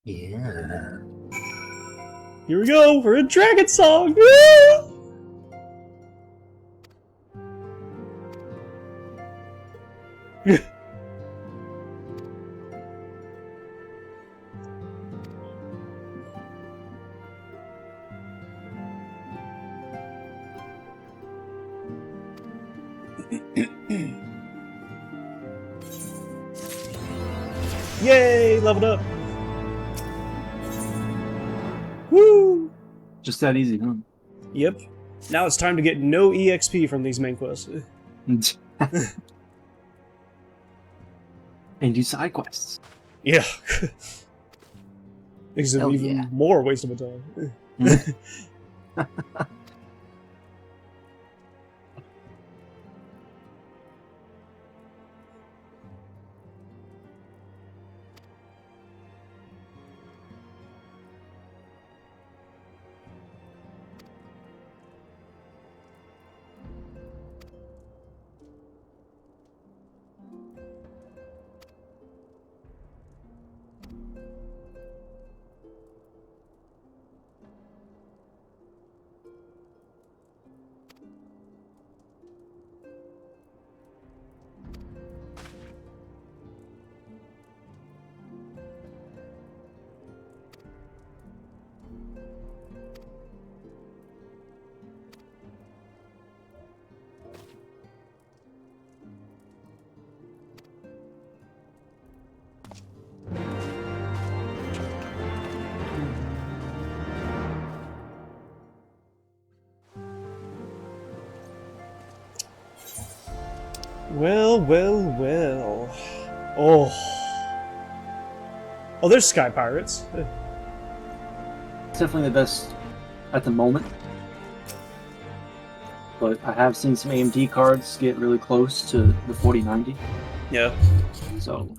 Yeah. Here we go. We're in Dragon Song. Woo! Yay! Leveled up. Woo! Just that easy, huh? Yep. Now it's time to get no EXP from these main quests. And do side quests. Yeah. Makes it Hell even yeah. more waste of my time. Well, well, well. Oh. Oh, there's Sky Pirates. It's definitely the best at the moment. But I have seen some AMD cards get really close to the 4090. Yeah. So,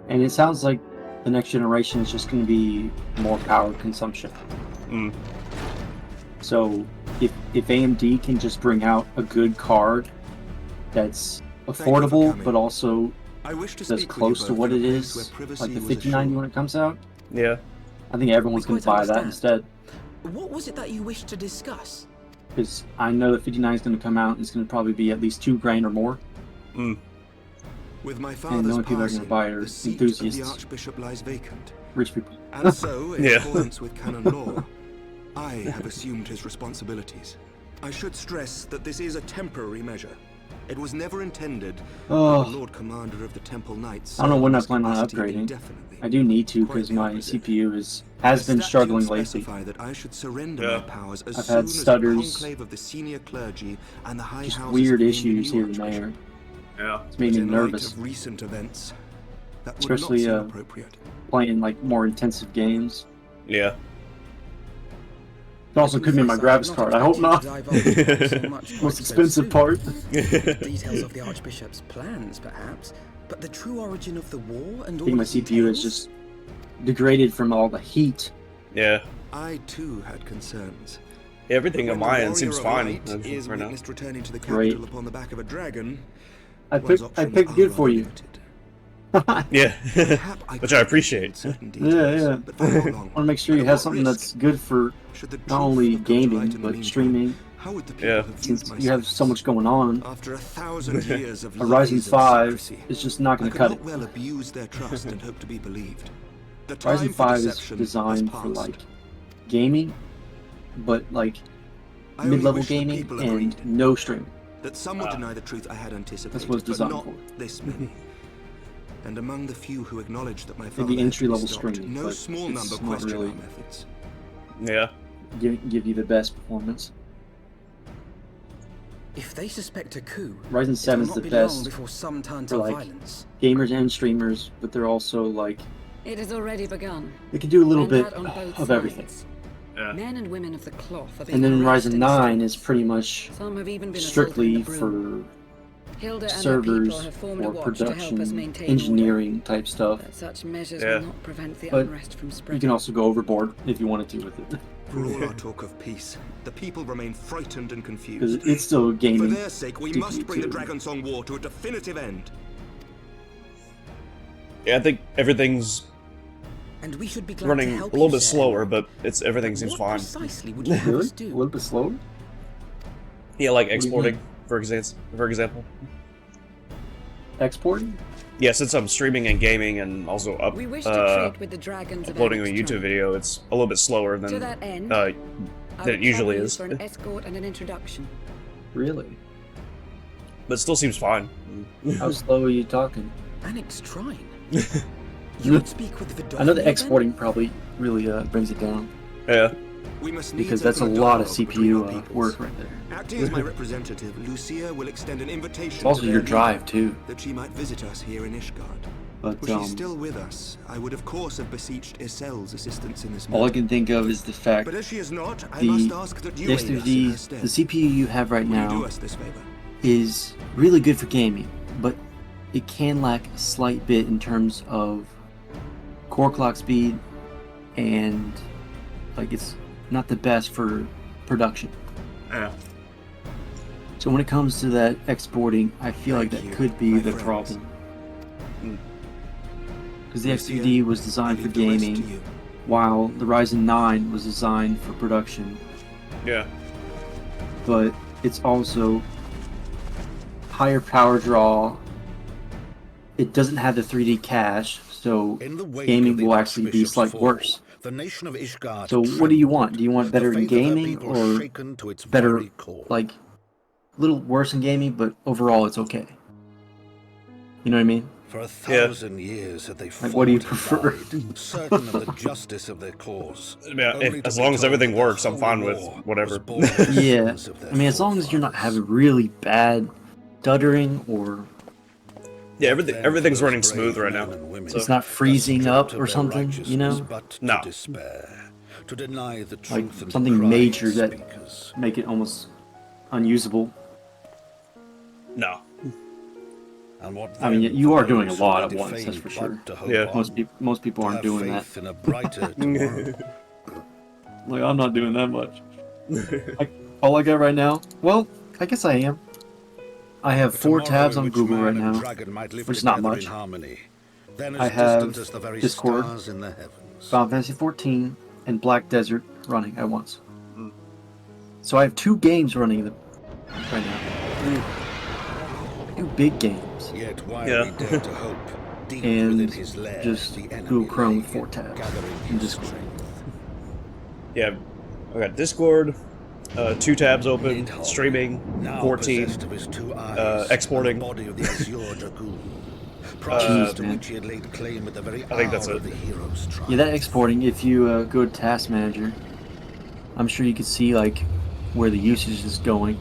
and it sounds like the next generation is just going to be more power consumption. Mm. So, if AMD can just bring out a good card that's affordable, but also that's close to what it is, like the 5090 when it comes out, Yeah. I think everyone's going to buy that instead. What was it that you wished to discuss? Because I know the 59 is going to come out and it's going to probably be at least $2,000 or more. Mm. With my And the father's only people that are going to buy are the seat of the enthusiasts, Archbishop lies vacant. rich people. And so, in Yeah. accordance with canon law, I have assumed his responsibilities. I should stress that this is a temporary measure. It was never intended Oh. that the Lord Commander of the Temple Knights I don't know when I serve plan on capacity upgrading. indefinitely. I do need to Quite because the my opposite. CPU has been The struggling statutes lately. specify that I should surrender Yeah. my powers as I've soon had as the stutters, conclave of the senior clergy and the high Just houses weird named the issues new here and Archbishop. there. Yeah. It's But making me in light nervous. of recent events, that would Especially, not seem appropriate. Playing like more intensive games. Yeah. It also could be my graphics card. I hope not. Most expensive part. Details of the Archbishop's plans, perhaps, but the true origin of the war and I all think my its CPU is details? just degraded from all the heat. Yeah. I too had concerns. Everything on When the my end seems warrior of fine light is right now. witnessed returning to the Great. capital upon the back of a dragon. I one's picked options good are for you. limited. Yeah. Perhaps Which I appreciate. certain Yeah, details, yeah. but for how long? I want to make sure you And have at what something risk? that's good for Should the not truth only have come to light gaming in the but meantime, streaming. How would the people Yeah. have viewed Since my you have so much going on, After 1,000 years of a Ryzen lies and 5 secrecy, is just not I going to could cut not it. well abuse their trust and hope to be believed. The time Ryzen for 5 is deception has designed for passed. like gaming, but like I only mid-level wish the gaming people and agreed no streaming. that some would deny the truth I had anticipated, That's what it's but designed not for. this many. And among the few who acknowledged that my father Maybe had to be entry-level stopped, streaming, no but small it's number not question really- our methods. Yeah. Give you the best performance. If they suspect a coup, Ryzen 7 is it will the not be long best before some turn for to like violence. gamers and streamers, but they're also like It has already begun. they can do a little And bit that on both of everything. sides. Yeah. Men and women of the cloth are being And then harassed Ryzen in 9 streets. is pretty much Some have even been strictly assaulted in the broom. for Hilda and her servers people have formed a or watch to help us production, maintain engineering type stuff. order. But such measures Yeah. will not prevent the But unrest from You spreading. can also go overboard if you wanted to with it, For all our talk of peace, the people remain frightened and because confused. it's still For gaming. their sake, we must bring the too. Dragonsong War to a definitive end. Yeah, I think everything's and we should be glad running to a help little you, bit Sir slower, Henry. but everything seems What fine. precisely would you have Really? us A do? little bit slower? Yeah, like do you exporting, mean? for example. Exporting? Yeah, since I'm streaming and gaming and also We wish to treat with the dragons of uploading a Eric's YouTube tribe. video, it's a little bit slower To than that end, uh, I than it will usually trouble you is. for an escort and an introduction. Really? But it still seems fine. How slow are you talking? Annex Shrine. You would speak with Vidofia I know the then? exporting probably really brings it down. Yeah. We must Because needs that's a open lot of dialogue between our CPU peoples. work right there. Acting as my representative, Lucia will extend an invitation It's also to your their leader drive, too. that she might visit us here in Ishgard. But, Were she still with us, I would of course have beseeched Isel's assistance in this matter. all I can think of is the fact But as she is not, I the must ask that you aid us in her X3D, stead. the CPU you have right Will you now do us this favor? is really good for gaming, but it can lack a slight bit in terms of core clock speed, and like it's not the best for production. Yeah. So when it comes to that exporting, I feel like Thank that you, could be my the friends. problem. Because the Lucia, X3D was designed I for leave the rest to gaming, you. while the Ryzen 9 was designed for production. Yeah. But it's also higher power draw. It doesn't have the 3D cache, so In the wake gaming of the will actually be Archbishop's slightly fall, worse. the nation of Ishgard So what do you want? trembled. Do you want better The in faith of her gaming, people or shaken to its better, very core. like, a little worse in gaming, but overall it's okay? You know what I mean? For 1,000 years had they fought Like, what do you and prefer? died, certain of the justice of their cause. Yeah, only to as be long as told everything that the works, I'm holy fine with war whatever. was born of the Yeah, sins of their I mean, as long as you're not forefathers. having really bad stuttering, or Yeah, Then everything's for running those smooth brave right men now. and women, So, it's not thus freezing stripped up of or their something, you know? righteousness, but to No. despair, to deny the Like, truth and something decry major its that speakers. make it almost unusable. no. And what I mean, then you for are doing a those lot who at may once, that's defame for but sure. to hope Yeah. on, Most people to aren't have doing that. faith in a brighter tomorrow. Like, I'm not doing that much. All I got right now, well, I guess I am. I have A 4 tomorrow tabs in on which Google man right and now, dragon might live which is not together much. in harmony, then I as have distant as the very Discord, stars in the heavens. Final Fantasy 14, and Black Desert running at once. So I have 2 games running right now. 2 big games. Yet while Yeah. we dare to hope, deep And within his lair, just the enemy Google Chrome lay, with 4 tabs gathering and his Discord. strength. Yeah, I got Discord, 2 tabs open, Nidhogg, streaming, now 14, possessed of his 2 eyes, exporting. and the body of the Azure Dragoon, province to man. which he had laid claim at the very I think that's hour it. of the hero's triumph. Yeah, that exporting, if you go to Task Manager, I'm sure you could see, like, where the usage is going.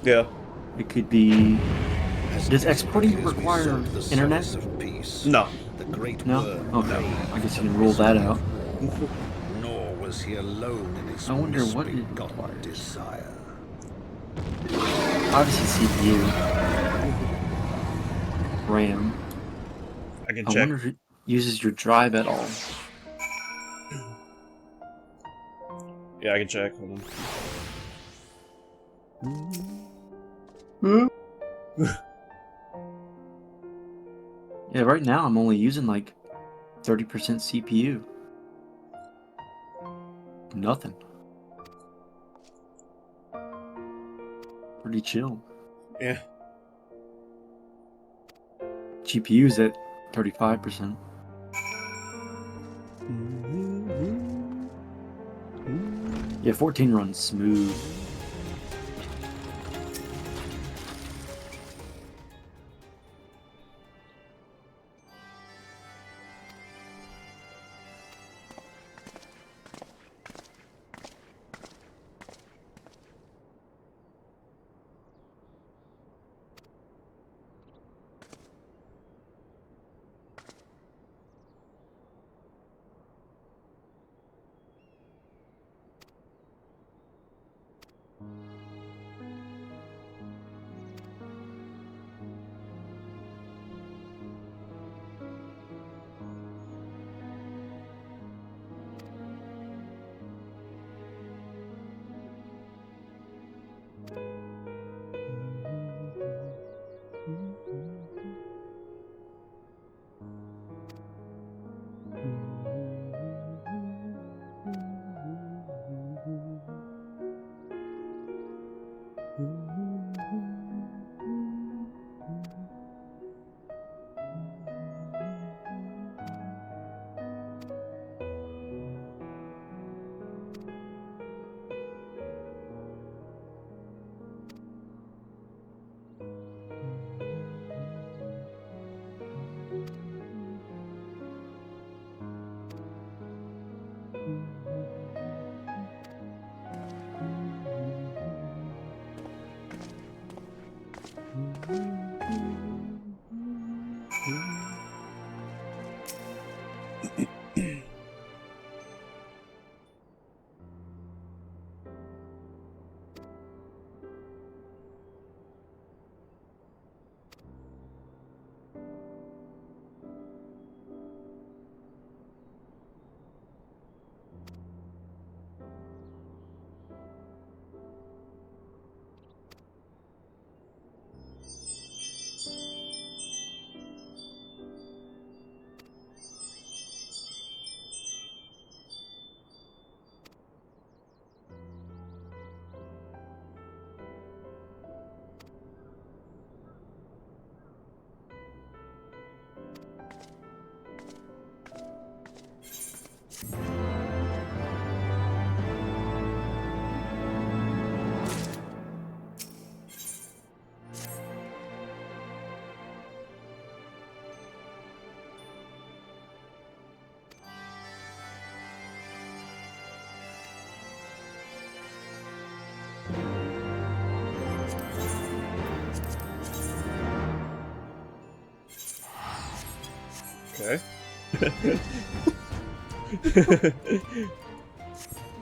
yeah. It could be... As Does exporting desperately as we require sought the internet? solace of peace, No. the great No? worm Okay, raved I guess you and can rule that risen. out. Nor was he alone in his I wonder what it misbegotten requires. desire. Obviously CPU. RAM. I can I check. wonder if it uses your drive at all. Yeah, I can check. Hold on. Yeah, right now I'm only using like 30% CPU. Nothing. Pretty chill. Yeah. GPU's at 35%. Yeah, 14 runs smooth.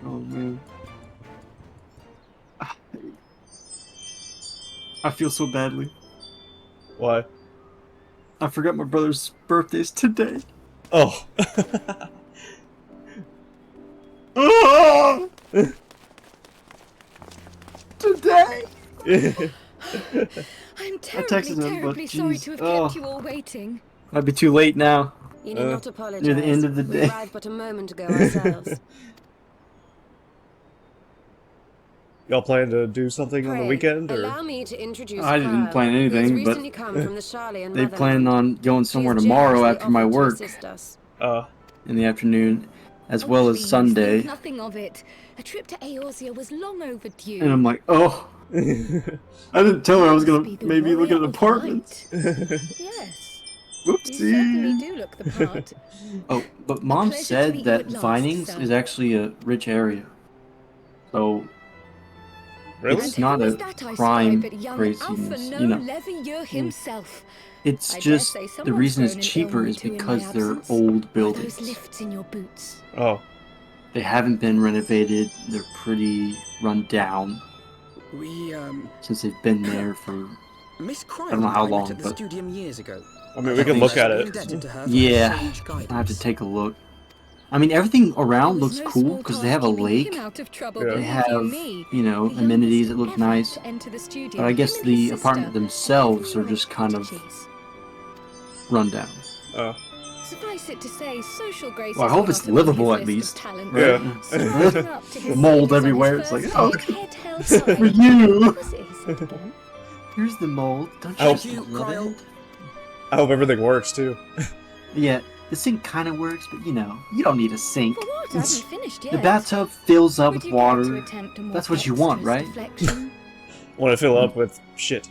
Oh man. I feel so badly. Why? I forgot my brother's birthday's today. Oh. Oh! Today. I'm texted him, but terribly sorry geez, to have oh. kept you all waiting. Might be too late now. You need not apologize. Near the end of the We day. arrived but a moment ago ourselves. Y'all plan to do something on the Pray, weekend, or? allow me to introduce I didn't Kyle, plan who has anything, but recently come from the Charlian they motherland. plan on going She somewhere has tomorrow generously after my offered to work assist us. in the afternoon, as Oh, well as please, Sunday. think nothing of it. A trip to Eorzea was long overdue. And I'm like, oh. I didn't tell her I was gonna maybe look at an apartment. Yes. Whoopsie. You certainly do look the part. Oh, but Mom Pleasure to said meet you that at last, Vinings sir. is actually a rich area. So Really? it's And not who a was that I crime spy but young craziness, Alpha you know. Levier himself? It's I dare just say the someone's reason it's thrown an cheaper Ilmi is too in my because they're absence. old Are those buildings. lifts in your boots? Oh. They haven't been renovated. They're pretty run down We, since they've been there for Miss Cryle don't know how and I met long, at the but- studium years ago. I mean, we can look at it. Indebted to her for yeah. her sage I have to guidance. take a look. I mean, everything around It was looks no cool small because they task have a keeping lake. him out of trouble, Yeah. They believe have, me. you know, The amenities youngest that look ever nice. to enter the studio, But I guess him and the his sister apartment had themselves are every just kind of prodigies. run down. Oh. Suffice it to say, social graces Well, I hope were it's not on livable his at list of least. talents. Yeah. Strutting up to his Mold seniors on everywhere, his it's like, first oh, day, head held this is high. for you. Was it his head again? Here's the mold. Don't I you hope- just You, love Cryle. it? I hope everything works too. Yeah, the sink kind of works, but you know, you don't need a sink. For what? I haven't finished yet. The bathtub fills up Would with you care to water. attempt a more That's what you want, dexterous right? deflection? Want to fill up with shit.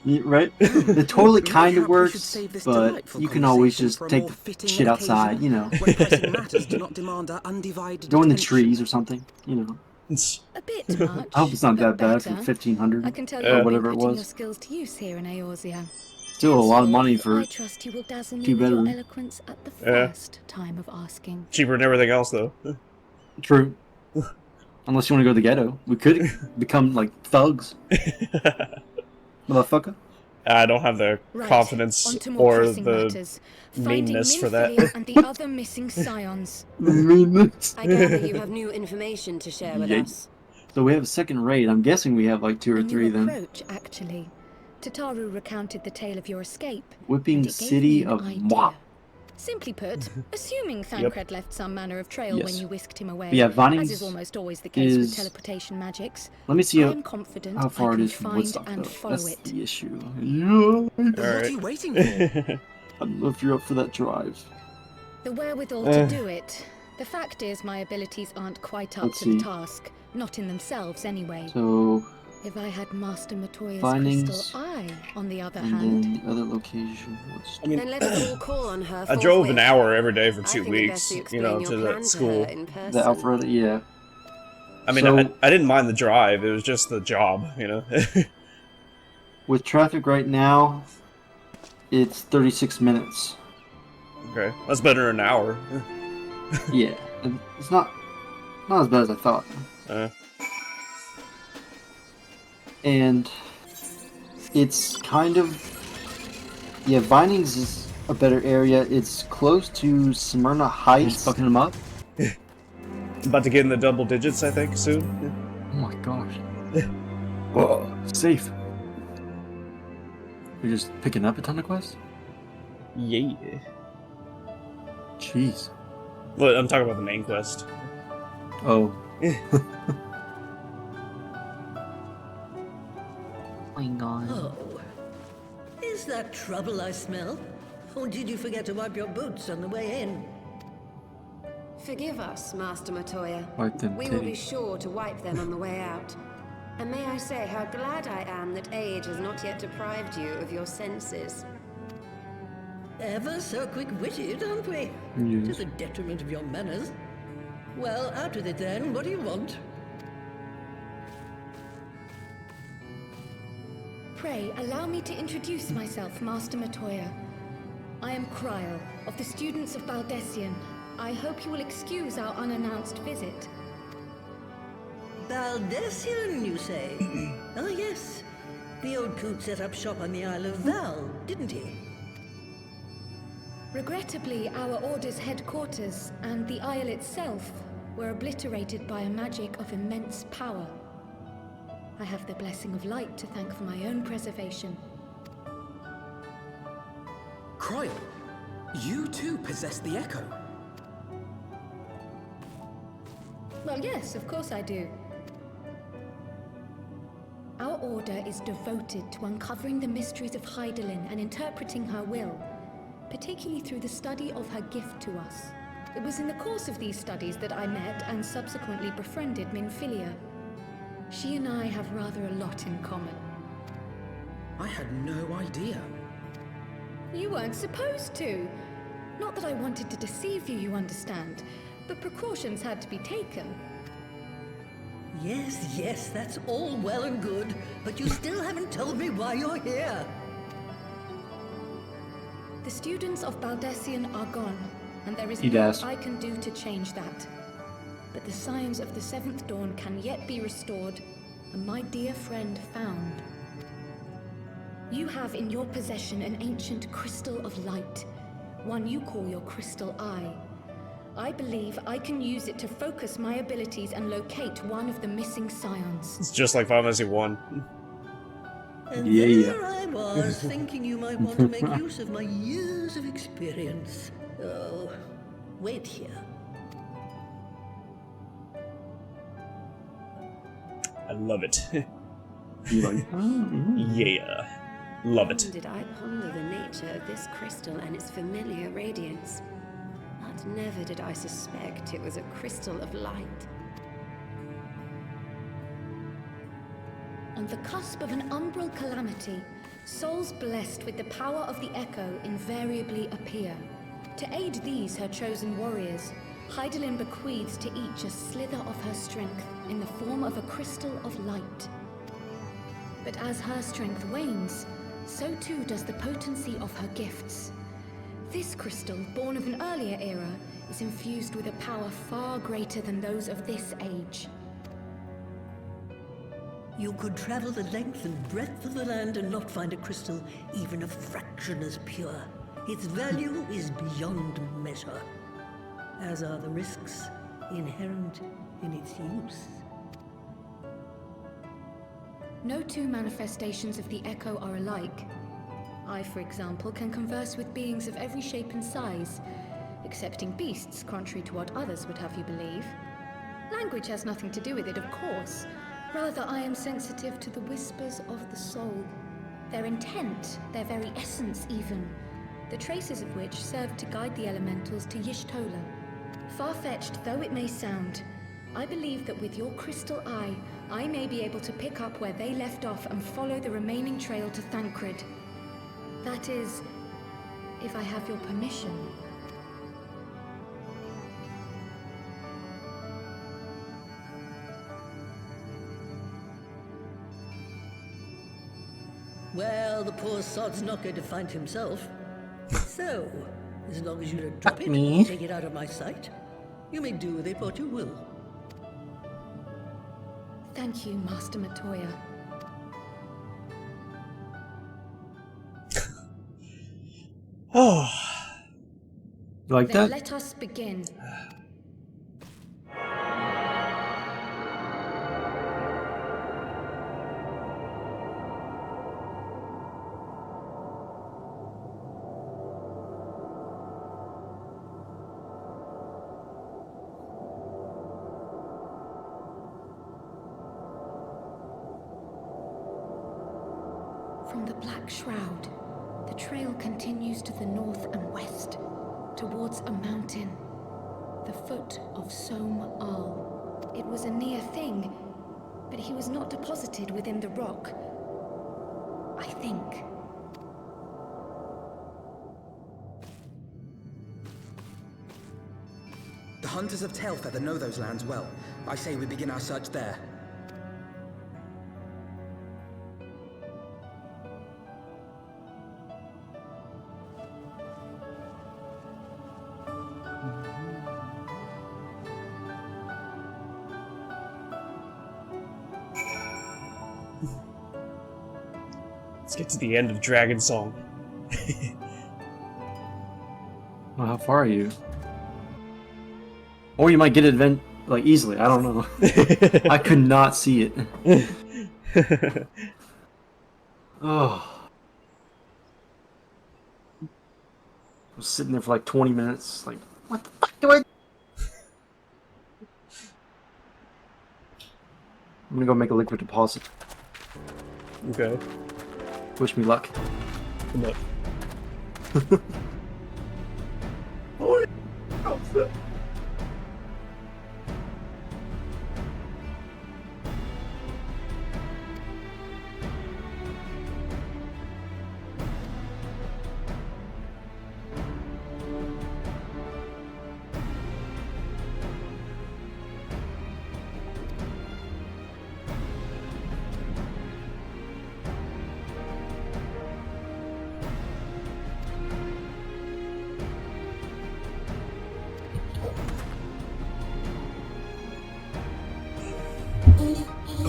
Right? The toilet kind of Mayhap we should works, save this but delightful you can always conversation just for a take more the fitting shit outside, occasion you know. when pressing matters do not demand our undivided Go in the attention. trees or something, you know. A bit much. I hope it's not that but bad for better. 1500 I can tell Yeah. you've or been whatever it putting your was. skills to use here in Eorzea. Still a lot of money Henceforth, for I trust you will dazzle me two with your bedroom. eloquence at the Yeah. first time of asking. Cheaper than everything else, though. True. Unless you want to go to the ghetto. We could become like thugs. Motherfucker. I don't have the Right, confidence on to more or pressing the matters. Finding meanness for that. Minfilia and the other missing scions. I gather you have new information to share with Yeah. us. So we have a second raid. I'm guessing we have like 2 or A 3 new then. approach, actually. Tataru recounted the tale of your escape. Whipping and the it gave city me an of idea. Moi. Simply put, assuming Yep. Thancred left some manner of trail when Yes. you whisked him away, But yeah, as Vinings is almost always the case with is- teleportation magics, Let me see I am confident how far I it can is from find Woodstock and though. follow That's it. the issue. Yeah. Then what Alright. are you waiting for? I don't know if you're up for that drive. The wherewithal to do it. The fact is, my abilities aren't quite up Let's to the see. task. Not in themselves, anyway. So, If I had Master Matoya's Vinings, crystal eye, on the other and hand, then the other location was... I mean, Then let's all call on her. I drove an forthwith. hour every day for I 2 think it weeks, best you you know, explain to your that plan school. to her in person. The Alpharetta, yeah. I mean, So- I didn't mind the drive. It was just the job, you know. With traffic right now, it's 36 minutes. Okay, that's better than an hour. Yeah, and it's not as bad as I thought. And it's kind of, yeah, Vinings is a better area. It's close to Smyrna Heights. Fucking them up. About to get in the double digits, I think, soon. Oh my gosh. Whoa, safe. You're just picking up a ton of quests? Yeah. Jeez. Well, I'm talking about the main quest. Oh. Oh, is that trouble I smell? Or did you forget to wipe your boots on the way in? Forgive us, Master Matoya. Wipe them We will be titties. sure to wipe them on the way out. And may I say how glad I am that age has not yet deprived you of your senses. Ever so quick-witted, aren't we? Yes. To the detriment of your manners. Well, out with it then. What do you want? pray allow me to introduce myself, Master Matoya. I am Kryl, of the students of Baldessian. I hope you will excuse our unannounced visit. Baldessian, you say? Ah, yes. The old coot set up shop on the Isle of Val, didn't he? Regrettably, our order's headquarters and the Isle itself were obliterated by a magic of immense power. I have the blessing of light to thank for my own preservation. Kryl, you too possess the Echo. Well, yes, of course I do. Our order is devoted to uncovering the mysteries of Hydaelyn and interpreting her will, particularly through the study of her gift to us. It was in the course of these studies that I met and subsequently befriended Minfilia. She and I have rather a lot in common. I had no idea. You weren't supposed to. Not that I wanted to deceive you, you understand, but precautions had to be taken. Yes, yes, that's all well and good, but you still haven't told me why you're here. The students of Baldessian are gone, and there is He'd naught ask. I can do to change that. But the signs of the Seventh Dawn can yet be restored, and my dear friend found. You have in your possession an ancient crystal of light, one you call your crystal eye. I believe I can use it to focus my abilities and locate one of the missing scions. It's just like Final Fantasy 1. And Yeah. there I was, thinking you might want to make use of my years of experience. Oh, wait here. I love it. You're like, Yeah. Love it. Long did I ponder the nature of this crystal and its familiar radiance. But never did I suspect it was a crystal of light. On the cusp of an umbral calamity, souls blessed with the power of the Echo invariably appear. To aid these, her chosen warriors, Hydaelyn bequeaths to each a slither of her strength in the form of a crystal of light. But as her strength wanes, so too does the potency of her gifts. This crystal, born of an earlier era, is infused with a power far greater than those of this age. You could travel the length and breadth of the land and not find a crystal even a fraction as pure. Its value is beyond measure, as are the risks inherent in its use. No two manifestations of the Echo are alike. I, for example, can converse with beings of every shape and size, excepting beasts, contrary to what others would have you believe. Language has nothing to do with it, of course. Rather, I am sensitive to the whispers of the soul. Their intent, their very essence even, the traces of which serve to guide the elementals to Y'shtola. Far-fetched though it may sound, I believe that with your crystal eye, I may be able to pick up where they left off and follow the remaining trail to Thancred. That is, if I have your permission. Well, the poor sod's not going to find himself. So, as long as you don't drop it, me. take it out of my sight, you may do with it what you will. Thank you, Master Matoya. Oh. You like Then that? let us begin. From the Black Shroud, the trail continues to the north and west, towards a mountain, the foot of Som Al. It was a near thing, but he was not deposited within the rock. I think. The hunters of Tailfeather know those lands well. I say we begin our search there. Let's get to the end of Dragon Song. Well, how far are you? Or you might get it like easily. I don't know. I could not see it. Oh. I was sitting there for like 20 minutes. Like, what the fuck do I? I'm gonna go make a liquid deposit. Okay. Wish me luck. Good luck. Oh,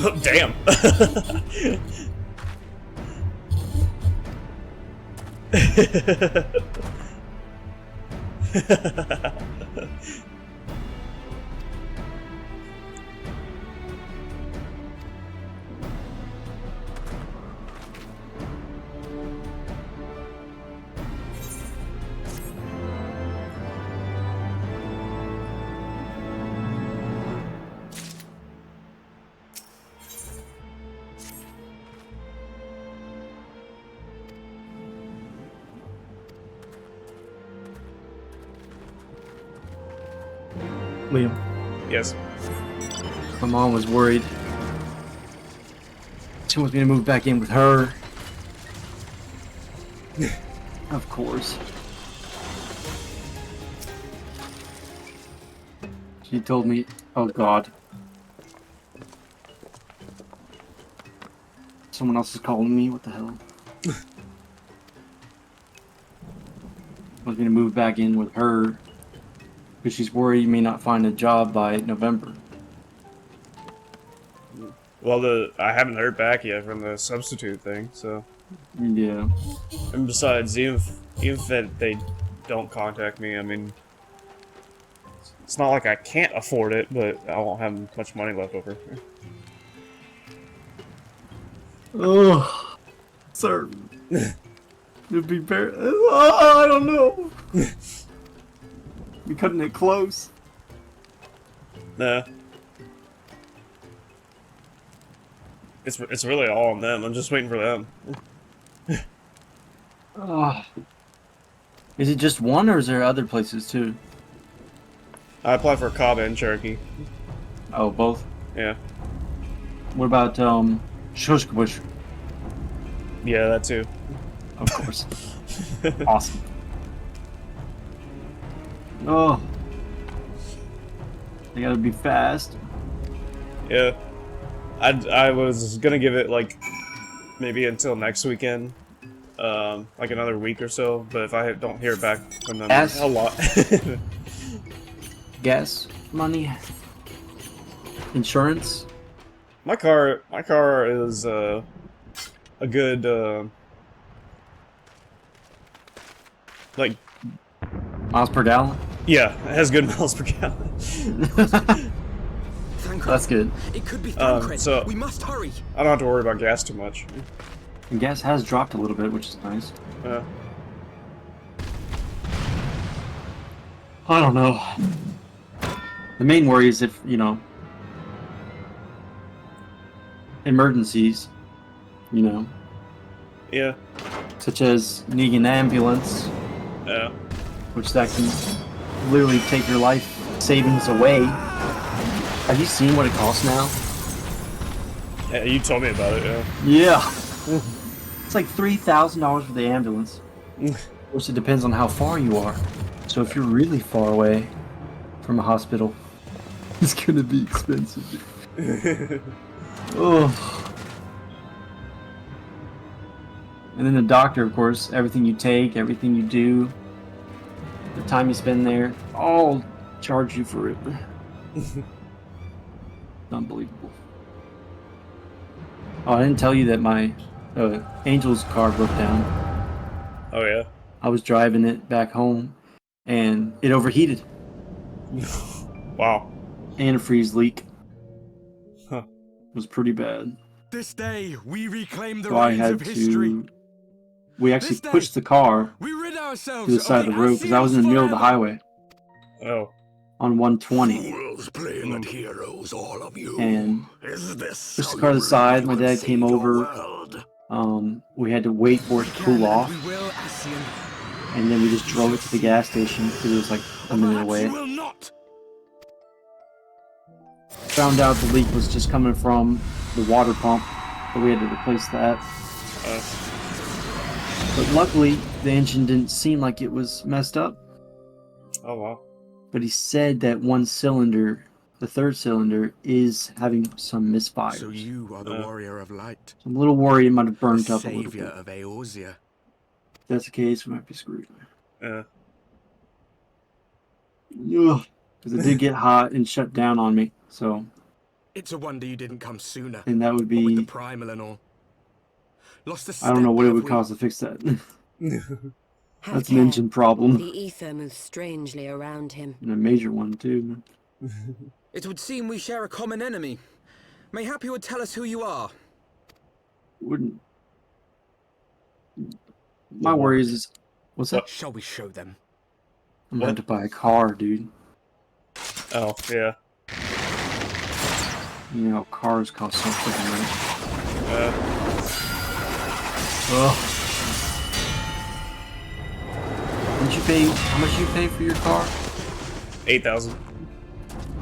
Oh, damn. Liam, Yes. my mom was worried. She wants me to move back in with her. Of course. She told me, oh God. Someone else is calling me, what the hell? Wants me to move back in with her because she's worried you may not find a job by November. Well, I haven't heard back yet from the substitute thing, so. Yeah. And besides, even if they don't contact me, I mean, it's not like I can't afford it, but I won't have much money left over. Oh, sir. It'd be very. Oh, I don't know. You're cutting it close. Nah. It's really all on them. I'm just waiting for them. Is it just one, or is there other places too? I applied for Cobb and Cherokee. Oh, both. Yeah. What about Shoshkabush? Yeah, that too. Of course. Awesome. Oh. They gotta be fast. Yeah. I was gonna give it like maybe until next weekend, like another week or so. But if I don't hear back from them a lot, Gas money, insurance. my car is a good like Miles per gallon. yeah, it has good miles per gallon. That's good. It could be Thancred. So We must hurry. I don't have to worry about gas too much. And gas has dropped a little bit, which is nice. Yeah. I don't know. The main worry is if, you know, emergencies, you know, Yeah. such as needing an ambulance, Yeah. which that can literally take your life savings away. Have you seen what it costs now? Yeah, you told me about it. Yeah. Yeah. It's like $3,000 for the ambulance. Of course, it depends on how far you are. So if you're really far away from a hospital, it's gonna be expensive. Oh. And then the doctor, of course, everything you take, everything you do, the time you spend there, all charge you for it. Unbelievable. Oh, I didn't tell you that my Angel's car broke down. Oh yeah. I was driving it back home, and it overheated. Wow. Antifreeze leak. Huh. It was pretty bad. This day we reclaim the So I reins had of history. to. We actually This day, pushed the car we rid to ourselves the side of the road because I was in the middle of the highway Oh. on 120. Fools playing at heroes, all of you. And Is this pushed the how car to you the side. My really dad save came your over. world? We had to wait for it to cool off, We will, Ascian. and then we just drove it to the gas station because it was like a minute Perhaps away. you will not. Found out the leak was just coming from the water pump, so we had to replace that. But luckily, the engine didn't seem like it was messed up. Oh wow. But he said that one cylinder, the third cylinder, is having some misfires. So you are the warrior of light, I'm a little worried it might have the burnt up a little savior bit. of Eorzea. If that's the case, we might be screwed. Yeah. Because it did get hot and shut down on me. So, It's a wonder you didn't come sooner. and that would What with the be, primal and all. Lost a I don't know step, what it have would we? cost to fix that. Have That's an care. engine problem. The ether moves strangely around him. And a major one, too. It would seem we share a common enemy. Mayhap you would tell us who you are. Wouldn't. My worry is, what's that? Shall we show them? I'm going to buy a car, dude. Oh yeah. You know, cars cost so freaking much. Ugh. Did you pay? How much you pay for your car? 8,000.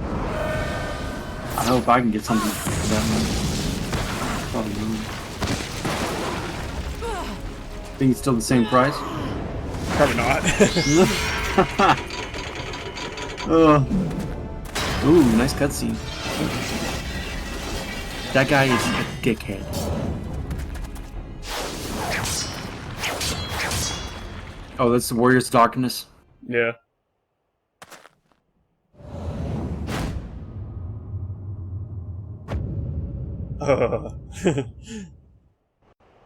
I hope I can get something for that money. Probably not. Think it's still the same price? Probably not. Ooh, nice cutscene. That guy is a dickhead. Oh, that's the Warriors of Darkness. Yeah.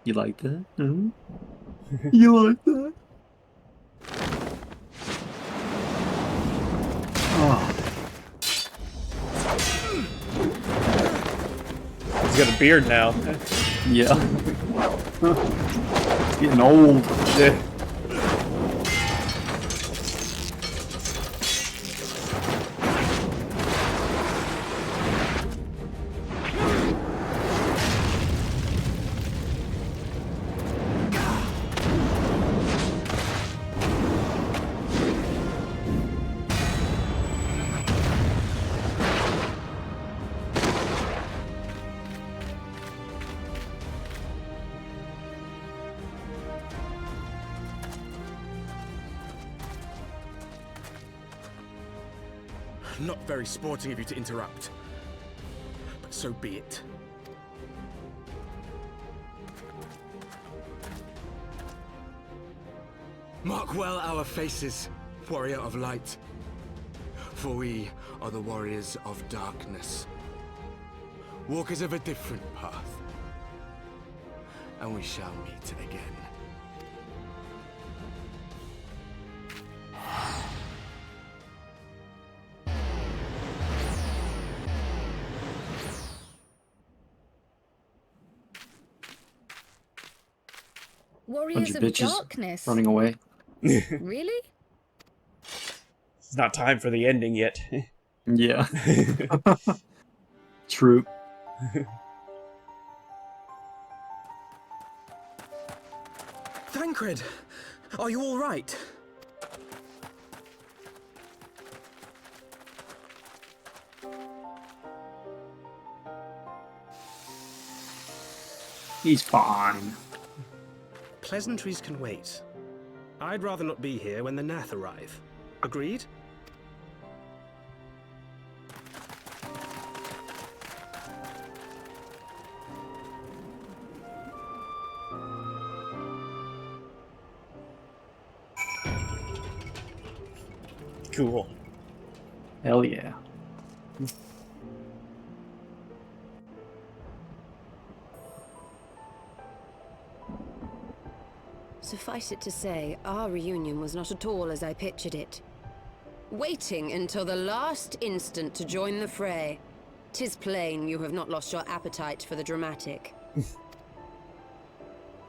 You like that? Hmm? You like that? Oh. He's got a beard now. Yeah. It's getting old. Yeah. Not very sporting of you to interrupt. But so be it. Mark well our faces, warrior of light. For we are the warriors of darkness. Walkers of a different path. And we shall meet again. Warriors Bunch of of bitches darkness. running away. Really? It's not time for the ending yet. Yeah. True. Thancred, are you all right? He's fine. Pleasantries can wait. I'd rather not be here when the Nath arrive. Agreed? Cool. Hell yeah. Suffice it to say, our reunion was not at all as I pictured it. Waiting until the last instant to join the fray. 'Tis plain you have not lost your appetite for the dramatic.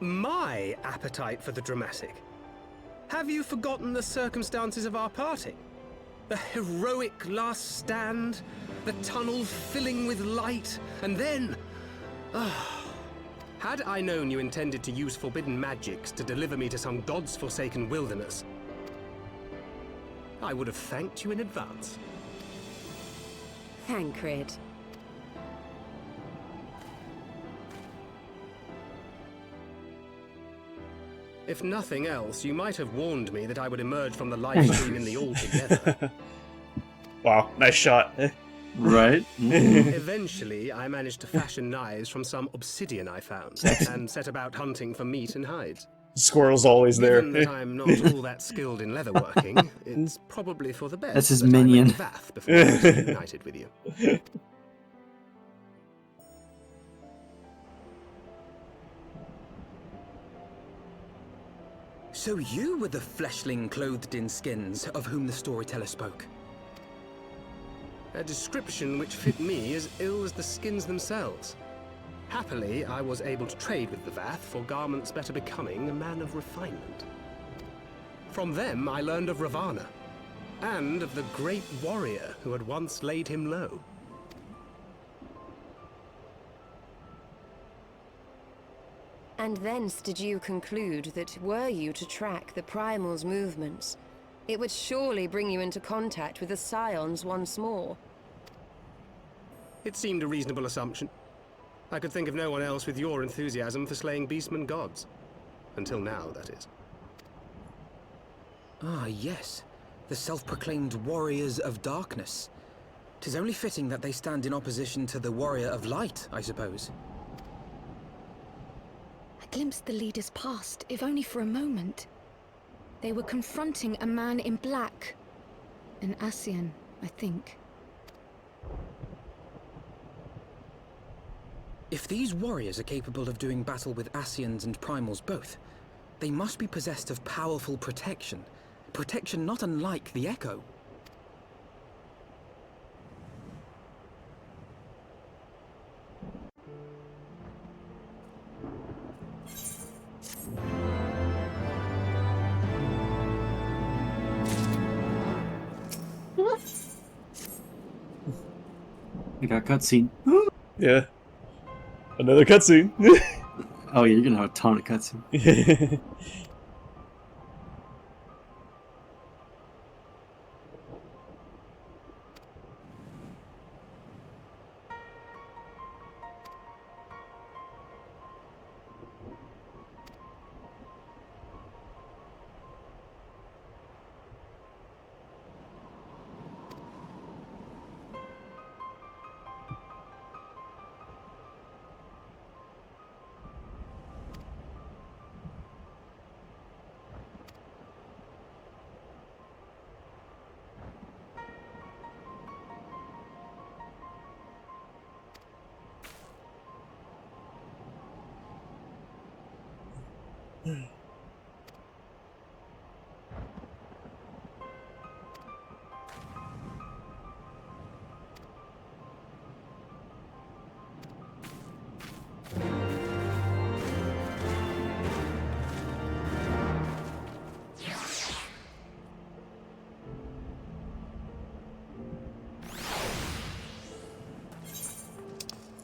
My appetite for the dramatic? Have you forgotten the circumstances of our parting? The heroic last stand, the tunnel filling with light, and then... Had I known you intended to use forbidden magics to deliver me to some god's forsaken wilderness, I would have thanked you in advance. Thancred. If nothing else, you might have warned me that I would emerge from the live stream in the all together. Wow, nice shot. Right? Eventually, I managed to fashion knives from some obsidian I found, and set about hunting for meat and hides. Squirrel's always there. Given that I'm not all that skilled in leatherworking, it's probably for the best. That's his that minion. I went to Vath before I was reunited with you. So you were the fleshling clothed in skins of whom the storyteller spoke? A description which fit me as ill as the skins themselves. Happily, I was able to trade with the Vath for garments better becoming a man of refinement. From them, I learned of Ravana, and of the great warrior who had once laid him low. And thence did you conclude that were you to track the Primal's movements, it would surely bring you into contact with the Scions once more. It seemed a reasonable assumption. I could think of no one else with your enthusiasm for slaying beastmen gods. Until now, that is. Ah, yes. The self-proclaimed warriors of darkness. 'Tis only fitting that they stand in opposition to the warrior of light, I suppose. I glimpsed the leaders past, if only for a moment. They were confronting a man in black. An Ascian, I think. If these warriors are capable of doing battle with Ascians and Primals both, they must be possessed of powerful protection. Protection not unlike the Echo. We got cutscene. Yeah. Another cutscene. Oh yeah, you're gonna have a ton of cutscene.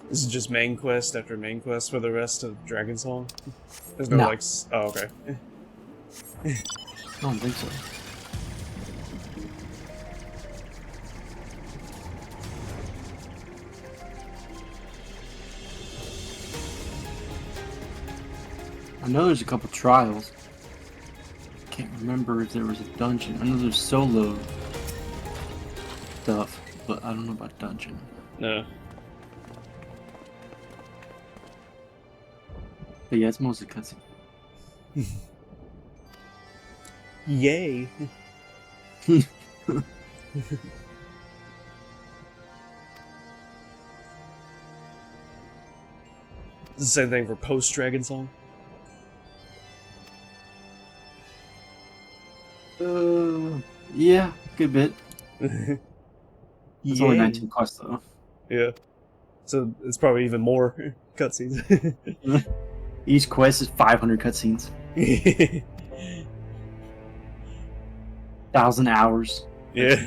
This is just main quest after main quest for the rest of Dragonsong? There's no, like... Oh, okay. I don't think so. I know there's a couple trials. Can't remember if there was a dungeon. I know there's solo stuff, but I don't know about dungeon. No. But yeah, it's mostly cutscene. Yay! It's the same thing for post Dragonsong. Yeah, good bit. It's only 19 quests though. Yeah. So it's probably even more cutscenes. Each quest is 500 cutscenes. 1,000 hours. Yeah.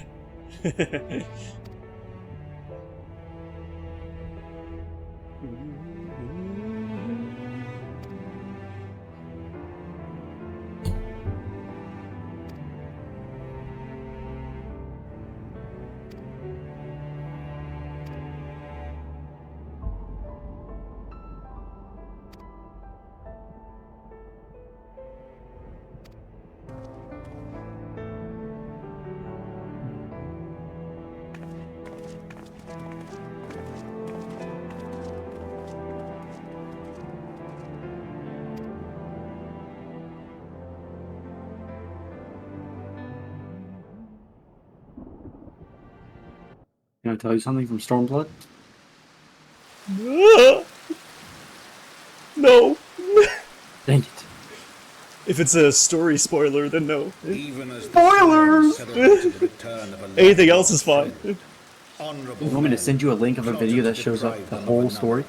Can I tell you something from Stormblood? No. Dang it. If it's a story spoiler, then no. Spoilers! Anything else is fine. You want me to send you a link of a video that shows up the whole story?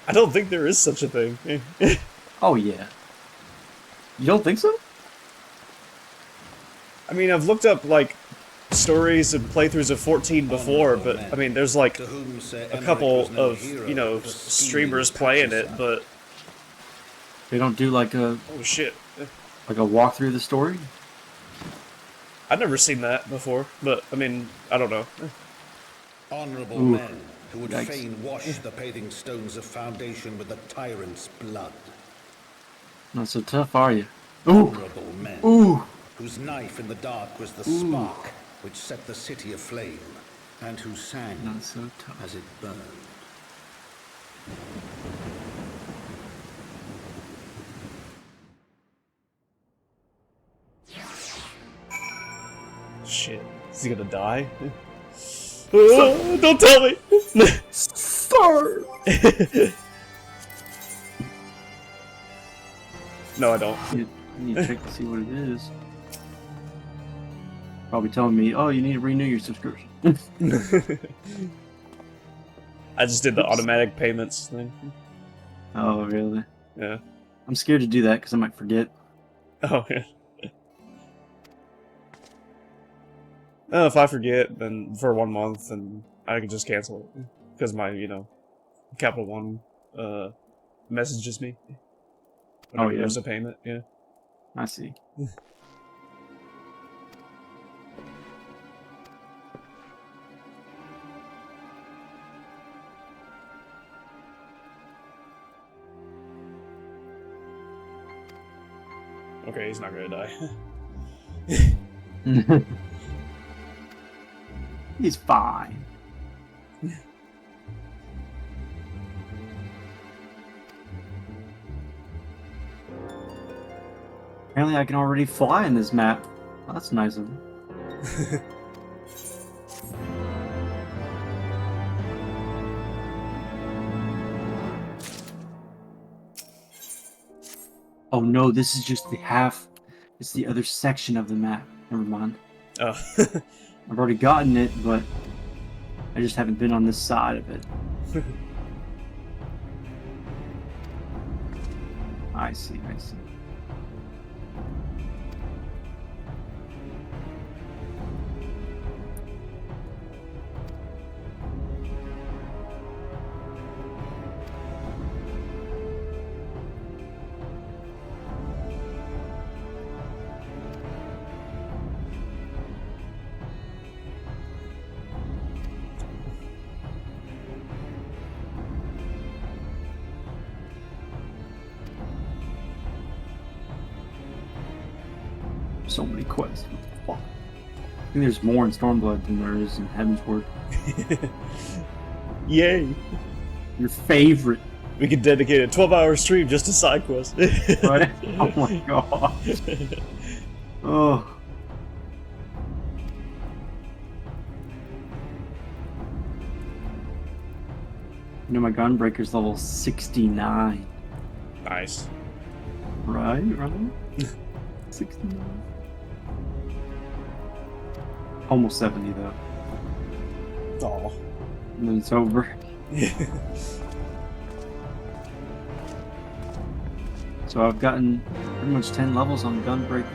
I don't think there is such a thing. Oh yeah. You don't think so? I mean, I've looked up, like, stories and playthroughs of 14 before, but, I mean, there's, like, a couple of, you know, streamers playing it, but... They don't do, like, a... Oh, shit. Like a walkthrough of the story? I've never seen that before, but, I mean, I don't know. Honorable men who would fain wash the paving stones of foundation with the tyrant's blood. Not so tough, are you? Ooh! Honorable men. Ooh! Whose knife in the dark was the spark which set the city aflame, and who sang Not so tough. as it burned. Shit. Is he gonna die? Oh, don't tell me! Sir! No, I don't. You need to check to see what it is. Probably telling me, oh, you need to renew your subscription. I just did the automatic payments thing. Oh, really? Yeah. I'm scared to do that because I might forget. Oh, yeah. Oh, if I forget, then for 1 month, then I can just cancel it. Because my, you know, Capital One messages me. Whenever there's a payment, yeah. I see. Okay, he's not gonna die. He's fine. Apparently I can already fly in this map. Well, that's nice of him. Oh no, this is just the half. It's the other section of the map. Never mind. Oh. I've already gotten it, but I just haven't been on this side of it. I see, I see. So many quests. What the fuck? I think there's more in Stormblood than there is in Heavensward. Yay! Your favorite. We could dedicate a 12-hour stream just to side quests. Right? Oh my god. Oh. You know, my gunbreaker's level 69. Nice. Right? 69. Almost 70 though. Oh. And then it's over. So I've gotten pretty much 10 levels on Gunbreaker.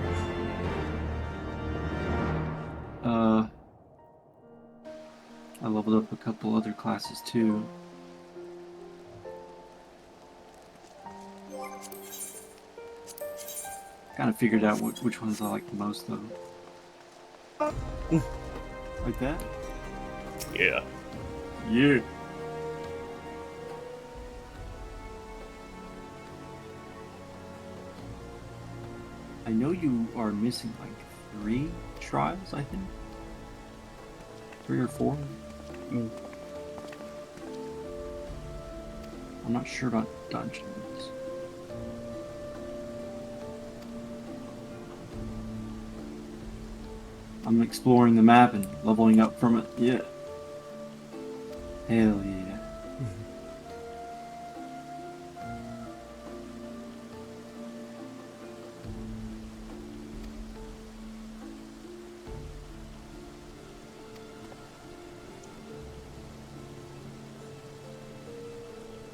I leveled up a couple other classes too. Kind of figured out which ones I like the most though. Like that? Yeah. Yeah. I know you are missing like 3 trials, I think. 3 or 4. Mm. I'm not sure about dungeons. I'm exploring the map and leveling up from it. Yeah. Hell yeah.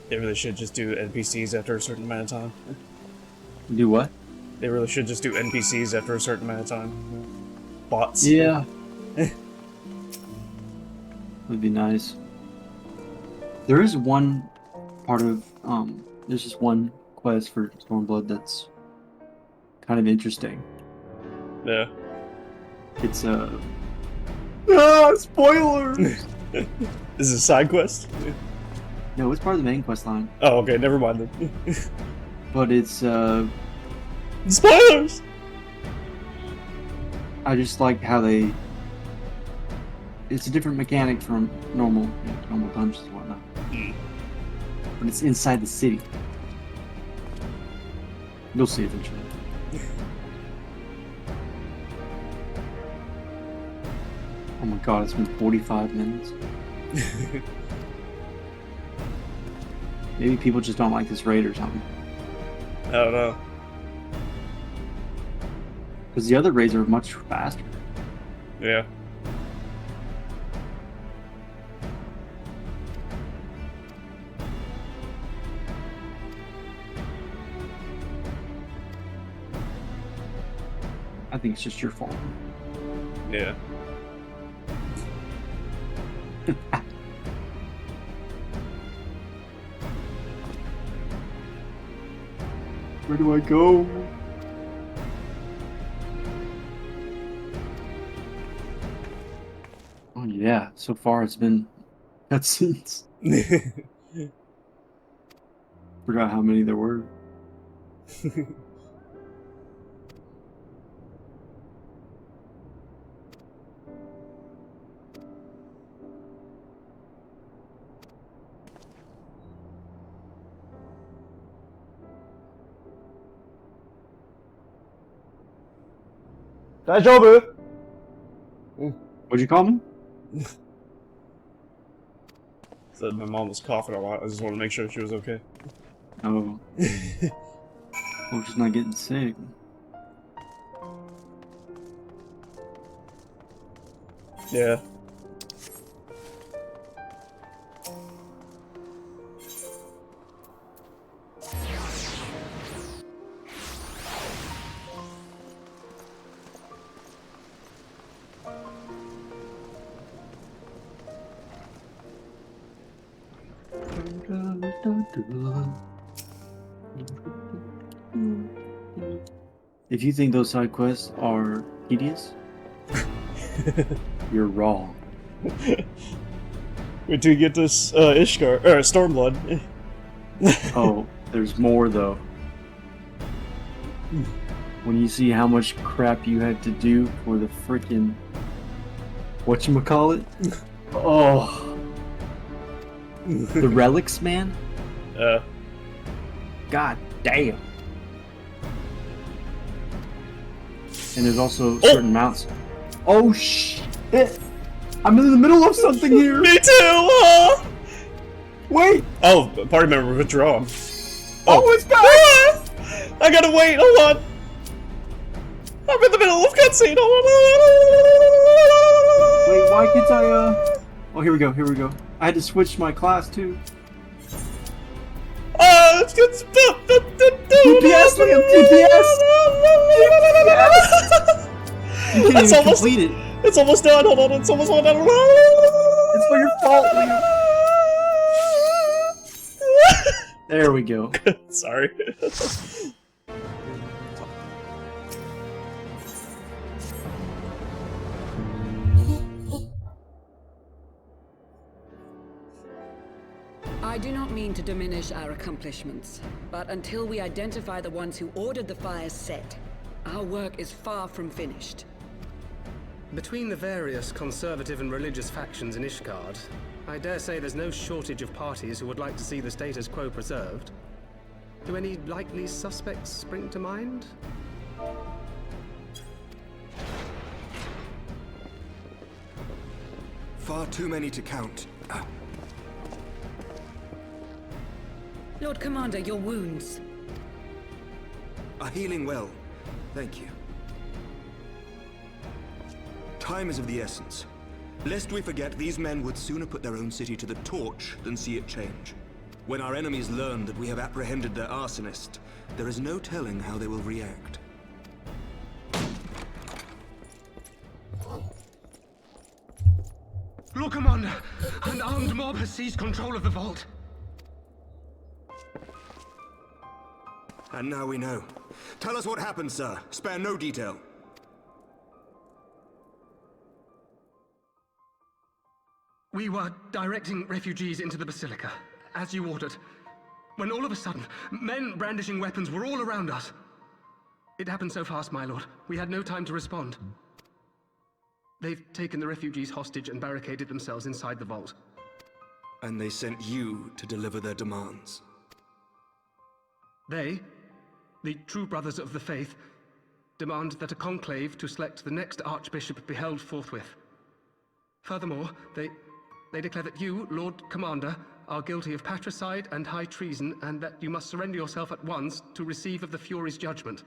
They really should just do NPCs after a certain amount of time. Do what? They really should just do NPCs after a certain amount of time. Bots. Yeah. Would be nice. There is one part of there's just one quest for Stormblood that's kind of interesting. Yeah. It's spoilers. Is this a side quest? No, it's part of the main quest line. Oh, okay, never mind then. But it's spoilers. I just like how they. It's a different mechanic from normal dungeons and whatnot. Mm. But it's inside the city. You'll see eventually. Oh my god, it's been 45 minutes. Maybe people just don't like this raid or something. I don't know. Because the other raids are much faster. Yeah. I think it's just your fault. Yeah. Where do I go? Oh yeah, so far it's been cutscenes. Forgot how many there were. Daijoubu! What'd you call me? Said my mom was coughing a lot. I just wanted to make sure she was okay. Oh. Hope she's not getting sick. Yeah. If you think those side quests are tedious, you're wrong. Wait till you get this Ishkar or Stormblood. Oh, there's more though. When you see how much crap you had to do for the freaking whatchamacallit? Oh, the relics, man. God damn. And there's also certain mounts. Oh shit! I'm in the middle of something here. Me too. Wait. Oh, party member withdrawn. Oh, it's back. I gotta wait. Hold on. I'm in the middle of cutscene. Wait, why can't I, Oh, here we go, here we go. I had to switch my class, too. It's good. DPS, Liam! DPS! You can't even complete it. It's almost done. Hold on, it's almost done. It's for your fault, Liam. There we go. Sorry. I do not mean to diminish our accomplishments, but until we identify the ones who ordered the fires set, our work is far from finished. Between the various conservative and religious factions in Ishgard, I dare say there's no shortage of parties who would like to see the status quo preserved. Do any likely suspects spring to mind? Far too many to count. Lord Commander, your wounds. Are healing well. Thank you. Time is of the essence. Lest we forget, these men would sooner put their own city to the torch than see it change. When our enemies learn that we have apprehended their arsonist, there is no telling how they will react. Lord Commander, an armed mob has seized control of the vault. And now we know. Tell us what happened, sir. Spare no detail. We were directing refugees into the Basilica, as you ordered, when all of a sudden, men brandishing weapons were all around us. It happened so fast, my lord. We had no time to respond. They've taken the refugees hostage and barricaded themselves inside the vault. And they sent you to deliver their demands. They, the true brothers of the faith, demand that a conclave to select the next archbishop be held forthwith. Furthermore, they declare that you, Lord Commander, are guilty of patricide and high treason, and that you must surrender yourself at once to receive of the Fury's judgment.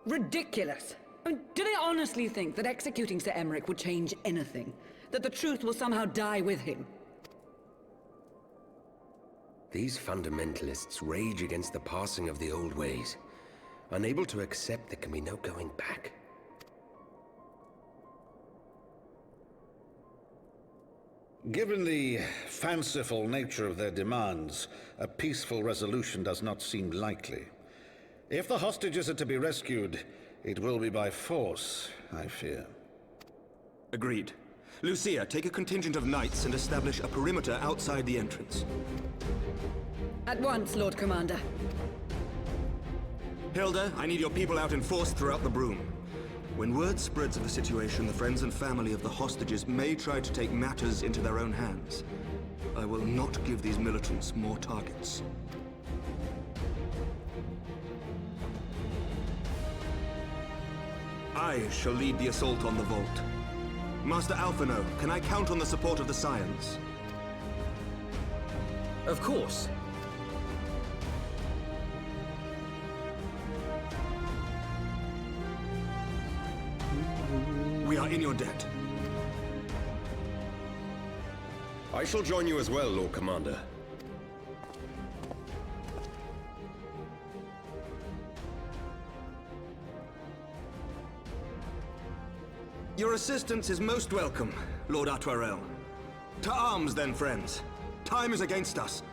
Ridiculous! I mean, do they honestly think that executing Sir Emmerich would change anything? That the truth will somehow die with him? These fundamentalists rage against the passing of the old ways, unable to accept there can be no going back. Given the fanciful nature of their demands, a peaceful resolution does not seem likely. If the hostages are to be rescued, it will be by force, I fear. Agreed. Lucia, take a contingent of knights and establish a perimeter outside the entrance. At once, Lord Commander. Hilda, I need your people out in force throughout the Broom. When word spreads of the situation, the friends and family of the hostages may try to take matters into their own hands. I will not give these militants more targets. I shall lead the assault on the vault. Master Alphino, can I count on the support of the Scions? Of course. We are in your debt. I shall join you as well, Lord Commander. Your assistance is most welcome, Lord Atwarel. To arms, then, friends. Time is against us.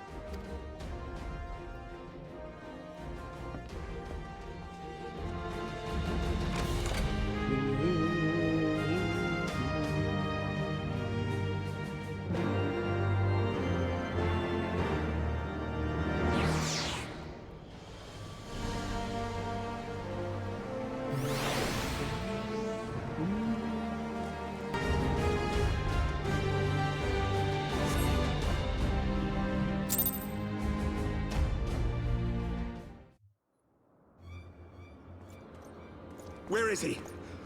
Where is he?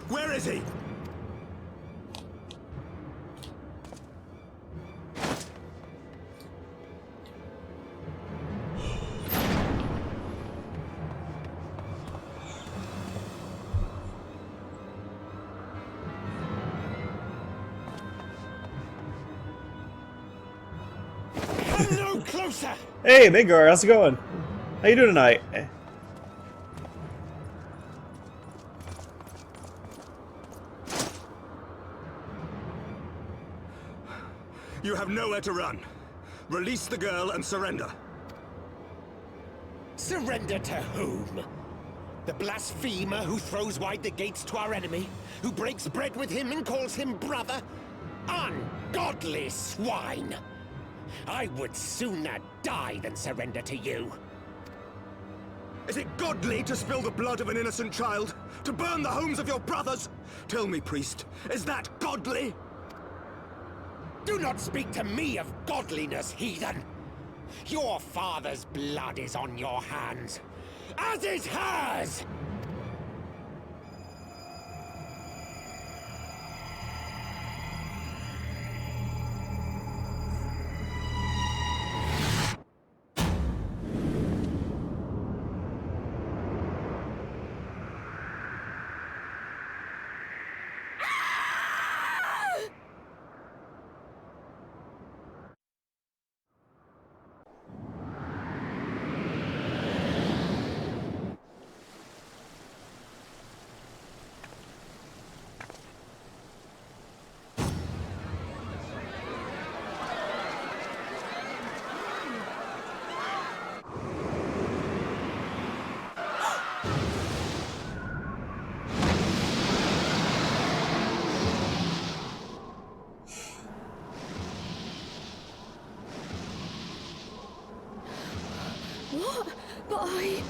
Where is he? Come no closer! Hey, Midgar, how's it going? How you doing tonight? You have nowhere to run. Release the girl and surrender. Surrender to whom? The blasphemer who throws wide the gates to our enemy? Who breaks bread with him and calls him brother? Ungodly swine! I would sooner die than surrender to you. Is it godly to spill the blood of an innocent child? To burn the homes of your brothers? Tell me, priest, is that godly? Do not speak to me of godliness, heathen! Your father's blood is on your hands, as is hers! What? But I...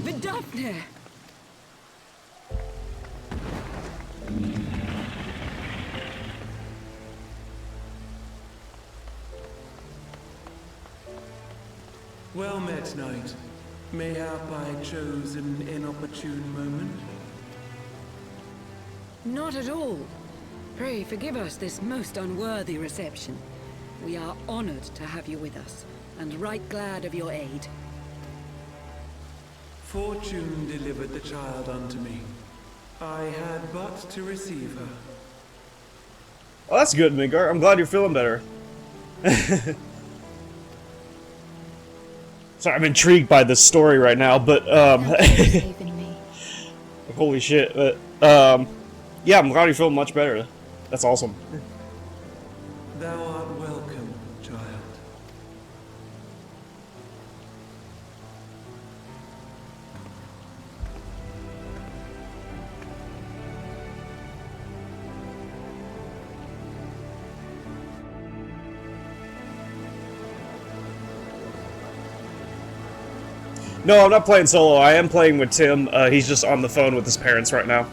Vidafnir! Well met, knight. Mayhap I chose an inopportune moment? Not at all. Pray forgive us this most unworthy reception. We are honored to have you with us, and right glad of your aid. Fortune delivered the child unto me. I had but to receive her. Oh, that's good, Midgar. I'm glad you're feeling better. Sorry, I'm intrigued by this story right now, but holy shit, but yeah, I'm glad you're feeling much better. That's awesome. Thou art welcome, child. No, I'm not playing solo. I am playing with Tim. He's just on the phone with his parents right now.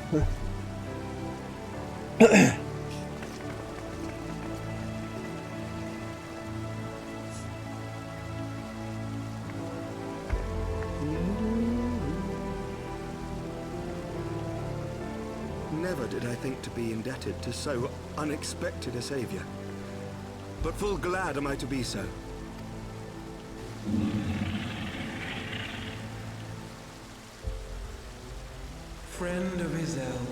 Never did I think to be indebted to so unexpected a savior. But full glad am I to be so. Friend of Izel,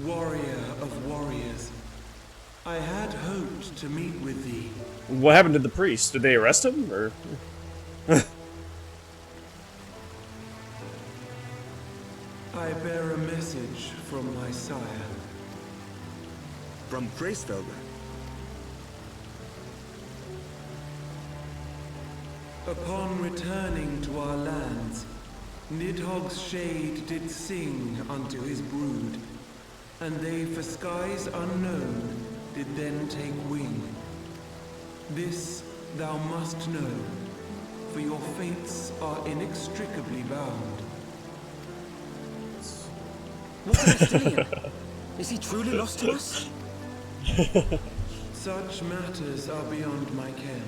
warrior of warriors, I had hoped to meet with thee. What happened to the priest? Did they arrest him, or? I bear a message from my sire. From Gracefelder? Upon returning to our lands, Nidhogg's shade did sing unto his brood, and they for skies unknown did then take wing. This thou must know, for your fates are inextricably bound. What of Estilian? Is he truly lost to us? Such matters are beyond my ken.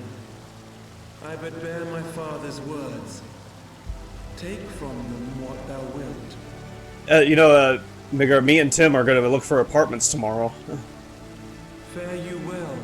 I but bear my father's words. Take from them what thou wilt. You know, Midgar, me and Tim are gonna look for apartments tomorrow. Fare you well,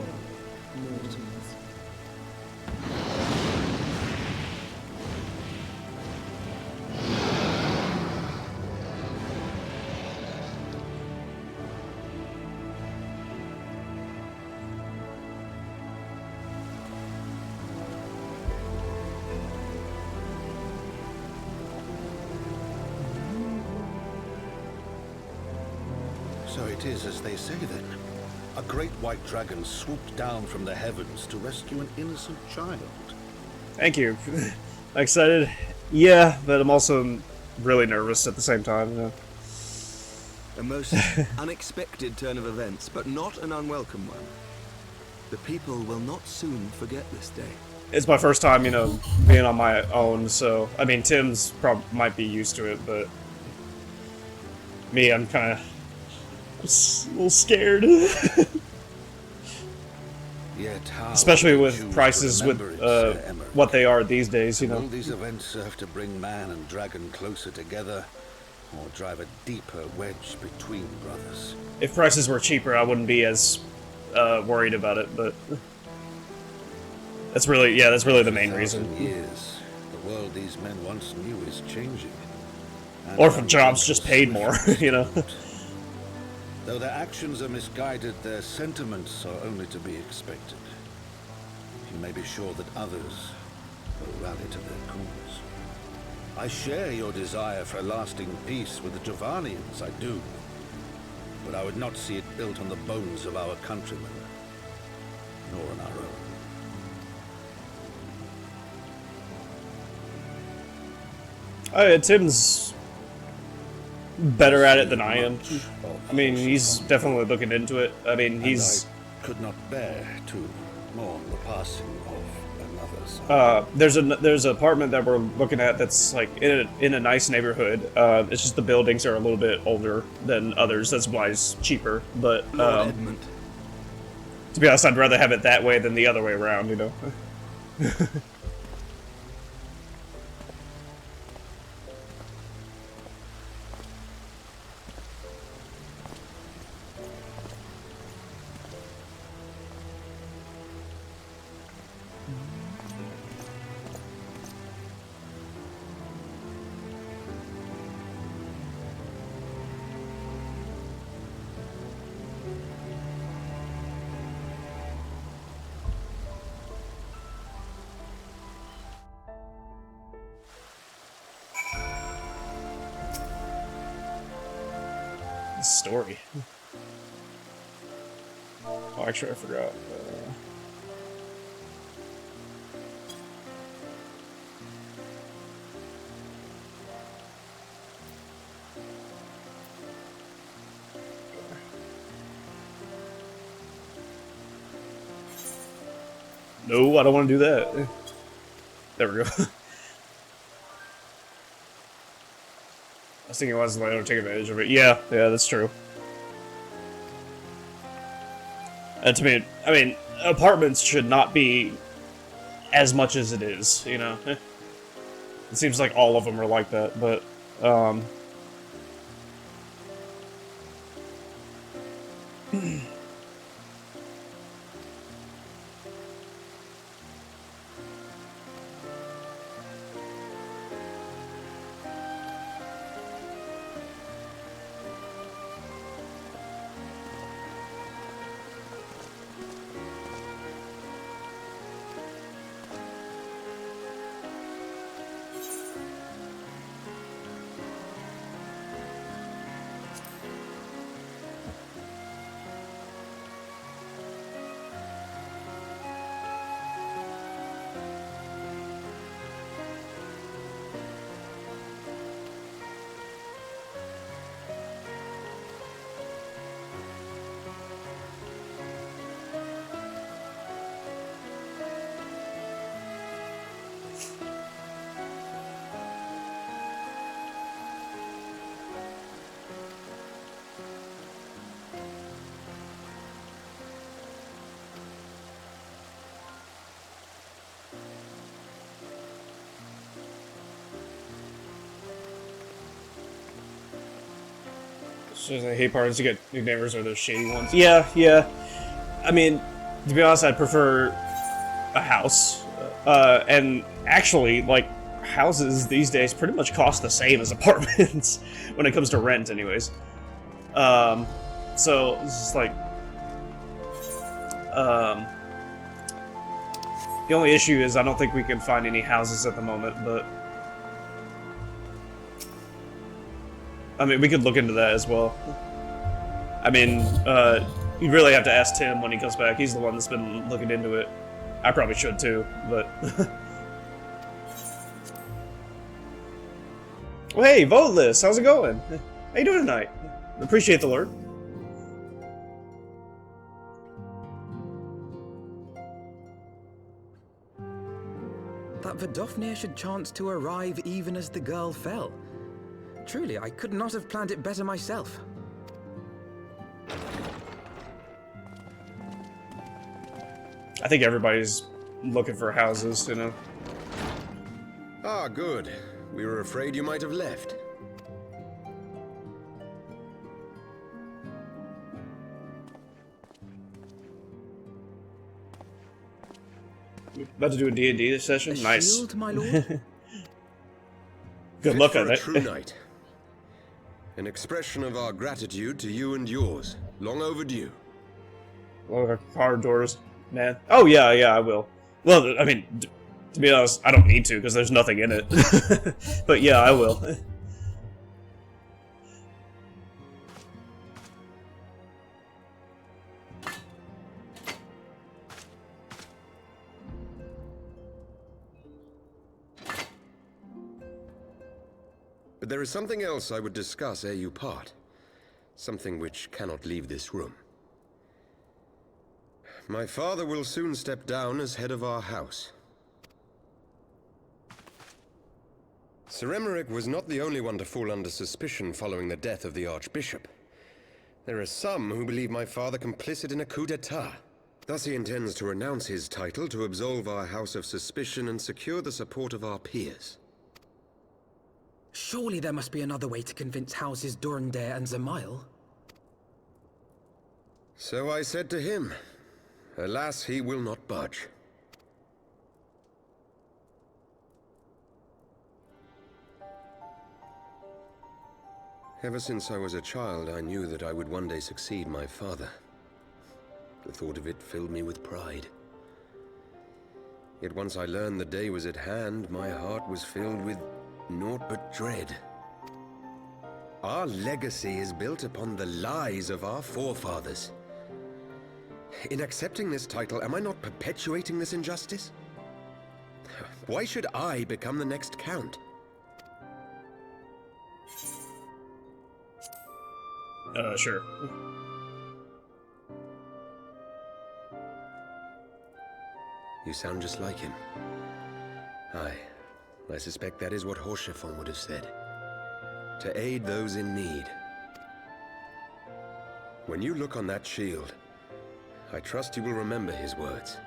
So it is as they say then. A great white dragon swooped down from the heavens to rescue an innocent child. Thank you. Excited? Yeah, but I'm also really nervous at the same time. You know? A most unexpected turn of events, but not an unwelcome one. The people will not soon forget this day. It's my first time, you know, being on my own, so... I mean, Tim's might be used to it, but... Me, I'm kind of... a little scared. Yet how especially will with you prices with remember it, Sir Emmer? what they are these days, you know. Will these events serve to bring man and dragon closer together, or drive a deeper wedge between brothers? If prices were cheaper, I wouldn't be as worried about it, but that's really, yeah, that's really the main reason. Years, the world these men once knew is changing. And or if jobs just paid more, you know. Though their actions are misguided, their sentiments are only to be expected. You may be sure that others will rally to their cause. I share your desire for a lasting peace with the Javanians, I do. But I would not see it built on the bones of our countrymen, nor on our own. Oh yeah, Tim's better at it than I am. I mean, he's definitely looking into it. I mean, he's... I could not bear to mourn the passing of another son. There's an apartment that we're looking at that's like in a nice neighborhood. It's just the buildings are a little bit older than others. That's why it's cheaper. But to be honest, I'd rather have it that way than the other way around. You know. Story. Oh, actually, I forgot. No, I don't want to do that. There we go. I was thinking it wasn't letting her take advantage of it. Yeah, that's true. And to me, I mean, apartments should not be as much as it is, you know? It seems like all of them are like that, but, so I hate parties to get new neighbors or those shady ones. Yeah. I mean, to be honest, I'd prefer a house. And actually, like, houses these days pretty much cost the same as apartments when it comes to rent, anyways. So it's just like, the only issue is I don't think we can find any houses at the moment, but I mean, we could look into that as well. I mean, you really have to ask Tim when he comes back. He's the one that's been looking into it. I probably should too, but... Well, hey, Voteless, how's it going? How you doing tonight? Appreciate the alert. That Vidofnir should chance to arrive even as the girl fell. Truly, I could not have planned it better myself. I think everybody's looking for houses, you know. Ah, good. We were afraid you might have left. About to do a D&D session? Nice. Shield, my lord? Good luck on a it. True knight. An expression of our gratitude to you and yours. Long overdue. Well, car doors, man. Oh, yeah, I will. Well, I mean, to be honest, I don't need to, because there's nothing in it. But yeah, I will. But there is something else I would discuss ere you part. Something which cannot leave this room. My father will soon step down as head of our house. Sir Emmerich was not the only one to fall under suspicion following the death of the Archbishop. There are some who believe my father complicit in a coup d'etat. Thus he intends to renounce his title to absolve our house of suspicion and secure the support of our peers. Surely there must be another way to convince houses Durandare and Zamail. So I said to him. Alas, he will not budge. Ever since I was a child, I knew that I would one day succeed my father. The thought of it filled me with pride. Yet once I learned the day was at hand, my heart was filled with naught but dread. Our legacy is built upon the lies of our forefathers. In accepting this title, am I not perpetuating this injustice? Why should I become the next count? Sure. You sound just like him. Aye, I suspect that is what Horschiffon would have said. To aid those in need. When you look on that shield, I trust you will remember his words.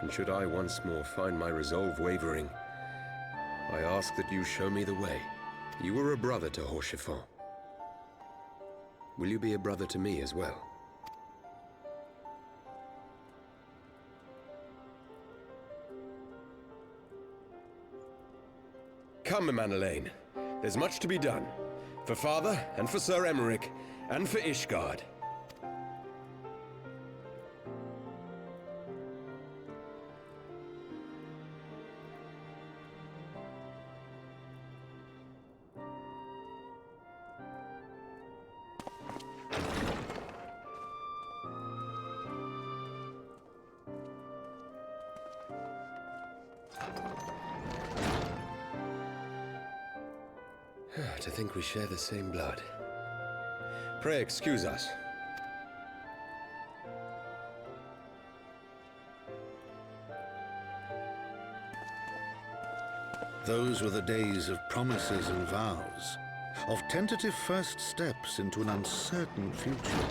And should I once more find my resolve wavering, I ask that you show me the way. You were a brother to Horschiffon. Will you be a brother to me as well? Come, Manalaine. There's much to be done. For Father, and for Sir Emmerich, and for Ishgard. To think we share the same blood. Pray excuse us. Those were the days of promises and vows, of tentative first steps into an uncertain future.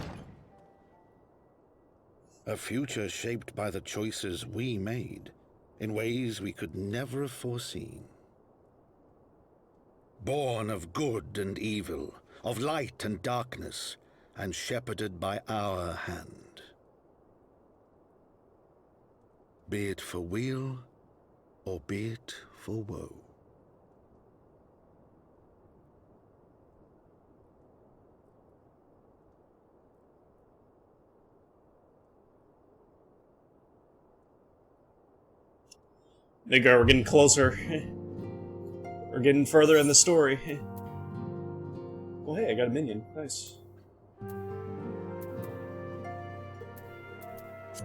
A future shaped by the choices we made, in ways we could never have foreseen. Born of good and evil, of light and darkness, and shepherded by our hand. Be it for weal, or be it for woe. Big girl, we're getting closer. We're getting further in the story. Well, hey, I got a minion. Nice.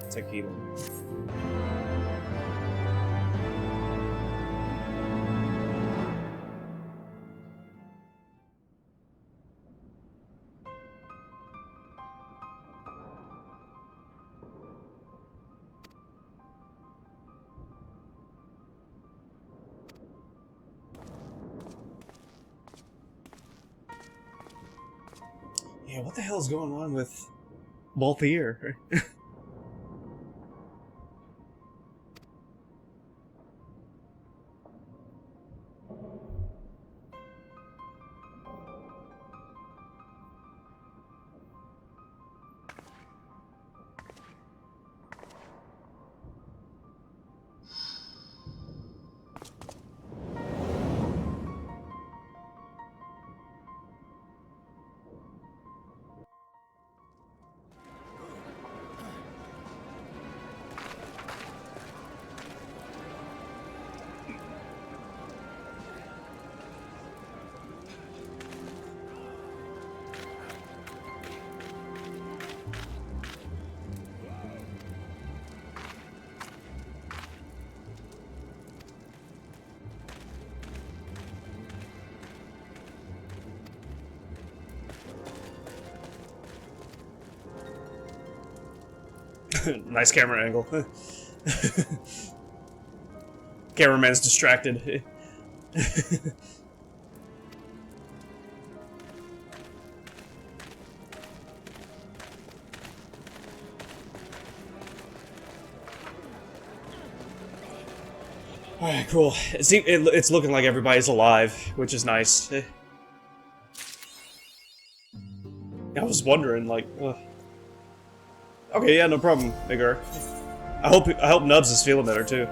Tequila. Yeah, what the hell is going on with both ear? Nice camera angle. Cameraman's distracted. Alright, cool. It's looking like everybody's alive, which is nice. I was wondering, like, okay, yeah, no problem, Igor. I hope Nubs is feeling better too.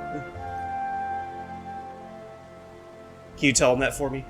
Can you tell him that for me?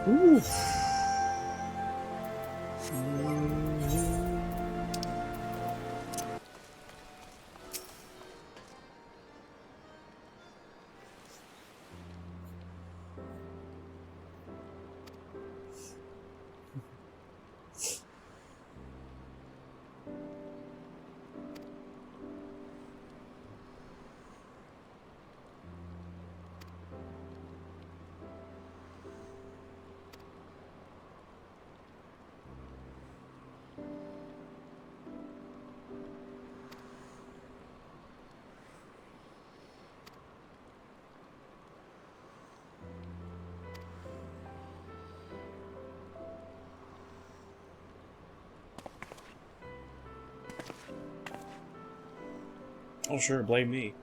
Oof. Oh sure, blame me.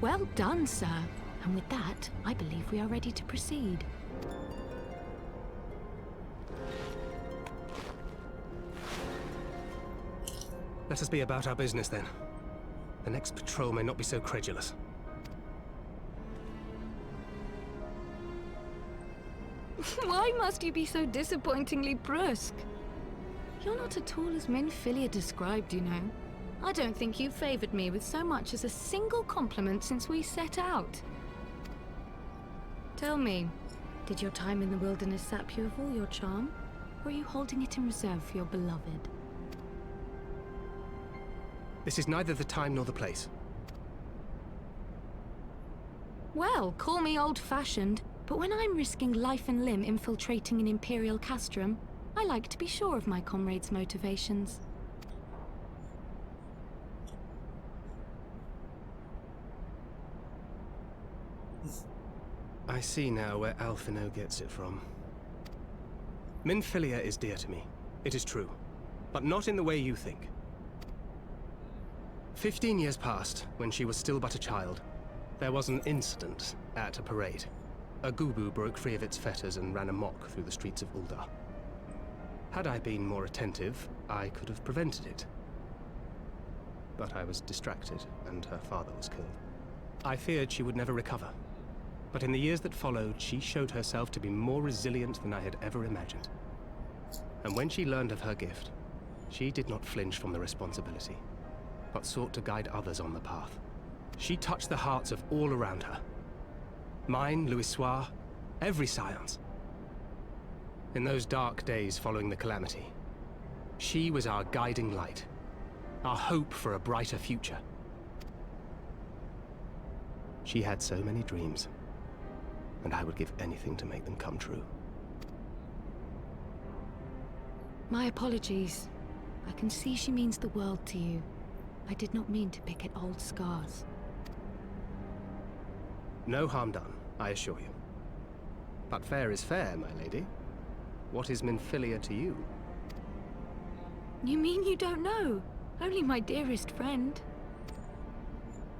Well done, sir. And with that, I believe we are ready to proceed. Let us be about our business then. The next patrol may not be so credulous. Why must you be so disappointingly brusque? You're not at all as Minfilia described, you know. I don't think you've favored me with so much as a single compliment since we set out. Tell me, did your time in the wilderness sap you of all your charm? Or are you holding it in reserve for your beloved? This is neither the time nor the place. Well, call me old-fashioned, but when I'm risking life and limb infiltrating an Imperial castrum, I like to be sure of my comrades' motivations. I see now where Alphino gets it from. Minfilia is dear to me. It is true. But not in the way you think. 15 years passed, when she was still but a child. There was an incident at a parade. A Gubu broke free of its fetters and ran amok through the streets of Uldar. Had I been more attentive, I could have prevented it. But I was distracted, and her father was killed. I feared she would never recover. But in the years that followed, she showed herself to be more resilient than I had ever imagined. And when she learned of her gift, she did not flinch from the responsibility, but sought to guide others on the path. She touched the hearts of all around her. Mine, Louisoix, every science. In those dark days following the calamity, she was our guiding light, our hope for a brighter future. She had so many dreams, and I would give anything to make them come true. My apologies. I can see she means the world to you. I did not mean to pick at old scars. No harm done, I assure you. But fair is fair, my lady. What is Minfilia to you? You mean you don't know? Only my dearest friend.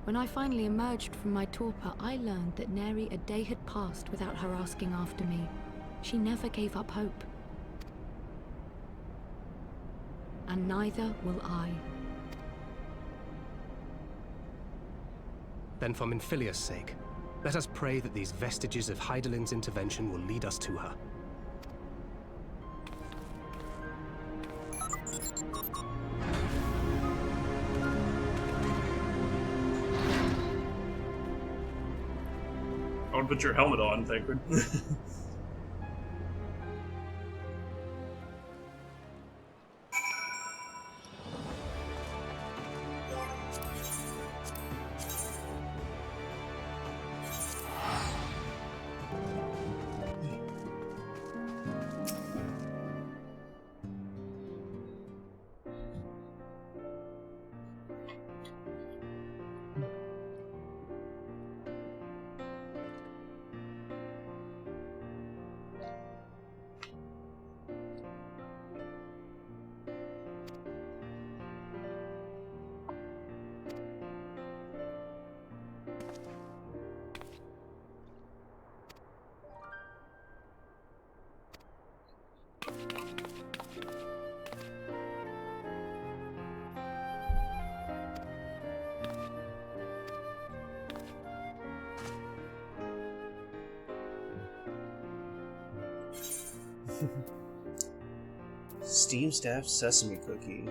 When I finally emerged from my torpor, I learned that nary a day had passed without her asking after me. She never gave up hope. And neither will I. Then for Minfilia's sake, let us pray that these vestiges of Hydaelyn's intervention will lead us to her. I would put your helmet on, Thancred. Steam staff sesame cookie.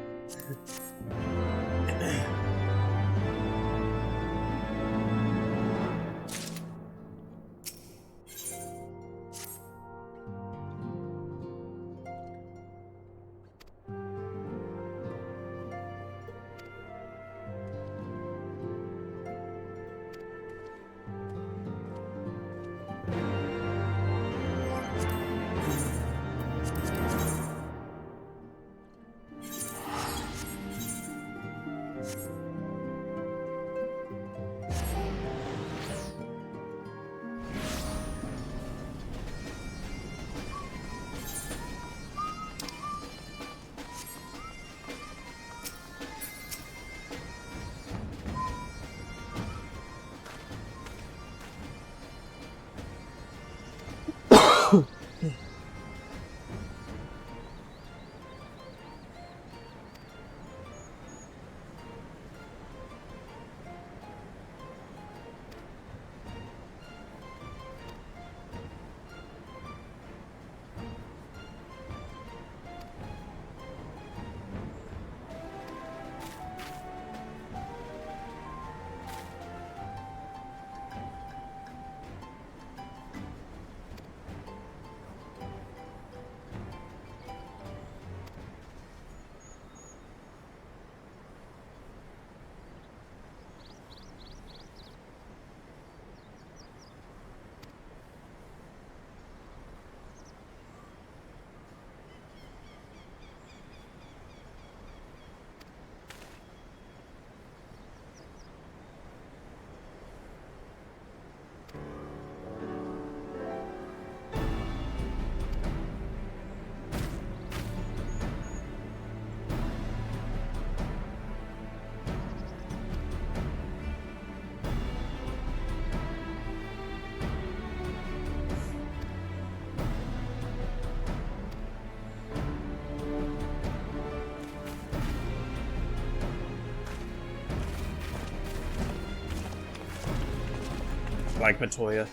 Like Matoya.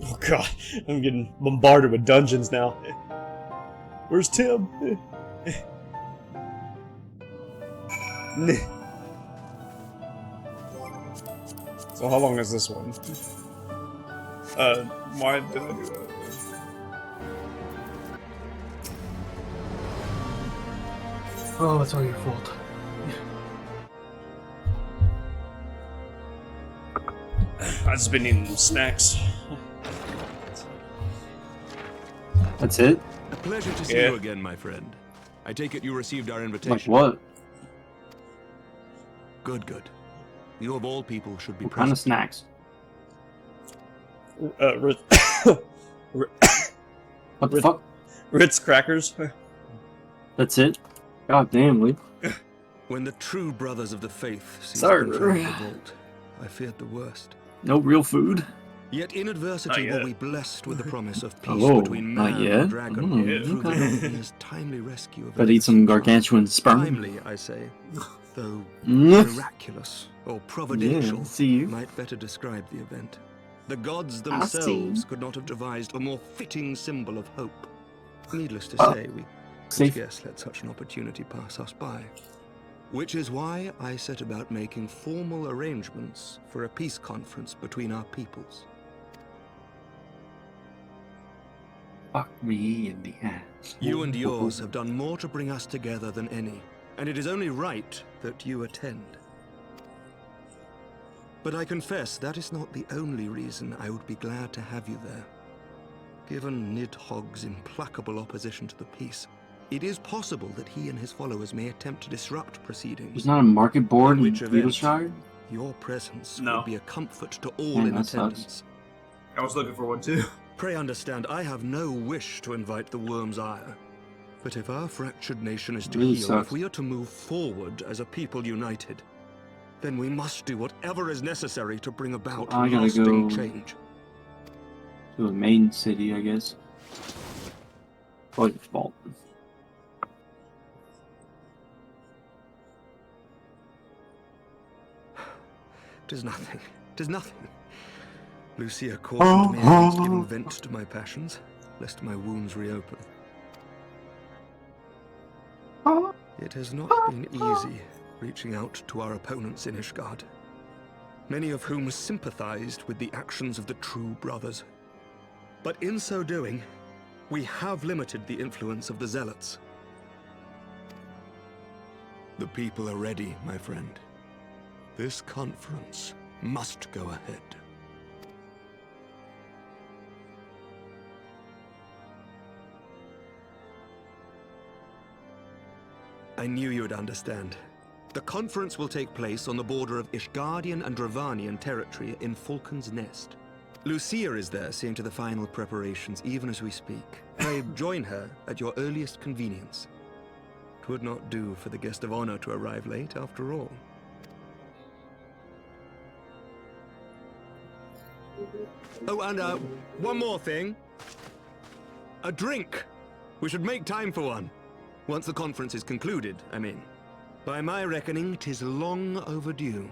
Oh god, I'm getting bombarded with dungeons now. Where's Tim? So how long is this one? Why did I do that? Oh, it's all your fault. I've just been eating snacks. That's it? A pleasure to see you again, my friend. I take it you received our invitation. Like what? Good, good. You of all people should be What kind of snacks? What the fuck? Ritz crackers. That's it? God damn, Lee. When the true brothers of the faith seized Sir. control of the vault, I feared the worst. No real food? Yet in adversity were we blessed with the promise of peace Oh, between not man yet. and dragon through the Okay. Dauphin's timely rescue of Gotta eat some gargantuan sperm. Timely, I say, though Mm. miraculous or providential Yeah, see you. might better describe the event. The gods I see. themselves could not have devised a more fitting symbol of hope. Needless to say, we could Safe. scarce let such an opportunity pass us by. Which is why I set about making formal arrangements for a peace conference between our peoples. Fuck me in the ass. You and yours have done more to bring us together than any, and it is only right that you attend. But I confess that is not the only reason I would be glad to have you there. Given Nidhogg's implacable opposition to the peace, it is possible that he and his followers may attempt to disrupt proceedings. There's not a market board in which event, Beetleshire? your presence No. would be a comfort to all Man, in that sucks. attendance. I was looking for one too. Pray understand, I have no wish to invite the Worm's ire. But if our fractured nation is to Really heal, sucks. if we are to move forward as a people united, then we must do whatever is necessary to bring about I gotta lasting go change. to the main city, I guess. Probably your fault. Tis nothing. Tis nothing. Lucia cautioned me against giving vent to my passions, lest my wounds reopen. It has not been easy reaching out to our opponents in Ishgard, many of whom sympathized with the actions of the true brothers. But in so doing, we have limited the influence of the zealots. The people are ready, my friend. This conference must go ahead. I knew you would understand. The conference will take place on the border of Ishgardian and Dravanian territory in Falcon's Nest. Lucia is there seeing to the final preparations even as we speak. Pray join her at your earliest convenience. It would not do for the guest of honor to arrive late after all. Oh, and one more thing. A drink. We should make time for one. Once the conference is concluded, I mean. By my reckoning, 'tis long overdue.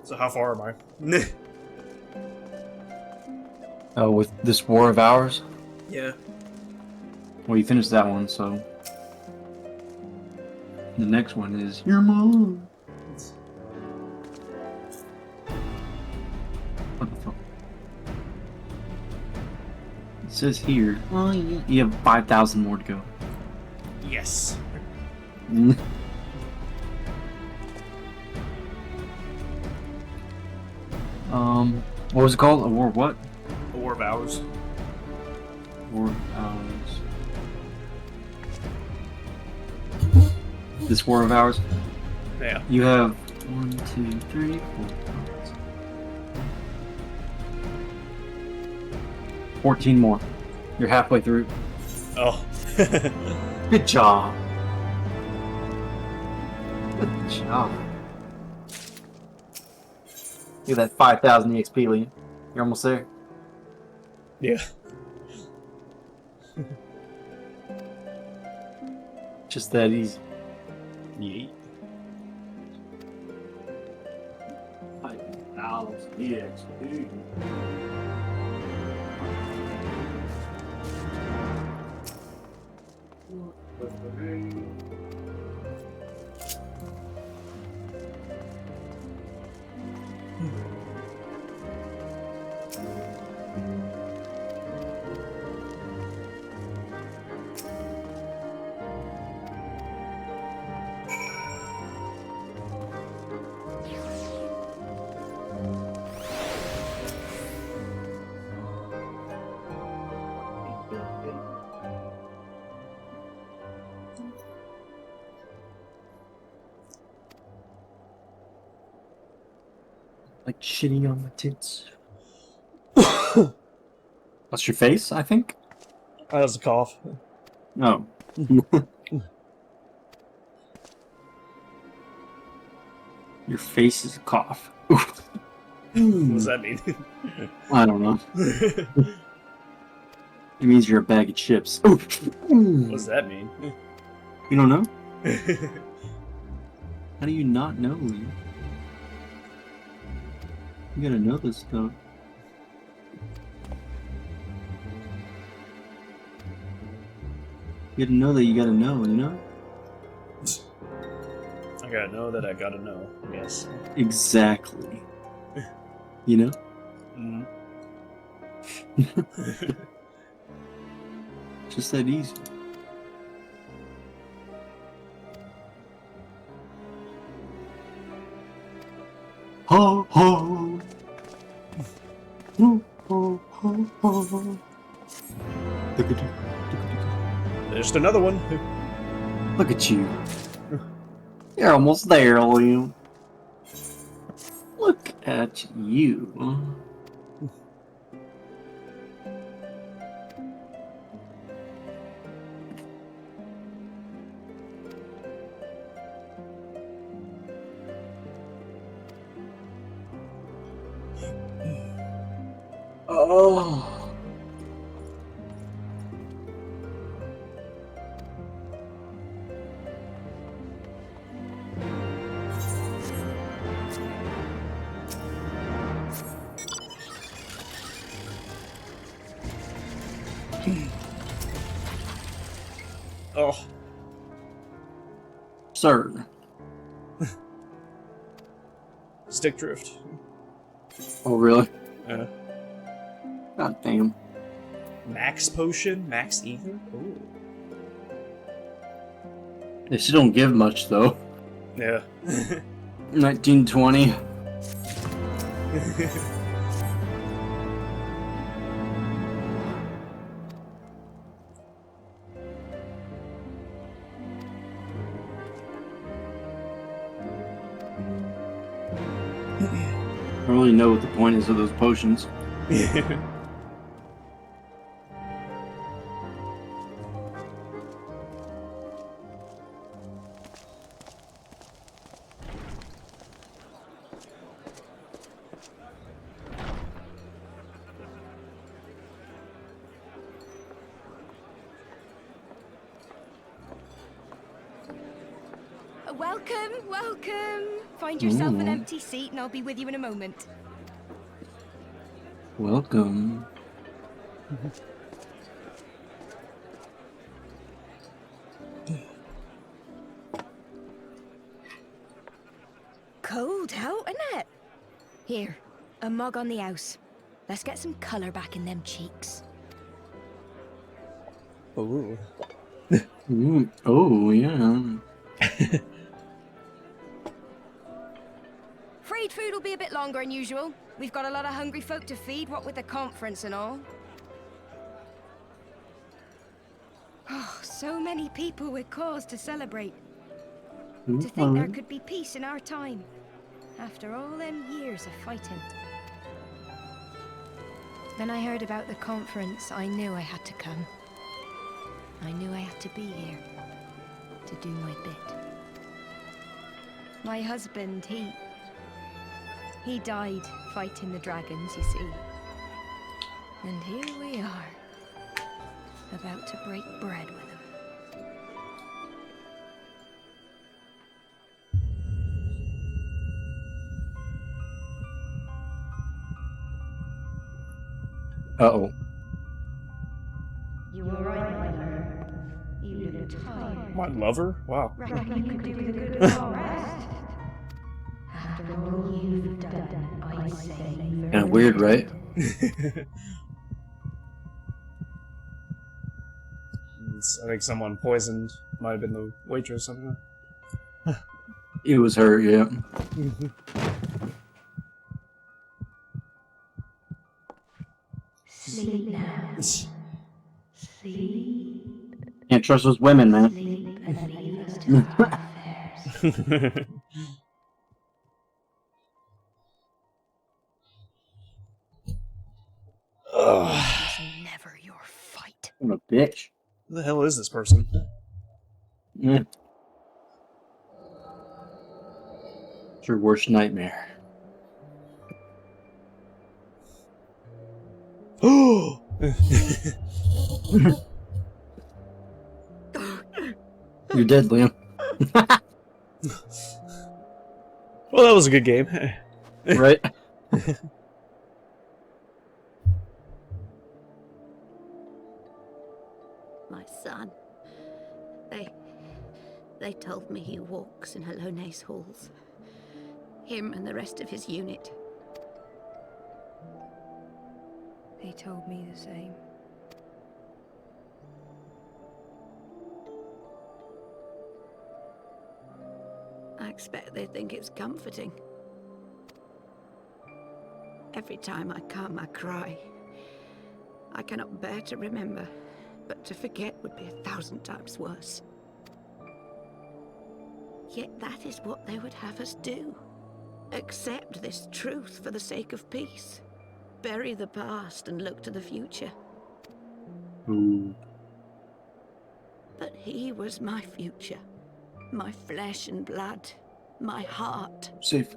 So how far am I? Oh, with this war of ours? Yeah. Well, you finished that one, so the next one is your mom. What the fuck? It says here, you have 5,000 more to go. Yes. What was it called? A war of what? A war of ours. War of ours. This war of ours? Yeah. You have 1, 2, 3, 4, 5, 14 more. You're halfway through. Oh. Good job. Good job. Look at that 5,000 EXP, Liam. You're almost there. Yeah. Just that easy. Yeet. 5,000 EXP. Like shitty on my tits. That's your face, I think? That was a cough. Oh. Your face is a cough. What does that mean? I don't know. It means you're a bag of chips. What does that mean? You don't know? How do you not know? You gotta know this stuff. You gotta know that you gotta know, you know? I gotta know that I gotta know, yes. Exactly. You know? Mm. Just that easy. Ho ho! Ho ho ho ho! Look at you. There's another one. Look at you. You're almost there, Liam. Look at you. Oh. Oh. Sir. Stick drift. Oh, really? Yeah. God damn. Max potion? Max ether? Ooh. They still don't give much, though. Yeah. 1920. I don't really know what the point is of those potions. Welcome, welcome. Find yourself an Ooh. empty seat and I'll be with you in a moment. Welcome. Cold out, isn't it? Here, a mug on the house. Let's get some colour back in them cheeks. Ooh. Ooh. Oh, yeah. Afraid food will be a bit longer than usual. We've got a lot of hungry folk to feed, what with the conference and all. Oh, so many people with cause to celebrate. To think there could be peace in our time, after all them years of fighting. When I heard about the conference, I knew I had to come. I knew I had to be here, to do my bit. My husband, he died fighting the dragons, you see. And here we are, about to break bread with him. Uh-oh. You were right, my lord. You look tired. My lover? Wow. Reckon you could do with a good long rest? After all you've done, I'd say you've Kind of weird, right? I think someone poisoned. Might have been the waitress or something. It was her, yeah. Sleep now. Sleep. Can't trust those women, man. Sleep and leave us to our affairs. It's never your fight. What a bitch. Who the hell is this person? Yeah. It's your worst nightmare. Oh! You're dead, Liam. Well, that was a good game. Right? My son. They told me he walks in Hallone's halls. Him and the rest of his unit. They told me the same. I expect they think it's comforting. Every time I come, I cry. I cannot bear to remember, but to forget would be 1,000 times worse. Yet that is what they would have us do. Accept this truth for the sake of peace. Bury the past and look to the future. Ooh. But he was my future. My flesh and blood. My heart. Safe.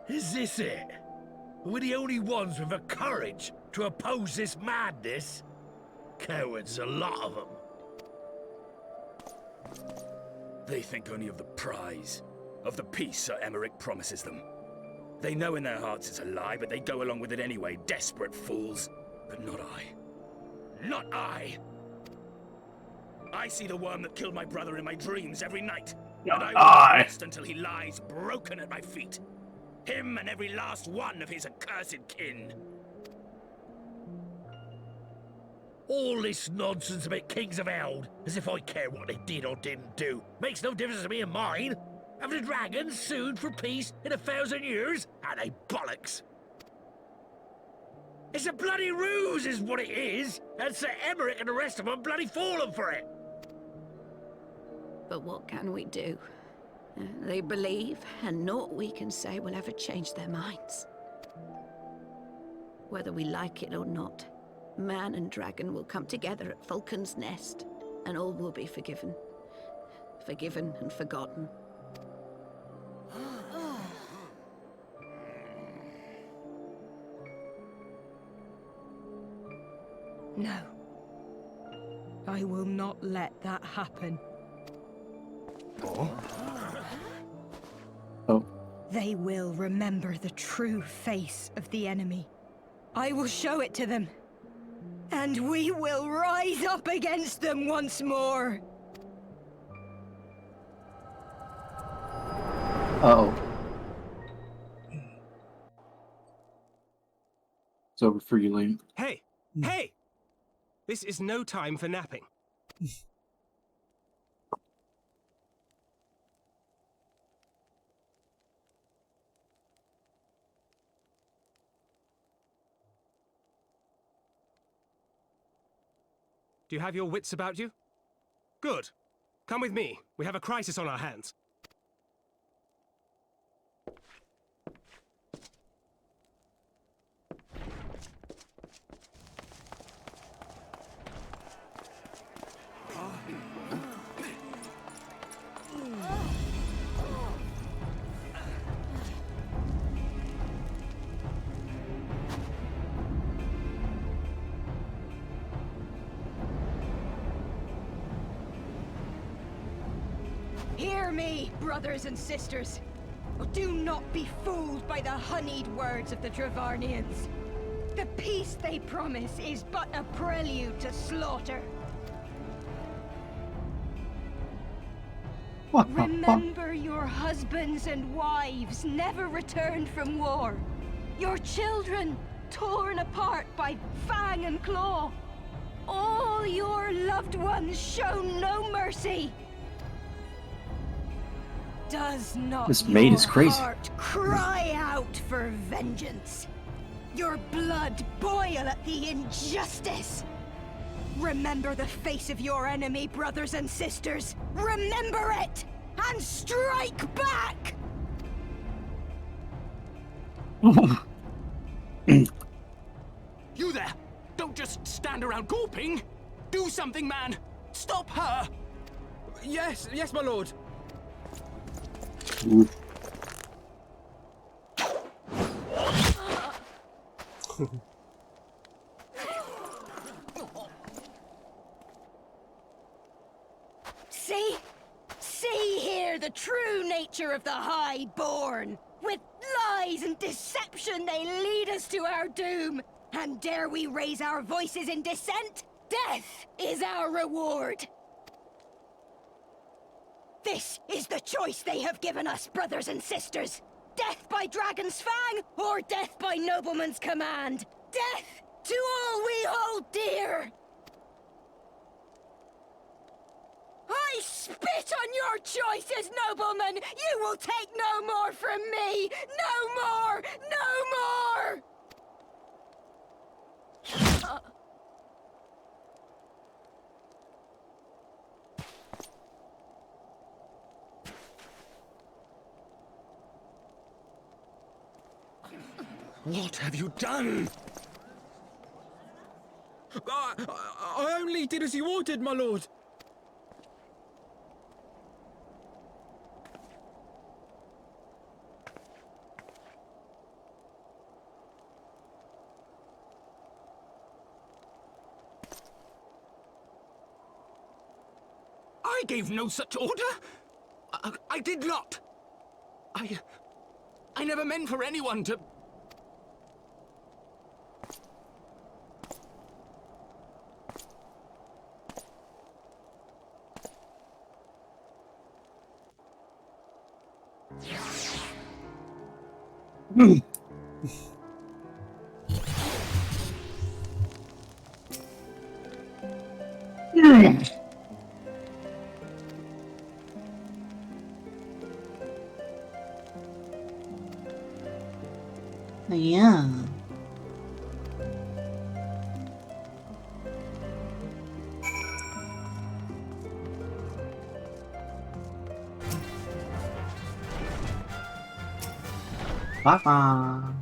Is this it? We're the only ones with the courage to oppose this madness? Cowards, a lot of them. They think only of the prize, of the peace Sir Emmerich promises them. They know in their hearts it's a lie, but they go along with it anyway, desperate fools. But not I. Not I! I see the worm that killed my brother in my dreams every night. And I will rest until he lies broken at my feet. Him and every last one of his accursed kin. All this nonsense about kings of Eld, as if I care what they did or didn't do. Makes no difference to me and mine. Have the dragons sued for peace in 1,000 years? And they bollocks. It's a bloody ruse is what it is, and Sir Emmerich and the rest of them bloody fallen for it. But what can we do? They believe, and naught we can say will ever change their minds. Whether we like it or not, man and dragon will come together at Vulcan's Nest, and all will be forgiven. Forgiven and forgotten. No. I will not let that happen. Oh. They will remember the true face of the enemy. I will show it to them. And we will rise up against them once more. Uh-oh. It's over for you, Liam. Hey! Hey! This is no time for napping. Do you have your wits about you? Good. Come with me. We have a crisis on our hands. Hear me, brothers and sisters. Do not be fooled by the honeyed words of the Dravarnians. The peace they promise is but a prelude to slaughter. Remember, your husbands and wives never returned from war. Your children torn apart by fang and claw. All your loved ones shown no mercy. Does not This maid is crazy. your heart cry out for vengeance? Your blood boil at the injustice. Remember the face of your enemy, brothers and sisters. Remember it, and strike back! You there! Don't just stand around gawping! Do something, man! Stop her! Yes, my lord. See here the true nature of the Highborn. With lies and deception they lead us to our doom. And dare we raise our voices in dissent? Death is our reward. This is the choice they have given us, brothers and sisters. Death by dragon's fang, or death by nobleman's command. Death to all we hold dear. I spit on your choices, noblemen! You will take no more from me! No more! No more! What have you done? I only did as you ordered, my lord. I gave no such order. I did not. I never meant for anyone to... Yeah. Batman.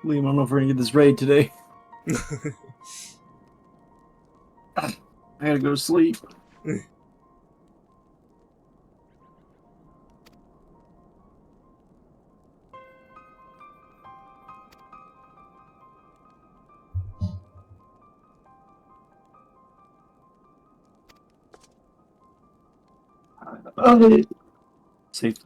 Liam, I don't know if we're gonna get this raid today. I gotta go to sleep. Safe.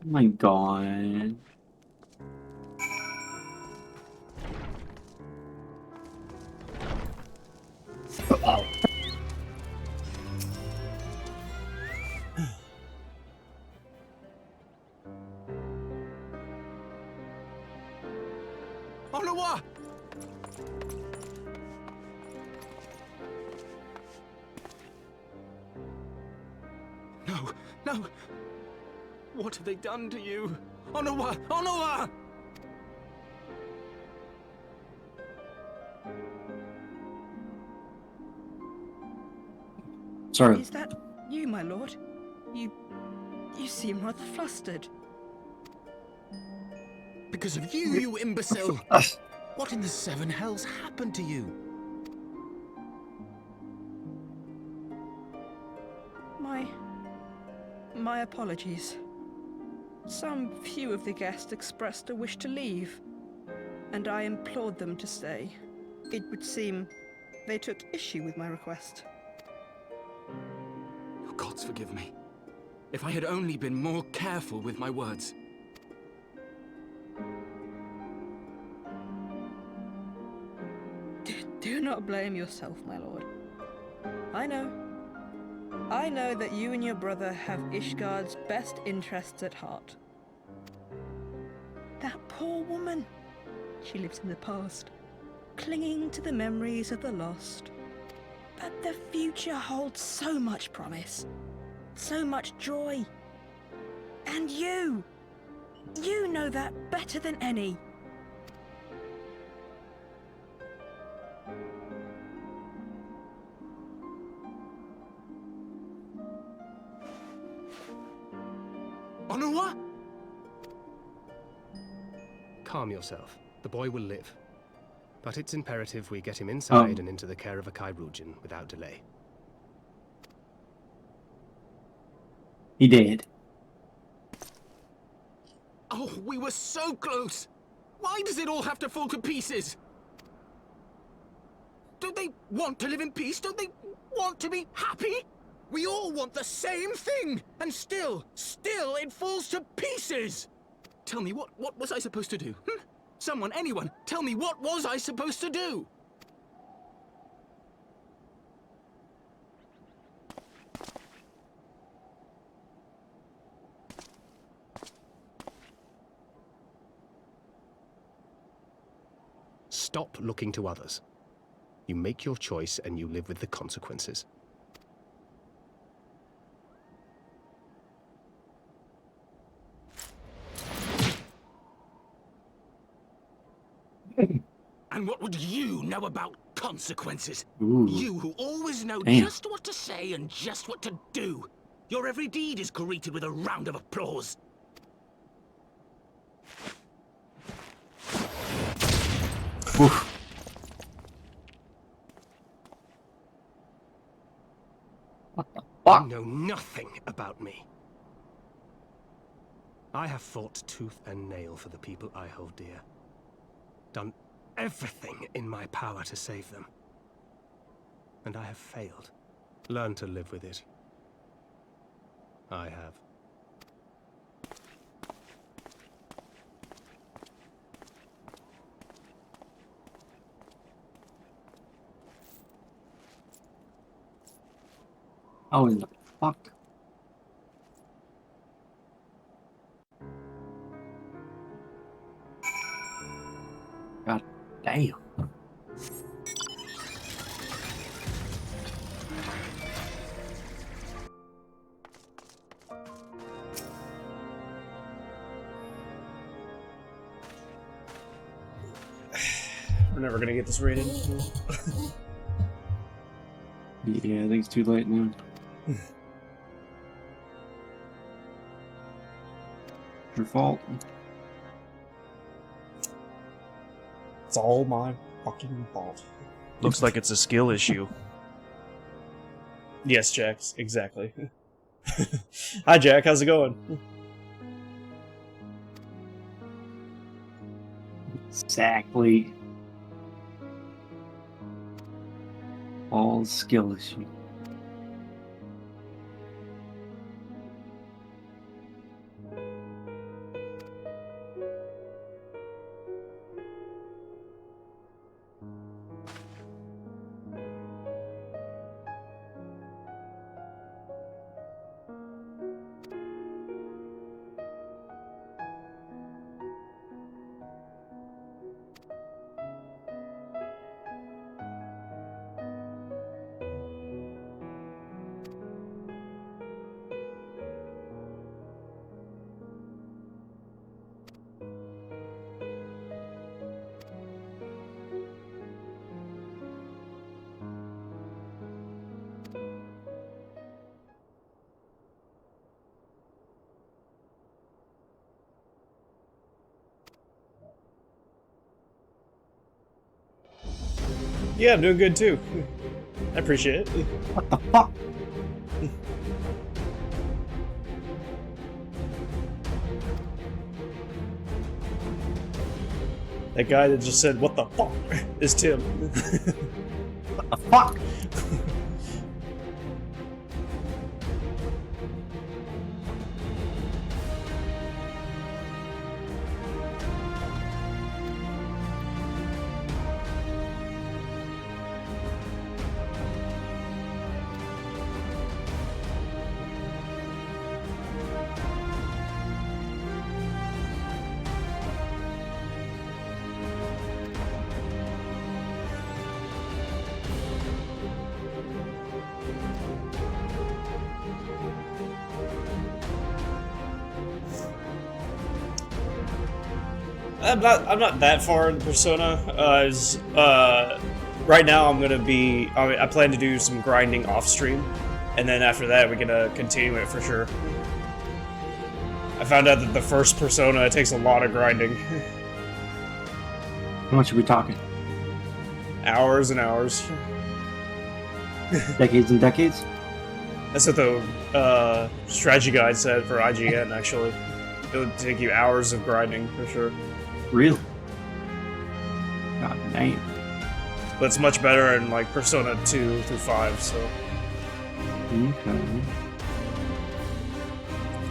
my god. Oh. Onawa! No, no! What have they done to you? Onawa! Onawa! Sorry. Is that you, my lord? You seem rather flustered. Because of you, you imbecile! What in the seven hells happened to you? My apologies. Some few of the guests expressed a wish to leave, and I implored them to stay. It would seem they took issue with my request. Oh, gods forgive me. If I had only been more careful with my words. Do not blame yourself, my lord. I know that you and your brother have Ishgard's best interests at heart. That poor woman. She lives in the past, clinging to the memories of the lost. But the future holds so much promise, so much joy. And you know that better than any. Onawa? Calm yourself. The boy will live. But it's imperative we get him inside and into the care of a Kairujin without delay. He did. Oh, we were so close! Why does it all have to fall to pieces? Don't they want to live in peace? Don't they want to be happy? We all want the same thing! And still it falls to pieces! Tell me, what was I supposed to do? Someone, anyone, tell me, what was I supposed to do? Stop looking to others. You make your choice and you live with the consequences. And what would you know about consequences? Ooh. You who always know Damn. just what to say and just what to do. Your every deed is greeted with a round of applause. Oof. You know nothing about me. I have fought tooth and nail for the people I hold dear. Done everything in my power to save them. And I have failed. Learn to live with it. I have. How in the fuck? God damn. We're never gonna get this rated. Yeah, I think it's too late now. Your fault. It's all my fucking fault. Looks like it's a skill issue. Yes, Jax, exactly. Hi, Jack, how's it going? Exactly. All skill issue. Yeah, I'm doing good too. I appreciate it. What the fuck? That guy that just said, "What the fuck?" is Tim. What the fuck? I'm not that far in Persona. Right now I'm gonna be. I plan to do some grinding off stream, and then after that we're gonna continue it for sure. I found out that the first Persona it takes a lot of grinding. How much are we talking? Hours and hours. Decades and decades? That's what the strategy guide said for IGN. Actually, it would take you hours of grinding for sure. Really? God damn. But it's much better in like Persona 2 through 5, so. Okay.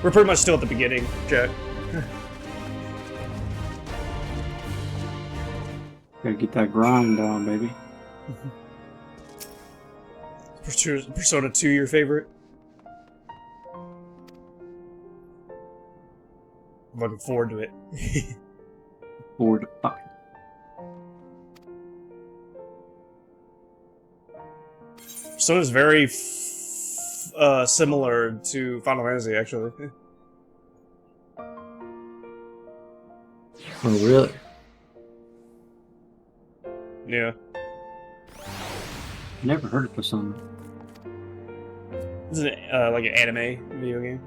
We're pretty much still at the beginning, Jack. Gotta get that grind down, baby. Persona 2 your favorite? I'm looking forward to it. Forward to fuck. Persona is very similar to Final Fantasy, actually. Oh, really? Yeah. Never heard of Persona. This is like an anime video game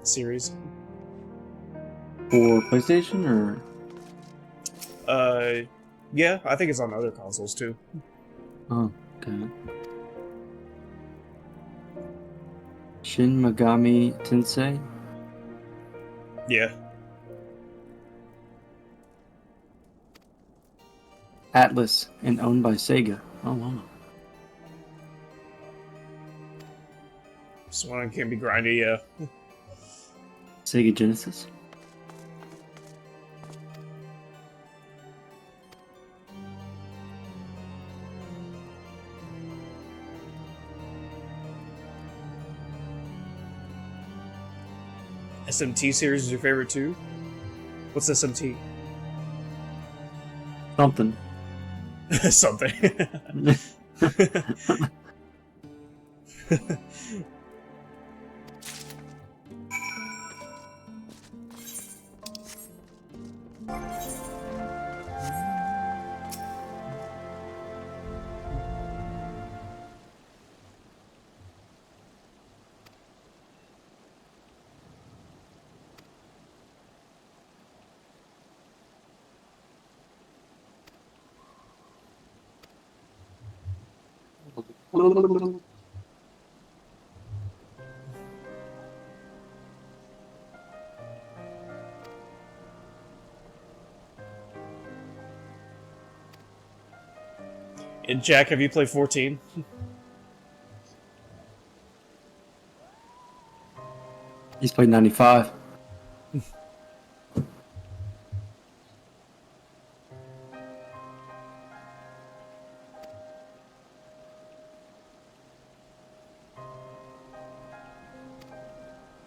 series. For PlayStation or? Yeah, I think it's on other consoles too. Oh, okay. Shin Megami Tensei? Yeah. Atlas and owned by Sega. Oh, wow. This one can be grindy, yeah. Sega Genesis? SMT series is your favorite too? What's SMT? Something. Something. And Jack, have you played 14? He's played 95.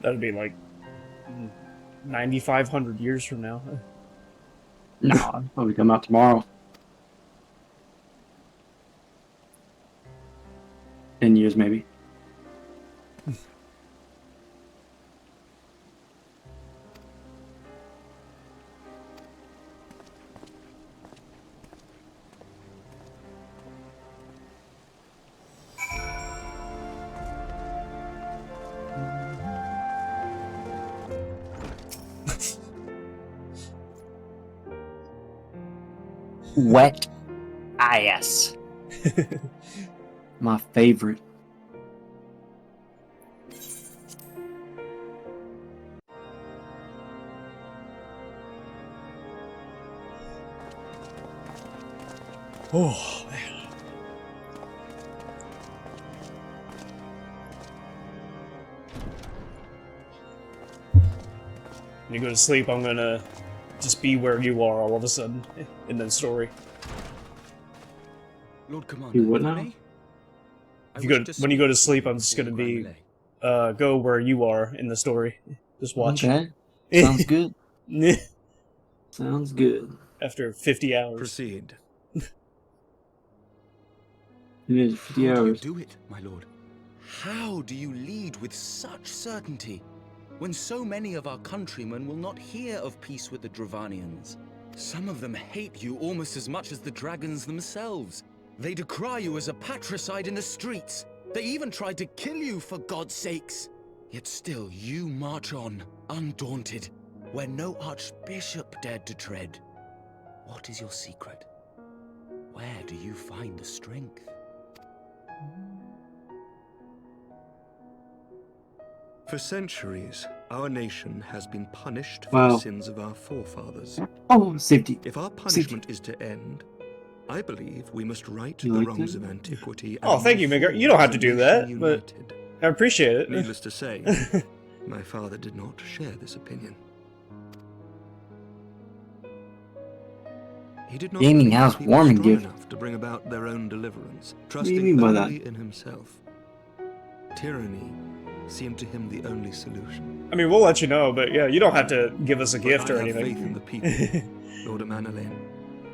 That'd be like 9,500 years from now. No, it'll probably come out tomorrow. 10 years, maybe. Wet Ah, yes. My favorite. Oh, man. When you go to sleep, I'm gonna just be where you are all of a sudden in the story. Lord Commander, You what now? If you go, when you go to sleep, I'm just gonna be go where you are in the story. Just watch. Okay. Sounds good. Sounds good. After 50 hours. Proceed. It is 50 How do you hours. do it, my lord? How do you lead with such certainty, when so many of our countrymen will not hear of peace with the Dravanians? Some of them hate you almost as much as the dragons themselves. They decry you as a patricide in the streets. They even tried to kill you, for God's sakes. Yet still you march on, undaunted, where no archbishop dared to tread. What is your secret? Where do you find the strength? For centuries, our nation has been punished for the sins of our forefathers. Oh, safety. If our punishment is to end, I believe we must right the wrongs of antiquity. Oh, thank you, Midgar. You don't have to do that, but I appreciate it. Needless to say, my father did not share this opinion. He did not Gaming believe house people warming strong gift. enough to bring about their own deliverance, do you trusting mean by that? only in himself. Tyranny seemed to him the only solution. I mean, we'll let you know, but yeah, you don't have to give us a gift or I have anything. faith in the people, Lord Amanalain.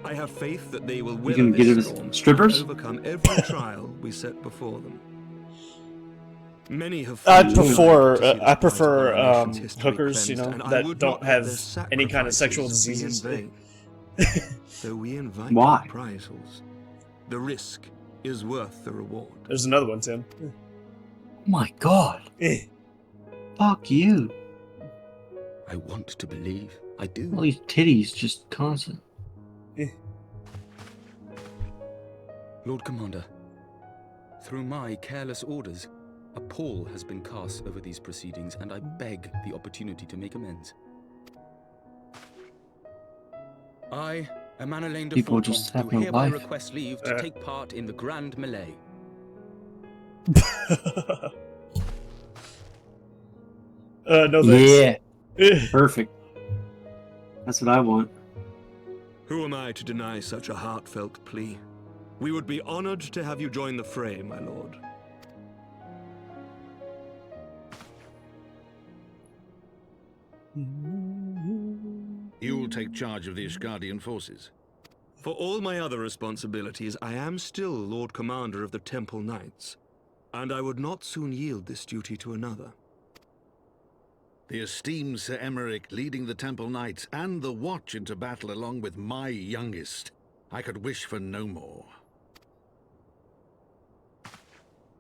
I have faith that they will You weather can get this us storm strippers? and overcome every trial we set before them. Many have I fought prefer to see the price of our nation's history hookers, you know, cleansed, and I that would don't not let have their any kind of sexual sacrifices be in diseases. vain. Though we invite Why? reprisals, the risk is worth the reward. There's another one, Tim. Oh my god. Fuck you. I want to believe. I do. All these titties just constant. Lord Commander, through my careless orders, a pall has been cast over these proceedings, and I beg the opportunity to make amends. I, Amanalain de People Fulton, just have do no hereby life. request leave to take part in the Grand Melee. No thanks. Yeah. Perfect. That's what I want. Who am I to deny such a heartfelt plea? We would be honored to have you join the fray, my lord. You'll take charge of the Ishgardian forces. For all my other responsibilities, I am still Lord Commander of the Temple Knights, and I would not soon yield this duty to another. The esteemed Sir Emeric leading the Temple Knights and the Watch into battle along with my youngest. I could wish for no more.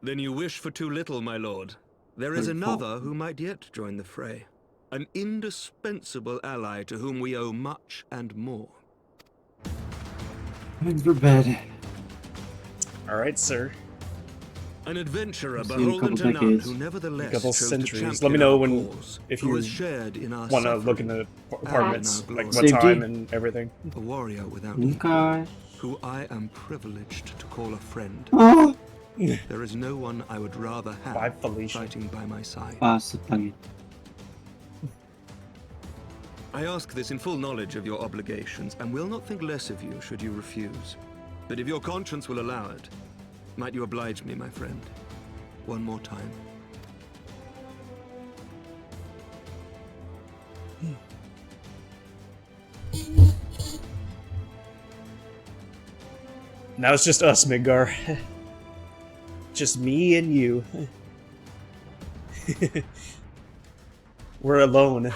Then you wish for too little, my lord. There is Good another who might yet join the fray. An indispensable ally to whom we owe much and more. Time for bed. Alright, sir. An adventurer See you in a beholden couple to none decades. who nevertheless A couple chose to centuries. champion Let me know our when, cause, if who you has shared in our want to look in suffering the apartments, and our like what glory. time and everything. A warrior without Okay. equal, who I am privileged to call a friend. Oh. There is no one I would rather have Bye, Felicia. fighting by my side. Possibly. I ask this in full knowledge of your obligations, and will not think less of you should you refuse. But if your conscience will allow it, might you oblige me, my friend, one more time? Now it's just us, Midgar. Just me and you. We're alone.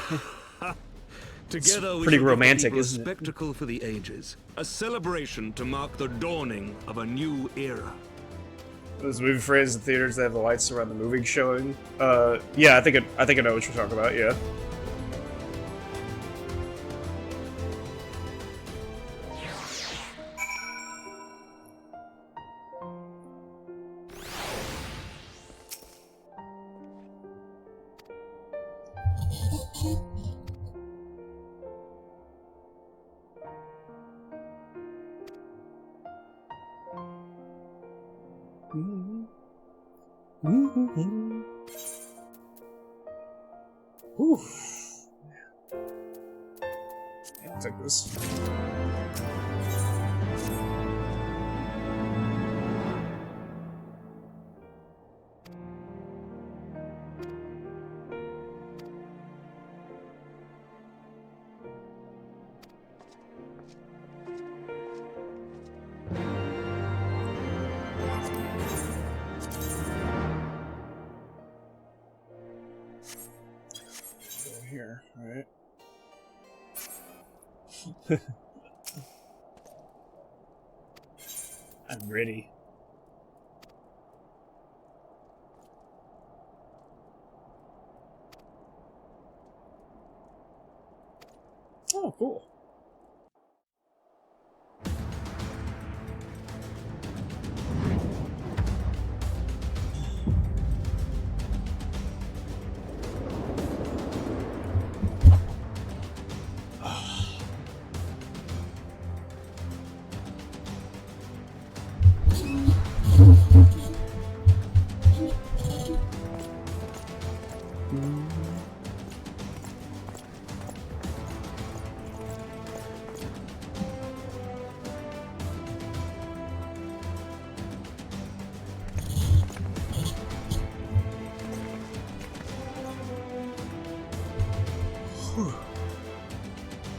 Together we pretty shall give the romantic, people a isn't it? spectacle for the ages, a celebration to mark the dawning of a new era. Those movie frames in theaters that have the lights around the movie showing. Yeah, I think I know what you're talking about. Yeah. Oof. Yeah, I'll take this. Here, right? I'm ready. Oh, cool.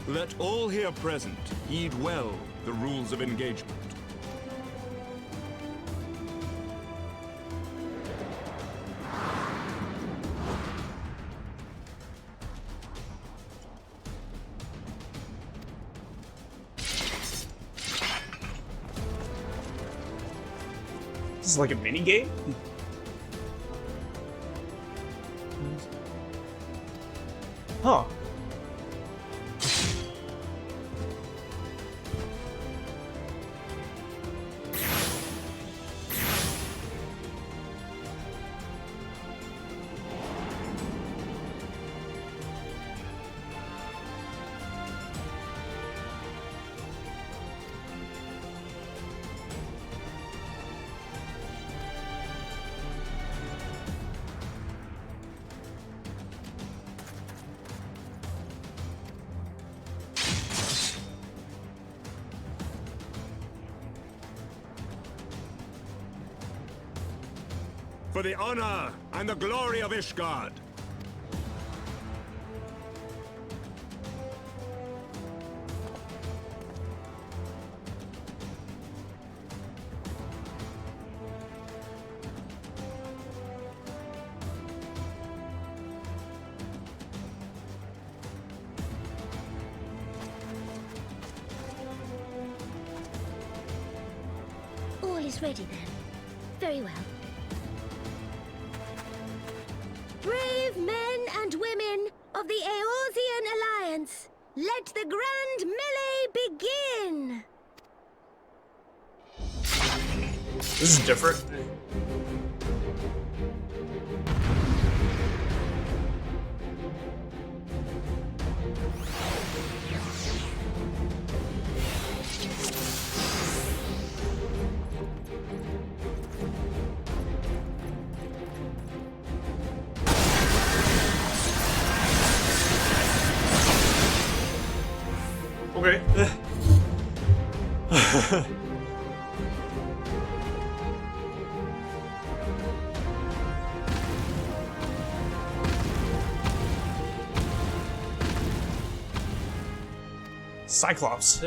Let all here present heed well the rules of engagement. This is like a mini game? Huh. For the honor and the glory of Ishgard. All is ready then. Very well. Brave men and women of the Eorzean Alliance, let the grand melee begin! This is different. Okay. Cyclops.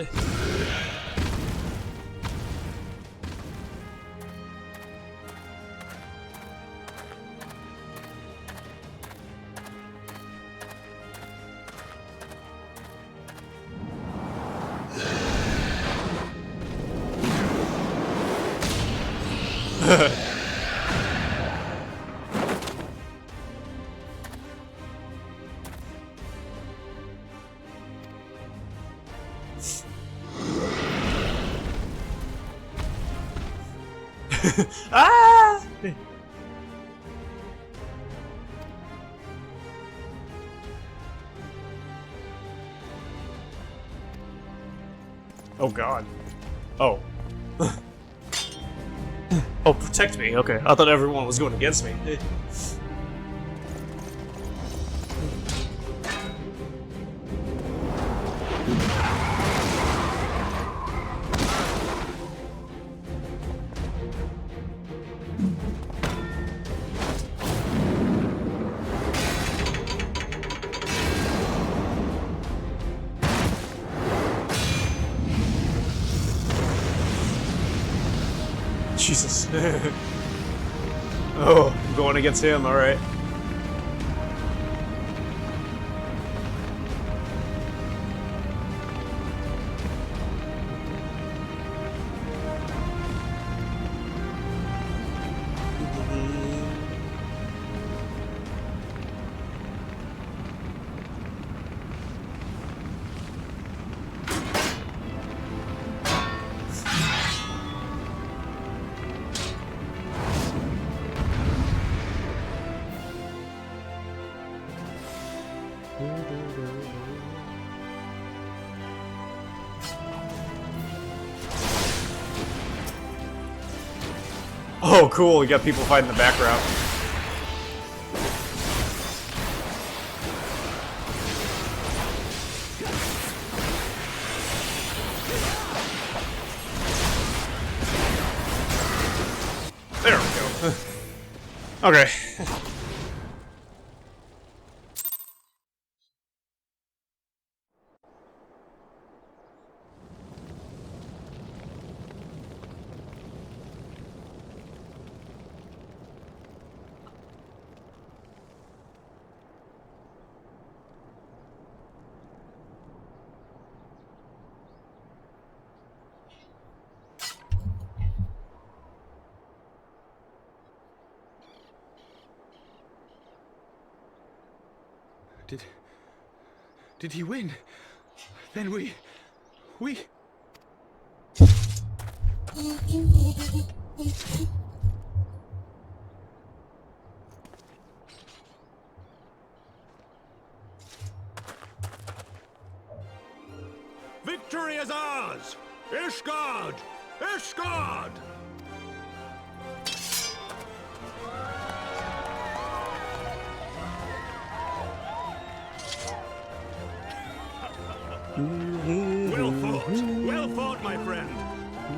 Ah! Oh God. Oh. Oh, protect me. Okay, I thought everyone was going against me. Jesus. Oh, I'm going against him, alright. Oh, cool. We got people fighting in the background. There we go. Okay. Did he win? Then we... Victory is ours! Ishgard! Ishgard! Well fought, my friend.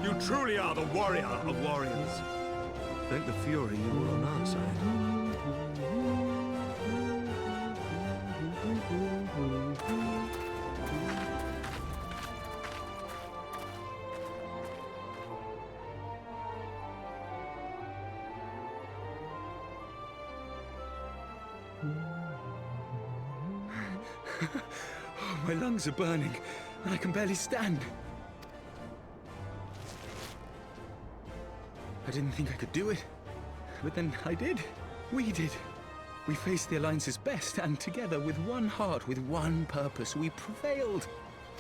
You truly are the warrior of warriors. Thank the Fury you were on our side. Oh, my lungs are burning, and I can barely stand. I didn't think I could do it, but then I did. We did. We faced the Alliance's best, and together, with one heart, with one purpose, we prevailed.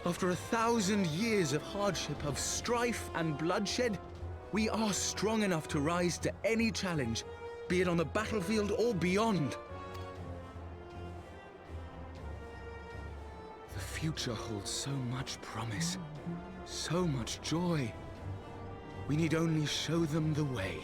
After 1,000 years of hardship, of strife and bloodshed, we are strong enough to rise to any challenge, be it on the battlefield or beyond. The future holds so much promise, so much joy. We need only show them the way.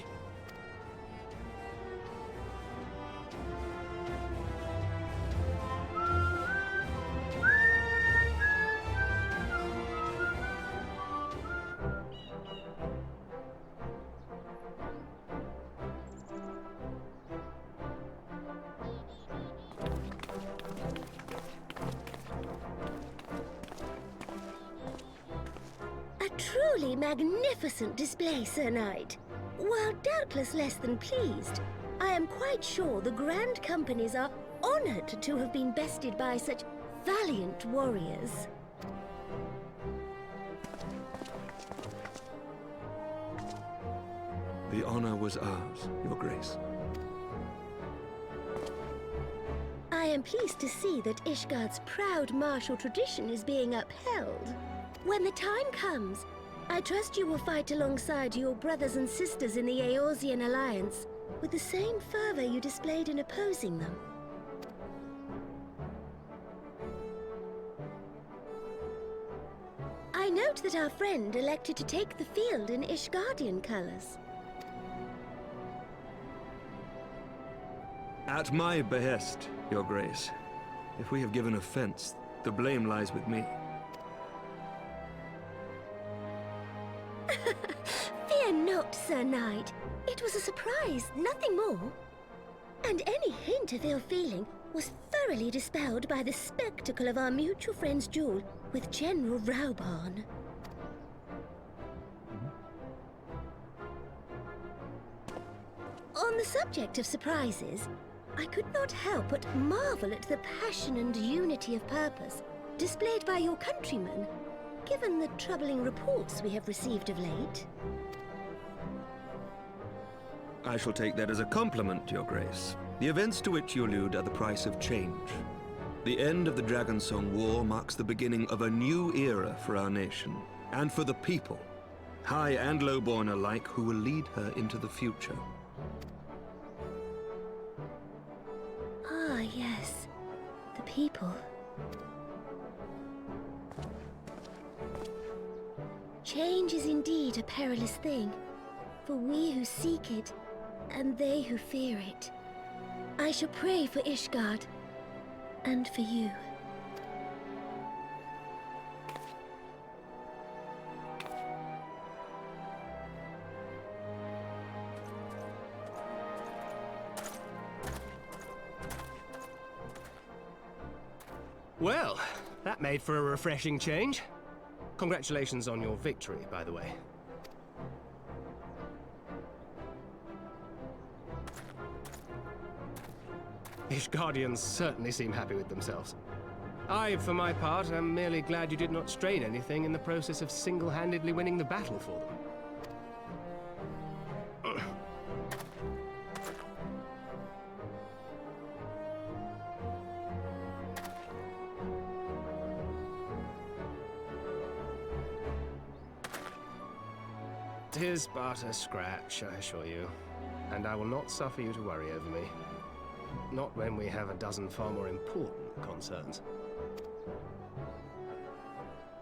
Truly magnificent display, Sir Knight. While doubtless less than pleased, I am quite sure the Grand Companies are honored to have been bested by such valiant warriors. The honor was ours, Your Grace. I am pleased to see that Ishgard's proud martial tradition is being upheld. When the time comes, I trust you will fight alongside your brothers and sisters in the Eorzean Alliance with the same fervor you displayed in opposing them. I note that our friend elected to take the field in Ishgardian colors. At my behest, Your Grace. If we have given offense, the blame lies with me. Fear not, Sir Knight. It was a surprise, nothing more. And any hint of ill feeling was thoroughly dispelled by the spectacle of our mutual friend's duel with General Raubarn. On the subject of surprises, I could not help but marvel at the passion and unity of purpose displayed by your countrymen, given the troubling reports we have received of late. I shall take that as a compliment, Your Grace. The events to which you allude are the price of change. The end of the Dragonsong War marks the beginning of a new era for our nation, and for the people, high and lowborn alike, who will lead her into the future. Ah, yes. The people. Change is indeed a perilous thing, for we who seek it, and they who fear it. I shall pray for Ishgard, and for you. Well, that made for a refreshing change. Congratulations on your victory, by the way. Ishgardians certainly seem happy with themselves. I, for my part, am merely glad you did not strain anything in the process of single-handedly winning the battle for them. Tis but a scratch, I assure you, and I will not suffer you to worry over me. Not when we have a dozen far more important concerns.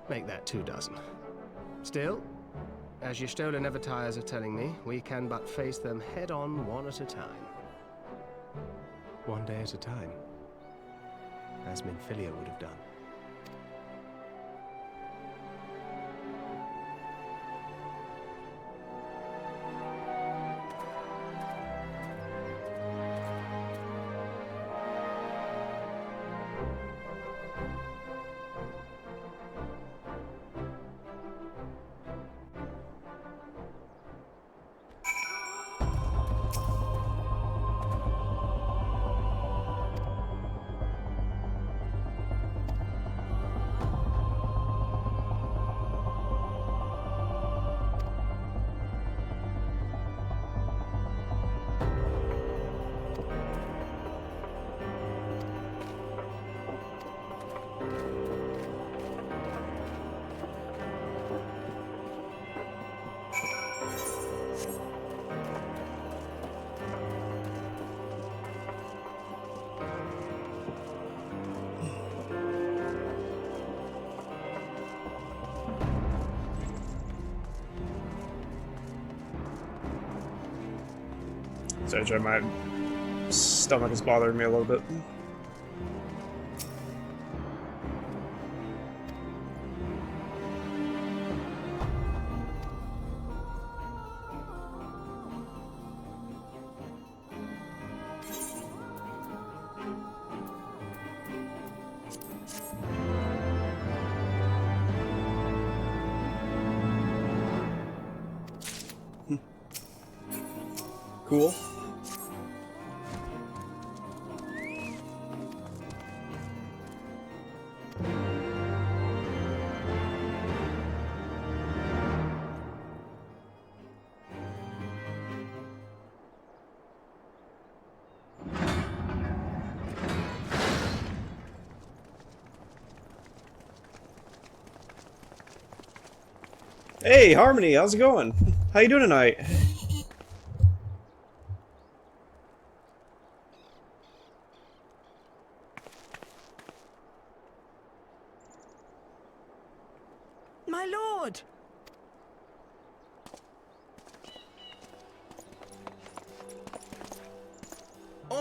Make that 2 dozen. Still, as your Stola never tires of telling me, we can but face them head-on, one at a time. One day at a time. As Minfilia would have done. Sorry, my stomach is bothering me a little bit. Cool. Hey, Harmony, how's it going? How you doing tonight? My lord!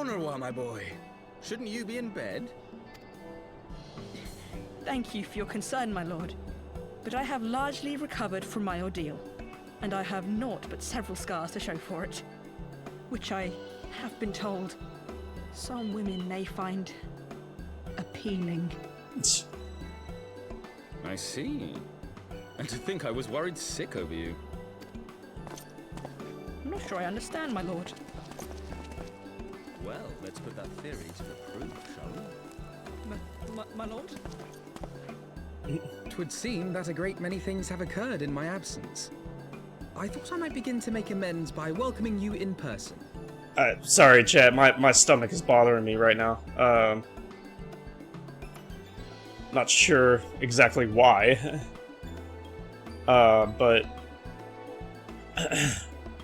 Au revoir, my boy. Shouldn't you be in bed? Thank you for your concern, my lord. But I have largely recovered from my ordeal, and I have naught but several scars to show for it, which I have been told some women may find appealing. I see. And to think I was worried sick over you. I'm not sure I understand, my lord. Well, let's put that theory to the proof, shall we? My lord? 'Twould seem that a great many things have occurred in my absence. I thought I might begin to make amends by welcoming you in person. Sorry, chat. My stomach is bothering me right now. Not sure exactly why. But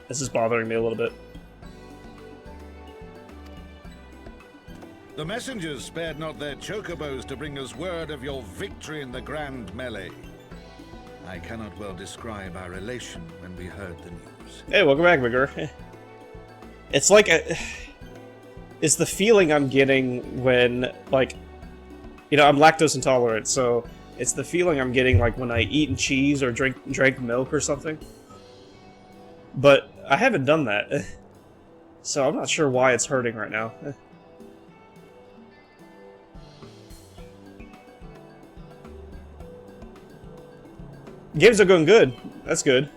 this is bothering me a little bit. The messengers spared not their chocobos to bring us word of your victory in the grand melee. I cannot well describe our elation when we heard the news. Hey, welcome back, Vigor. It's like it's the feeling I'm getting when, like, you know, I'm lactose intolerant, so it's the feeling I'm getting like when I eat cheese or drink milk or something. But I haven't done that, so I'm not sure why it's hurting right now. Games are going good. That's good.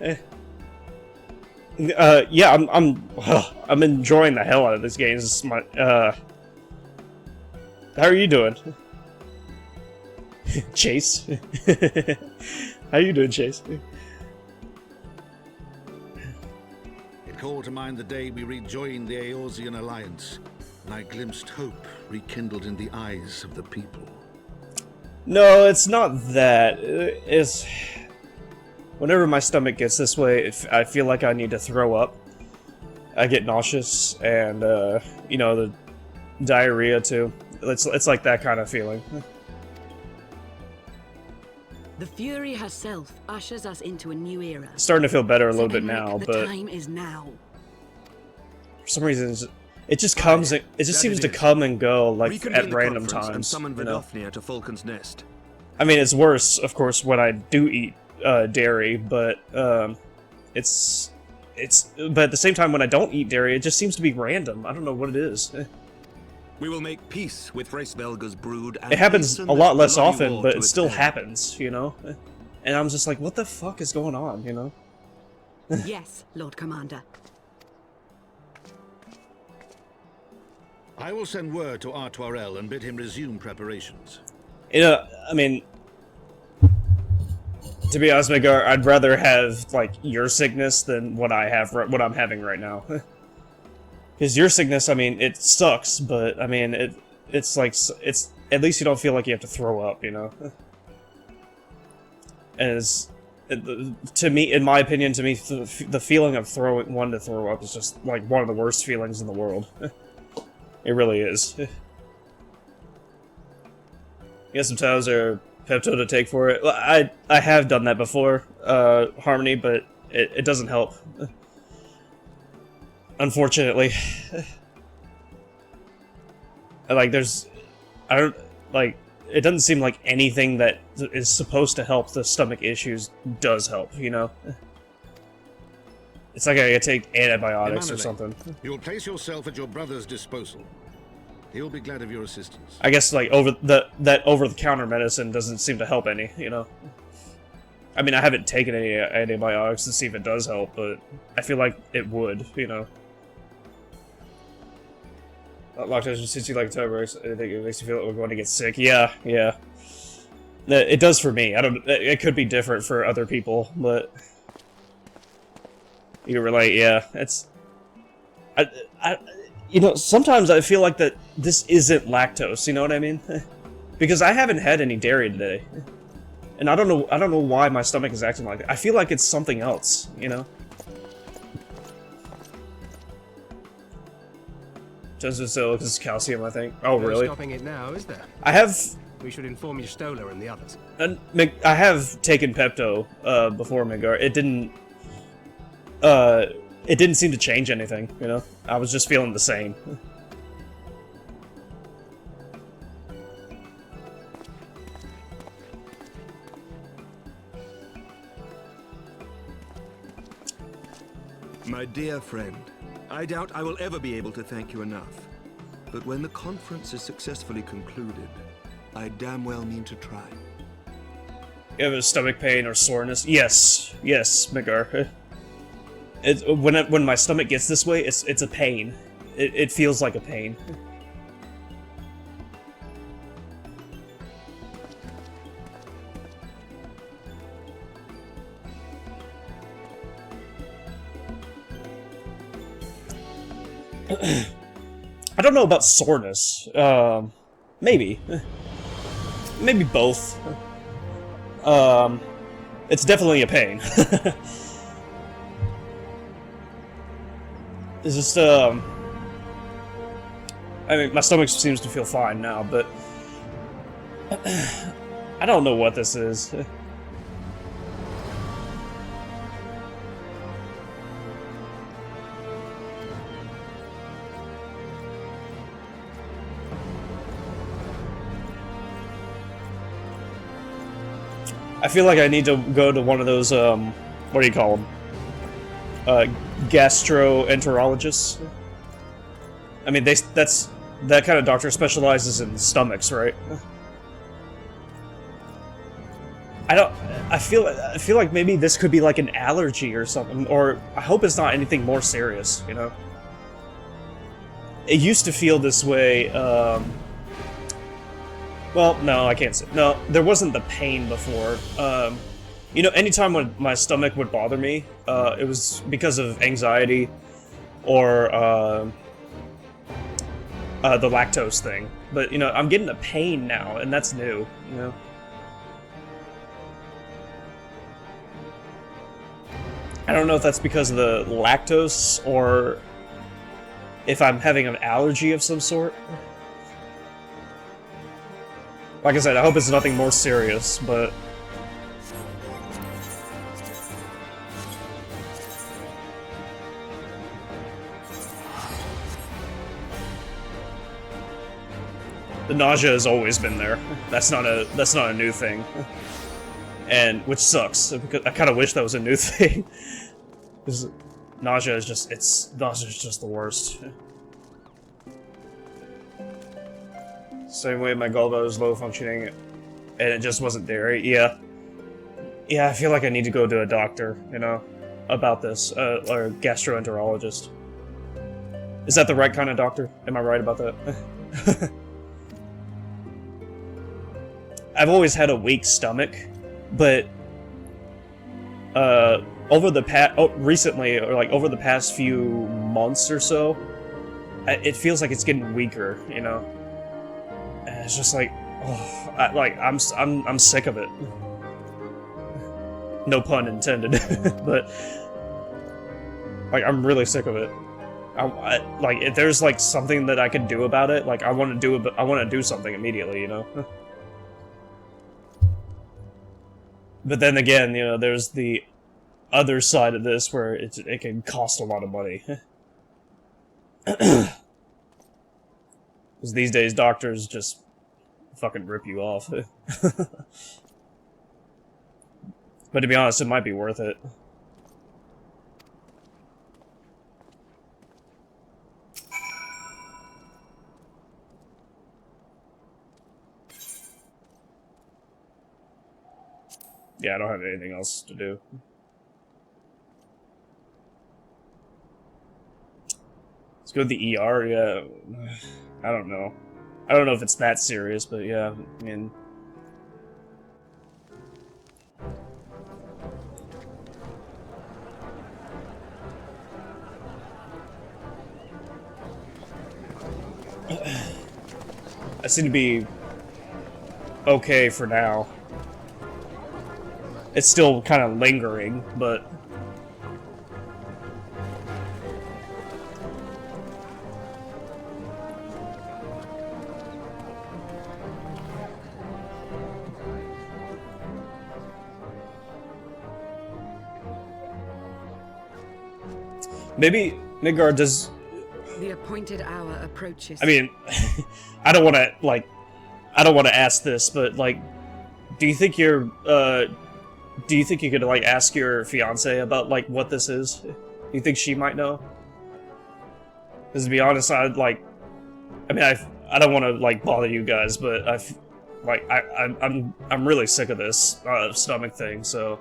Yeah, I'm enjoying the hell out of this game. This is my, how are you doing? Chase? How you doing, Chase? It called to mind the day we rejoined the Eorzean Alliance, and I glimpsed hope rekindled in the eyes of the people. No, it's not that. It's... Whenever my stomach gets this way, I feel like I need to throw up. I get nauseous, and, you know, the diarrhea, too. It's like that kind of feeling. The Fury herself ushers us into a new era. Starting to feel better a little bit Emmerich, now, the but... time is now. For some reason, it just comes... It just seems to come and go, like, at random times. And summon you know? Vidofnir to Falcon's Nest. I mean, it's worse, of course, when I do eat dairy, but it's but at the same time when I don't eat dairy, it just seems to be random. I don't know what it is. We will make peace with Hraesvelga's brood. And It happens a lot less often, but it still happens, you know? And I'm just like, what the fuck is going on, you know? Yes, Lord Commander. I will send word to Artoirel and bid him resume preparations. You know, I mean, to be honest, Midgar, I'd rather have, like, your sickness than what I'm having right now. Because your sickness, I mean, it sucks, but, I mean, it's like, it's, at least you don't feel like you have to throw up, you know? And to me, in my opinion, to me, the feeling of wanting to throw up is just, like, one of the worst feelings in the world. It really is. You got some Taos or Pepto to take for it? I have done that before, Harmony, but it doesn't help. Unfortunately. Like, it doesn't seem like anything that is supposed to help the stomach issues does help, you know? It's like I gotta take antibiotics or something. You'll place yourself at your brother's disposal. He'll be glad of your assistance. I guess, like, that over-the-counter medicine doesn't seem to help any, you know? I mean, I haven't taken any antibiotics to see if it does help, but I feel like it would, you know? Lactose since you like Toberx, I think it makes you feel like we're going to get sick. Yeah, yeah. It does for me. It could be different for other people, but... You can relate, yeah. It's... You know, sometimes I feel like that this isn't lactose, you know what I mean? Because I haven't had any dairy today. And I don't know why my stomach is acting like that. I feel like it's something else, you know? Just so it's calcium, I think. Oh, really? No stopping it now, is there? I have... We should inform your Stola and the others. And I have taken Pepto before, Midgar. It didn't seem to change anything, you know? I was just feeling the same. My dear friend, I doubt I will ever be able to thank you enough. But when the conference is successfully concluded, I damn well mean to try. You have a stomach pain or soreness? Yes, yes, Midgar. When my stomach gets this way, it's a pain. It feels like a pain. I don't know about soreness. Maybe. Maybe both. It's definitely a pain. It's just, I mean, my stomach seems to feel fine now, but I don't know what this is. I feel like I need to go to one of those, what do you call them? Gastroenterologists? I mean, that kind of doctor specializes in stomachs, right? I feel like maybe this could be like an allergy or something, or I hope it's not anything more serious, you know? It used to feel this way, well, no, I can't say. No, there wasn't the pain before. You know, anytime when my stomach would bother me, it was because of anxiety or the lactose thing. But, you know, I'm getting a pain now, and that's new, you know? I don't know if that's because of the lactose or if I'm having an allergy of some sort. Like I said, I hope it's nothing more serious, but... the nausea has always been there. That's not a new thing. And, which sucks, because I kind of wish that was a new thing. Because nausea is just the worst. Same way my gallbladder was low functioning, and it just wasn't there. Yeah. Yeah, I feel like I need to go to a doctor, you know, about this, or a gastroenterologist. Is that the right kind of doctor? Am I right about that? I've always had a weak stomach, but, recently, or like over the past few months or so, it feels like it's getting weaker, you know? And it's just like, oh, I'm sick of it. No pun intended, but like I'm really sick of it. Like if there's like something that I could do about it, like I want to do something immediately, you know. But then again, you know, there's the other side of this where it can cost a lot of money. Because these days, doctors just fucking rip you off. But to be honest, it might be worth it. Yeah, I don't have anything else to do. Let's go to the ER, yeah. I don't know. I don't know if it's that serious, but yeah, I mean... I seem to be okay for now. It's still kind of lingering, but... Maybe Midgar does... The appointed hour approaches. I mean, I don't want to ask this, but, like, do you think you could, like, ask your fiancé about, like, what this is? You think she might know? Because to be honest, I don't want to like bother you guys, but I'm really sick of this stomach thing. So.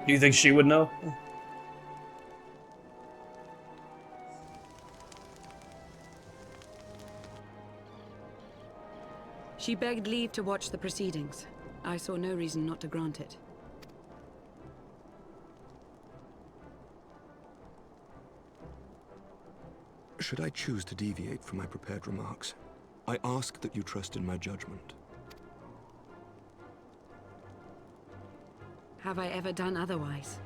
Do you think she would know? She begged leave to watch the proceedings. I saw no reason not to grant it. Should I choose to deviate from my prepared remarks, I ask that you trust in my judgment. Have I ever done otherwise?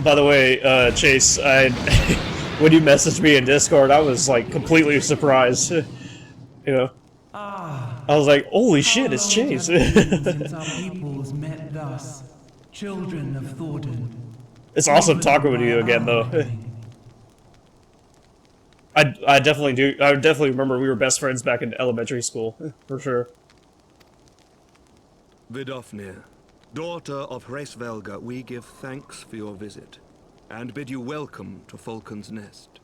By the way, Chase, when you messaged me in Discord, I was like completely surprised. You know, I was like, "Holy shit, it's Chase!" Since our peoples met thus, children of Thornton. It's awesome talking with you again, though. I definitely do. I definitely remember we were best friends back in elementary school, for sure. Vidofnir, daughter of Hraesvelga, we give thanks for your visit, and bid you welcome to Falcon's Nest.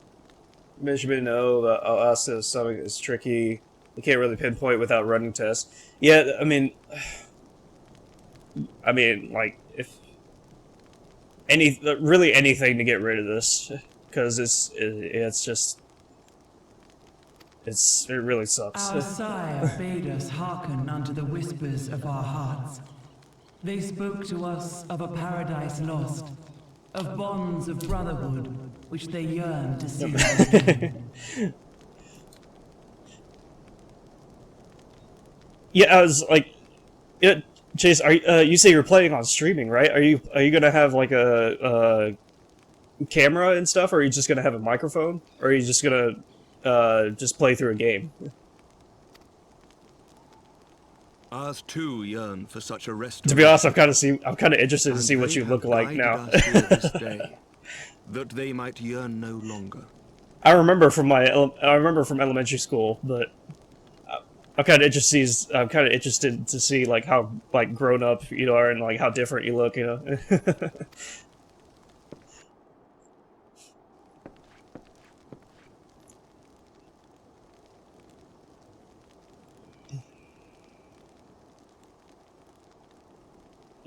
You should know that Alasta's stomach is tricky. You can't really pinpoint without running tests. Yeah, I mean, like, if really anything to get rid of this, because it really sucks. Our sire bade us hearken unto the whispers of our hearts. They spoke to us of a paradise lost, of bonds of brotherhood, which they yearned to see again. Yeah, I was like, Chase, you say you're planning on streaming, right? Are you gonna have like a camera and stuff, or are you just gonna have a microphone, or are you just gonna just play through a game? Ours too yearn for such a rest. To be honest, I'm kind of interested to see what you look like now. That they might yearn no longer. I remember from elementary school, but I'm kind of interested to see like how like grown up you are and like how different you look, you know.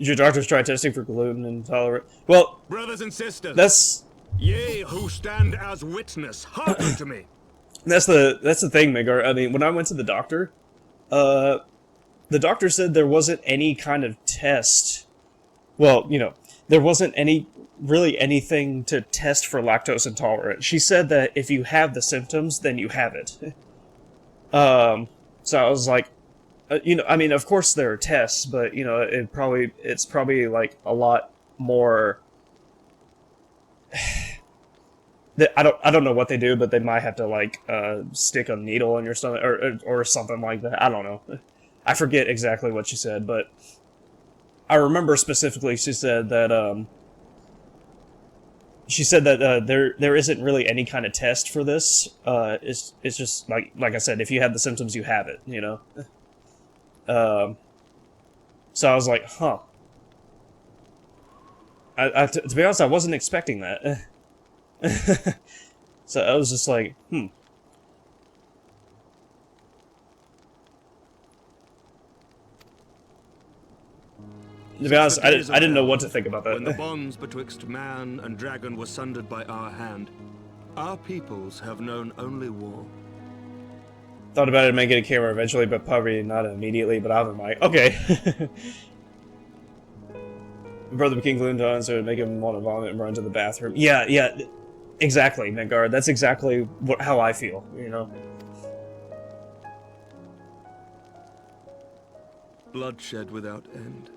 Your doctors try testing for gluten and tolerant. Well, brothers and sisters, that's ye who stand as witness, hearken to me. That's the thing, Midgar. I mean, when I went to the doctor said there wasn't any kind of test. Well, you know, there wasn't really anything to test for lactose intolerance. She said that if you have the symptoms, then you have it. So I was like, you know, I mean, of course there are tests, but you know, it's probably like a lot more. I don't know what they do, but they might have to like stick a needle in your stomach or something like that. I don't know. I forget exactly what she said, but I remember specifically she said that there isn't really any kind of test for this. It's just like I said, if you have the symptoms, you have it. You know. So I was like, huh. To be honest, I wasn't expecting that. So I was just like, To be honest, I didn't know what to think about that. When the bonds betwixt man and dragon were sundered by our hand, our peoples have known only war. Thought about it making a camera eventually, but probably not immediately, but I'll have a mic. Okay. My brother became gluten intolerant, so it would make him want to vomit and run to the bathroom. Yeah, exactly, Midgard. That's exactly how I feel, you know? Bloodshed without end.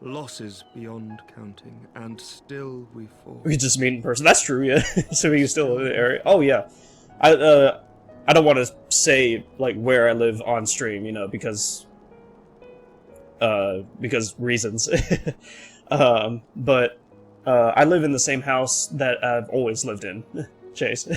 Losses beyond counting, and still we fall. We just meet in person. That's true, yeah. So you still live in the area. Oh, yeah. I I don't want to say like where I live on stream, you know, because reasons. But I live in the same house that I've always lived in, Chase.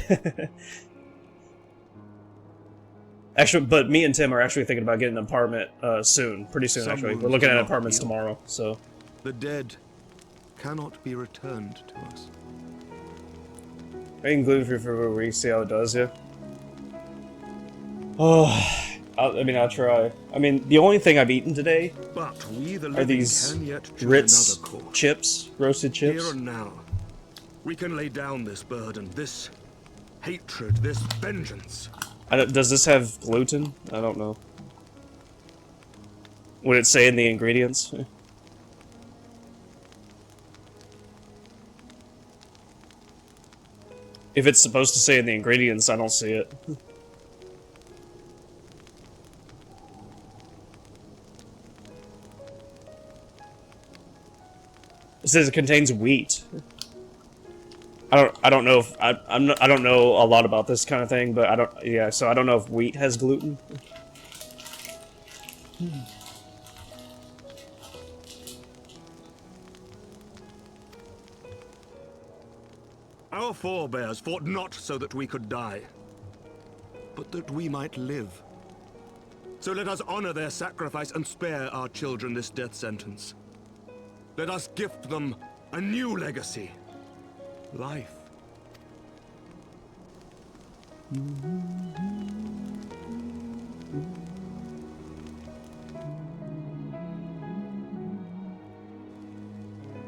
Actually, but me and Tim are actually thinking about getting an apartment soon, pretty soon. Actually, we're looking at apartments tomorrow. So the dead cannot be returned to us. I can gluten-free for a week, see how it does, yeah. Oh, I'll try. I mean, the only thing I've eaten today But we, the are living, these can yet choose Ritz another course. chips, roasted chips. Here and now, we can lay down this burden, this hatred, this vengeance. Does this have gluten? I don't know. Would it say in the ingredients? If it's supposed to say in the ingredients, I don't see it. It says it contains wheat. I don't know if I don't know a lot about this kind of thing, but so I don't know if wheat has gluten. Our forebears fought not so that we could die, but that we might live. So let us honor their sacrifice and spare our children this death sentence. Let us gift them a new legacy. Life.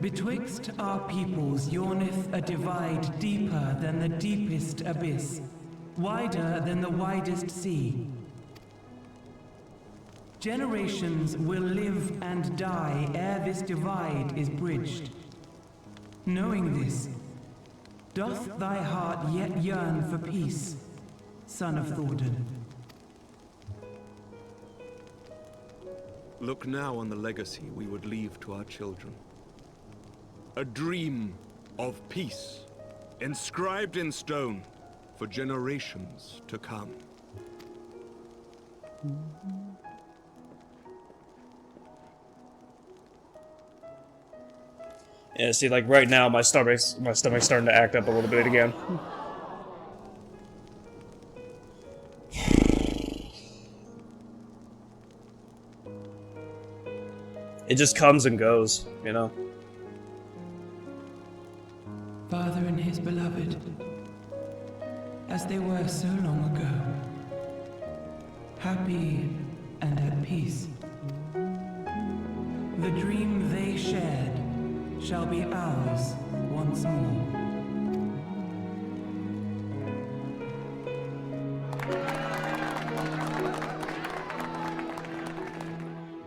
Betwixt our peoples yawneth a divide deeper than the deepest abyss, wider than the widest sea. Generations will live and die ere this divide is bridged. Knowing this, doth thy heart yet yearn for peace, son of Thordan? Look now on the legacy we would leave to our children. A dream of peace, inscribed in stone for generations to come. Yeah, see, like right now, my stomach's starting to act up a little bit again. It just comes and goes, you know. Father and his beloved, as they were so long ago, happy and at peace. The dream they shared shall be ours once more.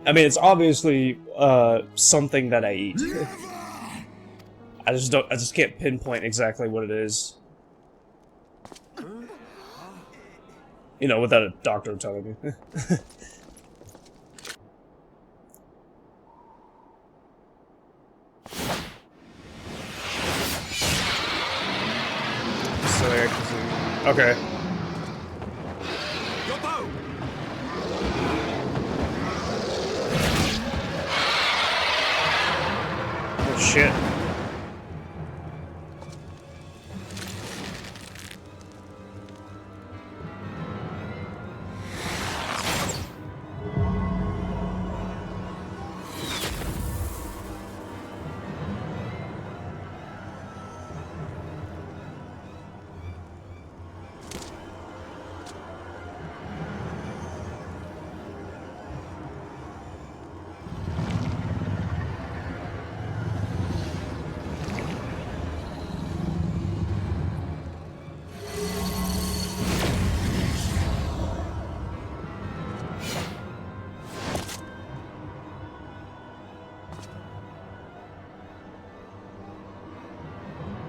I mean, it's obviously something that I eat. I just can't pinpoint exactly what it is. You know, without a doctor telling me. Okay. Your bow! Oh shit.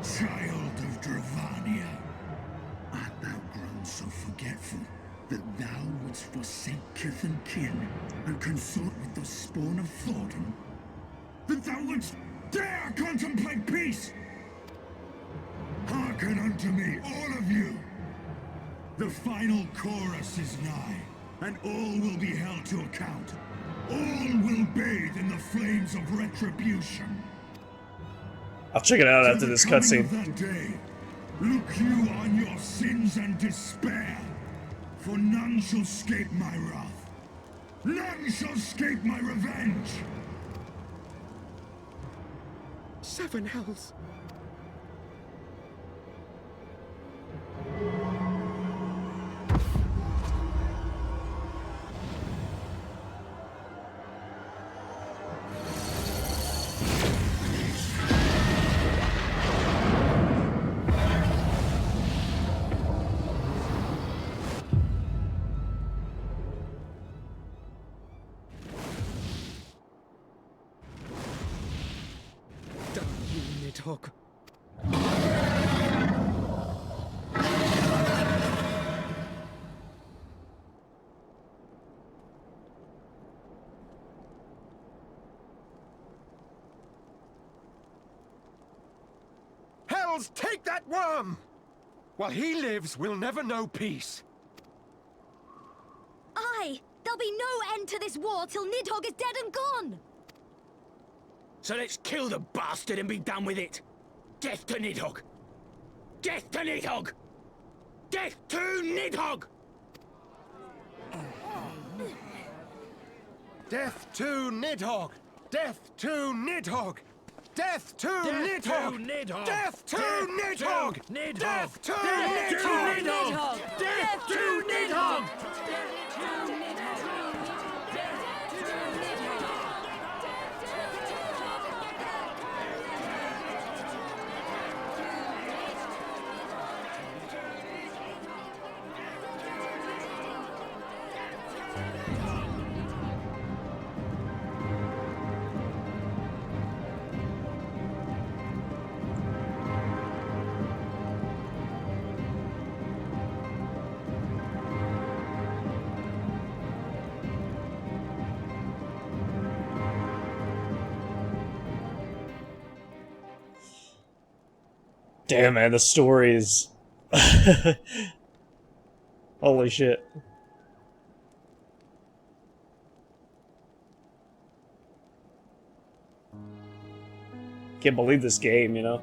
Child of Dravania, art thou grown so forgetful that thou wouldst forsake kith and kin and consort with the spawn of Thordan? That thou wouldst dare contemplate peace? Hearken unto me, all of you! The final chorus is nigh, and all will be held to account. All will bathe in the flames of retribution. I'll check it out after this cutscene. That day, look you on your sins and despair, for none shall escape my wrath. None shall escape my revenge. 7 hells. Damn you, Nidhogg. Hells, take that worm! While he lives, we'll never know peace. Aye! There'll be no end to this war till Nidhogg is dead and gone! So let's kill the bastard and be done with it. Death to Nidhogg! Death to Nidhogg! Death to Nidhogg! Death to Nidhogg! Death to Nidhogg! Death to Nidhogg! Death to Nidhogg! Death to Nidhogg! Death to Nidhogg! Damn, man, the story is... Holy shit. Can't believe this game, you know?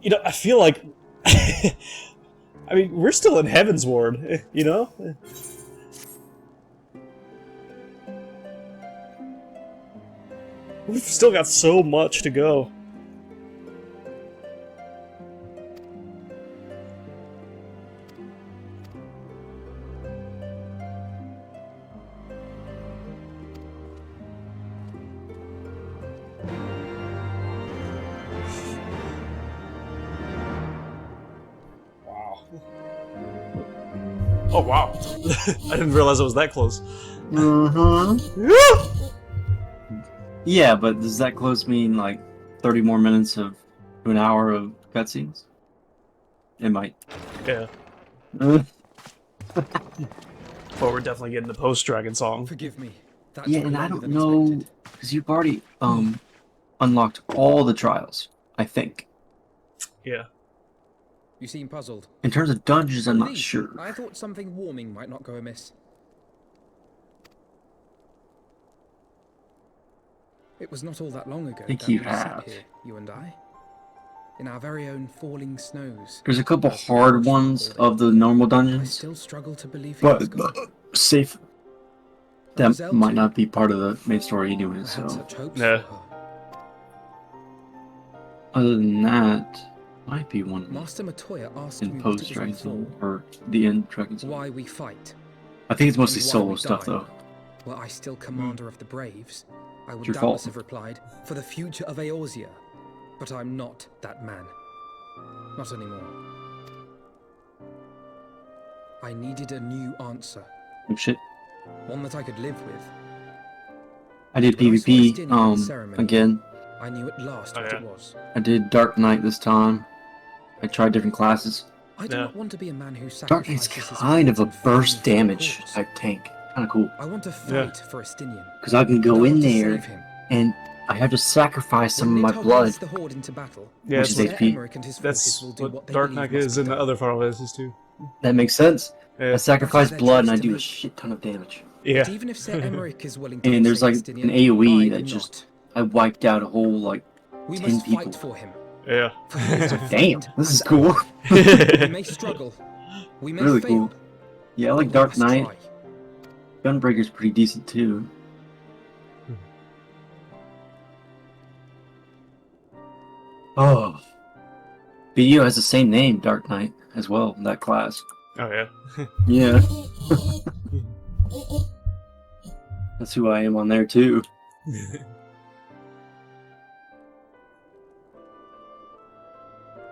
You know, I feel like... I mean, we're still in Heavensward, you know? We've still got so much to go. Oh wow. I didn't realize it was that close. Yeah, but does that close mean like 30 more minutes to an hour of cutscenes? It might. Yeah. But we're definitely getting the post-Dragon song. Forgive me. That Yeah, and I don't know, because you've already unlocked all the trials, I think. Yeah. You seem puzzled. In terms of dungeons, I'm not Please, sure. I thought something warming might not go amiss. It was not all that long ago think that you we have. sat here, you and I, in our very own falling snows. There's a couple hard ones of the normal I dungeons, still struggle to believe he but was gone. safe. That might not be part of the main story anyway, I had so... such hopes Yeah. for her. Other than that... Might be one Master Matoya asked me in what it post is we Dragon Soul, for, or the end Dragon Soul. why we fight. I think it's mostly and why solo we stuff, die. though. Were I still commander of the Braves, I would your doubtless fault. have replied, for the future of Eorzea. But I'm not that man. Not anymore. I needed a new answer. Oh shit. One that I could live with. I did When I saw Estinian in the PvP, ceremony, again. I knew at last what it was. I did Dark Knight this time. I tried different classes. I do not want to be a man who Dark Knight's sacrifices his kind of a friends and family burst for the damage cause. type tank. Kind of cool. I want to fight for Estinian. Because I can go And I in want to there save him. and I have to sacrifice some of When my Nidhogg blood. leads the Horde into battle, Yeah, Which is that's HP. Emmerich and his That's forces will do what what they Dark believe Knight must is be in the done. other Final Fantasies too. That makes sense. Yeah. I sacrifice That's blood and their I choice do to a make. shit ton of damage. Yeah. But even if Sir Emmerich is willing to And there's like forsake an Estinian, AoE I that am just not. I wiped out a whole like We 10 must people. fight for him. Yeah. For he is our Damn, friend this is and cool. ally. We may struggle. We may Really fail. cool. Yeah, I like but we Dark must Knight. try. Gunbreaker's pretty decent too. Oh. BDO has the same name, Dark Knight, as well, that class. Oh yeah. Yeah. That's who I am on there too.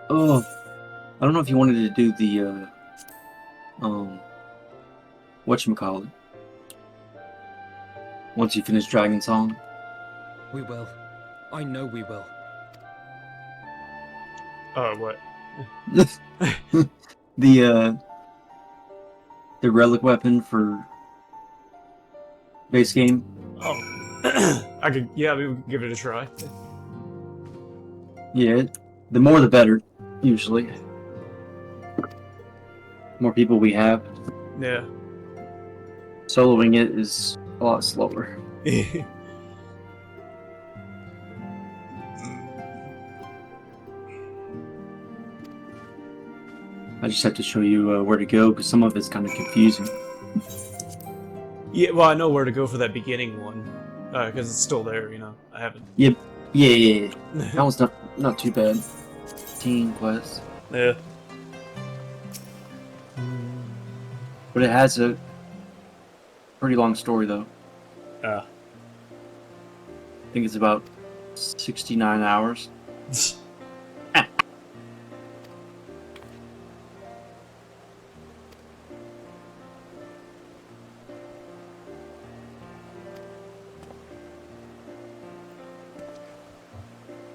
Oh. I don't know if you wanted to do the whatchamacallit. Once you finish Dragon Song. We will. I know we will. Oh, what? The relic weapon for base game. Oh. I could, yeah, we would give it a try. Yeah, the more the better, usually. More people we have. Yeah. Soloing it is a lot slower. I just have to show you where to go because some of it's kind of confusing. Yeah, well, I know where to go for that beginning one, because it's still there, you know. I haven't. Yep. Yeah. That one's not too bad. 15 quests. Yeah. But it has a pretty long story though. I think it's about 69 hours.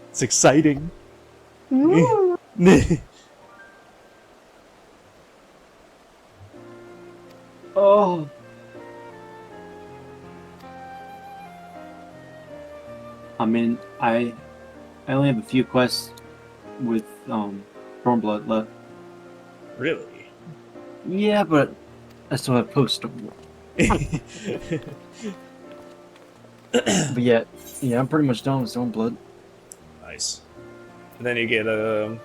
It's exciting. Oh. I mean, I only have a few quests with Stormblood left. Really? Yeah, but I still have post Stormblood. But yeah, I'm pretty much done with Stormblood. Nice. And then you get the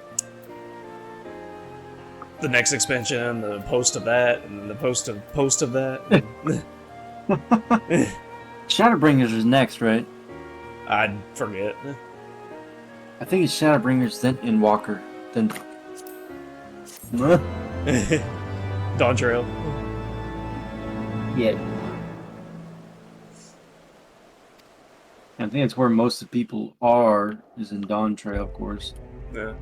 next expansion, the post of that, and then the post of that. Shadowbringers is next, right? I forget. I think it's Shadowbringers, then Endwalker, then Dawn Trail. Yeah. I think it's where most of the people are, is in Dawn Trail, of course. Yeah.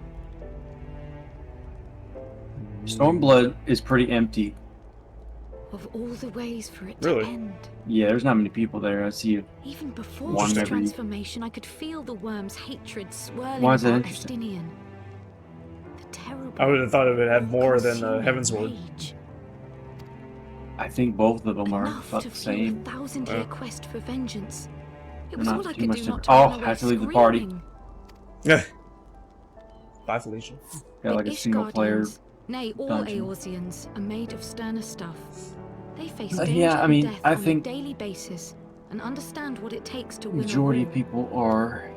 Stormblood is pretty empty. Of all the ways for it Really? to end. Yeah, there's not many people there. I see Even before one this every... transformation, I could feel the worm's hatred swirling Why is that about interesting? Estinian. The terrible, I would have thought it would have more than Heavensward. rage. I think both of them are Enough about to the fuel same. a 1000-year quest for vengeance. It was Not all I too could much do different. not to run Oh, away have to leave the party. screaming. Yeah. Bye, Felicia. Got like a single player. Ishgardians, nay, all dungeon. Eorzeans, are made of sterner stuff. They face Yeah, danger I and mean, death I on think a daily basis and understand what it takes to win Majority a of war. people are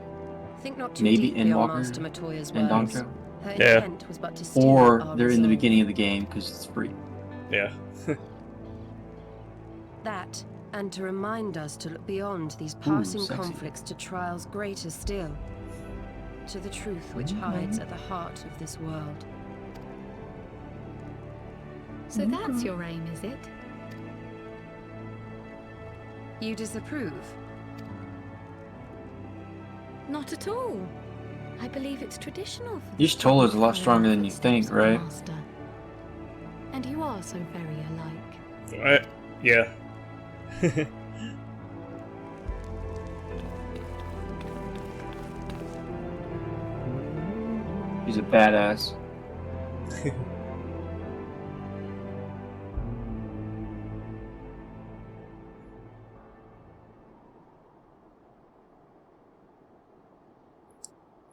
Think not too maybe deeply on Endwalker Master Matoya's and words. Dawn Trail. Her Yeah. intent was but to steal Or our they're in the resolve. beginning of the game because it's free. Yeah. That, and to remind us to look beyond these passing sexy. conflicts to trials greater still. to the truth which hides at the heart of this world. So that's your aim, is it? You disapprove? Not at all. I believe it's traditional for This Toll is a lot stronger than you think, right? Master. And you are so very alike. Right? Yeah. He's a badass.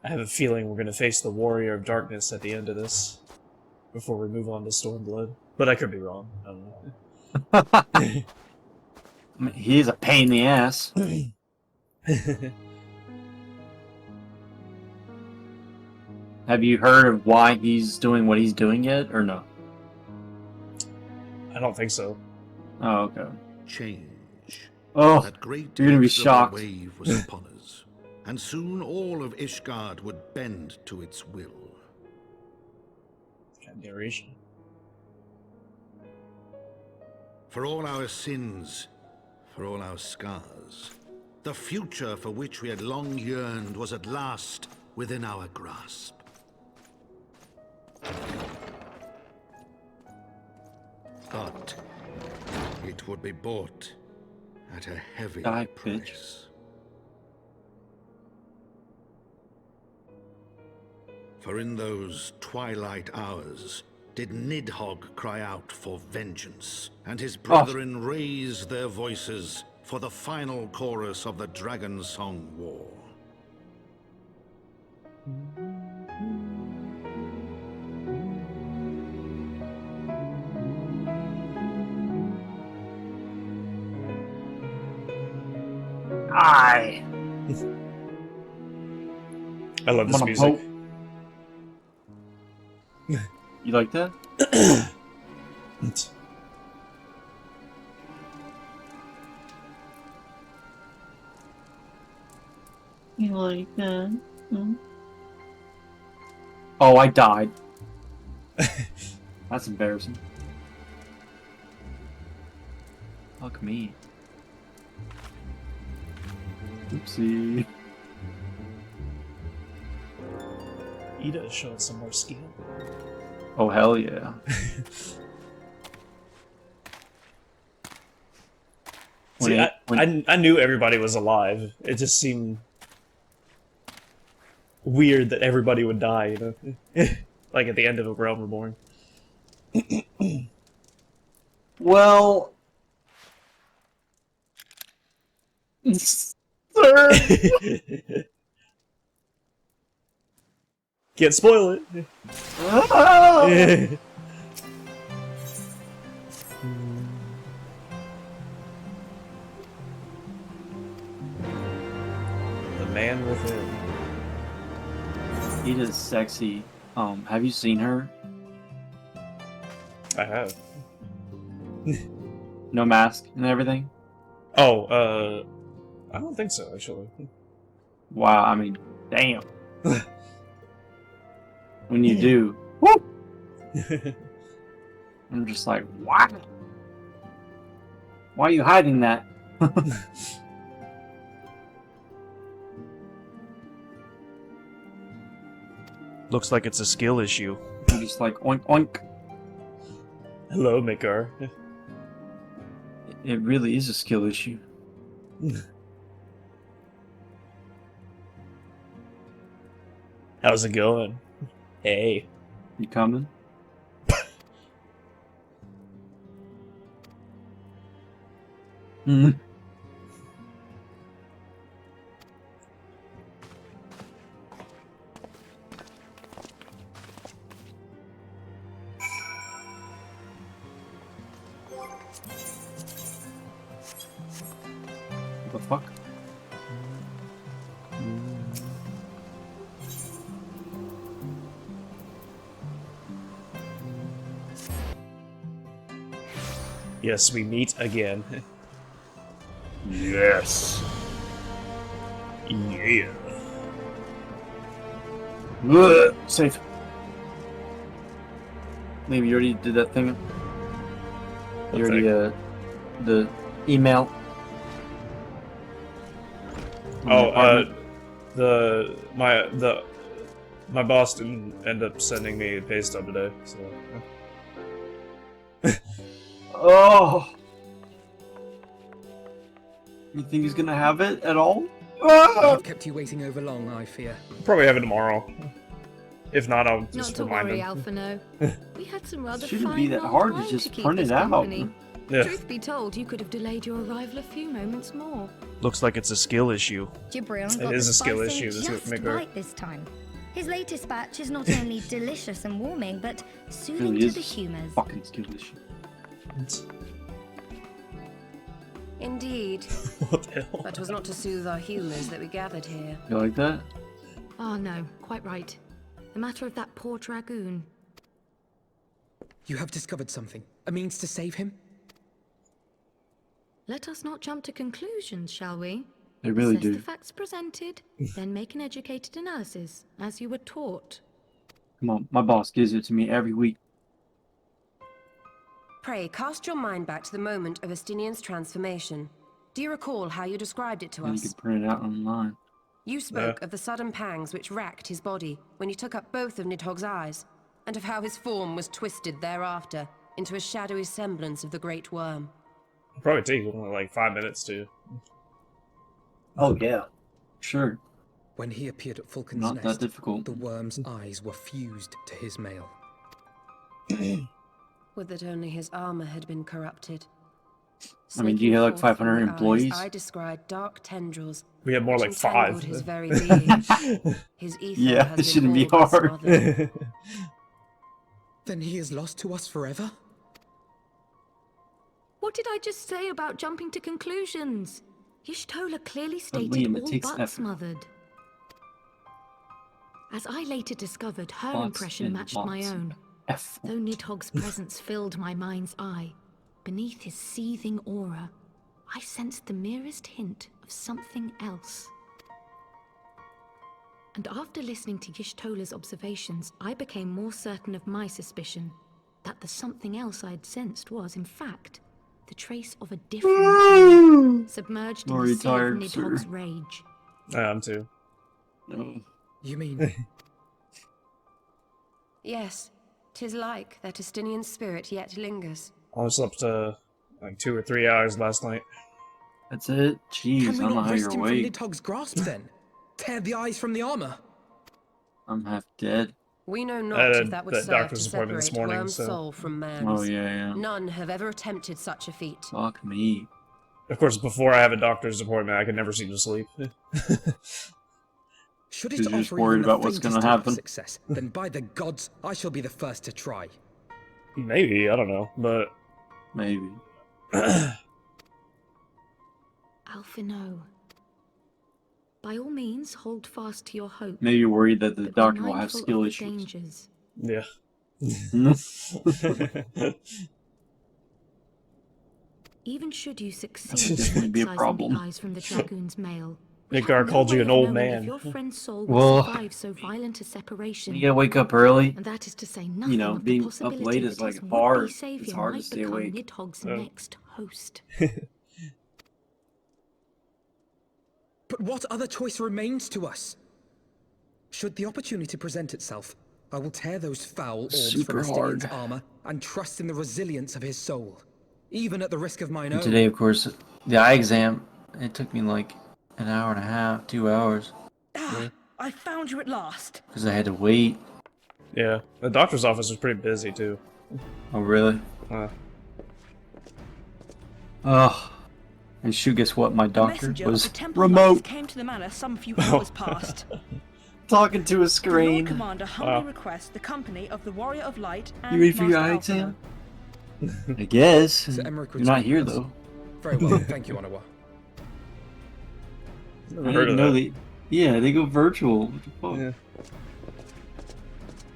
I have a feeling we're going to face the Warrior of Darkness at the end of this, before we move on to Stormblood. But I could be wrong. I don't know. I mean, he is a pain in the ass. Have you heard of why he's doing what he's doing yet, or no? I don't think so. Oh, okay. Change. Oh, that great you're gonna be inexorable shocked. wave was upon us, and soon all of Ishgard would bend to its will. Kind of narration. For all our sins, for all our scars, the future for which we had long yearned was at last within our grasp. But it would be bought at a heavy price. For in those twilight hours did Nidhogg cry out for vengeance, and his brethren raise their voices for the final chorus of the Dragon Song War. I love this music. You like that? You like that? Hmm? Oh, I died. That's embarrassing. Fuck me. Oopsie. Ida is showing some more skill. Oh, hell yeah. See, I knew everybody was alive. It just seemed weird that everybody would die, you know? Like at the end of A Realm Reborn. Well... Sir! Can't spoil it. Oh! The man within. Ida's sexy. Have you seen her? I have. No mask and everything? Oh, I don't think so, actually. Wow, I mean, damn. When you do, whoop! I'm just like, what? Why are you hiding that? Looks like it's a skill issue. I'm just like, oink oink. Hello, Mikar. It really is a skill issue. How's it going? Hey. You coming? Hmm. What the fuck? Yes, we meet again. Yes. Yeah. Safe. Maybe you already did that thing. You already, the email. My boss didn't end up sending me a pay stub today, so. Oh. You think he's gonna have it at all? I've kept you waiting over long, I fear. Probably have it tomorrow. If not, I'll Not just to remind worry, him. Alphino. We had some rather Shouldn't fine be that long hard to time just keep print us it out. company. Yeah. Truth be told, you could have delayed your arrival a few moments more. Looks like it's a skill issue. Gibrion It got is the a skill spicing issue, this just maker. right this time. His latest batch is not only delicious and warming, but soothing Really to is the humours. fucking skill issue. Indeed. What the hell? But 'twas not to soothe our humours that we gathered here. You like that? Oh no, quite right. The matter of that poor dragoon. You have discovered something. A means to save him? Let us not jump to conclusions, shall we? They really Assess do. the facts presented, then make an educated analysis, as you were taught. Come on, my boss gives it to me every week. Pray, cast your mind back to the moment of Estinian's transformation. Do you recall how you described it to And you us? can print it out online. You spoke of the sudden pangs which racked his body when you took up both of Nidhogg's eyes, and of how his form was twisted thereafter into a shadowy semblance of the Great Worm. It'll probably take only like 5 minutes to. Oh yeah, sure. When he appeared at Fulcon's Not nest, that difficult. the worm's eyes were fused to his mail. Would that only his armor had been corrupted. I mean, do you have like Snaking forth 500 from the employees? eyes, I descried dark tendrils. We have more which like 5. entangled his very being. His ether Yeah, has it been shouldn't be all but hard. smothered. Then he is lost to us forever? What did I just say about jumping to conclusions? Y'shtola clearly stated Liam, it all takes but effort. smothered. As I later discovered, her Lots impression and matched my lots. own. Though Nidhogg's presence filled my mind's eye, beneath his seething aura, I sensed the merest hint of something else. And after listening to Y'shtola's observations, I became more certain of my suspicion that the something else I'd sensed was, in fact, the trace of a different kind, submerged in Already the sea of tired, Nidhogg's sir. rage. I am too. No. You mean... Yes, 'tis like that Estinian spirit yet lingers. I slept like 2 or 3 hours last night. That's it? Jeez, Can we I don't know not how wrest you're him from awake. Nidhogg's grasp then? Tear the eyes from the armor? I'm half dead. We know not I had if that would that serve to doctor's appointment separate this morning, worm's so- soul from man's. Oh, yeah. None have ever attempted such a feat. Fuck me. Of course, before I have a doctor's appointment, I can never seem to sleep. Should it Because you're just offer worried even the about what's faintest gonna hope of happen. success, then by the gods, I shall be the first to try. Maybe, I don't know, but... Maybe. Alphino. By all means, hold fast to your hope. Maybe you're worried that the but be doctor will have mindful skill of the issues. dangers. Yeah. Even should you That's succeed in definitely be a excising problem. the eyes from the dragoon's mail, Nickar called you an old man. if your friend's soul will Well, survive so violent a separation. You gotta wake up early. And that is to say nothing You know, of being the up possibility late is that like his hard. would-be savior It's hard to might stay become awake. Nidhogg's Oh. next host. But what other choice remains to us? Should the opportunity present itself, I will tear those foul orbs Super from Estinian's hard. armor and trust in the resilience of his soul, even at the risk of mine And own. today, of course, the eye exam, it took me like an hour and a half, 2 hours. Ah, I found you at last. Because I had to wait. Yeah, the doctor's office was pretty busy, too. Oh, really? Oh. And shoot, guess what? My The doctor messenger of was the Temple remote. Knights came to the manor some few hours past. Talking to a The Lord screen. Commander humbly requests the company of the Warrior of Light and You ready for your Master eye Alphino. exam? I guess. Sir Emmerich You're not would here, speak with us. though. Very well, thank you, Onawa. I didn't know they... Yeah, they go virtual. What the fuck? Yeah.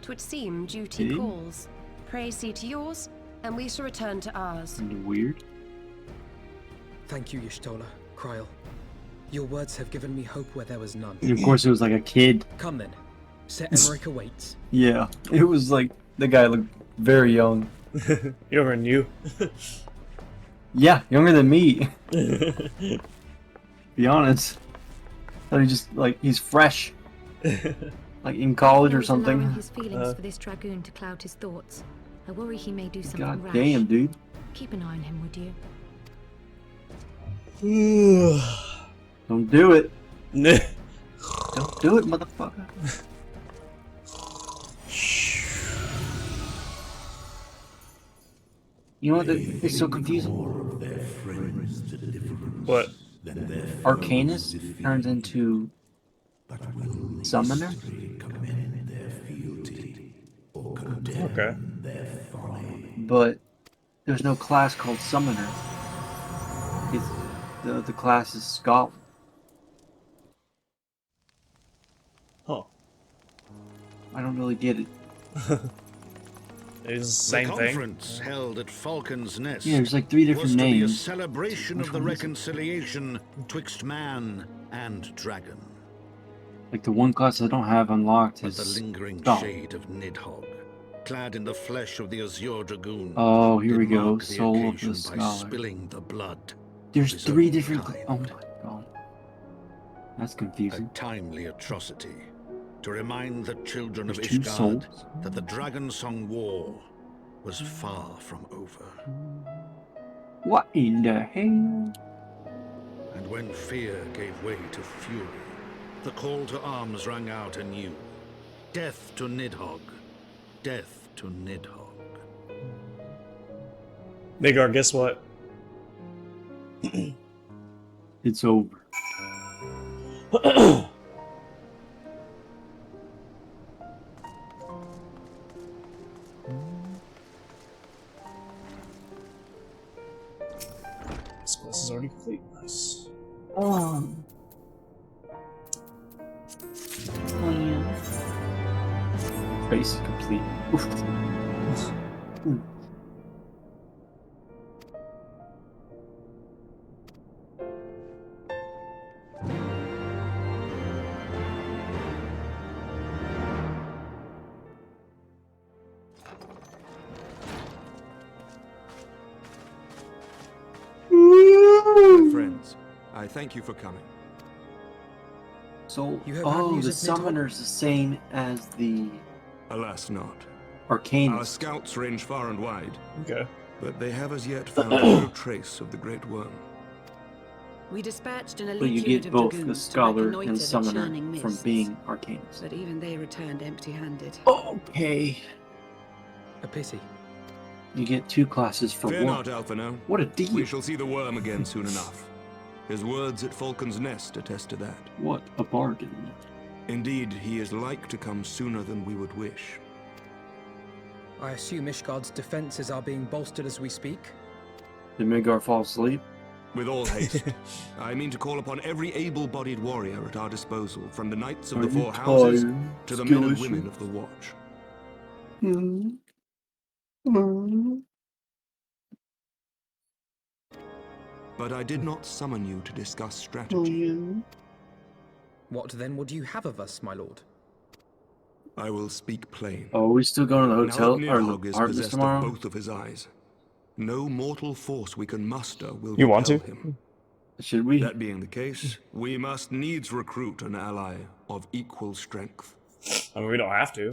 'Twould seem duty See? calls. Pray see to yours, and we shall return to ours. Kinda weird. Thank you, Y'shtola, Kryl. Your words have given me hope where there was none. And of course, it was like a kid. Come then. Sir Emmerich awaits. Yeah, it was like the guy looked very young. Younger than you. Yeah, younger than me. Be honest. Thought he just like he's fresh. Like in college or something. Allowing his feelings for this dragoon to cloud his thoughts. I worry he may do something God rash. damn, dude. Keep an eye on him, would you? Don't do it. Don't do it, motherfucker. You know what? It's so confusing. What? Arcanus turns into Summoner? Okay. But there's no class called Summoner. It's, the class is Scholar. Huh. I don't really get it. It's the same the thing. conference held at Falcon's Nest. Yeah, there's like 3 different was to be a names. celebration Which of the one is it? reconciliation twixt man and dragon. Like the one class I don't have unlocked But is the lingering Scholar. shade of Nidhogg, clad in the flesh of the Azure Dragoon. Oh, here we did go. mark the Soul of the occasion by Scholar. spilling the blood. There's his 3 own different. kind. Oh my god. That's confusing. A timely atrocity to remind the children of There's 2 Ishgard souls? that the Dragon Song War was far from over. What in the hell? And when fear gave way to fury, the call to arms rang out anew. Death to Nidhogg. Death to Nidhogg. Midgard, guess what? It's over. This quest is already complete. Nice. Oh yeah. Face is complete. My friends, I thank you for coming. So, You have had news the of Nidhogg? summoner's the same as the Alas not. Arcanist. Our scouts range far and wide. Okay. But they have as yet found no trace of the Great Worm. We dispatched an But elite you unit get of both the dragoons to scholar reconnoiter and the summoner churning from mists. being Arcanist. But even they returned empty-handed. Okay. A pity. You get 2 classes for Fear 1. not, Alphino. What a deal. We shall see the worm again soon enough. His words at Falcon's Nest attest to that. What a bargain. Indeed, he is like to come sooner than we would wish. I assume Ishgard's defenses are being bolstered as we speak? Did Midgard fall asleep? With all haste, I mean to call upon every able-bodied warrior at our disposal, from the knights of Are the you Four Houses tired, to the men and Skeleton? women of the Watch. But I did not summon you to discuss strategy. What then would you have of us, my lord? I will speak plain. Oh, are we still going to the hotel Now or that the Nidhogg is apartment possessed tomorrow? of both of his eyes, no mortal force we can muster will You want repel to? him. Should we? That being the case, we must needs recruit an ally of equal strength. I mean, we don't have to.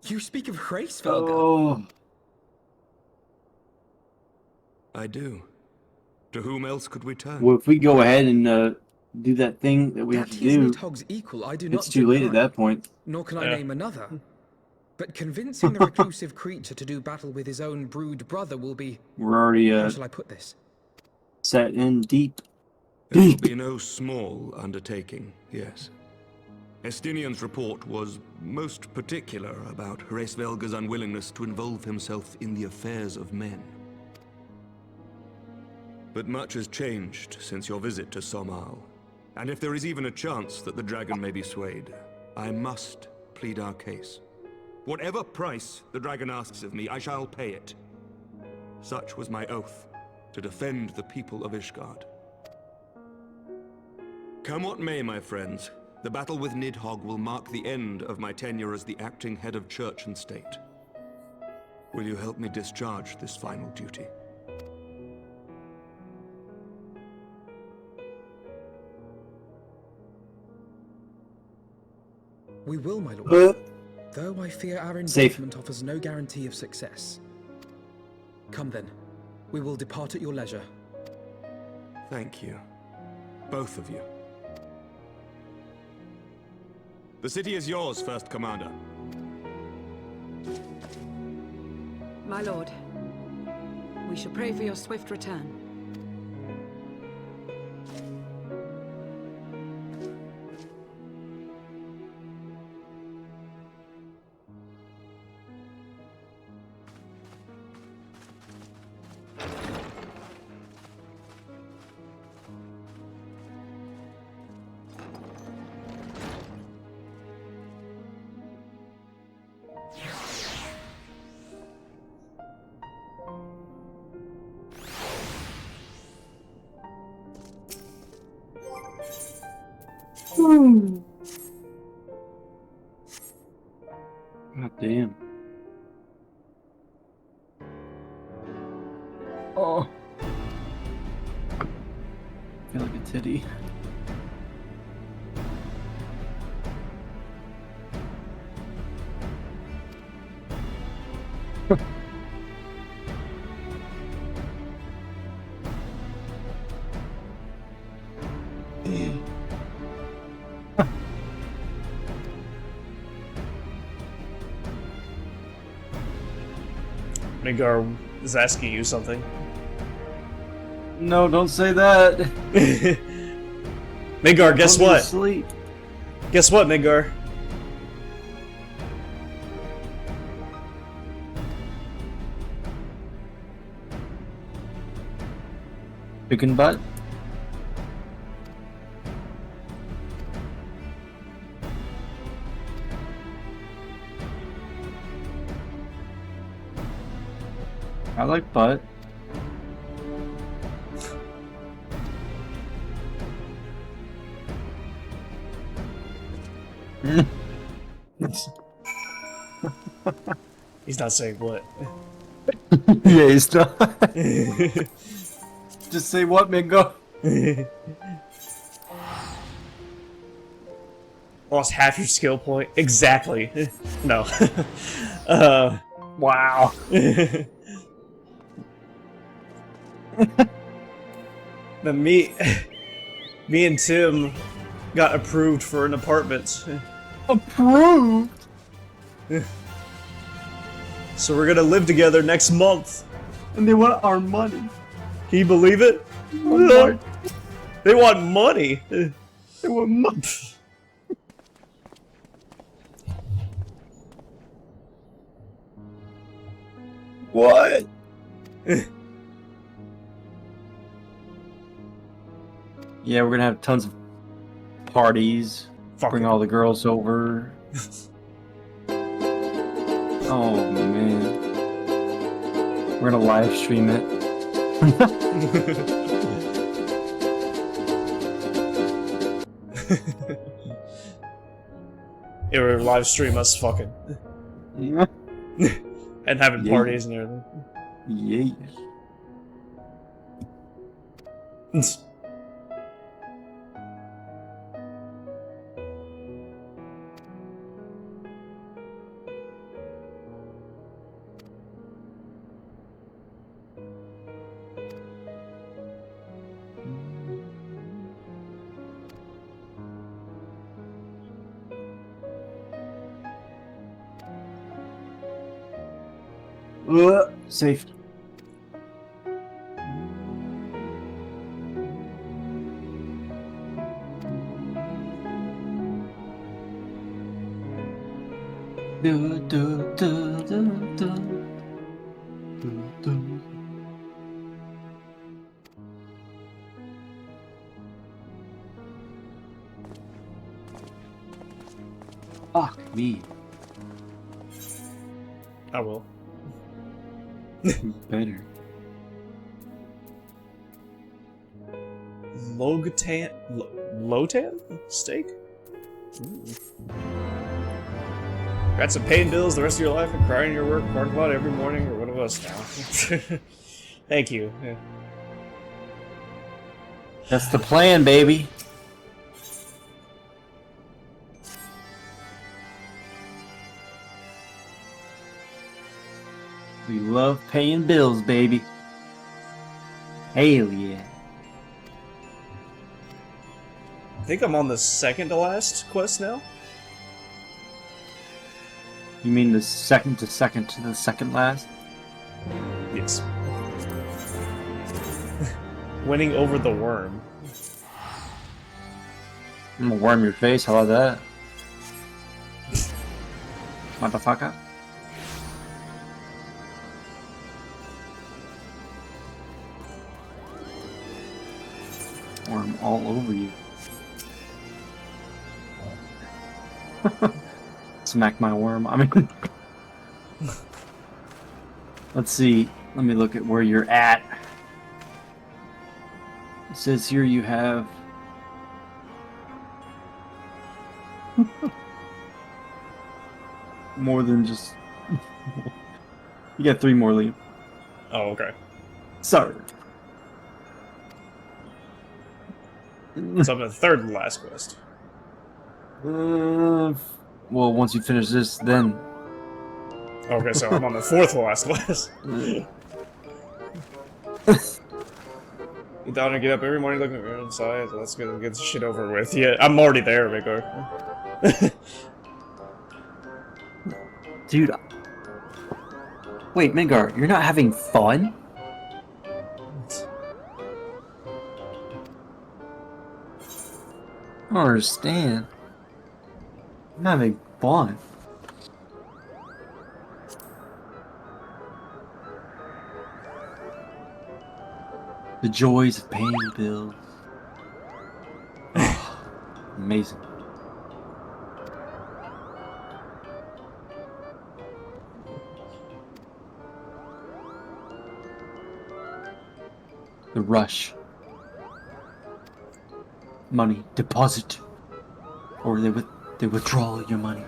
You speak of Hraesvelga. Oh. I do. To whom else could we turn? Well, if we go ahead and do that thing that we have That to he's do, Nidhogg's equal, I do not it's too late at deny. that point. Nor can I Yeah. name another. But convincing the reclusive creature to do battle with his own brood brother will be... We're already How shall I put this? set in deep. It will be no small undertaking, yes. Estinian's report was most particular about Hraesvelga's unwillingness to involve himself in the affairs of men. But much has changed since your visit to Somal. And if there is even a chance that the dragon may be swayed, I must plead our case. Whatever price the dragon asks of me, I shall pay it. Such was my oath, to defend the people of Ishgard. Come what may, my friends, the battle with Nidhogg will mark the end of my tenure as the acting head of church and state. Will you help me discharge this final duty? We will, my lord. Though I fear our involvement offers no guarantee of success. Come then. We will depart at your leisure. Thank you. Both of you. The city is yours, First Commander. My lord, we shall pray for your swift return. God damn. Oh. I feel like a titty. Midgar is asking you something. No, don't say that. Midgar, guess Go to what? sleep. Guess what, Midgar? Chicken butt? I like butt. He's not saying what. Yeah, he's not. Just say what, Mingo? Lost half your skill point. Exactly. No. Wow. But me and Tim got approved for an apartment. Approved? So we're gonna live together next month. And they want our money. Can you believe it? Oh, They want money. they want money. What? Yeah, we're gonna have tons of parties. Bring all the girls over. Oh man. We're gonna live stream it. Yeah, we're live stream us fucking. And having parties and everything. Yeah. Safe. Fuck me. I will. Better. Lotan steak? Ooh. Got some paying bills the rest of your life and crying in your work parking lot every morning, or one of us now. Thank you. Yeah. That's the plan, baby. We love paying bills, baby. Hell yeah. I think I'm on the second to last quest now. You mean the second to the second last? Yes. Winning over the worm. I'm gonna worm your face, how about that? Motherfucker. Worm all over you. Smack my worm. I mean, let's see. Let me look at where you're at. It says here you have more than just. You got 3 more, Liam. Oh, okay. Sorry. So I'm the third to last quest. Well, once you finish this, then. Okay, so I'm on the fourth to last quest. You down and get up every morning looking at your own side. Let's get this shit over with. Yeah, I'm already there, Vigor. Dude. Wait, Midgar, you're not having fun? I don't understand. I'm having fun. The joys of paying bills. Amazing. The rush. Money deposit. Or they withdraw your money.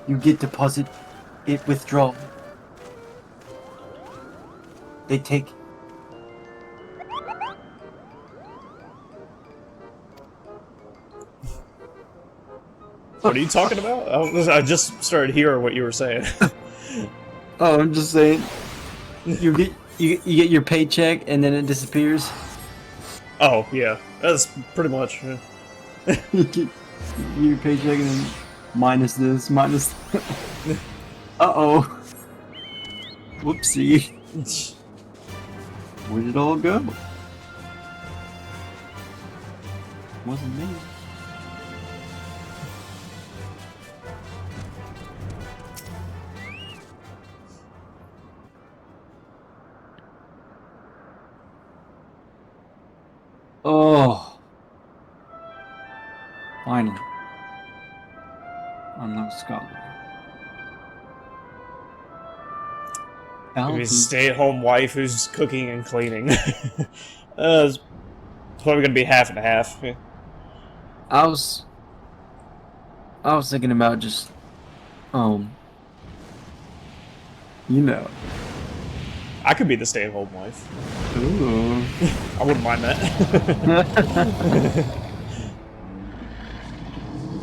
You get deposit, it withdraw. They take. What are you talking about? I just started hearing what you were saying. Oh, I'm just saying. You get your paycheck and then it disappears. Oh yeah, that's pretty much. Yeah. You get your paycheck and then minus this, minus. Uh-oh. Whoopsie. Where did it all go? Wasn't me. Oh. Finally. Unlock scholar. Maybe a stay-at-home wife who's cooking and cleaning. It's probably gonna be half and half. Yeah. I was thinking about just, you know. I could be the stay-at-home wife. Ooh. I wouldn't mind that.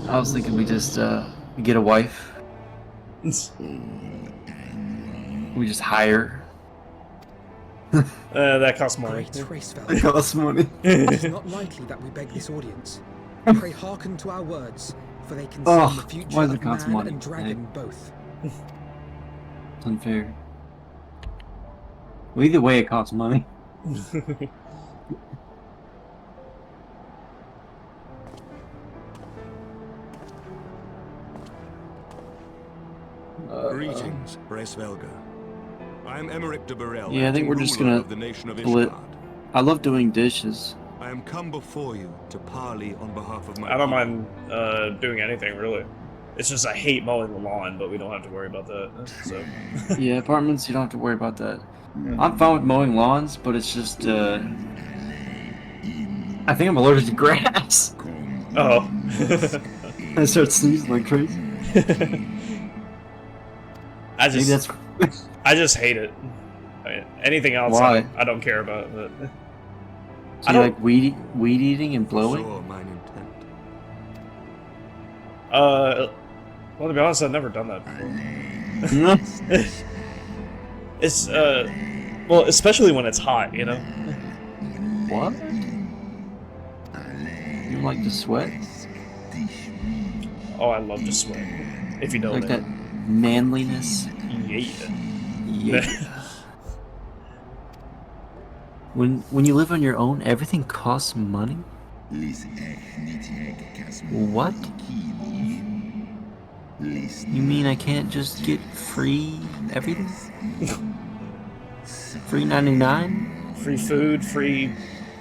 I was thinking we just, we get a wife. We just hire. That costs money. Great race value. That costs money. It is not likely that we beg this audience. Pray hearken to our words, for they concern the future why does of it cost man money? and dragon both. It's unfair. Well, either way, it costs money. Greetings, Bresvelga. I am Emmerich de Burrell. Yeah, I think we're just gonna of the nation of split. Ishgard. I love doing dishes. I am come before you to parley on behalf of my I don't mind doing anything really. It's just I hate mowing the lawn, but we don't have to worry about that. So. Yeah, apartments, you don't have to worry about that. I'm fine with mowing lawns, but it's just, I think I'm allergic to grass. Oh. I start sneezing like crazy. I just hate it. I mean, anything else Why? I don't care about. But So you like weed eating and blowing? Well, to be honest, I've never done that before. It's well, especially when it's hot, you know. What? You don't like to sweat? Oh, I love to sweat. If you know like that. Manliness. Yeah. When you live on your own, everything costs money? What? You mean I can't just get free everything? Free 99? Free food, free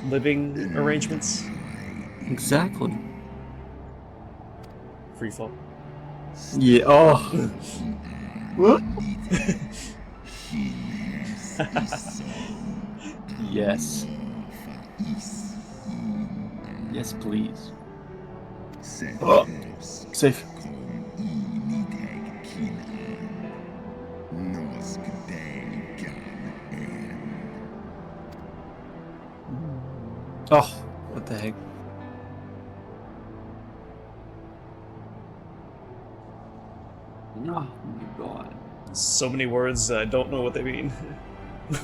living arrangements. Exactly. Free fall. Yeah. Oh. What? Yes. Yes, please. Oh. Safe. Oh, what the heck? Oh my god. So many words, I don't know what they mean.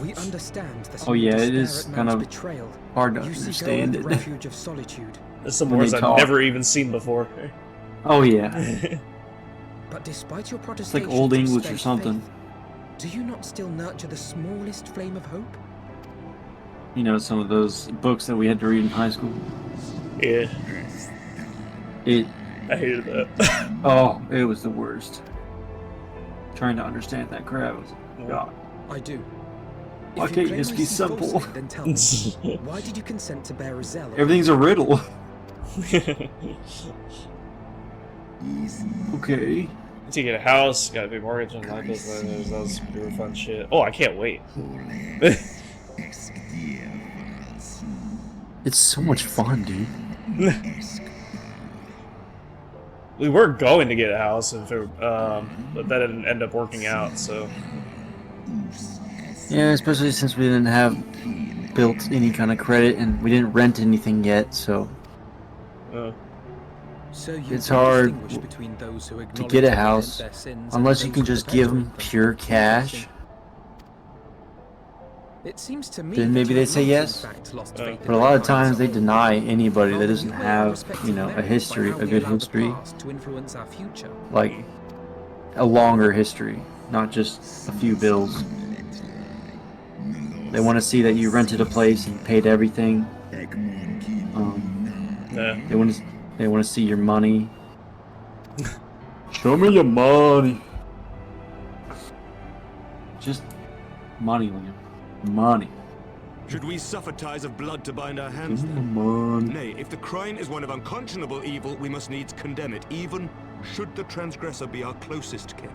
We understand that oh yeah, it is at kind of betrayal. hard to You seek understand the it. refuge of solitude. There's some When words they I've talk. never even seen before. Oh yeah. But despite your It's protestations like Old of English or spent something. faith, do you not still nurture the smallest flame of hope? You know, some of those books that we had to read in high school. Yeah. I hated that. Oh, it was the worst. Trying to understand that crap was God. I do. Why If you can't you claim just I be see simple? falsely, then tell me, why did you consent to bear a zeal? Everything's a riddle. Okay. To get a house, gotta be mortgage and life bills. That was super fun shit. Oh, I can't wait. It's so much fun, dude. We were going to get a house, if it, but that didn't end up working out. So. Yeah, especially since we didn't have built any kind of credit and we didn't rent anything yet, so So you it's can hard distinguish between those who to acknowledge get a and repent house their sins unless and you can those who just give them perpetuate them. pure cash. It seems to me Then that maybe you they have say not, in yes. fact, lost faith in But a lot of mankind times as they whole. deny anybody that Rather, doesn't you weigh our have, respective you know, a merits history, by how a we good allow the history, past to influence our future. like a longer history, not just a few bills. They want to see that you rented a place and paid everything. They want to see your money. Show me your money. Just money, Liam. Money. Should we suffer ties of blood to bind our hands Give me then? the money. Nay, if the crime is one of unconscionable evil, we must needs condemn it, even should the transgressor be our closest kin.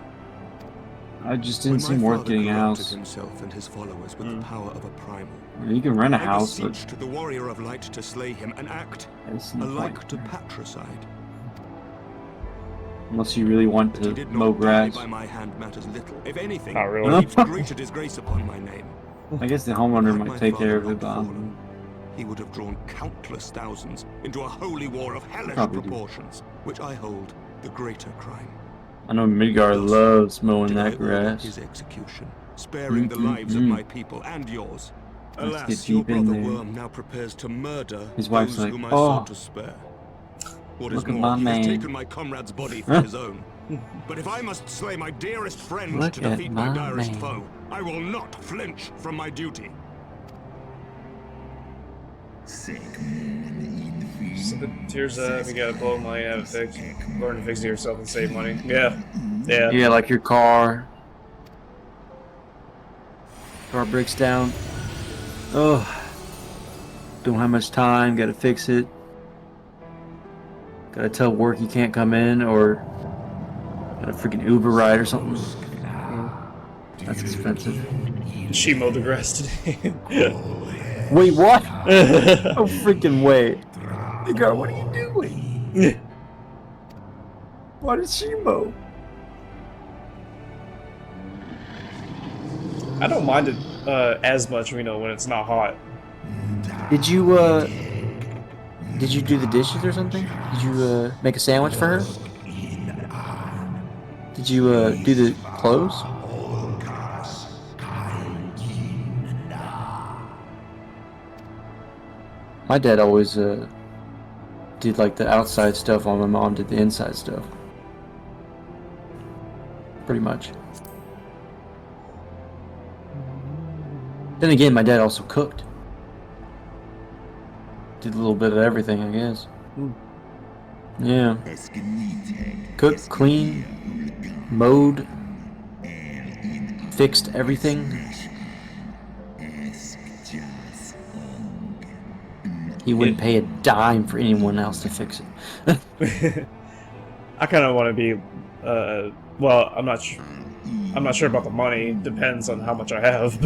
I just didn't seem worth getting a house. Himself and his followers with the power of a primal. You can rent a house, I but beseeched the warrior of light to slay him, an act that's no alike point. to patricide. Unless you really want But he to did mow not die grass. by my hand matters little. If anything, Not really. he heaped greater disgrace upon my name. I guess the homeowner Had my might take care of father it, not but fallen, he would have drawn countless thousands into a holy war of hellish Probably do. proportions, which I hold the greater crime. I know Midgar loves mowing Did I that order grass. his execution, sparing the lives of my people and yours. Let's Alas, get your deep in brother there. Worm now prepares to murder His wife's those like, whom I "Oh, sought to spare. What is look at more, my he has man." taken my comrade's body for his own. But if I must slay my dearest friend Look to at defeat my my direst man. foe, I will not flinch from my duty. So the tears we gotta blow money out of fix. Learn to fix it yourself and save money. Yeah. Yeah. Yeah, like your car. Car breaks down. Oh. Don't have much time, gotta fix it. Gotta tell work you can't come in, or A freaking Uber ride or something. That's expensive. She mowed the grass today. Wait, what? No freaking way. Nigga, what are you doing? Why did she mow? I don't mind it as much, you know, when it's not hot. Did you do the dishes or something? Did you make a sandwich for her? Did you do the clothes? My dad always did like the outside stuff while my mom did the inside stuff. Pretty much. Then again, my dad also cooked. Did a little bit of everything, I guess. Yeah. Cooked, cleaned, mowed, fixed everything. He wouldn't pay a dime for anyone else to fix it. I kind of want to be, well, I'm not sure about the money. Depends on how much I have,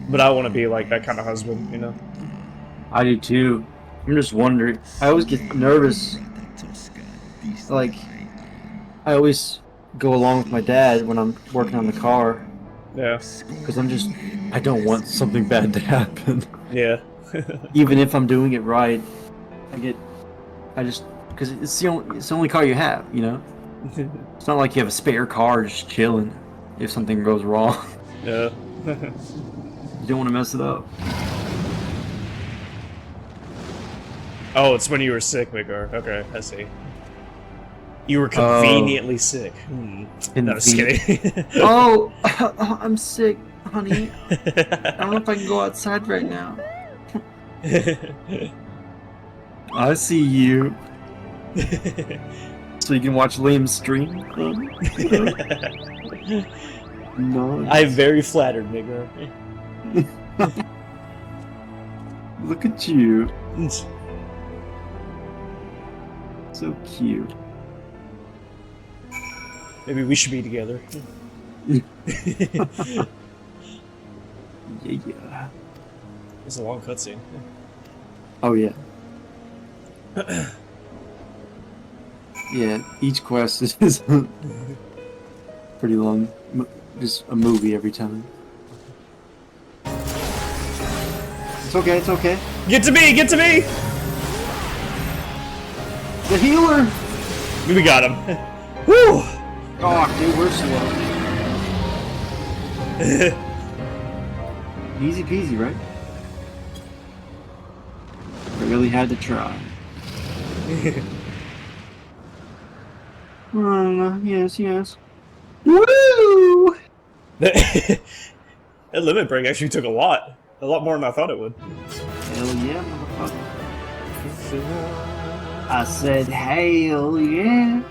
but I want to be like that kind of husband, you know. I do too. I'm just wondering. I always get nervous. Like, I always go along with my dad when I'm working on the car. Yeah. Because I don't want something bad to happen. Yeah. Even if I'm doing it right, because it's the only car you have, you know? It's not like you have a spare car just chilling if something goes wrong. Yeah. You don't want to mess it up. Oh, it's when you were sick, Midgar. Okay, I see. You were conveniently sick. No, just kidding. Oh, I'm sick, honey. I don't know if I can go outside right now. I see you. So you can watch Liam's stream? No. I'm very flattered, Midgar. Look at you. So cute. Maybe we should be together. Yeah. It's a long cutscene. Oh yeah. Yeah, each quest is pretty long. Just a movie every time. It's okay, it's okay. Get to me! Get to me! The healer! We got him. Woo! Oh, dude, we're slow. Easy peasy, right? I really had to try. Yes, yes. Woo! That limit break actually took a lot more than I thought it would. Hell yeah, motherfucker. I said, hell yeah.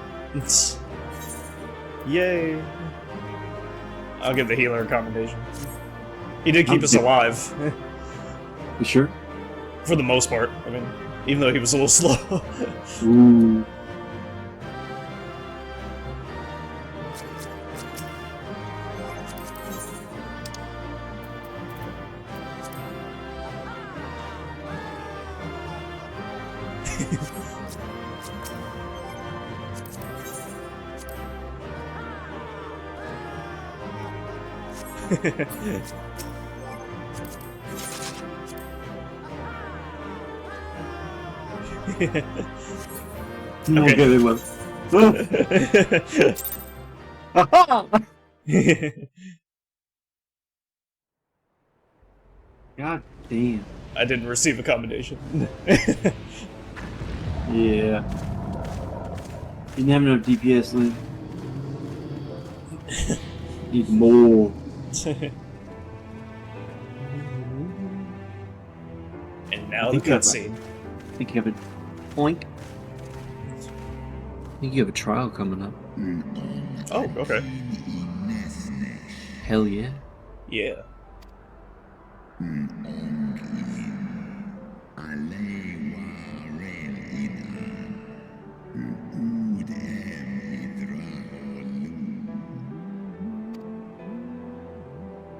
Yay. I'll give the healer a commendation. He did keep us alive. You sure? For the most part. I mean, even though he was a little slow. Ooh. Okay, they will. God damn. I didn't receive a commendation. Yeah. Didn't have enough DPS, Lynn. Need more. And now the cutscene. I think you have a point. I think you have a trial coming up. Oh, okay. Hell yeah. Yeah.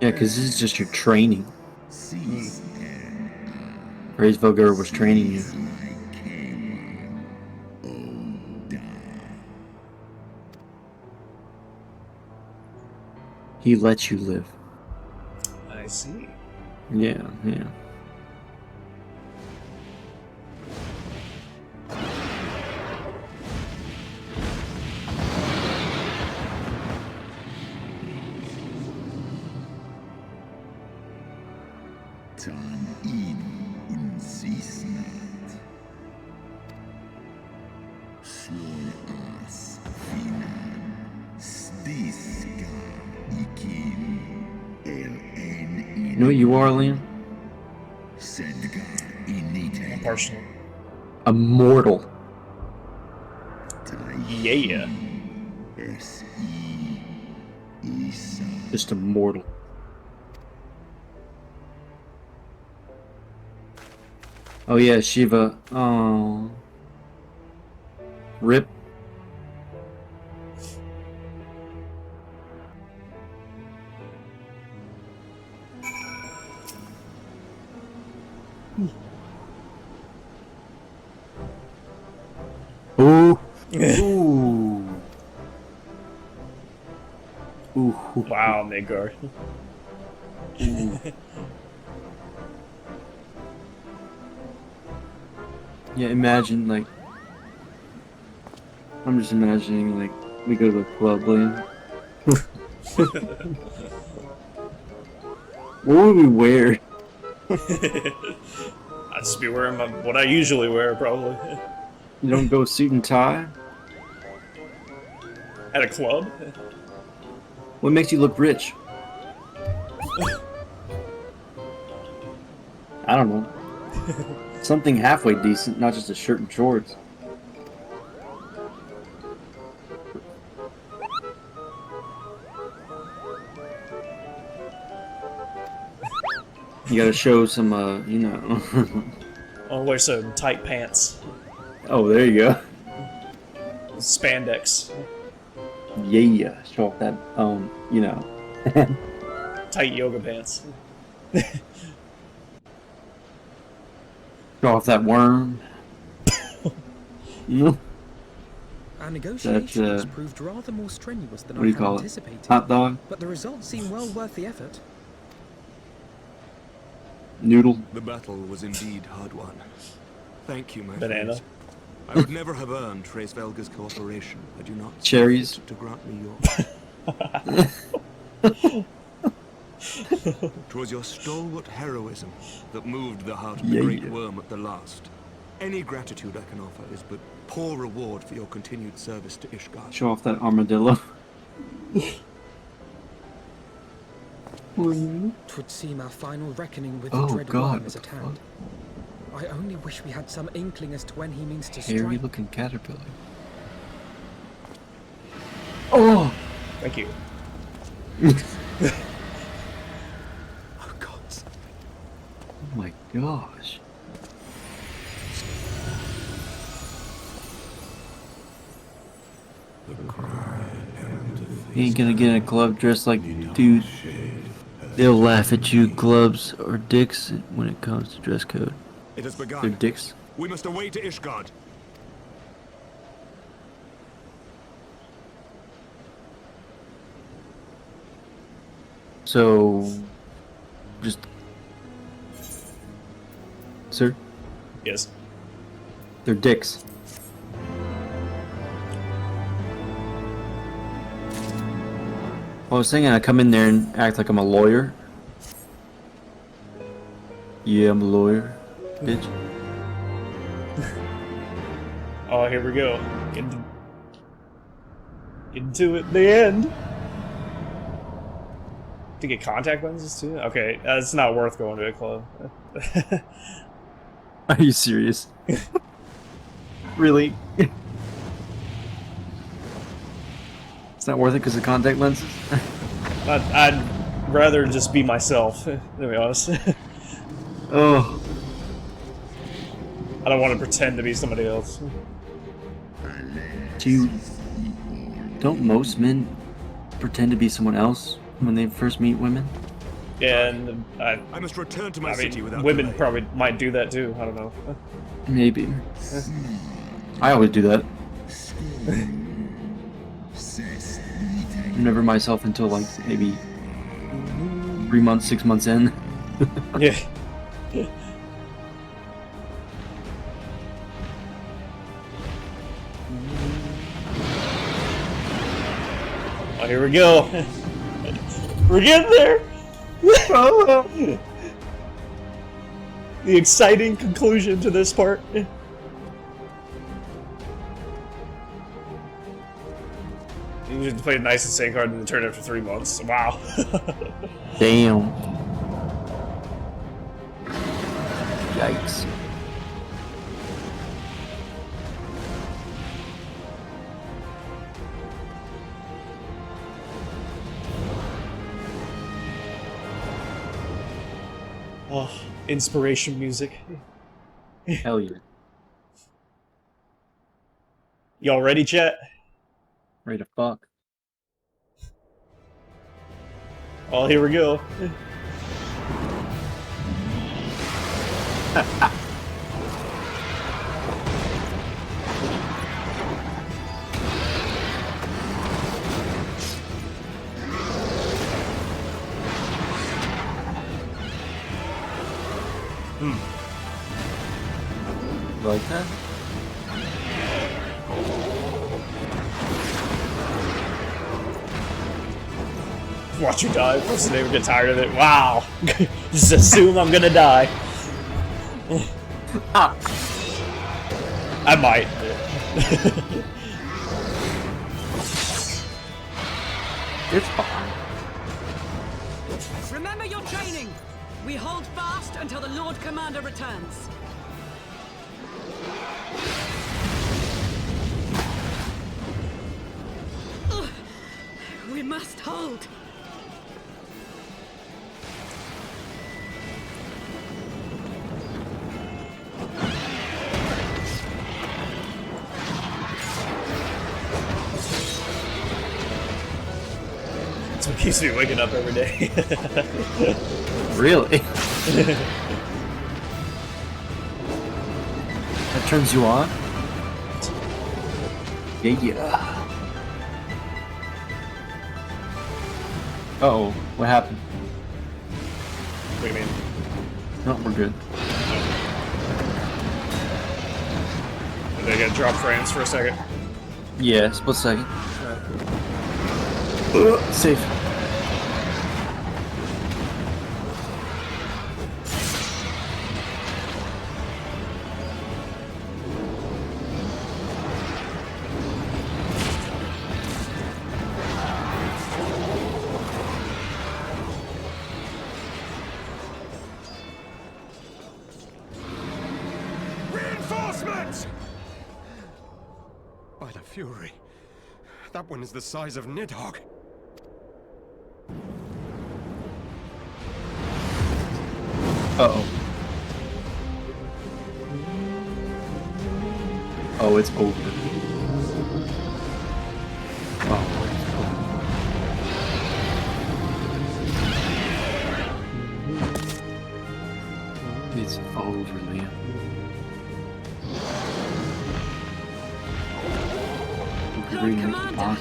Yeah, because this is just your training. Praise Vulgar was training you. He lets you live. I see. Yeah, yeah. You know what you are, Liam? Partial. A mortal. Yeah. Just a mortal. Oh yeah, Shiva. Oh. Rip. Ooh. Ooh. Ooh. Wow, Midgard. Yeah, imagine, like... I'm just imagining, like, we go to the club, Liam. What would we wear? I'd just be wearing what I usually wear, probably. You don't go suit and tie? At a club? What makes you look rich? I don't know. Something halfway decent, not just a shirt and shorts. You gotta show some, you know. I'll wear some tight pants. Oh, there you go. Spandex. Yeah, show off that, you know. Tight yoga pants. Show off that worm. Our negotiations proved rather more strenuous than I had anticipated. Hot dog? But the results seem well worth the effort. Noodle. The battle was indeed hard won. Thank you, my Banana. friends. I would never have earned Trace Velga's cooperation. I do not Cherries. to grant me yours. 'Twas your stalwart heroism that moved the heart of the Great Worm at the last. Any gratitude I can offer is but poor reward for your continued service to Ishgard. Show off that armadillo. Twould seem our final reckoning with the dread worm is at hand. I only wish we had some inkling as to when he means to strike. Hairy looking caterpillar. Oh! Thank you. Oh God. Oh my gosh. You ain't gonna get in a club dressed like dude. They'll laugh at you, clubs or dicks, when it comes to dress code. It has begun. They're dicks. We must away to Ishgard. So, just... Sir? Yes. They're dicks. I was thinking I'd come in there and act like I'm a lawyer. Yeah, I'm a lawyer, bitch. Oh, here we go. Into it, the end. To get contact lenses too? Okay, it's not worth going to a club. Are you serious? Really? It's not worth it because of contact lenses? I'd rather just be myself, to be honest. Oh. I don't want to pretend to be somebody else. Don't most men pretend to be someone else when they first meet women? And I must return to my city without women delay. probably might do that too. I don't know. Maybe. I always do that. Never myself until like maybe 3 months, 6 months in. Yeah. Oh, here we go. We're getting there. The exciting conclusion to this part. You just played nice and sync card and then turn after 3 months. Wow. Damn. Yikes. Oh, inspiration music. Hell yeah. Y'all ready, chat? Ready to fuck. Oh, here we go. Like that? Watch you die. First they would get tired of it. Wow. Just assume I'm gonna die. I might. It's fine. Remember your training! We hold fast until the Lord Commander returns. Ugh. We must hold. That's what keeps me waking up every day. Really? That turns you on? Yeah. Uh-oh, what happened? What do you mean? No, we're good. Did I get drop frames for a second? Yeah, split second. Safe. Reinforcements! By the Fury. That one is the size of Nidhogg. Uh-oh. Oh, it's over. Oh, it's over, Liam. Lord Commander!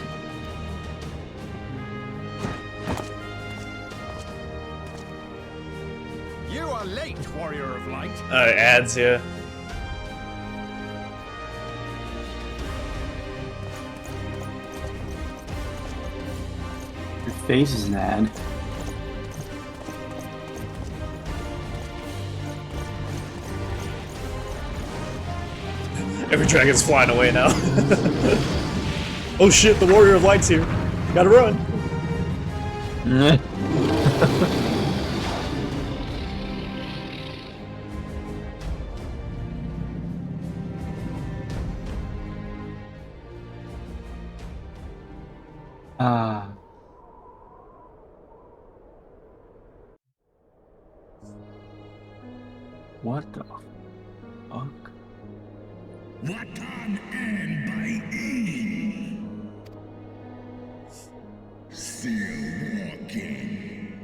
You are late, Warrior of Light. Ads, yeah. Your face is an ad. Every dragon's flying away now. Oh shit, the Warrior of Light's here. Gotta run. What the fuck? Watan and by Eden. Still walking.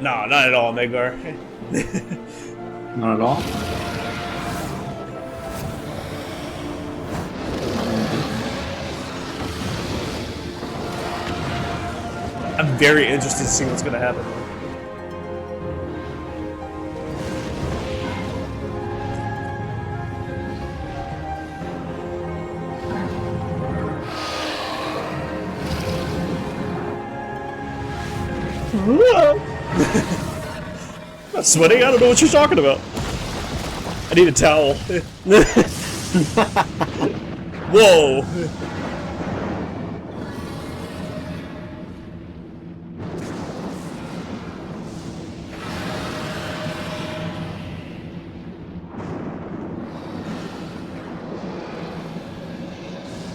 No, not at all, Meggar. Not at all? I'm very interested to see what's gonna happen. I'm not sweating, I don't know what you're talking about. I need a towel. Whoa!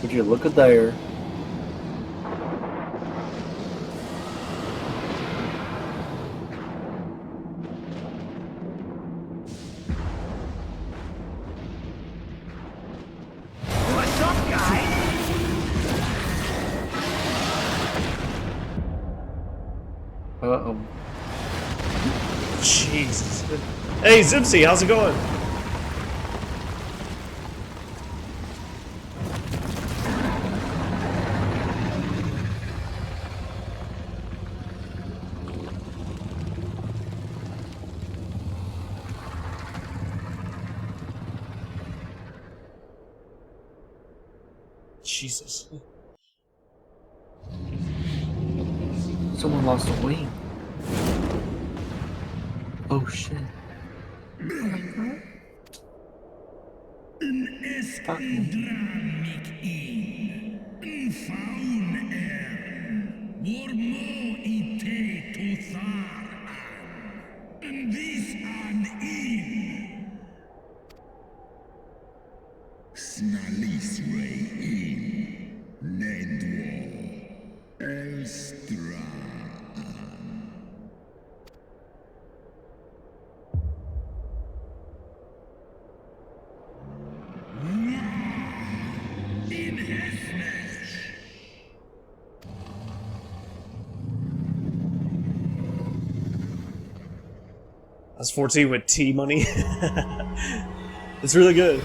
Would you look at there? Uh-oh. Jesus. Hey, Zipsy, how's it going? Jesus. Someone lost a wing. Oh shit. Fuck me. That's 14 with T money. It's really good.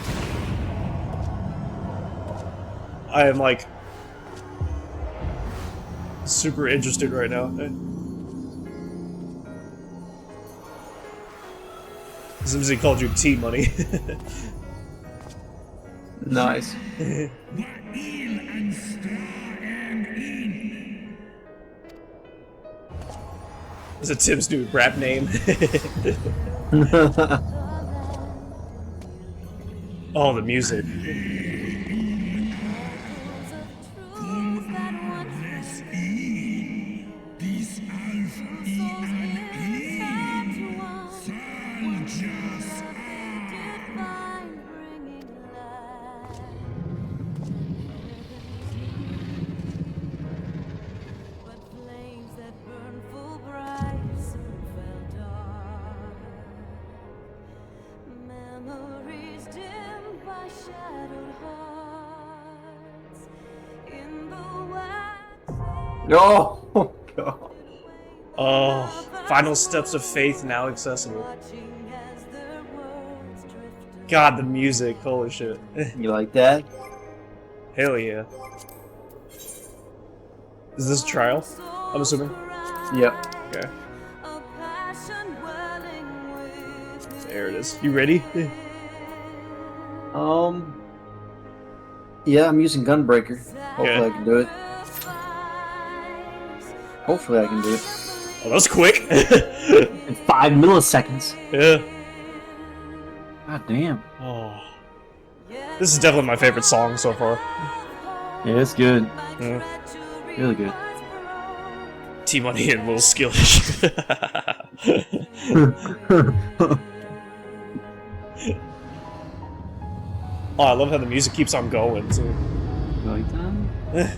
I am like super interested right now. Zimzy called you T money. Nice. Is it Tim's new rap name? Oh, the music. Oh, God. Oh, Final Steps of Faith now accessible. God, the music, holy shit. You like that? Hell yeah. Is this a trial? I'm assuming? Yep. Okay. There it is. You ready? Yeah, I'm using Gunbreaker. Hopefully Okay. I can do it. Hopefully I can do it. Oh, that was quick. In 5 milliseconds. Yeah. God damn. Oh. This is definitely my favorite song so far. Yeah, it's good. Yeah. Really good. T-Money and Will Skillish. Oh, I love how the music keeps on going, too. You like that?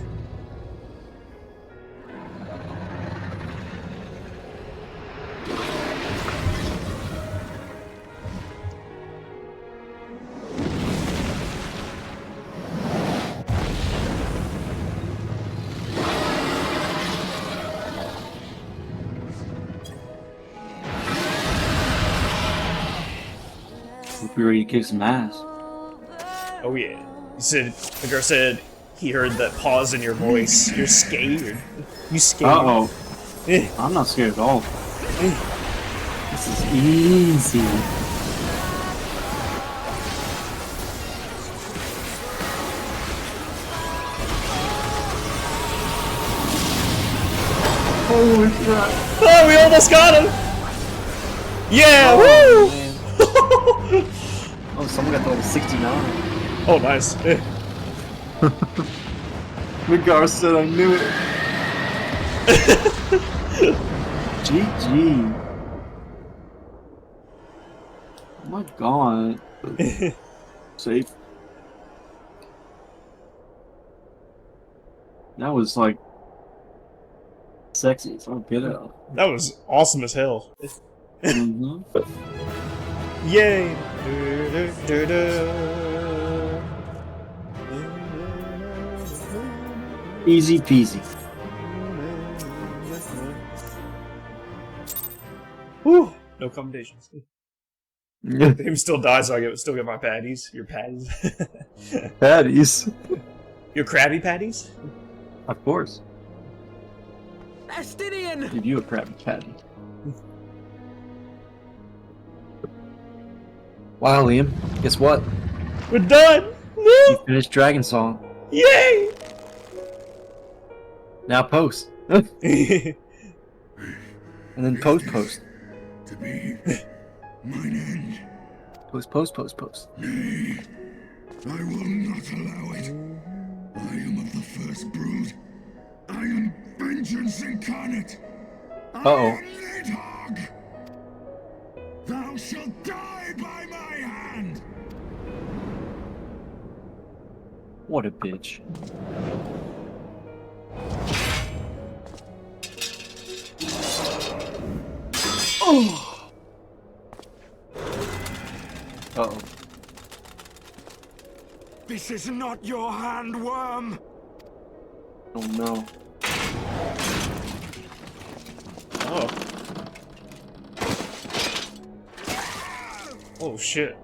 Hope you're ready to kick some ass. Oh yeah. The girl said he heard that pause in your voice. You're scared. You scared. Uh-oh. I'm not scared at all. This is easy. Holy crap. Oh, we almost got him! Yeah! Oh, woo! Oh, someone got the level 69. Oh, nice. Midgar said I knew it. GG. Oh my god. Safe. That was like sexy. So get out. That was awesome as hell. Mm-hmm. Yay! Easy peasy. Whew. No commendations. Yeah. Him still dies, so I still get my patties. Your patties. Patties. Your Krabby Patties? Of course. Estinian! Give you a Krabby Patty. Wow, Liam. Guess what? We're done! You finished Dragon Song. Yay! Now post. And then post. To be mine end. Post. Nay, I will not allow it. I am of the first brood. I am vengeance incarnate. Uh-oh. I am Nidhogg. Thou shalt die by my hand. What a bitch. Oh. Uh-oh. This is not your hand, worm. Oh no. Oh. Oh shit.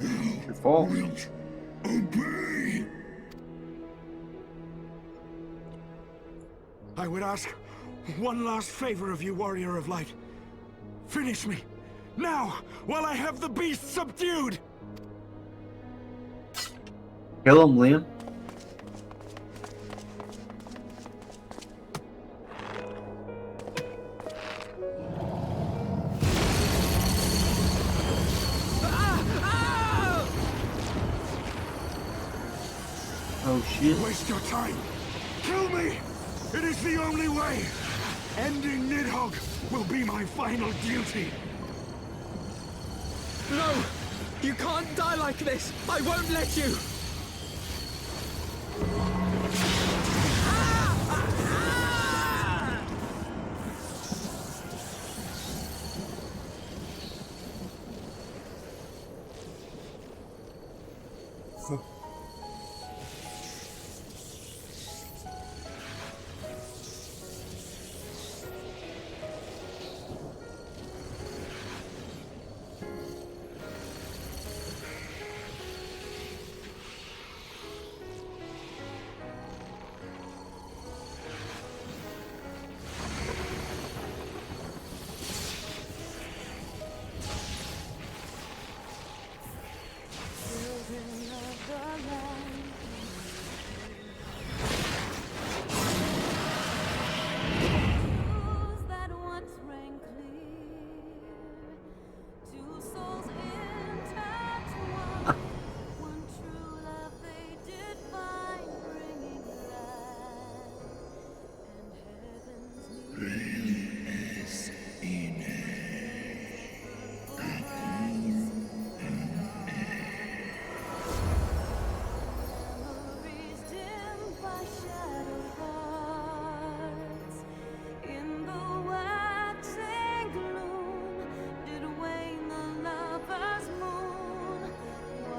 Your fault. Obey. I would ask one last favor of you, Warrior of Light. Finish me, now, while I have the beast subdued! Kill him, Liam. Oh shit. Waste your time! Kill me! It is the only way! Ending Nidhogg will be my final duty! No! You can't die like this! I won't let you!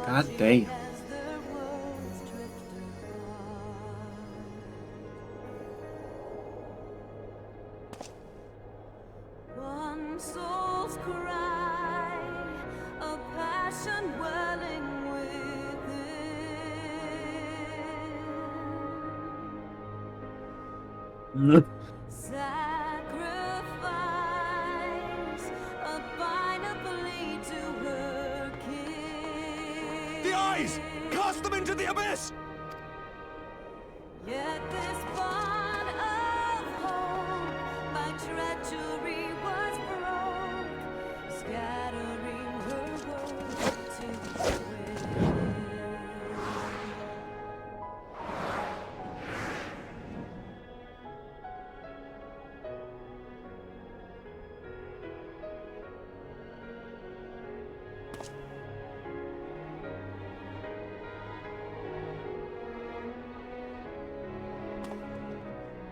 God damn. One soul's cry, a passion welling within. Sacrifice, a final plea to her king. The eyes! Cast them into the abyss! Yet this bond of hope by treachery was broke, scattering her world to the wind.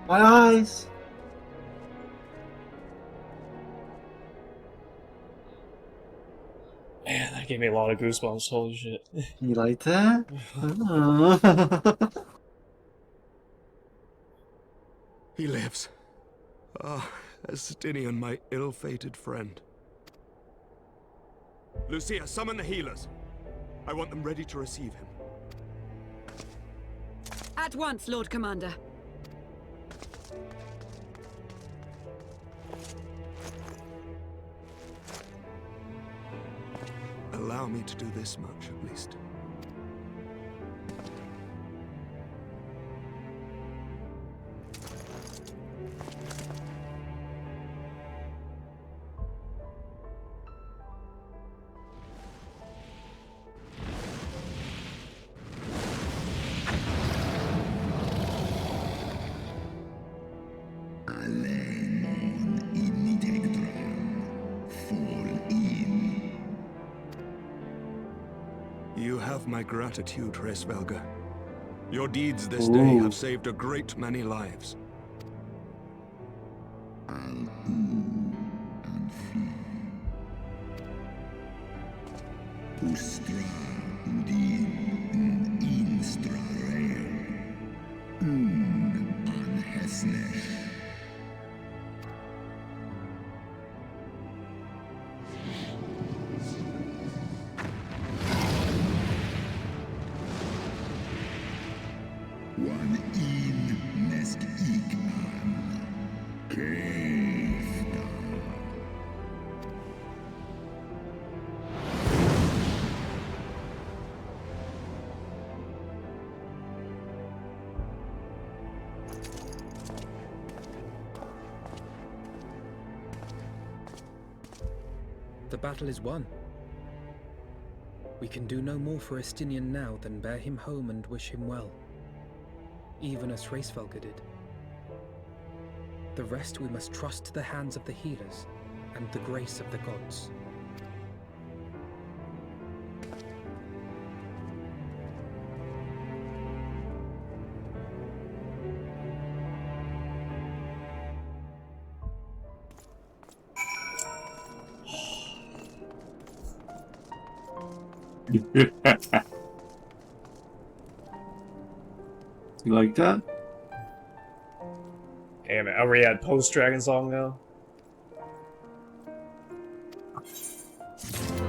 My eyes! Man, that gave me a lot of goosebumps. Holy shit. You like that? Oh. He lives. Ah, Estinian, my ill-fated friend. Lucia, summon the healers. I want them ready to receive him. At once, Lord Commander. Allow me to do this much, at least. You have my gratitude, Hraesvelga. Your deeds this day have saved a great many lives. One in nest ignan. Cave. The battle is won. We can do no more for Estinian now than bear him home and wish him well, even as Hraesvelgr did. The rest we must trust to the hands of the healers and the grace of the gods. You like that? Damn it, are we at post-Dragon Song now?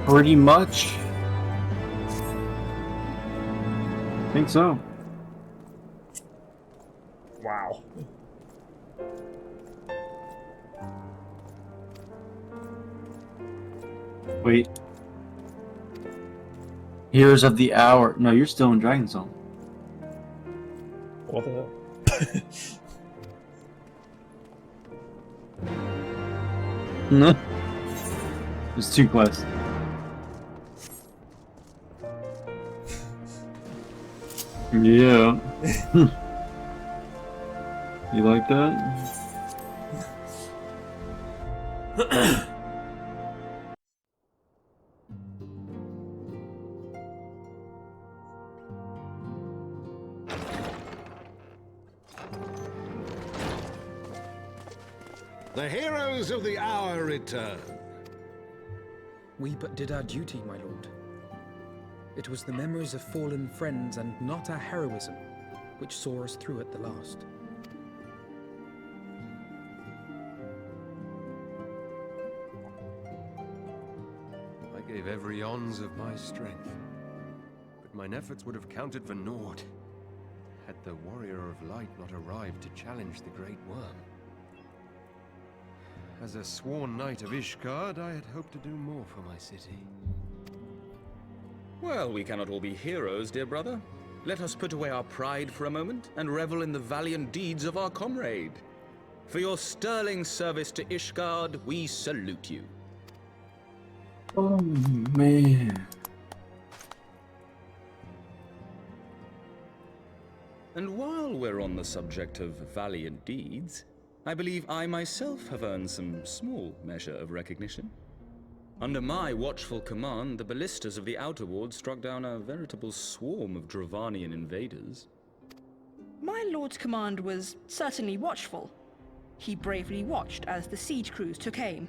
Pretty much. I think so. Wow. Wait. Heroes of the Hour. No, you're still in Dragon Song. What the hell? No. There's 2 quests. Yeah. You like that? The heroes of the hour return. We but did our duty, my lord. It was the memories of fallen friends and not our heroism which saw us through at the last. I gave every ounce of my strength, but mine efforts would have counted for naught had the Warrior of Light not arrived to challenge the Great Worm. As a sworn knight of Ishgard, I had hoped to do more for my city. Well, we cannot all be heroes, dear brother. Let us put away our pride for a moment and revel in the valiant deeds of our comrade. For your sterling service to Ishgard, we salute you. Oh, man. And while we're on the subject of valiant deeds, I believe I myself have earned some small measure of recognition. Under my watchful command, the ballistas of the Outer Ward struck down a veritable swarm of Dravanian invaders. My lord's command was certainly watchful. He bravely watched as the siege crews took aim,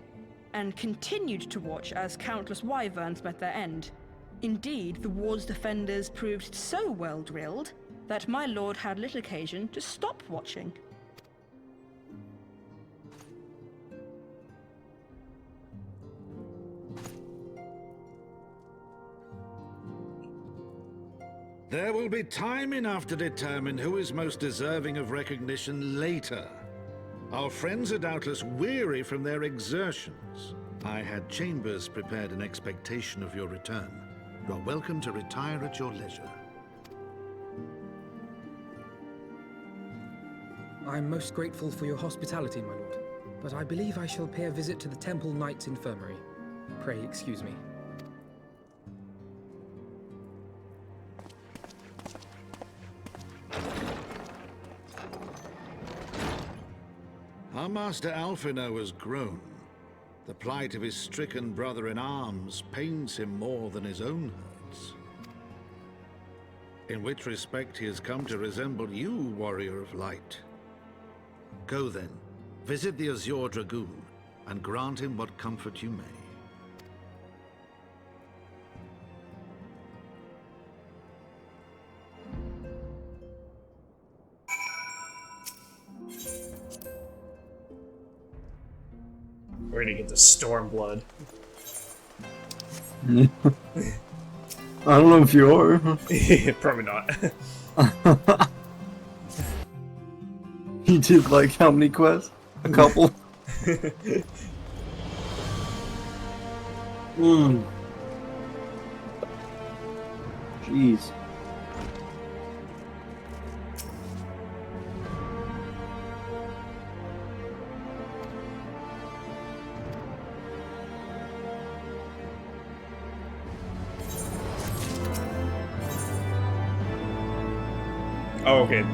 and continued to watch as countless wyverns met their end. Indeed, the ward's defenders proved so well drilled that my lord had little occasion to stop watching. There will be time enough to determine who is most deserving of recognition later. Our friends are doubtless weary from their exertions. I had chambers prepared in expectation of your return. You are welcome to retire at your leisure. I'm most grateful for your hospitality, my lord, but I believe I shall pay a visit to the Temple Knight's Infirmary. Pray excuse me. Our master Alphino has grown. The plight of his stricken brother-in-arms pains him more than his own hurts. In which respect he has come to resemble you, Warrior of Light. Go then, visit the Azure Dragoon, and grant him what comfort you may. We're gonna get the Stormblood. I don't know if you are. Probably not. He did like how many quests? A couple. Jeez. Oh, okay.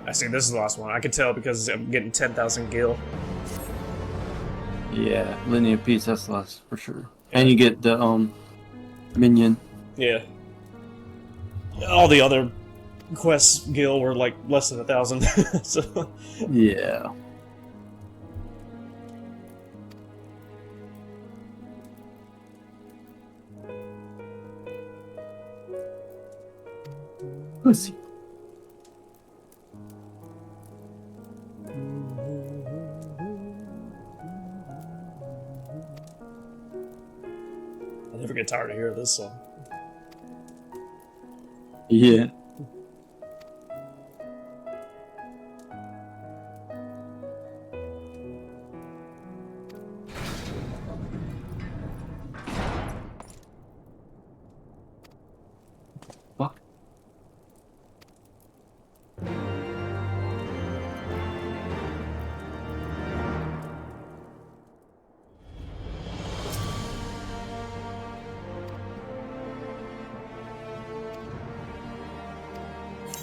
I see. This is the last one. I can tell because I'm getting 10,000 gil. Yeah, linear piece, that's the last for sure. And you get the minion. Yeah. All the other quests gil were like less than 1,000. So. Yeah. Pussy. I'll never get tired of hearing this song. Yeah. Fuck.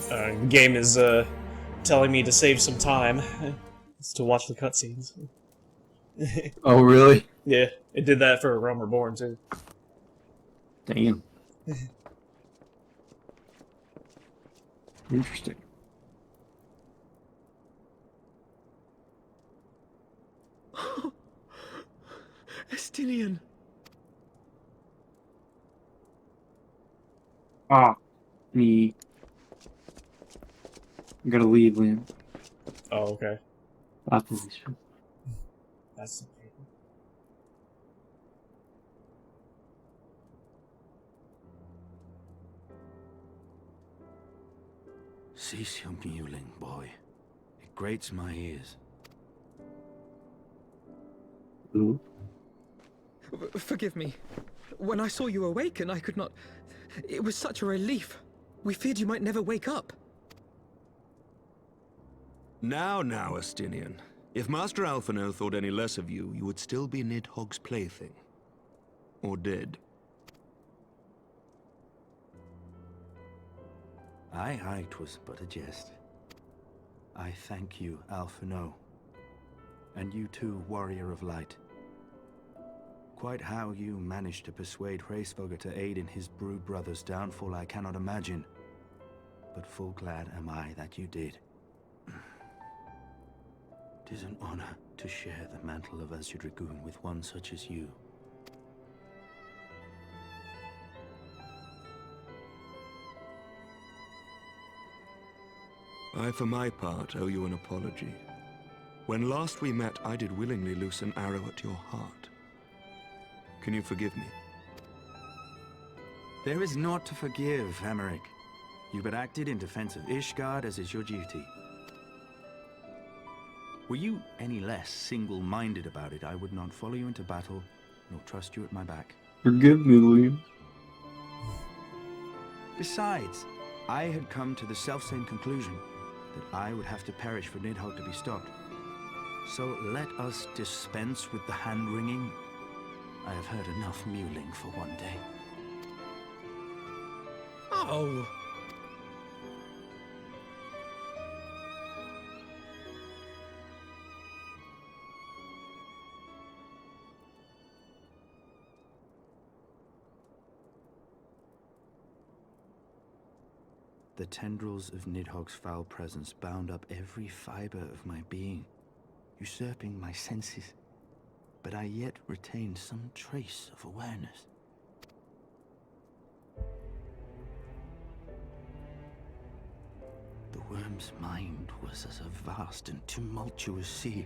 The game is telling me to save some time. It's to watch the cutscenes. Oh, really? Yeah, it did that for Realm Reborn too. Damn. Interesting. Estinian. Ah. Me. I gotta leave, Liam. Oh, okay. After this show. That's Cease your mewling, boy. It grates my ears. Ooh. Forgive me. When I saw you awaken, I could not... It was such a relief. We feared you might never wake up. Now, Estinian. If Master Alphino thought any less of you, you would still be Nidhogg's plaything. Or dead. Aye, 'twas but a jest. I thank you, Alphino. And you too, Warrior of Light. Quite how you managed to persuade Hraesvelgr to aid in his brood brother's downfall I cannot imagine. But full glad am I that you did. 'Tis an honor to share the mantle of Azure Dragoon with one such as you. I, for my part, owe you an apology. When last we met, I did willingly loose an arrow at your heart. Can you forgive me? There is naught to forgive, Emmerich. You but acted in defense of Ishgard as is your duty. Were you any less single-minded about it, I would not follow you into battle, nor trust you at my back. Forgive me, Liam. Besides, I had come to the self-same conclusion that I would have to perish for Nidhogg to be stopped. So let us dispense with the hand-wringing. I have heard enough mewling for one day. Oh! The tendrils of Nidhogg's foul presence bound up every fiber of my being, usurping my senses, but I yet retained some trace of awareness. The worm's mind was as a vast and tumultuous sea.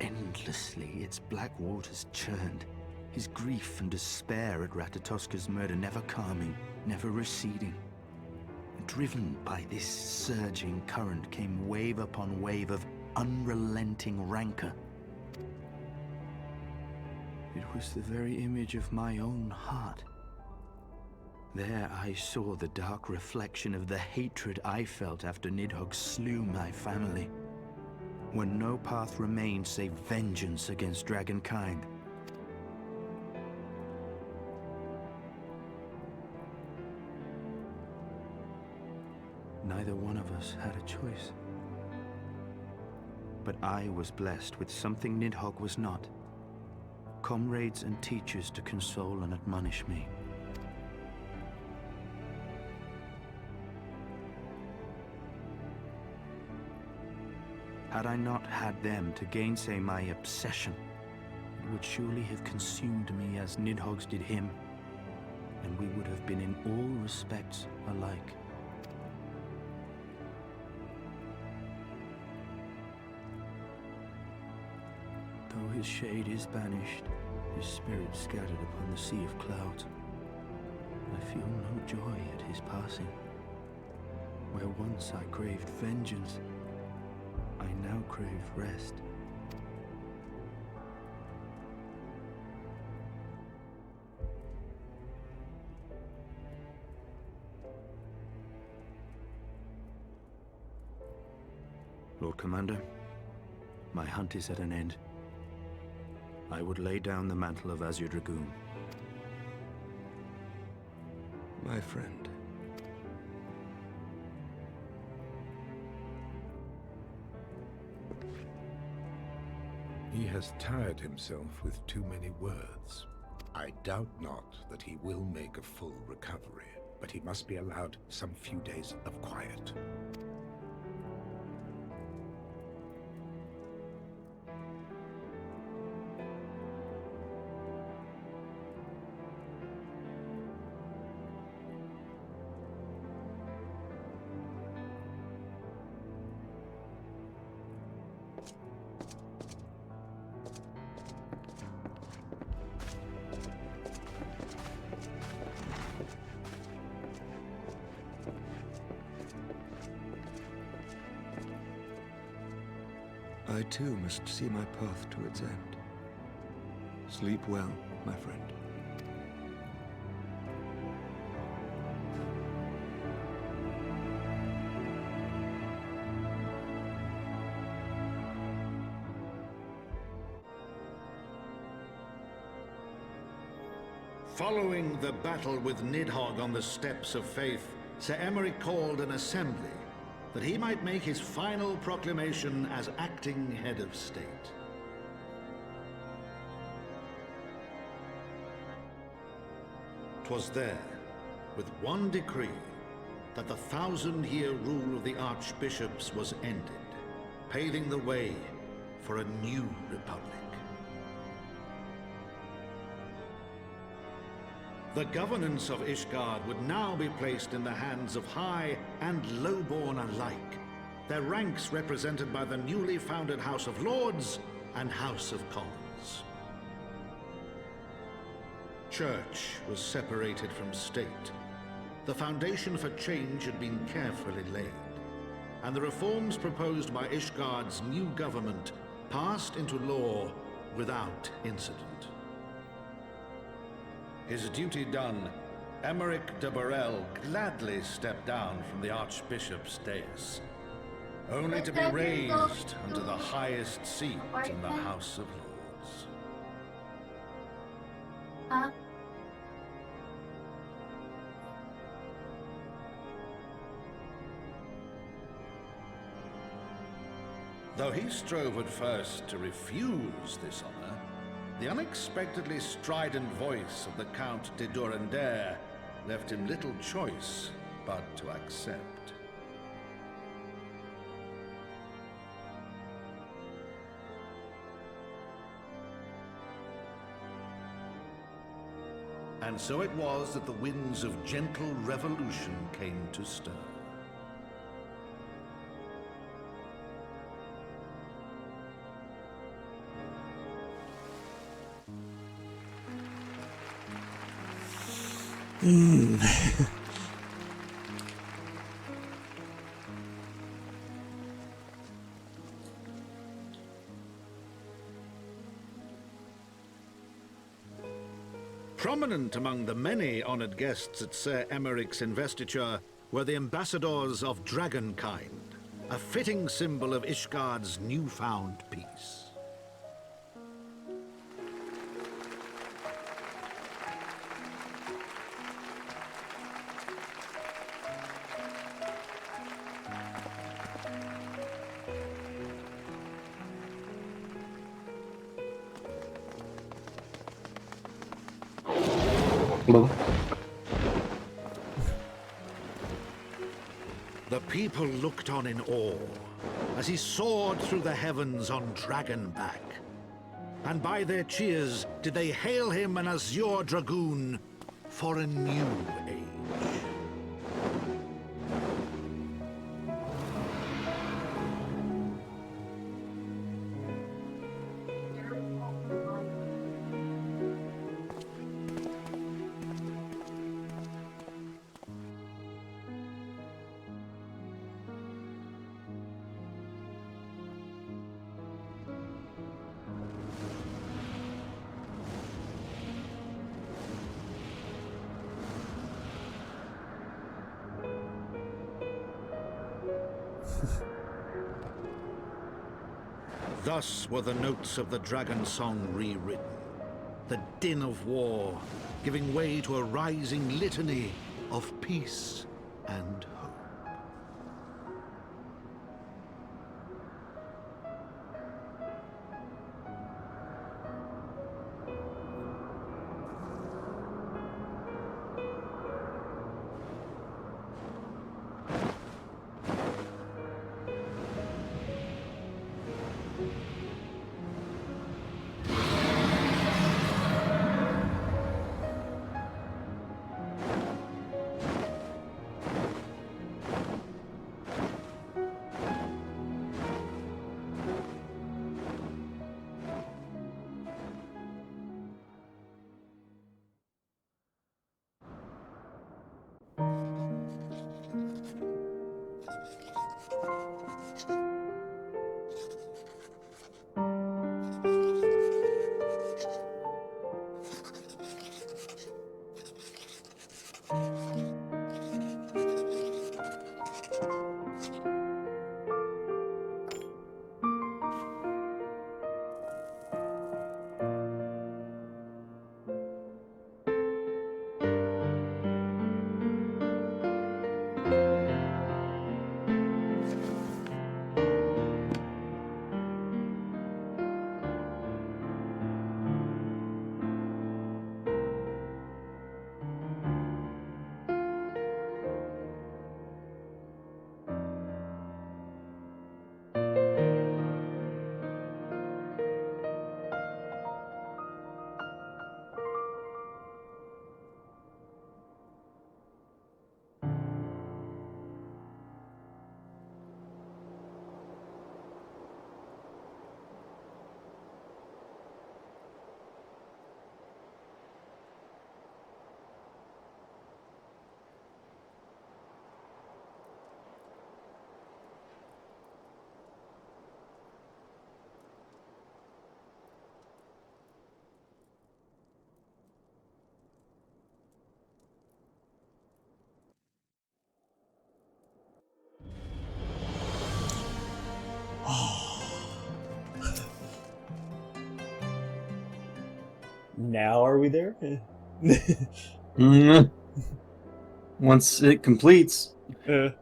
Endlessly its black waters churned, his grief and despair at Ratatoska's murder never calming, never receding. Driven by this surging current came wave upon wave of unrelenting rancor. It was the very image of my own heart. There I saw the dark reflection of the hatred I felt after Nidhogg slew my family, when no path remained save vengeance against dragonkind. Neither one of us had a choice. But I was blessed with something Nidhogg was not: comrades and teachers to console and admonish me. Had I not had them to gainsay my obsession, it would surely have consumed me as Nidhogg's did him, and we would have been in all respects alike. Though his shade is banished, his spirit scattered upon the sea of clouds, I feel no joy at his passing. Where once I craved vengeance, I now crave rest. Lord Commander, my hunt is at an end. I would lay down the mantle of Azure Dragoon. My friend. He has tired himself with too many words. I doubt not that he will make a full recovery, but he must be allowed some few days of quiet. I too must see my path to its end. Sleep well, my friend. Following the battle with Nidhogg on the Steps of Faith, Sir Emeric called an assembly that he might make his final proclamation as acting head of state. "'Twas there, with one decree, that the 1,000-year rule of the archbishops was ended, paving the way for a new republic. The governance of Ishgard would now be placed in the hands of high and lowborn alike, their ranks represented by the newly founded House of Lords and House of Commons. Church was separated from state. The foundation for change had been carefully laid, and the reforms proposed by Ishgard's new government passed into law without incident. His duty done, Emeric de Burrell gladly stepped down from the Archbishop's dais, only to be raised unto the highest seat in the House of Lords. Though he strove at first to refuse this honor, the unexpectedly strident voice of the Count de Durandare left him little choice but to accept. And so it was that the winds of gentle revolution came to stir. Prominent among the many honored guests at Sir Emeric's investiture were the ambassadors of Dragonkind, a fitting symbol of Ishgard's newfound peace. The people looked on in awe as he soared through the heavens on Dragonback. And by their cheers did they hail him an Azure Dragoon for a new age. Thus were the notes of the dragon song rewritten, the din of war giving way to a rising litany of peace and hope. Now are we there? Once it completes. Maybe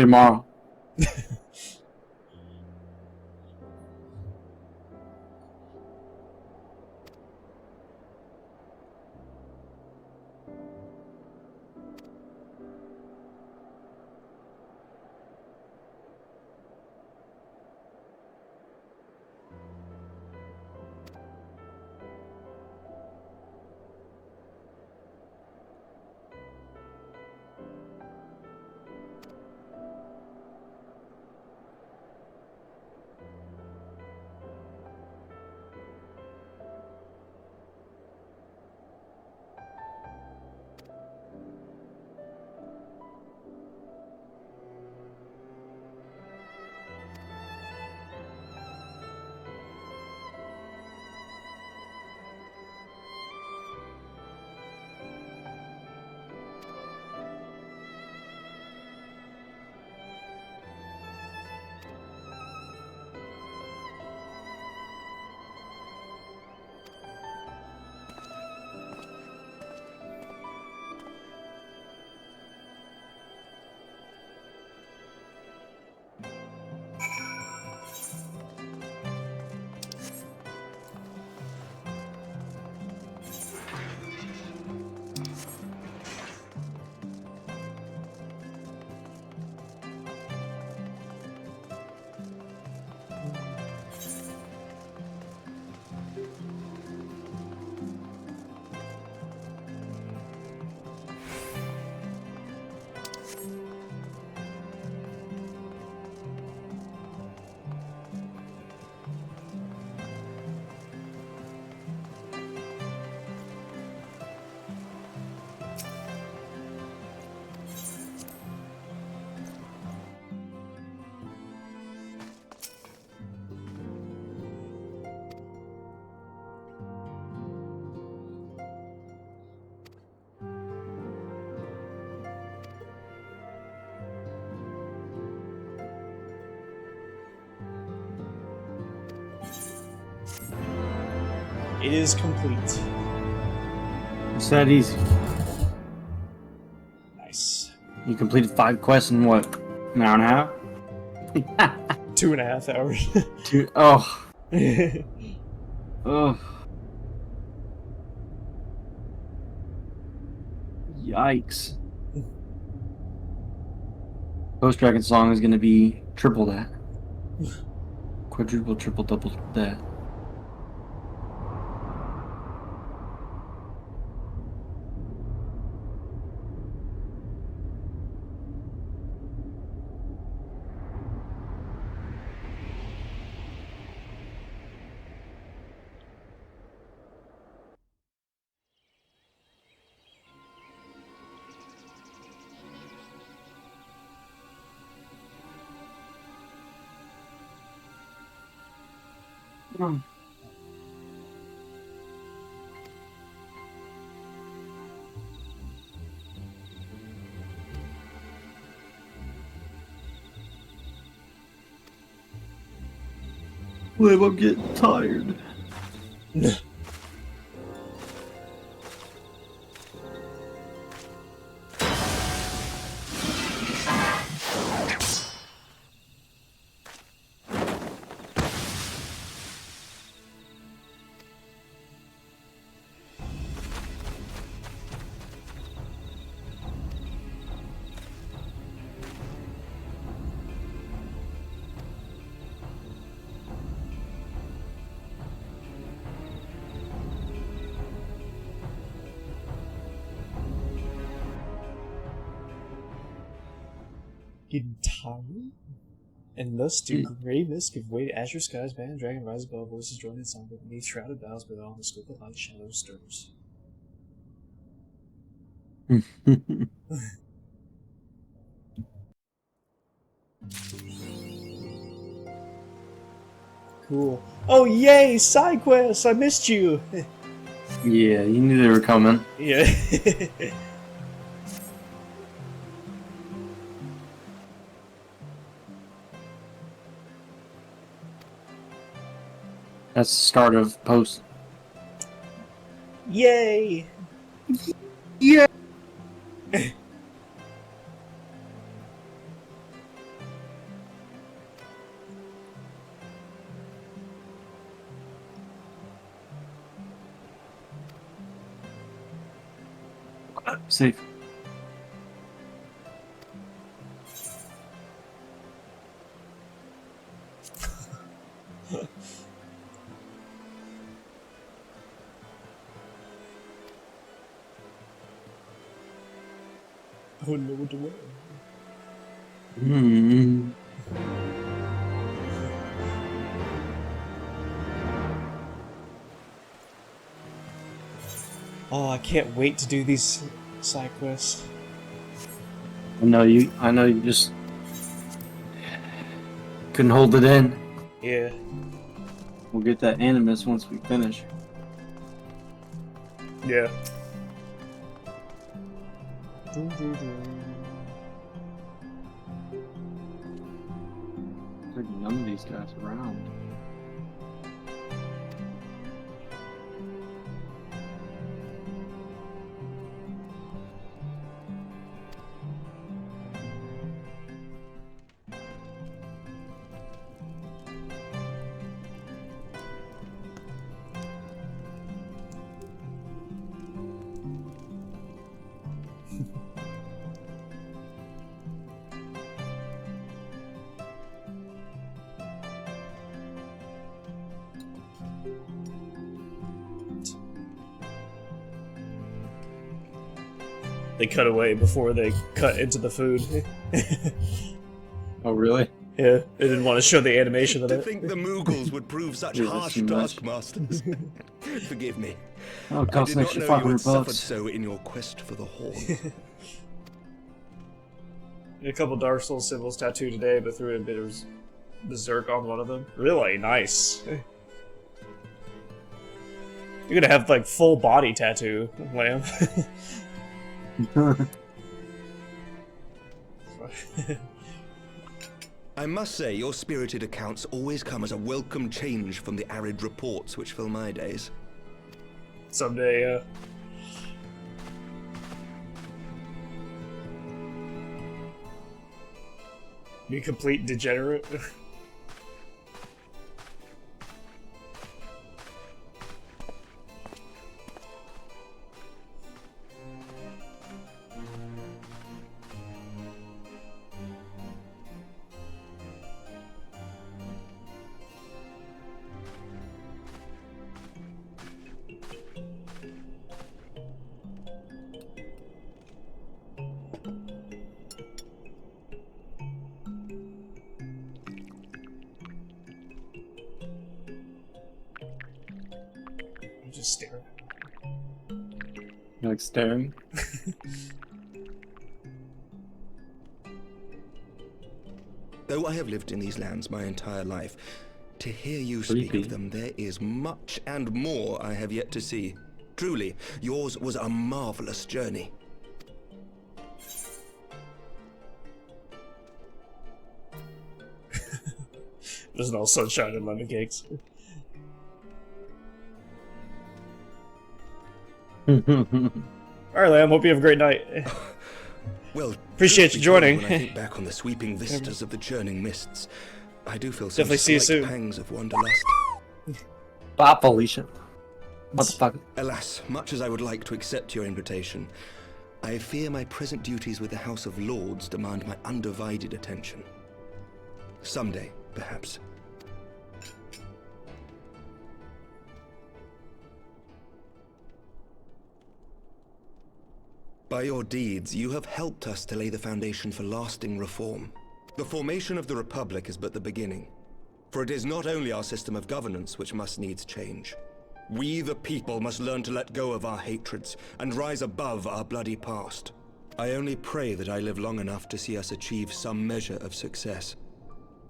tomorrow. It is complete. It's that easy. Nice. You completed 5 quests in what? An hour and a half? 2.5 hours. Oh. Oh. Yikes. Post Dragon Song is gonna be triple that. Quadruple, triple, double that. Liv, I'm getting tired. Getting tired? And thus do Grey Mist give way to Azure Skies, Band, Dragon, Rise Above, Voices join in sound, but beneath shrouded boughs below the scope of light, shadow stirs. Cool. Oh yay, side quests! I missed you! Yeah, you knew they were coming. Yeah. That's the start of post. Yay! Yeah! Safe. I wouldn't know what to wear. Oh, I can't wait to do these side quests. I know you just couldn't hold it in. Yeah. We'll get that animus once we finish. Yeah. There's none of these guys around. They cut away before they cut into the food. Oh, really? Yeah, they didn't want to show the animation of To it. think the Moogles would prove such Yeah, that's harsh too much. taskmasters. Forgive me. Oh, it I costs did an not extra know you had $500 suffered bucks. so in your quest for the horn. A couple Dark Souls symbols tattooed today, but threw a bit of berserk on one of them. Really nice. You're gonna have like full body tattoo, Lamb. I must say, your spirited accounts always come as a welcome change from the arid reports which fill my days. Someday, be a complete degenerate. I'm just staring. You like staring? Though I have lived in these lands my entire life, to hear you speak Creepy. of them, there is much and more I have yet to see. Truly, yours was a marvelous journey. There's no sunshine in lemon cakes. Alright, Lamb, hope you have a great night. Well, appreciate you joining. When I think back on the sweeping vistas of the churning mists, I do feel some Definitely see you slight soon. pangs of wanderlust. Bye, Felicia. What the fuck? Alas, much as I would like to accept your invitation, I fear my present duties with the House of Lords demand my undivided attention. Someday, perhaps. By your deeds, you have helped us to lay the foundation for lasting reform. The formation of the Republic is but the beginning, for it is not only our system of governance which must needs change. We, the people, must learn to let go of our hatreds and rise above our bloody past. I only pray that I live long enough to see us achieve some measure of success,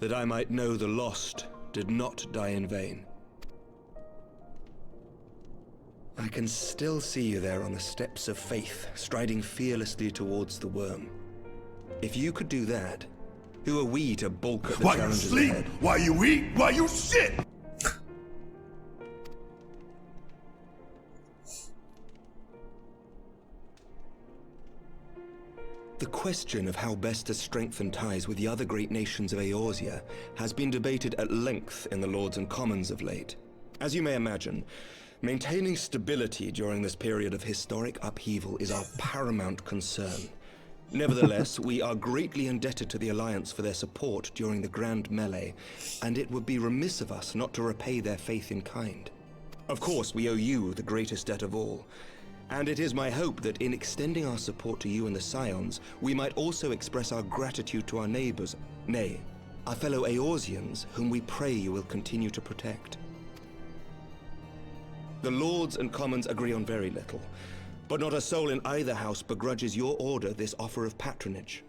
that I might know the lost did not die in vain. I can still see you there on the steps of faith, striding fearlessly towards the worm. If you could do that, who are we to balk at the While you challenges sleep, ahead? while you eat, while you shit! The question of how best to strengthen ties with the other great nations of Eorzea has been debated at length in the Lords and Commons of late. As you may imagine, maintaining stability during this period of historic upheaval is our paramount concern. Nevertheless, we are greatly indebted to the Alliance for their support during the Grand Melee, and it would be remiss of us not to repay their faith in kind. Of course, we owe you the greatest debt of all, and it is my hope that in extending our support to you and the Scions, we might also express our gratitude to our neighbors, nay, our fellow Eorzeans, whom we pray you will continue to protect. The Lords and Commons agree on very little, but not a soul in either house begrudges your order this offer of patronage.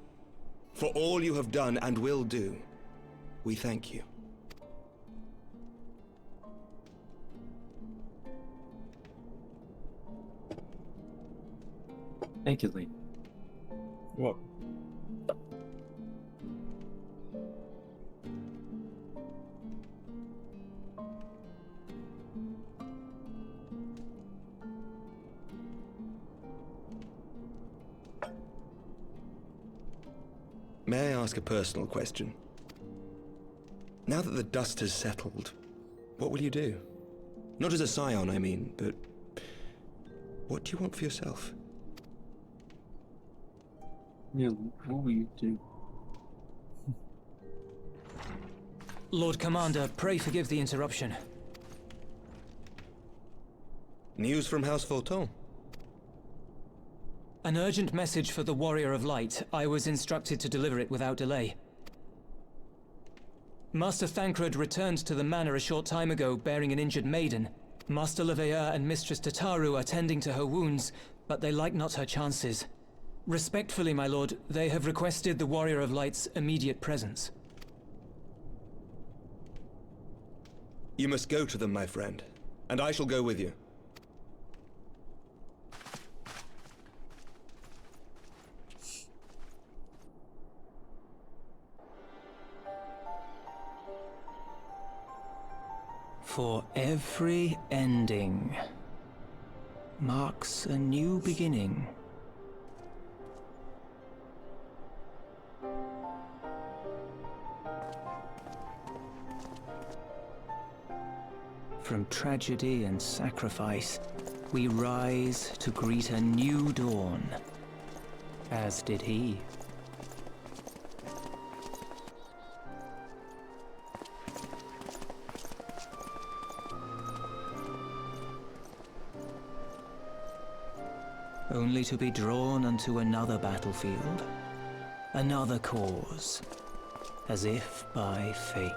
For all you have done and will do, we thank you. Thank you, Lee. What? May I ask a personal question? Now that the dust has settled, what will you do? Not as a scion, I mean, but what do you want for yourself? Yeah, what will you do? Lord Commander, pray forgive the interruption. News from House Fulton? An urgent message for the Warrior of Light. I was instructed to deliver it without delay. Master Thancred returned to the manor a short time ago, bearing an injured maiden. Master Leveilleur and Mistress Tataru are tending to her wounds, but they like not her chances. Respectfully, my lord, they have requested the Warrior of Light's immediate presence. You must go to them, my friend, and I shall go with you. For every ending, marks a new beginning. From tragedy and sacrifice, we rise to greet a new dawn, as did he. Only to be drawn unto another battlefield, another cause, as if by fate.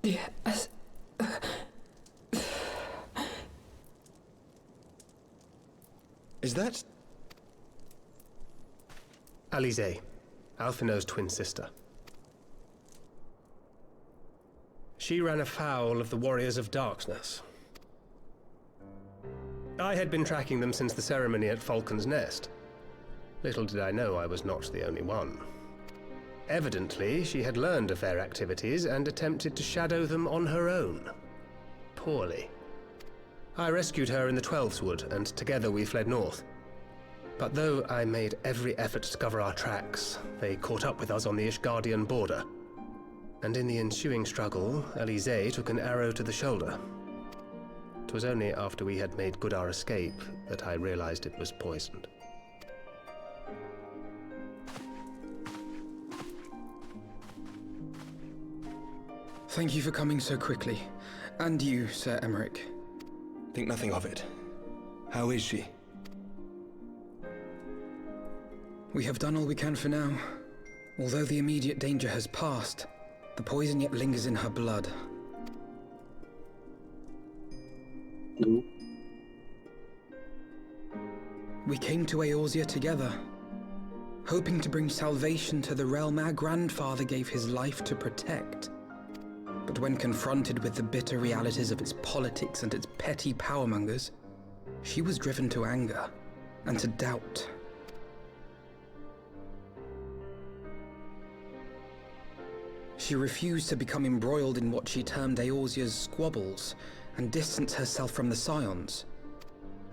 Yes. Is that... Alize, Alphinaud's twin sister. She ran afoul of the Warriors of Darkness. I had been tracking them since the ceremony at Falcon's Nest. Little did I know I was not the only one. Evidently, she had learned of their activities and attempted to shadow them on her own. Poorly. I rescued her in the Twelveswood, and together we fled north. But though I made every effort to cover our tracks, they caught up with us on the Ishgardian border. And in the ensuing struggle, Alize took an arrow to the shoulder. It was only after we had made good our escape that I realized it was poisoned. Thank you for coming so quickly. And you, Sir Emmerich. Think nothing of it. How is she? We have done all we can for now. Although the immediate danger has passed, the poison yet lingers in her blood. We came to Eorzea together, hoping to bring salvation to the realm our grandfather gave his life to protect. But when confronted with the bitter realities of its politics and its petty powermongers, she was driven to anger and to doubt. She refused to become embroiled in what she termed Eorzea's squabbles and distance herself from the Scions.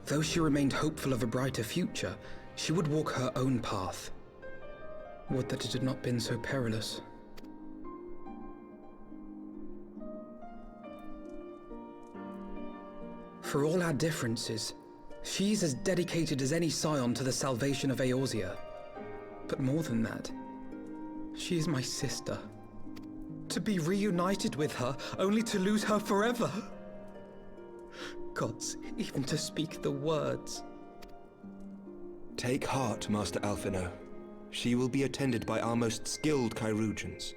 Though she remained hopeful of a brighter future, she would walk her own path. Would that it had not been so perilous. For all our differences, she's as dedicated as any Scion to the salvation of Eorzea. But more than that, she is my sister. To be reunited with her, only to lose her forever. Gods, even to speak the words. Take heart, Master Alphinaud. She will be attended by our most skilled chirurgeons.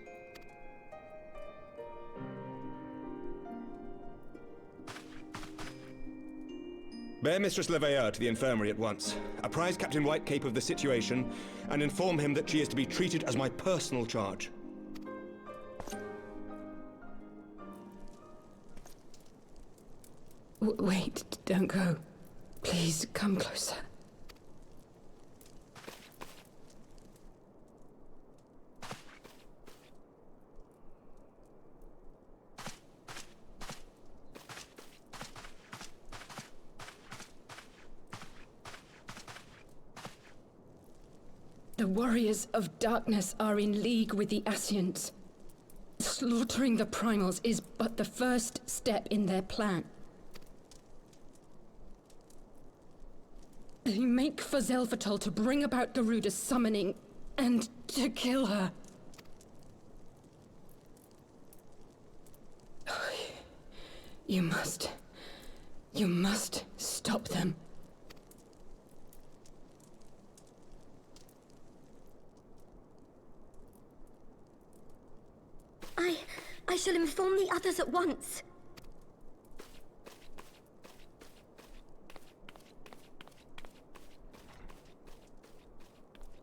Bear Mistress Leveilleur to the infirmary at once. Apprise Captain Whitecape of the situation, and inform him that she is to be treated as my personal charge. Wait, don't go. Please, come closer. The Warriors of Darkness are in league with the Ascients. Slaughtering the Primals is but the first step in their plan. They make for Zelvatol to bring about Garuda's summoning and to kill her. You must stop them. I shall inform the others at once.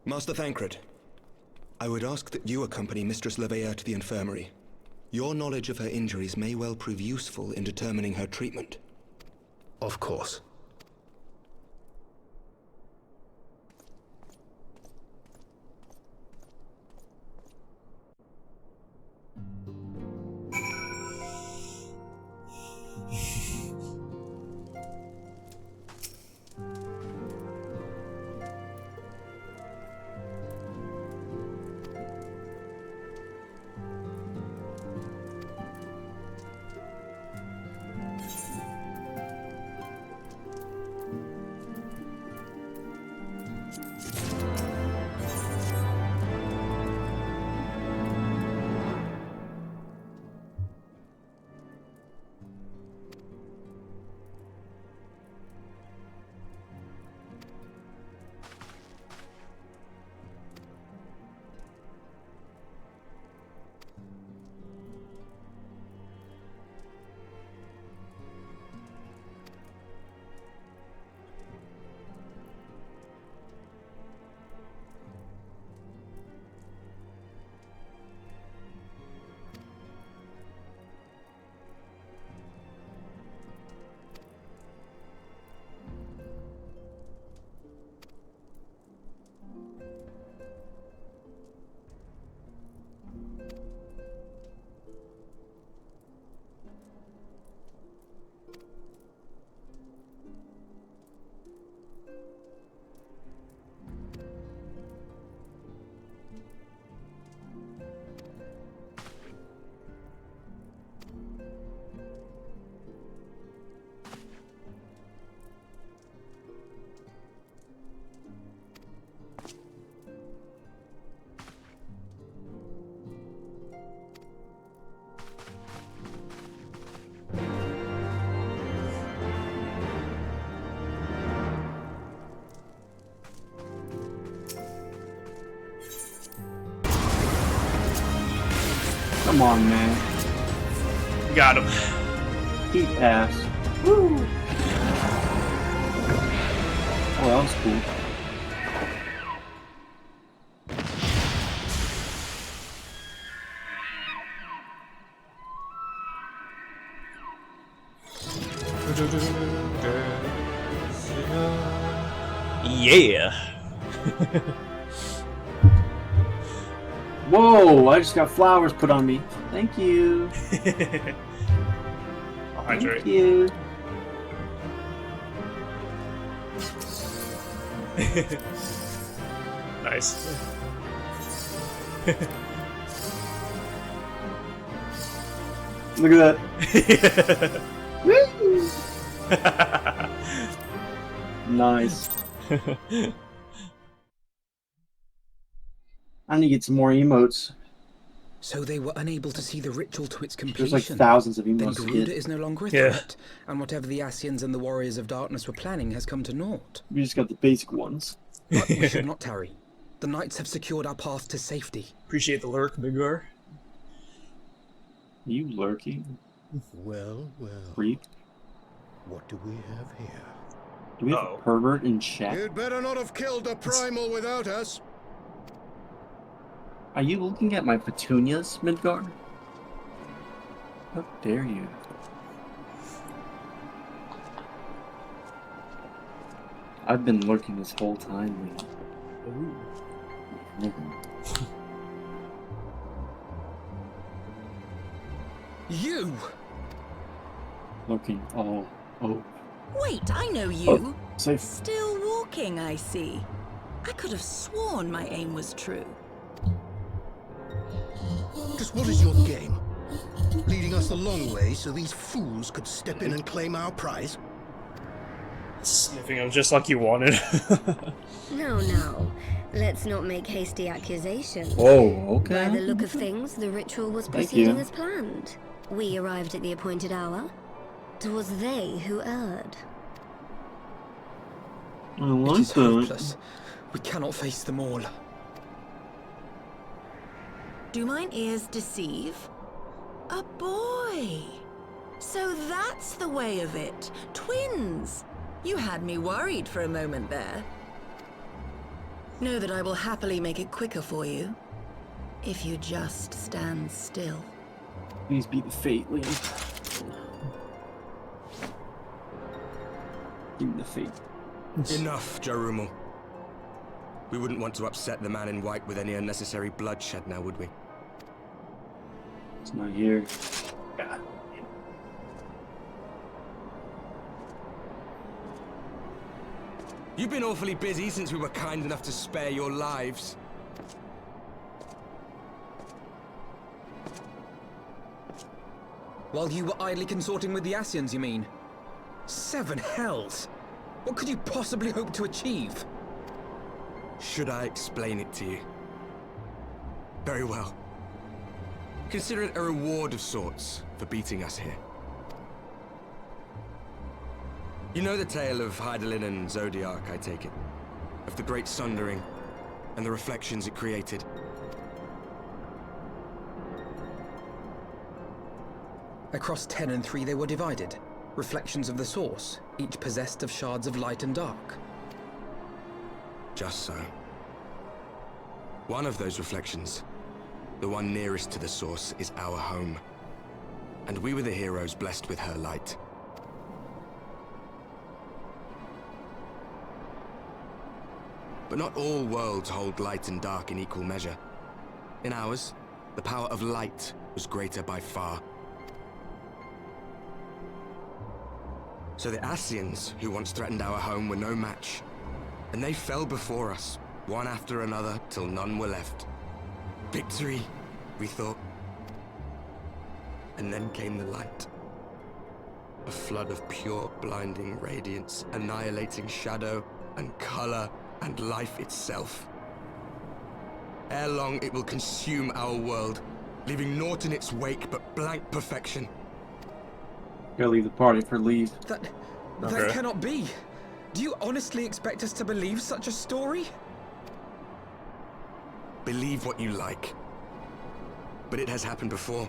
Master Thancred, I would ask that you accompany Mistress Leveilleur to the infirmary. Your knowledge of her injuries may well prove useful in determining her treatment. Of course. Come on, man. Got him. Eat ass. Woo! Oh, that was cool. Yeah. Whoa, I just got flowers put on me. Thank you. I'll hydrate. Thank you. Nice. Look at that. Woo! Nice. I need to get some more emotes. So they were unable to see the ritual to its completion. There's like thousands of Then emotes to Garuda get. is no longer a Yeah. threat, and whatever the Ascians and the Warriors of Darkness were planning has come to naught. We just got the basic ones. But we should not tarry. The knights have secured our path to safety. Appreciate the lurk, Midgar. You lurking? Well, well. Creep. What do we have here? Do we have a pervert in chat? You'd better not have killed the primal without us. Are you looking at my petunias, Midgard? How dare you? I've been lurking this whole time, man. You! Looking all oh. Wait, I know you. Safe. Still walking, I see. I could have sworn my aim was true. Just what is your game? Leading us a long way so these fools could step in and claim our prize? Sniffing him just like you wanted. No, no. Let's not make hasty accusations. Whoa, okay. By the look of things, the ritual was Thank proceeding you. as planned. We arrived at the appointed hour. It was they who erred. I It like is that. hopeless. We cannot face them all. Do mine ears deceive? A boy! So that's the way of it. Twins! You had me worried for a moment there. Know that I will happily make it quicker for you. If you just stand still. Please be the fate, Liam. Give me the fate. Enough, Jarumul. We wouldn't want to upset the man in white with any unnecessary bloodshed now, would we? It's not here. God. You've been awfully busy since we were kind enough to spare your lives. While you were idly consorting with the Ascians, you mean? 7 hells! What could you possibly hope to achieve? Should I explain it to you? Very well. Consider it a reward of sorts for beating us here. You know the tale of Hydaelyn and Zodiac, I take it? Of the Great Sundering and the reflections it created? Across 10 and 3 they were divided. Reflections of the source, each possessed of shards of light and dark. Just so. One of those reflections, the one nearest to the source, is our home. And we were the heroes blessed with her light. But not all worlds hold light and dark in equal measure. In ours, the power of light was greater by far. So the Ascians, who once threatened our home, were no match. And they fell before us, one after another, till none were left. Victory, we thought. And then came the light. A flood of pure, blinding radiance, annihilating shadow and color and life itself. Ere long, it will consume our world, leaving naught in its wake but blank perfection. Gotta leave the party for leave. That Okay. cannot be. Do you honestly expect us to believe such a story? Believe what you like. But it has happened before,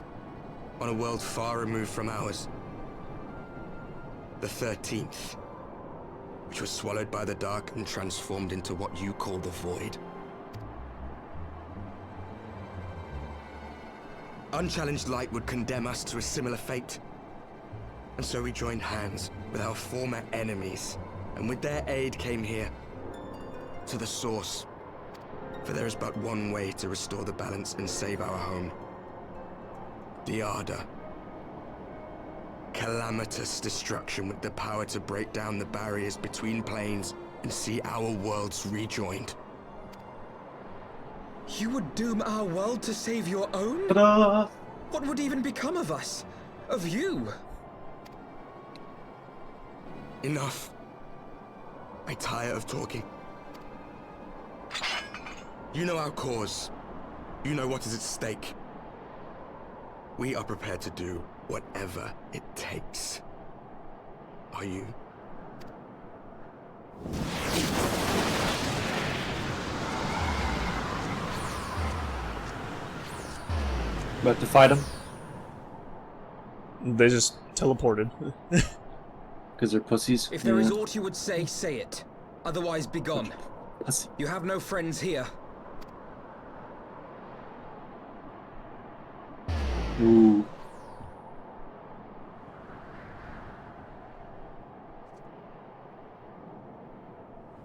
on a world far removed from ours. The 13th, which was swallowed by the dark and transformed into what you call the Void. Unchallenged light would condemn us to a similar fate. And so we joined hands with our former enemies, and with their aid came here, to the source. For there is but one way to restore the balance and save our home. The Ardor. Calamitous destruction with the power to break down the barriers between planes and see our worlds rejoined. You would doom our world to save your own? Ta-da! What would even become of us? Of you? Enough. I tire of talking. You know our cause. You know what is at stake. We are prepared to do whatever it takes. Are you? About to fight him? They just teleported. Because they're pussies? If there is aught you would say, say it. Otherwise, be gone. Pussy. You have no friends here. Ooh.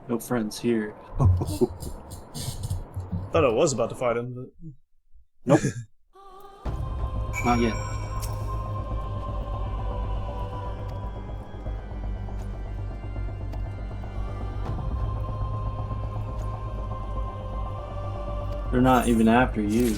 No friends here. Thought I was about to fight him, but... Nope. Not yet. They're not even after you.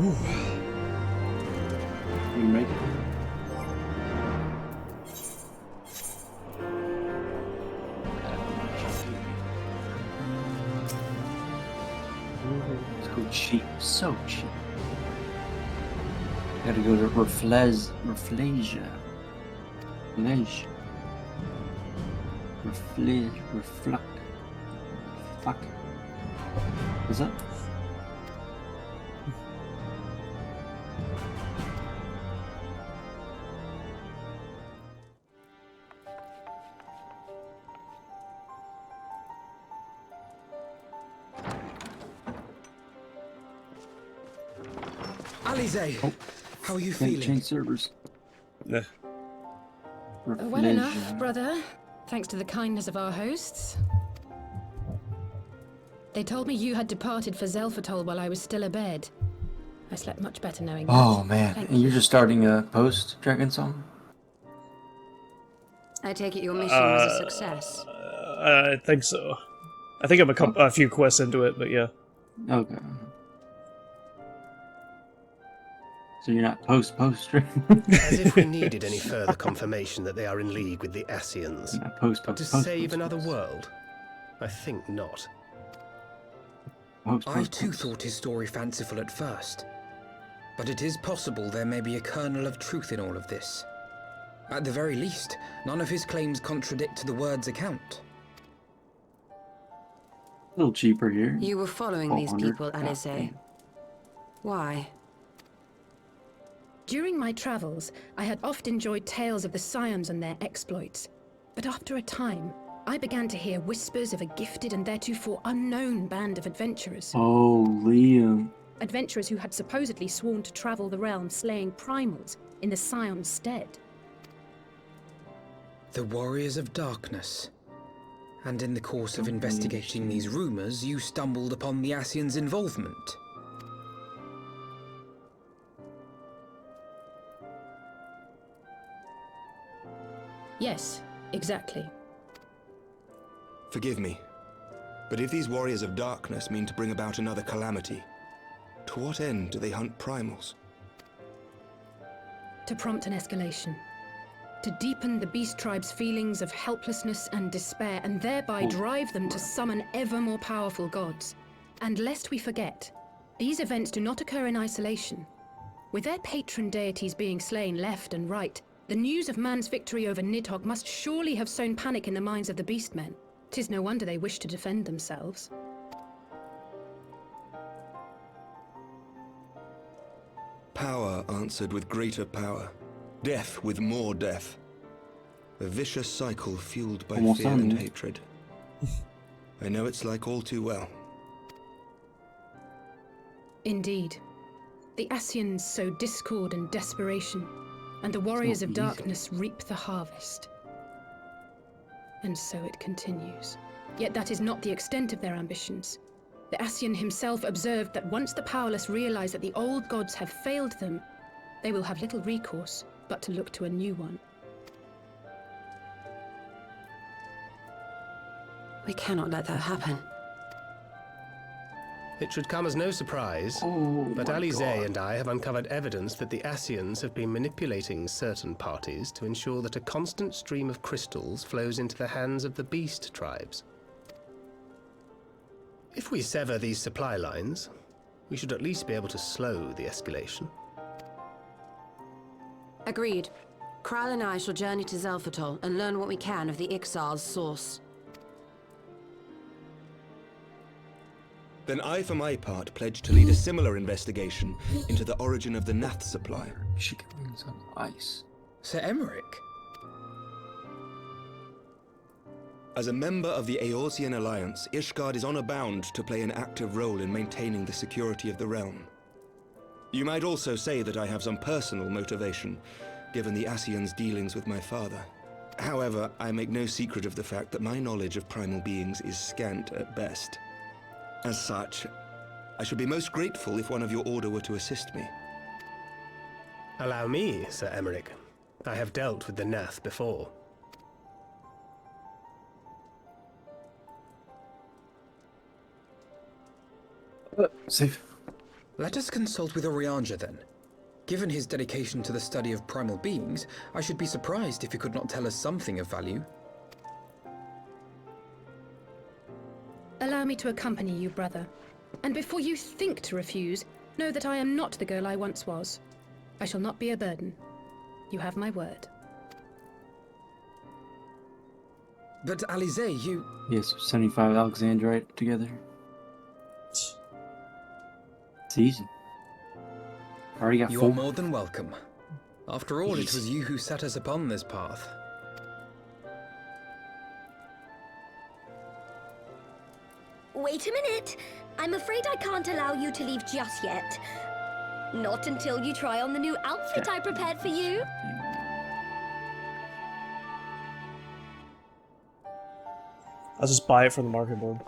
Ooh. You make it. Let's go cheap. So cheap. Gotta go to Refleja. Reflect. Fuck. Is that? Alize, how are you Can't feeling? change servers. Yeah. Well enough, brother. Thanks to the kindness of our hosts. They told me you had departed for Zelfatol while I was still abed. I slept much better knowing that. Oh man, Thank and you're just starting a post-Dragon Song? I take it your mission was a success. I think so. I think I'm a few quests into it, but yeah. Okay. So you're not post. As if we needed any further confirmation that they are in league with the Ascians. To save another world? I think not. I too thought his story fanciful at first. But it is possible there may be a kernel of truth in all of this. At the very least, none of his claims contradict the word's account. A little cheaper here. You were following these 400. people, Alice. Why? During my travels, I had oft enjoyed tales of the Scions and their exploits. But after a time, I began to hear whispers of a gifted and theretofore unknown band of adventurers. Oh, Liam. Adventurers who had supposedly sworn to travel the realm slaying primals in the Scion's stead. The Warriors of Darkness. And in the course of investigating these rumors, you stumbled upon the Ascians' involvement. Yes, exactly. Forgive me, but if these Warriors of Darkness mean to bring about another calamity, to what end do they hunt primals? To prompt an escalation. To deepen the beast tribe's feelings of helplessness and despair, and thereby drive them to summon ever more powerful gods. And lest we forget, these events do not occur in isolation. With their patron deities being slain left and right, the news of man's victory over Nidhogg must surely have sown panic in the minds of the beastmen. 'Tis no wonder they wish to defend themselves. Power answered with greater power. Death with more death. A vicious cycle fueled by Almost fear done, and yeah. hatred. I know it's like all too well. Indeed. The Ascians sow discord and desperation, and the Warriors of Darkness reap the harvest. And so it continues. Yet that is not the extent of their ambitions. The Ascian himself observed that once the powerless realize that the old gods have failed them, they will have little recourse but to look to a new one. We cannot let that happen. It should come as no surprise, but Alize and I have uncovered evidence that the Ascians have been manipulating certain parties to ensure that a constant stream of crystals flows into the hands of the beast tribes. If we sever these supply lines, we should at least be able to slow the escalation. Agreed. Kral and I shall journey to Zelfatol and learn what we can of the Ixal's source. Then I, for my part, pledge to lead a similar investigation into the origin of the Nath supply. She could bring some ice. Sir Emmerich? As a member of the Eorzean Alliance, Ishgard is honor bound to play an active role in maintaining the security of the realm. You might also say that I have some personal motivation, given the Ascians' dealings with my father. However, I make no secret of the fact that my knowledge of primal beings is scant at best. As such, I should be most grateful if one of your order were to assist me. Allow me, Sir Emmerich. I have dealt with the Nath before. Safe. Let us consult with Orianja then. Given his dedication to the study of primal beings, I should be surprised if he could not tell us something of value. Allow me to accompany you, brother. And before you think to refuse, know that I am not the girl I once was. I shall not be a burden. You have my word. But Alize, you... Yes, 75 Alexandrite together. It's easy. I already got You 4. are more than welcome. After all, it was you who set us upon this path. Wait a minute. I'm afraid I can't allow you to leave just yet. Not until you try on the new outfit I prepared for you. I'll just buy it from the market board.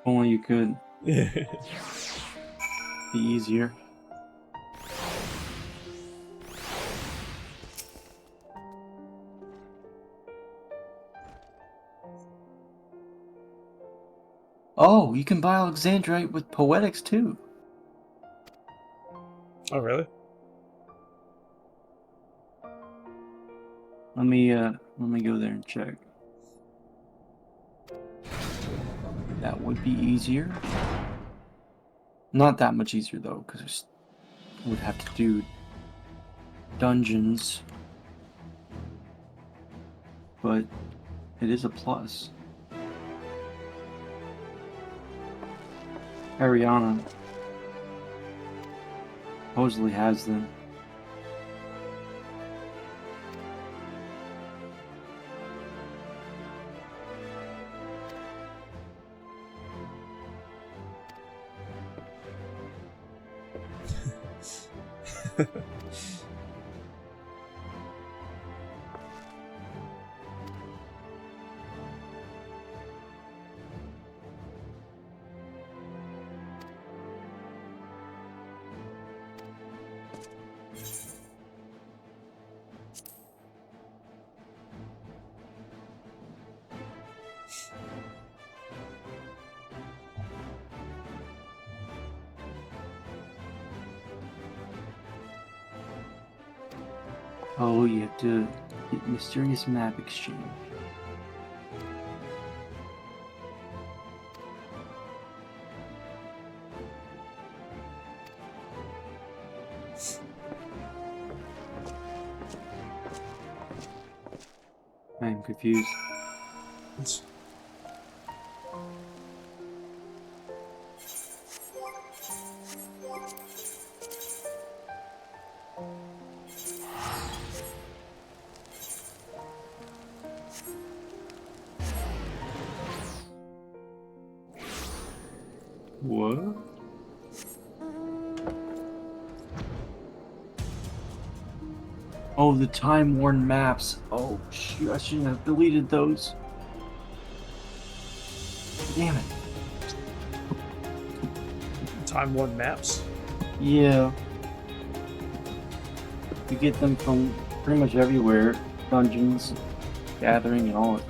Only you could. Be easier. Oh, you can buy Alexandrite with Poetics too. Oh, really? Let me go there and check. That would be easier. Not that much easier though, because we would have to do dungeons. But it is a plus. Ariana supposedly has them. Oh, you have to get mysterious map exchange. I am confused. What? Oh, the time-worn maps. Oh, shoot, I shouldn't have deleted those. Damn it. Time-worn maps? Yeah. You get them from pretty much everywhere. Dungeons, gathering, and all.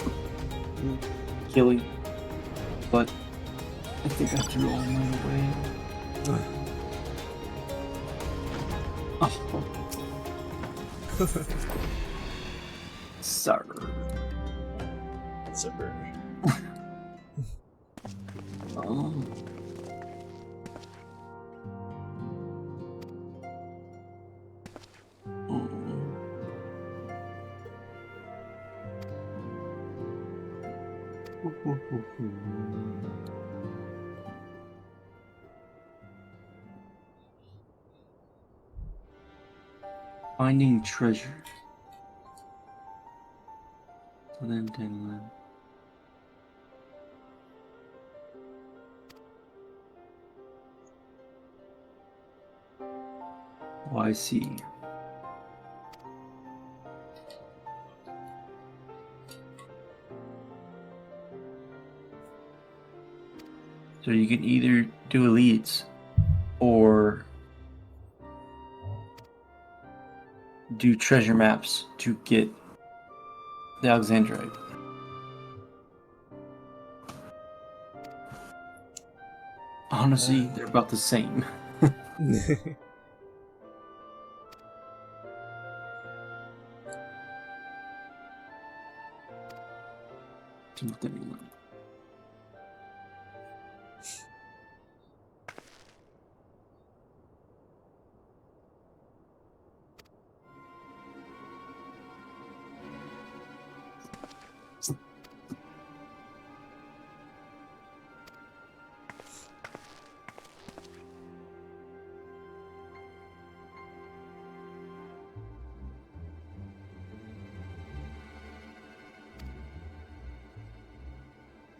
Killing. But I think I threw all mine away. Oh. Sorry. Sorry. Oh. Finding treasure. Southern Tanland. Oh, I see. So you can either do elites or do treasure maps to get the Alexandrite. Honestly, they're about the same.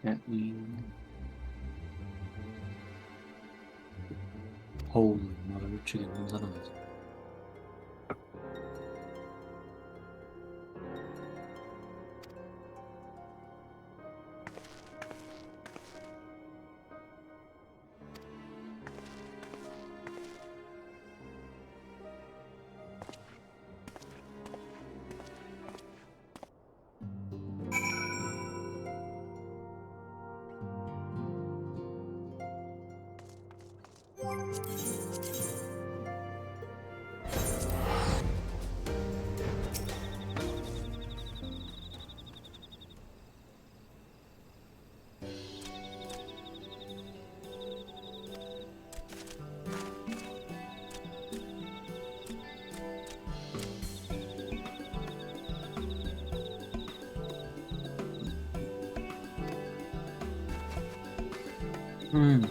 Catling. Holy mother of chicken wings on it.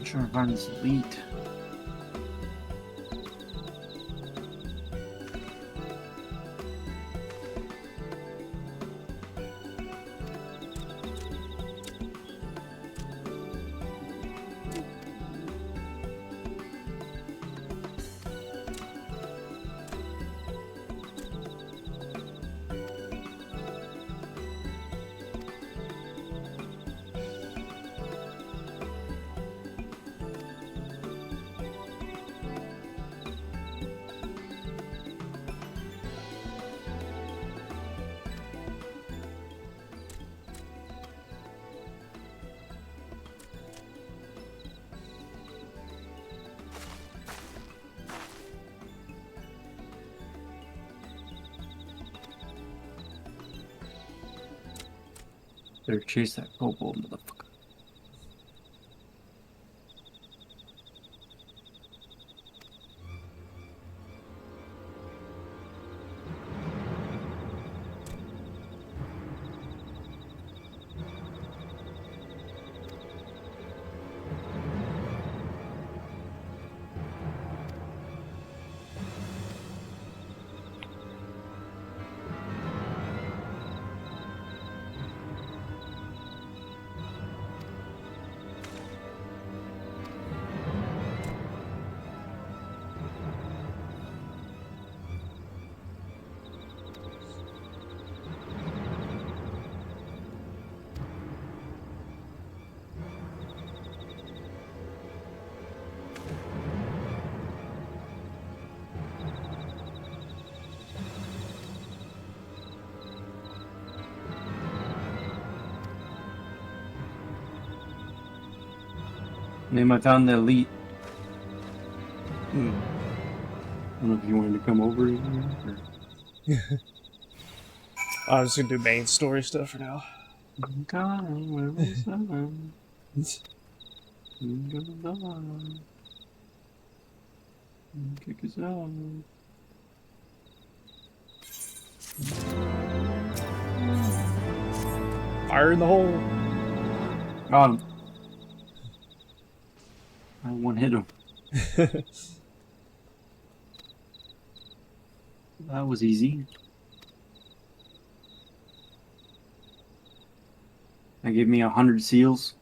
Trying to find this elite. Better chase that kobold motherfucker. Name I found the elite. I don't know if you wanted to come over here. I'm just gonna do main story stuff for now. Kick us out. Fire in the hole. Got him. I one hit him. That was easy. That gave me 100 seals.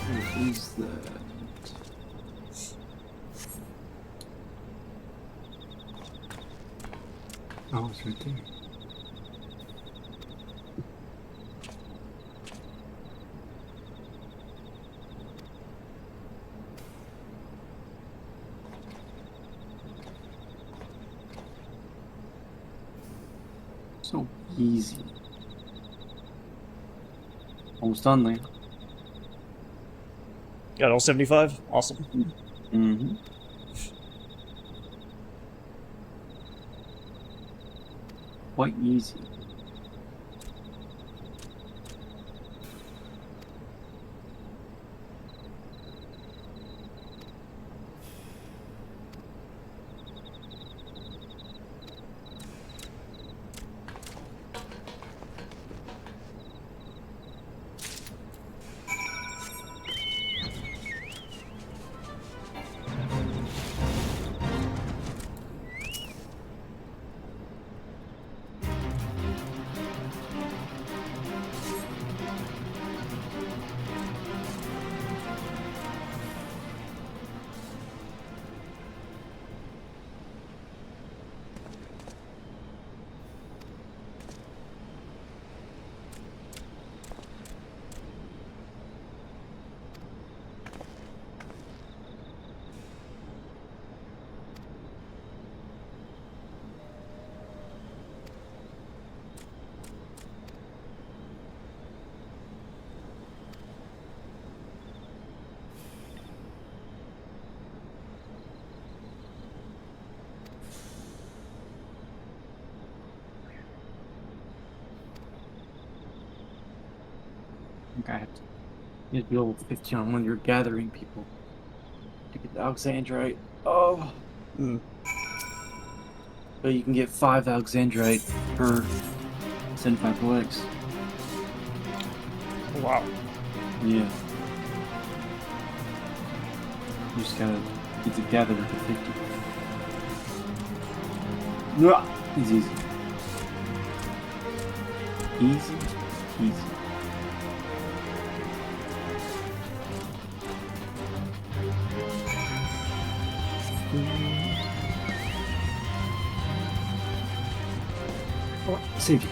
What is that? Oh, it's right there. So easy. Almost done, Lee. Got all 75? Awesome. Mm-hmm. Quite easy. think I have to. You have to be level 15 on when you're gathering people to get the Alexandrite. Oh. But you can get 5 Alexandrite per 75 poetics. Wow. Yeah. You just gotta get to gather to 50. Yeah. It's easy. Easy. Easy. Oh, safety.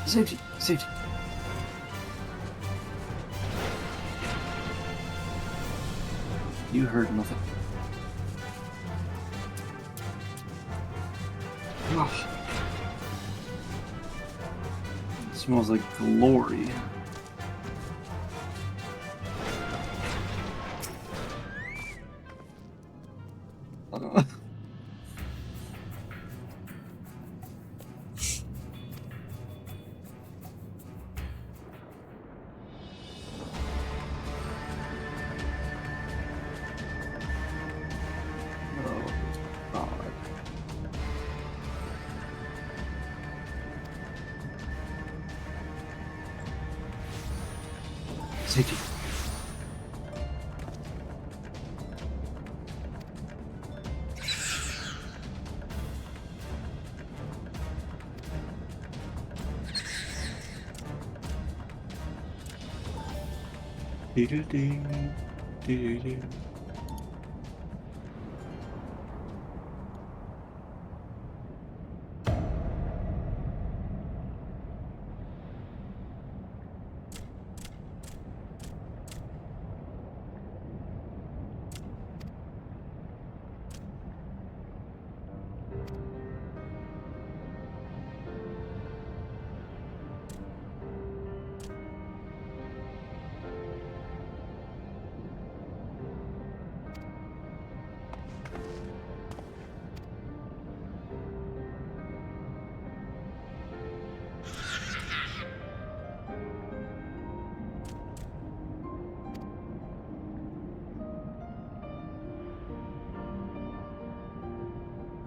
Safety. Safety. You heard nothing. Oh. It smells like glory. Safety.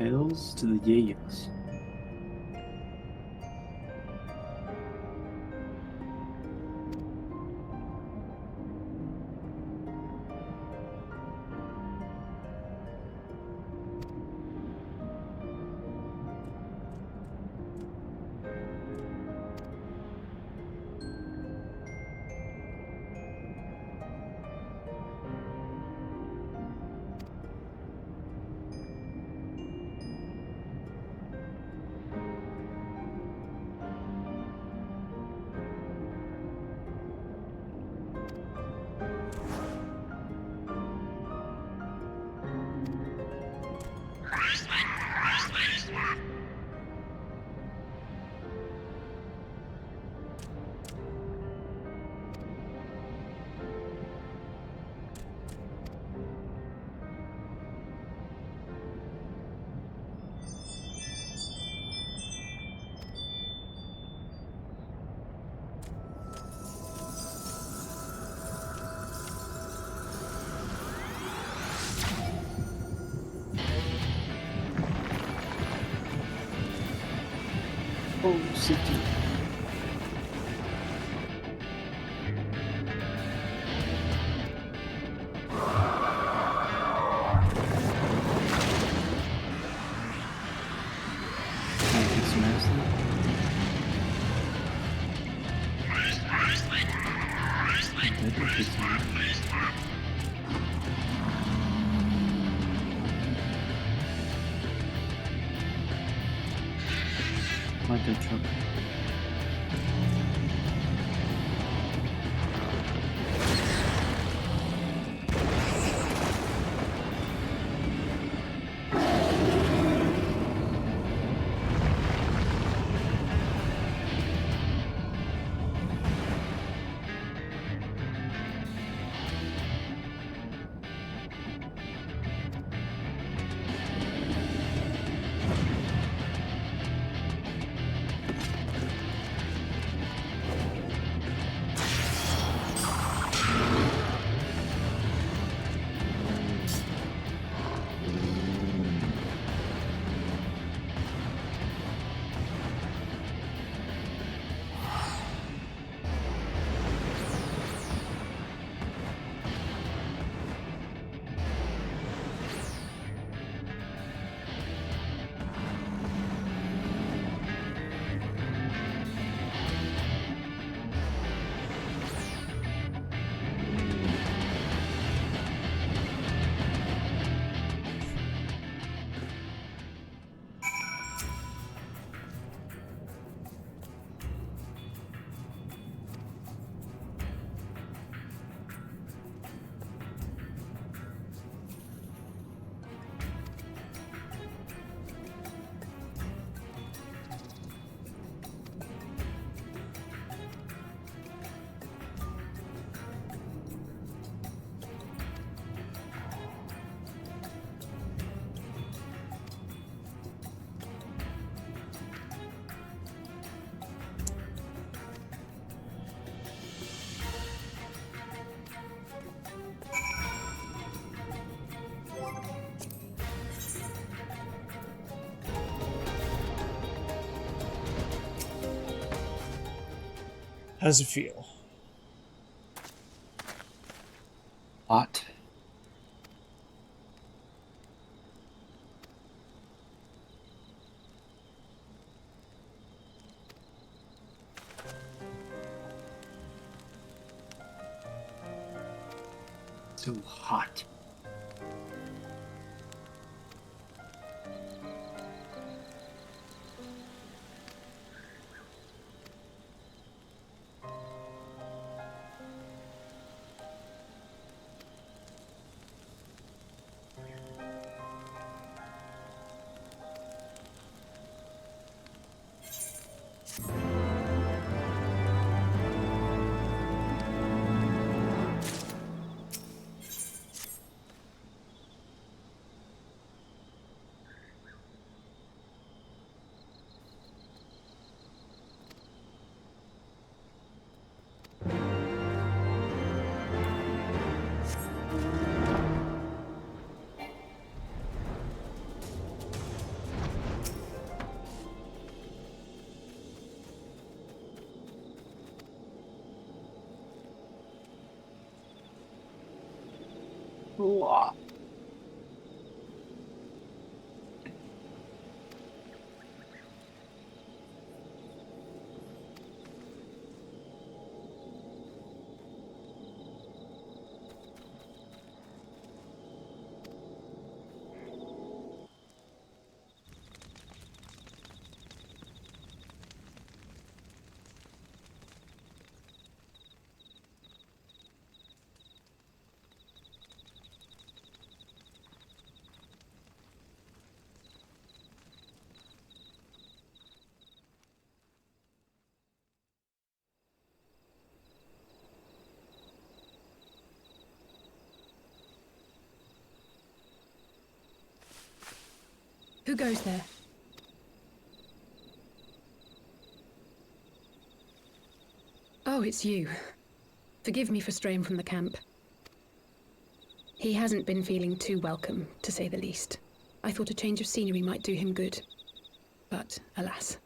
Hails to the Yayas. Oh, safety. Like a truck. How does it feel? Hot. So hot. Wow. Who goes there? Oh, it's you. Forgive me for straying from the camp. He hasn't been feeling too welcome, to say the least. I thought a change of scenery might do him good. But, alas.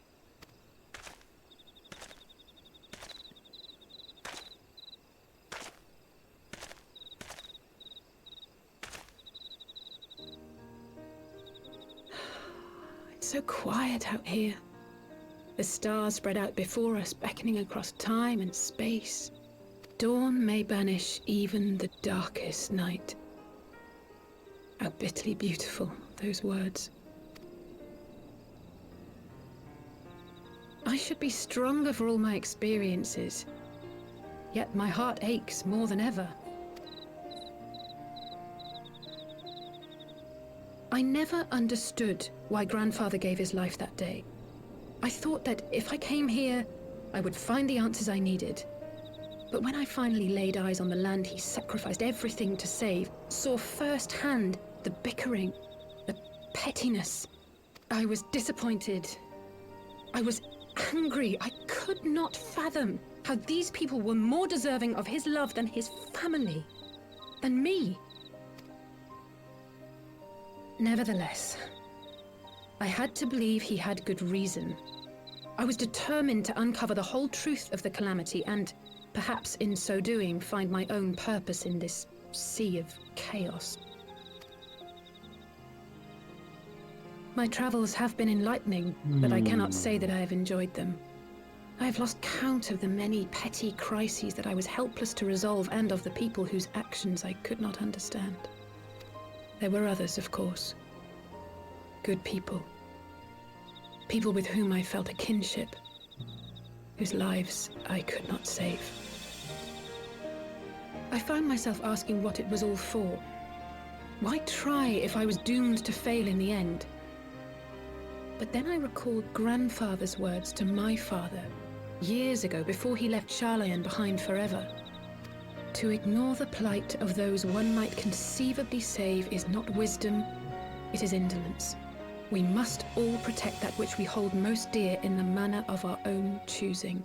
It's so quiet out here. The stars spread out before us, beckoning across time and space. Dawn may banish even the darkest night. How bitterly beautiful, those words. I should be stronger for all my experiences. Yet my heart aches more than ever. I never understood why Grandfather gave his life that day. I thought that if I came here, I would find the answers I needed. But when I finally laid eyes on the land he sacrificed everything to save, saw firsthand the bickering, the pettiness, I was disappointed. I was angry. I could not fathom how these people were more deserving of his love than his family, than me. Nevertheless, I had to believe he had good reason. I was determined to uncover the whole truth of the calamity and, perhaps in so doing, find my own purpose in this sea of chaos. My travels have been enlightening, but I cannot say that I have enjoyed them. I have lost count of the many petty crises that I was helpless to resolve and of the people whose actions I could not understand. There were others, of course. Good people. People with whom I felt a kinship, whose lives I could not save. I found myself asking what it was all for. Why try if I was doomed to fail in the end? But then I recalled Grandfather's words to my father, years ago, before he left Charlayan behind forever. To ignore the plight of those one might conceivably save is not wisdom, it is indolence. We must all protect that which we hold most dear in the manner of our own choosing.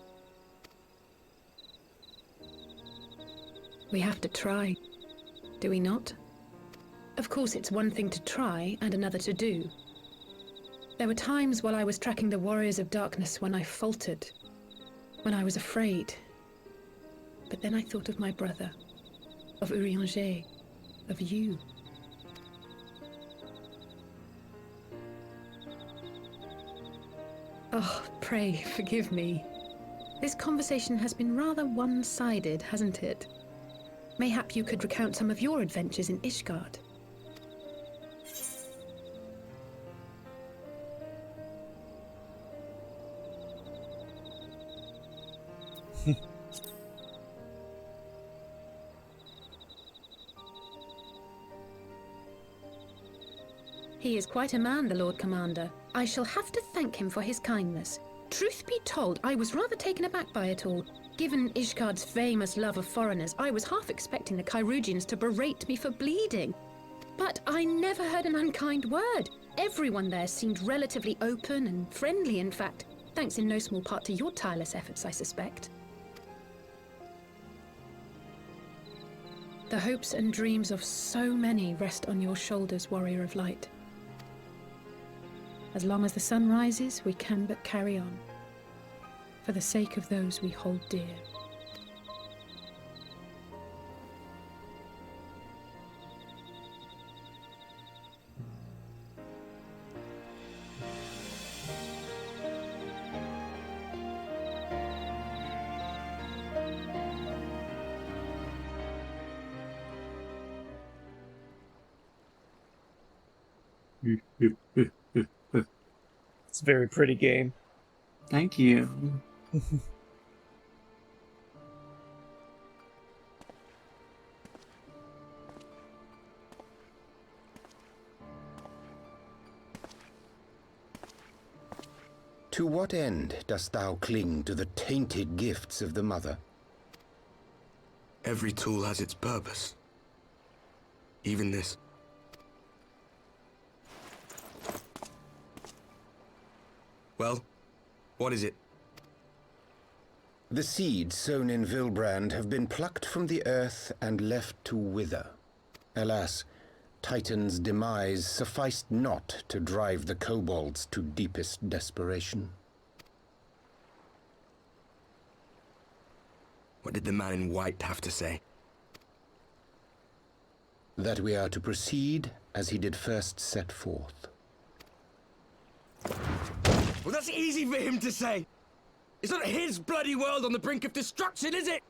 We have to try, do we not? Of course, it's one thing to try and another to do. There were times while I was tracking the Warriors of Darkness when I faltered, when I was afraid, But then I thought of my brother, of Urianger, of you. Oh, pray forgive me. This conversation has been rather one-sided, hasn't it? Mayhap you could recount some of your adventures in Ishgard. He is quite a man, the Lord Commander. I shall have to thank him for his kindness. Truth be told, I was rather taken aback by it all. Given Ishgard's famous love of foreigners, I was half expecting the Kyrugians to berate me for bleeding. But I never heard an unkind word. Everyone there seemed relatively open and friendly, in fact, thanks in no small part to your tireless efforts, I suspect. The hopes and dreams of so many rest on your shoulders, Warrior of Light. As long as the sun rises, we can but carry on, for the sake of those we hold dear. It's a very pretty game. Thank you. To what end dost thou cling to the tainted gifts of the Mother? Every tool has its purpose. Even this. Well, what is it? The seeds sown in Vilbrand have been plucked from the earth and left to wither. Alas, Titan's demise sufficed not to drive the kobolds to deepest desperation. What did the man in white have to say? That we are to proceed as he did first set forth. Well, that's easy for him to say. It's not his bloody world on the brink of destruction, is it?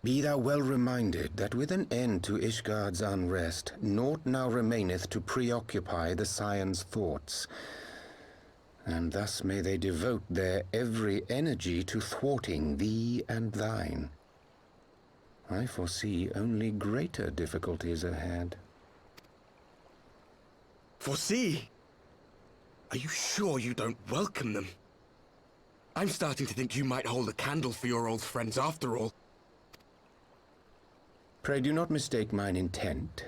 Be thou well reminded that with an end to Ishgard's unrest, naught now remaineth to preoccupy the Scion's thoughts. And thus may they devote their every energy to thwarting thee and thine. I foresee only greater difficulties ahead. Foresee? Are you sure you don't welcome them? I'm starting to think you might hold a candle for your old friends after all. Pray do not mistake mine intent.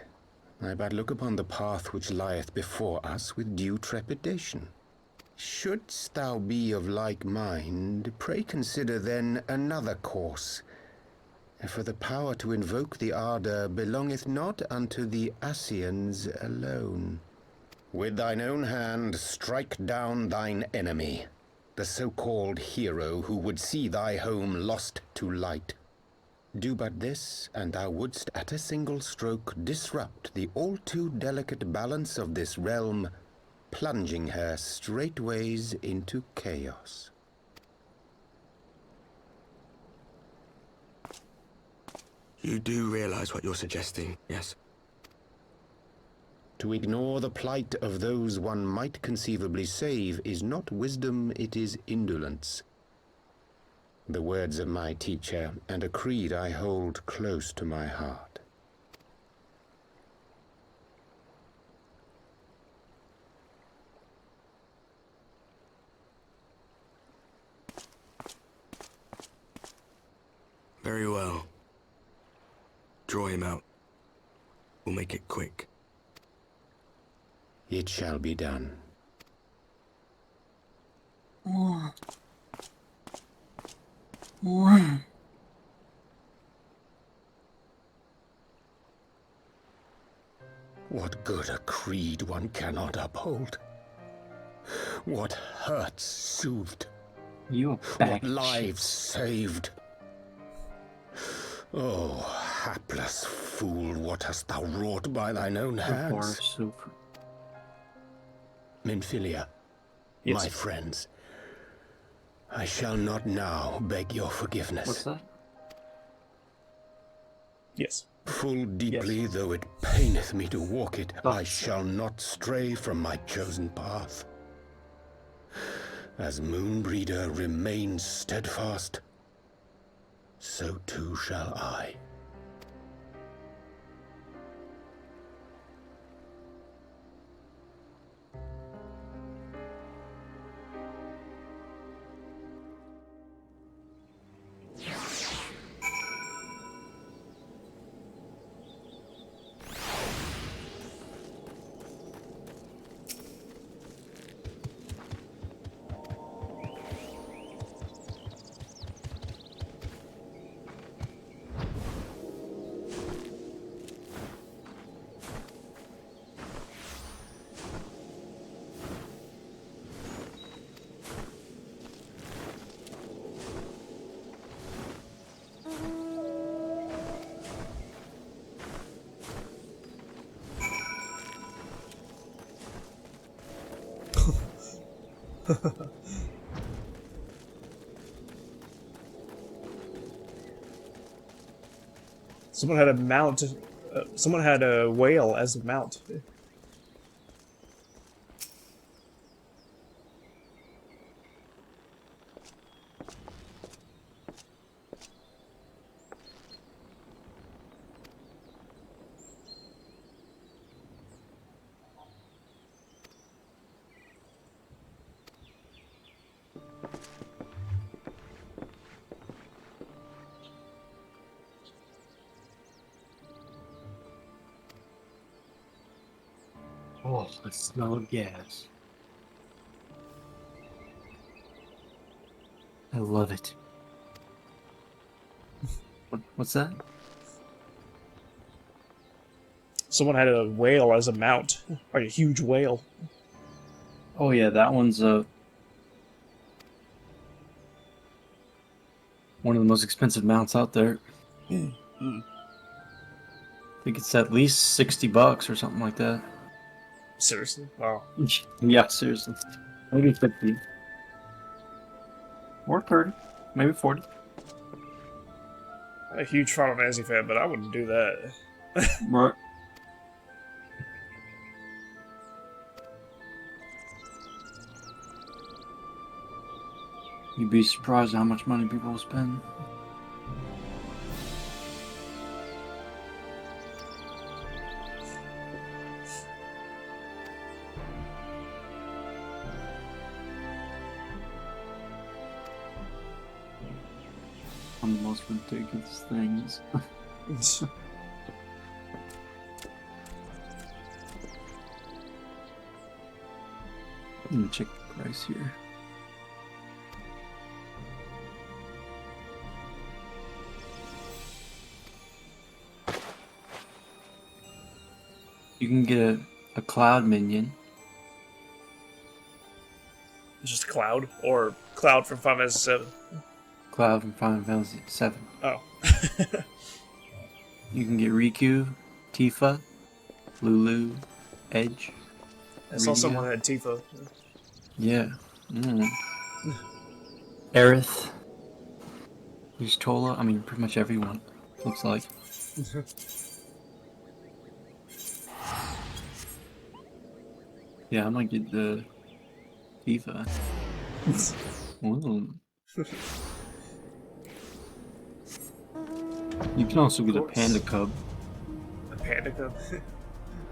I but look upon the path which lieth before us with due trepidation. Shouldst thou be of like mind, pray consider then another course. For the power to invoke the ardor belongeth not unto the Ascians alone. With thine own hand strike down thine enemy, the so-called hero who would see thy home lost to light. Do but this, and thou wouldst at a single stroke disrupt the all-too delicate balance of this realm, plunging her straightways into chaos. You do realize what you're suggesting, yes? To ignore the plight of those one might conceivably save is not wisdom, it is indolence. The words of my teacher, and a creed I hold close to my heart. Very well. Draw him out. We'll make it quick. It shall be done. What good a creed one cannot uphold? What hurts soothed? You What lives saved? Oh, hapless fool, what hast thou wrought by thine own Bar hands? soup. Minfilia, Yes. my friends, I shall not now beg your forgiveness. What's that? Yes. Full deeply though it paineth me to walk it, I shall not stray from my chosen path. As Moonbreeder remains steadfast, so too shall I. Someone had a mount. Someone had a whale as a mount. Oh, the smell of gas. I love it. What's that? Someone had a whale as a mount, like a huge whale. Oh yeah, that one's one of the most expensive mounts out there. I think it's at least $60 or something like that. Seriously? Wow. Yeah, seriously. Maybe 50. Or 30. Maybe 40. I'm a huge Final Fantasy fan, but I wouldn't do that. Right. You'd be surprised how much money people will spend. On the most ridiculous things. Let me check the price here. You can get a cloud minion. It's just Cloud, or Cloud from Final Fantasy VII. Cloud from Final Fantasy VII. Oh. You can get Riku, Tifa, Lulu, Edge. I saw Rhea. someone had Tifa. Yeah. Aerith. There's Tola. I mean, pretty much everyone. Looks like. Yeah, I might get the Tifa. Ooh. You can also get a panda cub. A panda cub?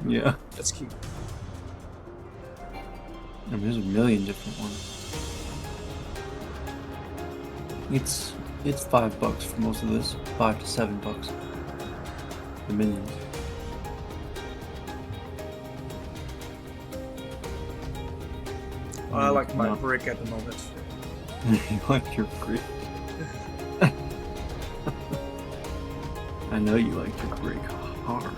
Yeah. That's cute. I mean, there's a million different ones. It's $5 for most of this. $5 to $7. The minions. I like my brick at the moment. You like your brick? I know you like your brick hard.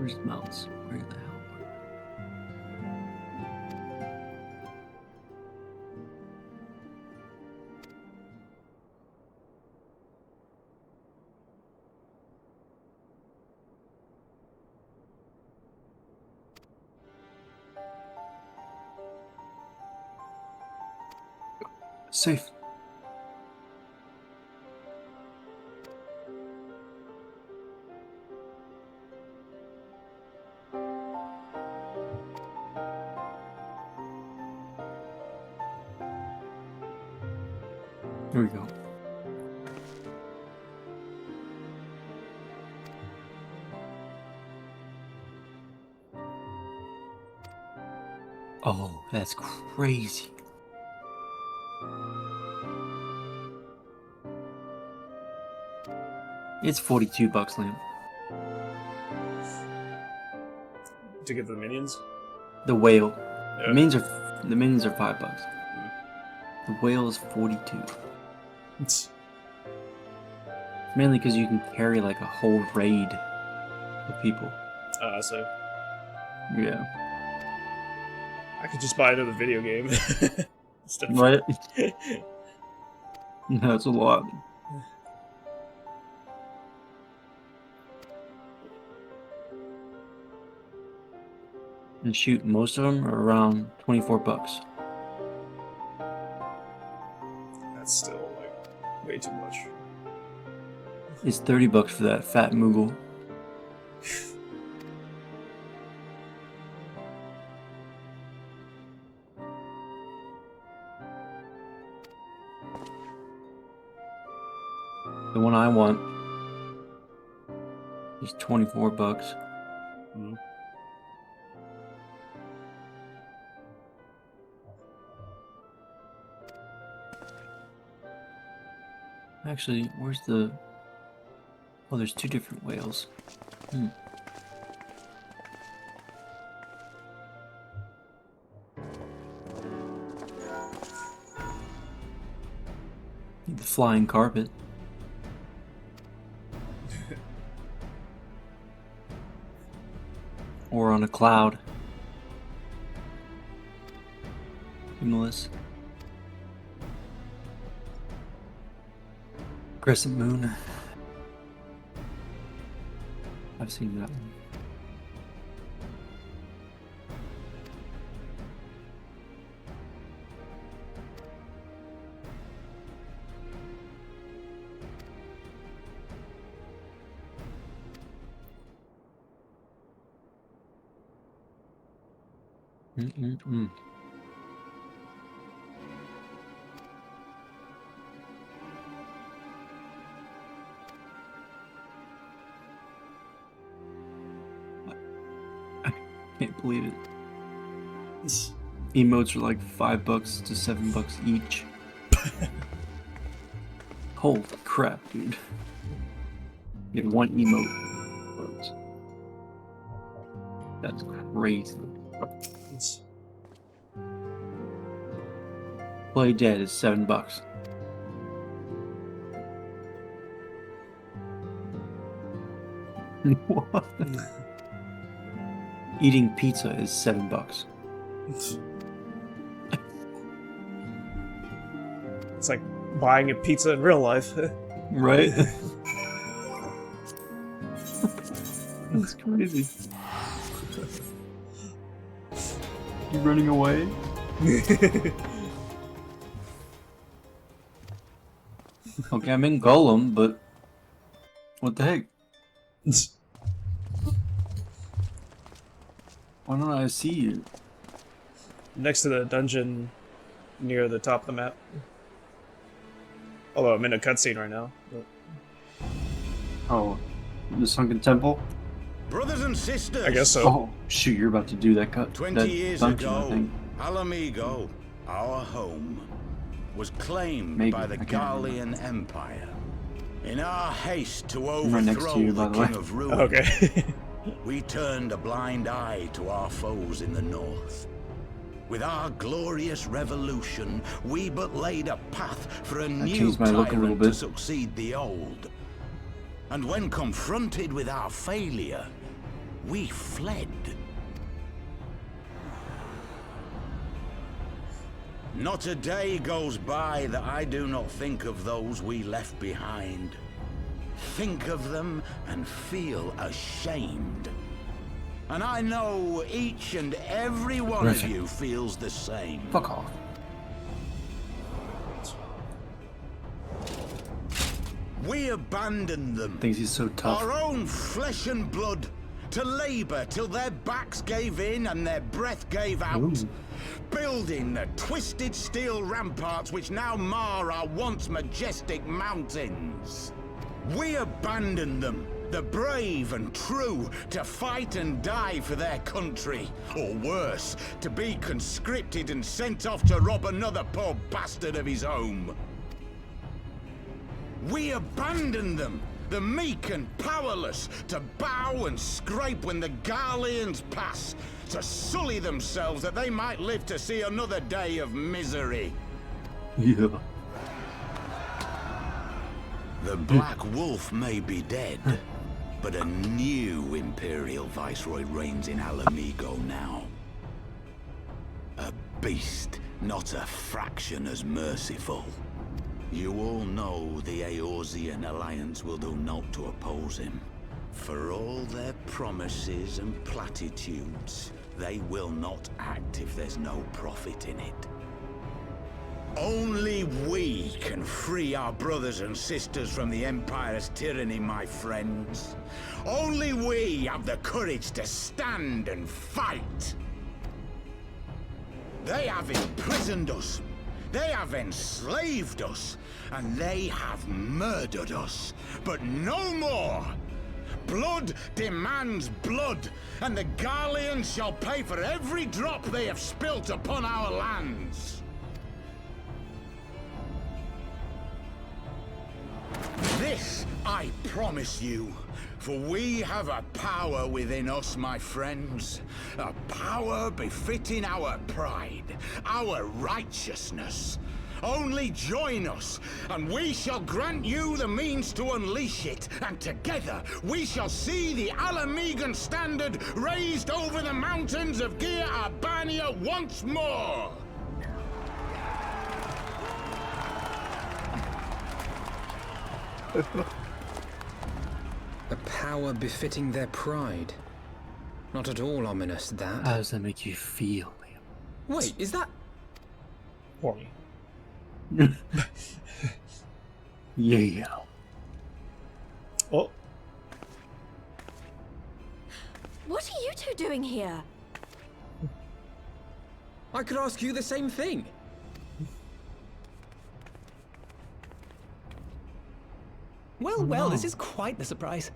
Where's the mounts? Where the hell? Safe. Here we go. Oh, that's crazy. It's $42, Liam. To get the minions? The whale. Yeah. The minions are $5. The whale is 42. It's mainly because you can carry like a whole raid of people. Oh, I see. Yeah. I could just buy another video game. Right? That's a lot. And shoot, most of them are around $24. That's still like way too much. It's $30 for that fat Moogle. The one I want is $24. Mm-hmm. Actually, where's the... Oh, there's two different whales. Hmm. Need the flying carpet. Or on a cloud. Humulus. Crescent moon. I've seen that one. I can't believe it. These emotes are like $5 to $7 each. Holy crap, dude. Get one emote. That's crazy. Play Dead is $7. What? Eating pizza is $7. It's like buying a pizza in real life. Right? That's crazy. You running away? Okay, I'm in Golem, but what the heck? Why don't I see you? Next to the dungeon near the top of the map. Although I'm in a cutscene right now. But... Oh, the Sunken Temple? Brothers and sisters. I guess so. Oh, shoot, you're about to do that cut. 20 years dungeon, I ago, think. Alamigo, our home, was claimed by the Garlean Empire. In our haste to right next overthrow to you, by the the way. King of Ruin, Okay. we turned a blind eye to our foes in the north. With our glorious revolution, we but laid a path for a new changed my look a little tyrant to bit. succeed the old. And when confronted with our failure, We fled. Not a day goes by that I do not think of those we left behind. Think of them and feel ashamed. And I know each and every one of you feels the same. Fuck off. We abandoned them. Thinks he's so tough. Our own flesh and blood, to labor till their backs gave in and their breath gave out. Ooh. Building the twisted steel ramparts which now mar our once majestic mountains. We abandoned them, the brave and true, to fight and die for their country. Or worse, to be conscripted and sent off to rob another poor bastard of his home. We abandoned them, the meek and powerless, to bow and scrape when the Garleans pass, to sully themselves that they might live to see another day of misery. Yeah. The Black Wolf may be dead, but a new Imperial Viceroy reigns in Alamigo now. A beast, not a fraction as merciful. You all know the Eorzean Alliance will do naught to oppose him. For all their promises and platitudes, they will not act if there's no profit in it. Only we can free our brothers and sisters from the Empire's tyranny, my friends. Only we have the courage to stand and fight. They have imprisoned us. They have enslaved us, and they have murdered us, but no more! Blood demands blood, and the Garleans shall pay for every drop they have spilt upon our lands. This I promise you, for we have a power within us, my friends. A power befitting our pride, our righteousness. Only join us, and we shall grant you the means to unleash it, and together we shall see the Alamigan standard raised over the mountains of Gia Albania once more! A power befitting their pride. Not at all ominous, that. How does that make you feel, Liam? Wait, is that... Horny. Yeah. Oh. What are you two doing here? I could ask you the same thing. Well, well, this is quite the surprise.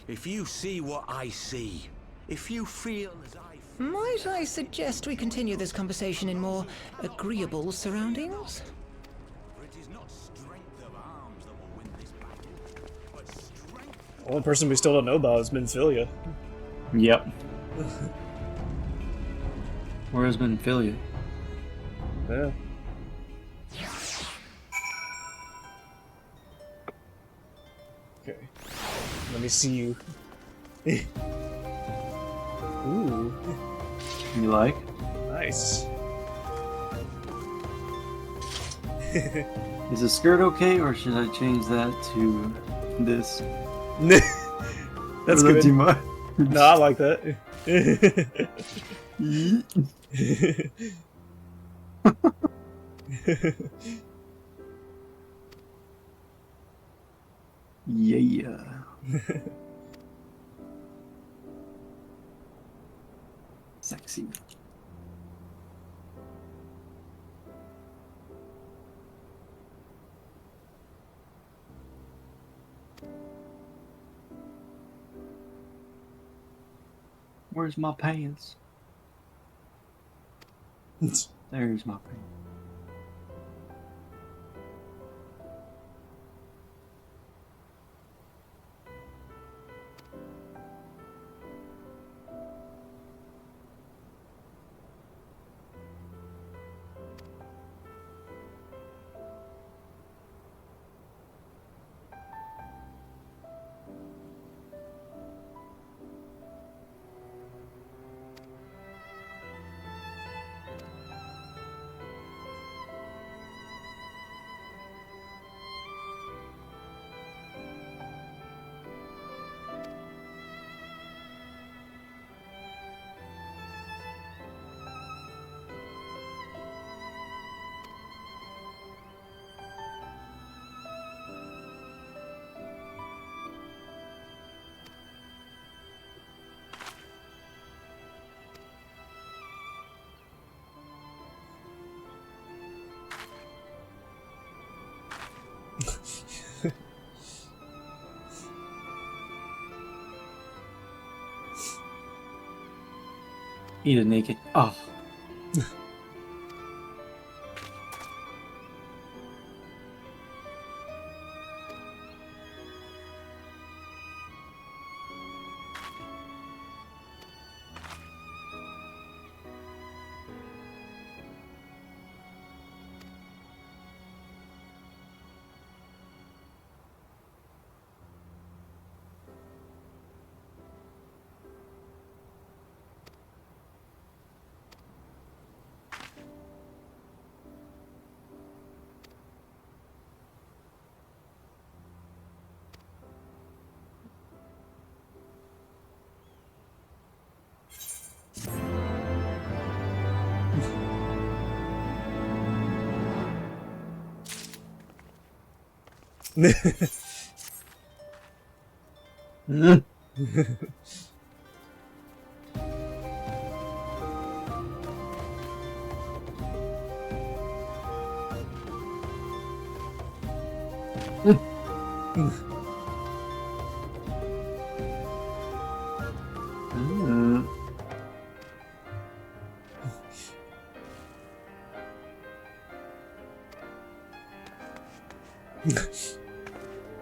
If you see what I see, if you feel as I feel... Might I suggest we continue this conversation in more agreeable surroundings? It is not strength of arms that will win this battle, but strength... The only person we still don't know about is Minfilia. Yep. Where is Minfilia? Yeah. Okay. Let me see you. Ooh. You like? Nice. Is the skirt okay, or should I change that to this? That's Or good. too much? No, I like that. Yeah. Sexy. Where's my pants? There's my pants. Eat it naked. Oh.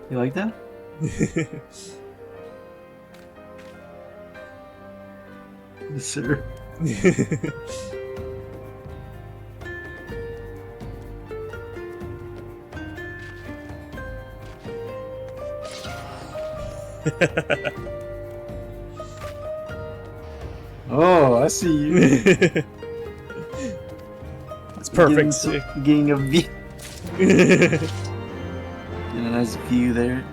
You like that? Yes, sir. Oh, I see you. It's perfect. Getting a view. Getting a nice view there.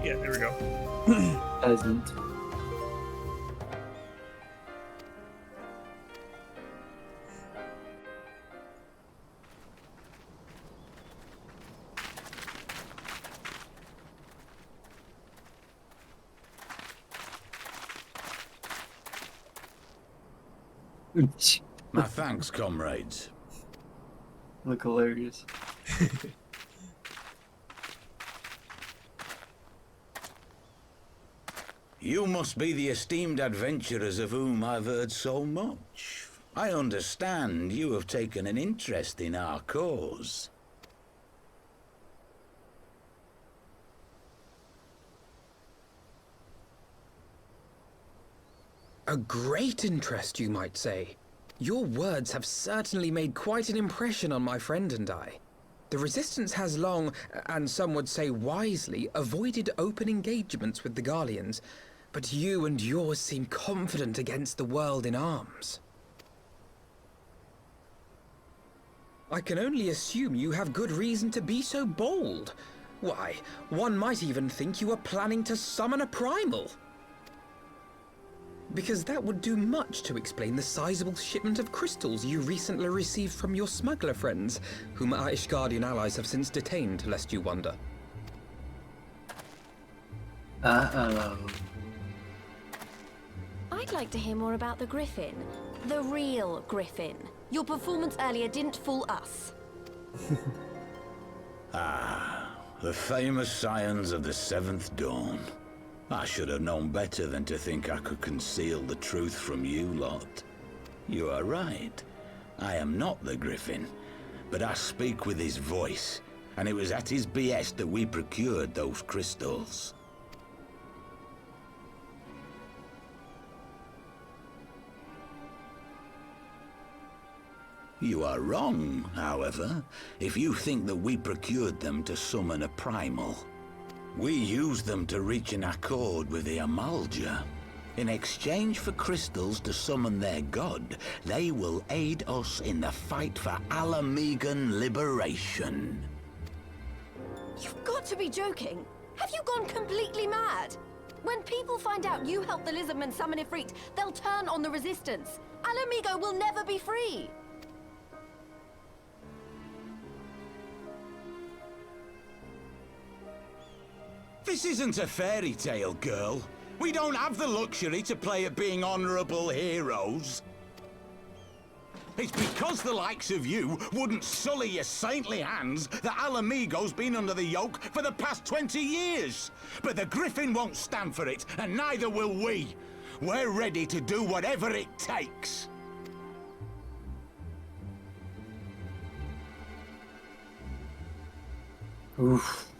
Yeah, there we go. Peasant. My thanks, comrades. Look hilarious. You must be the esteemed adventurers of whom I've heard so much. I understand you have taken an interest in our cause. A great interest, you might say. Your words have certainly made quite an impression on my friend and I. The Resistance has long, and some would say wisely, avoided open engagements with the Garleans, but you and yours seem confident against the world in arms. I can only assume you have good reason to be so bold. Why, one might even think you are planning to summon a primal. Because that would do much to explain the sizable shipment of crystals you recently received from your smuggler friends, whom our Ishgardian allies have since detained, lest you wonder. Uh-oh. I'd like to hear more about the Griffin. The real Griffin. Your performance earlier didn't fool us. The famous scions of the Seventh Dawn. I should have known better than to think I could conceal the truth from you lot. You are right. I am not the Griffin, but I speak with his voice, and it was at his behest that we procured those crystals. You are wrong, however, if you think that we procured them to summon a primal. We used them to reach an accord with the Amalja. In exchange for crystals to summon their god, they will aid us in the fight for Alamegan liberation. You've got to be joking. Have you gone completely mad? When people find out you helped the Lizardmen summon Ifrit, they'll turn on the Resistance. Alamigo will never be free. This isn't a fairy tale, girl. We don't have the luxury to play at being honorable heroes. It's because the likes of you wouldn't sully your saintly hands that Alamigo's been under the yoke for the past 20 years. But the Griffin won't stand for it, and neither will we. We're ready to do whatever it takes. Oof.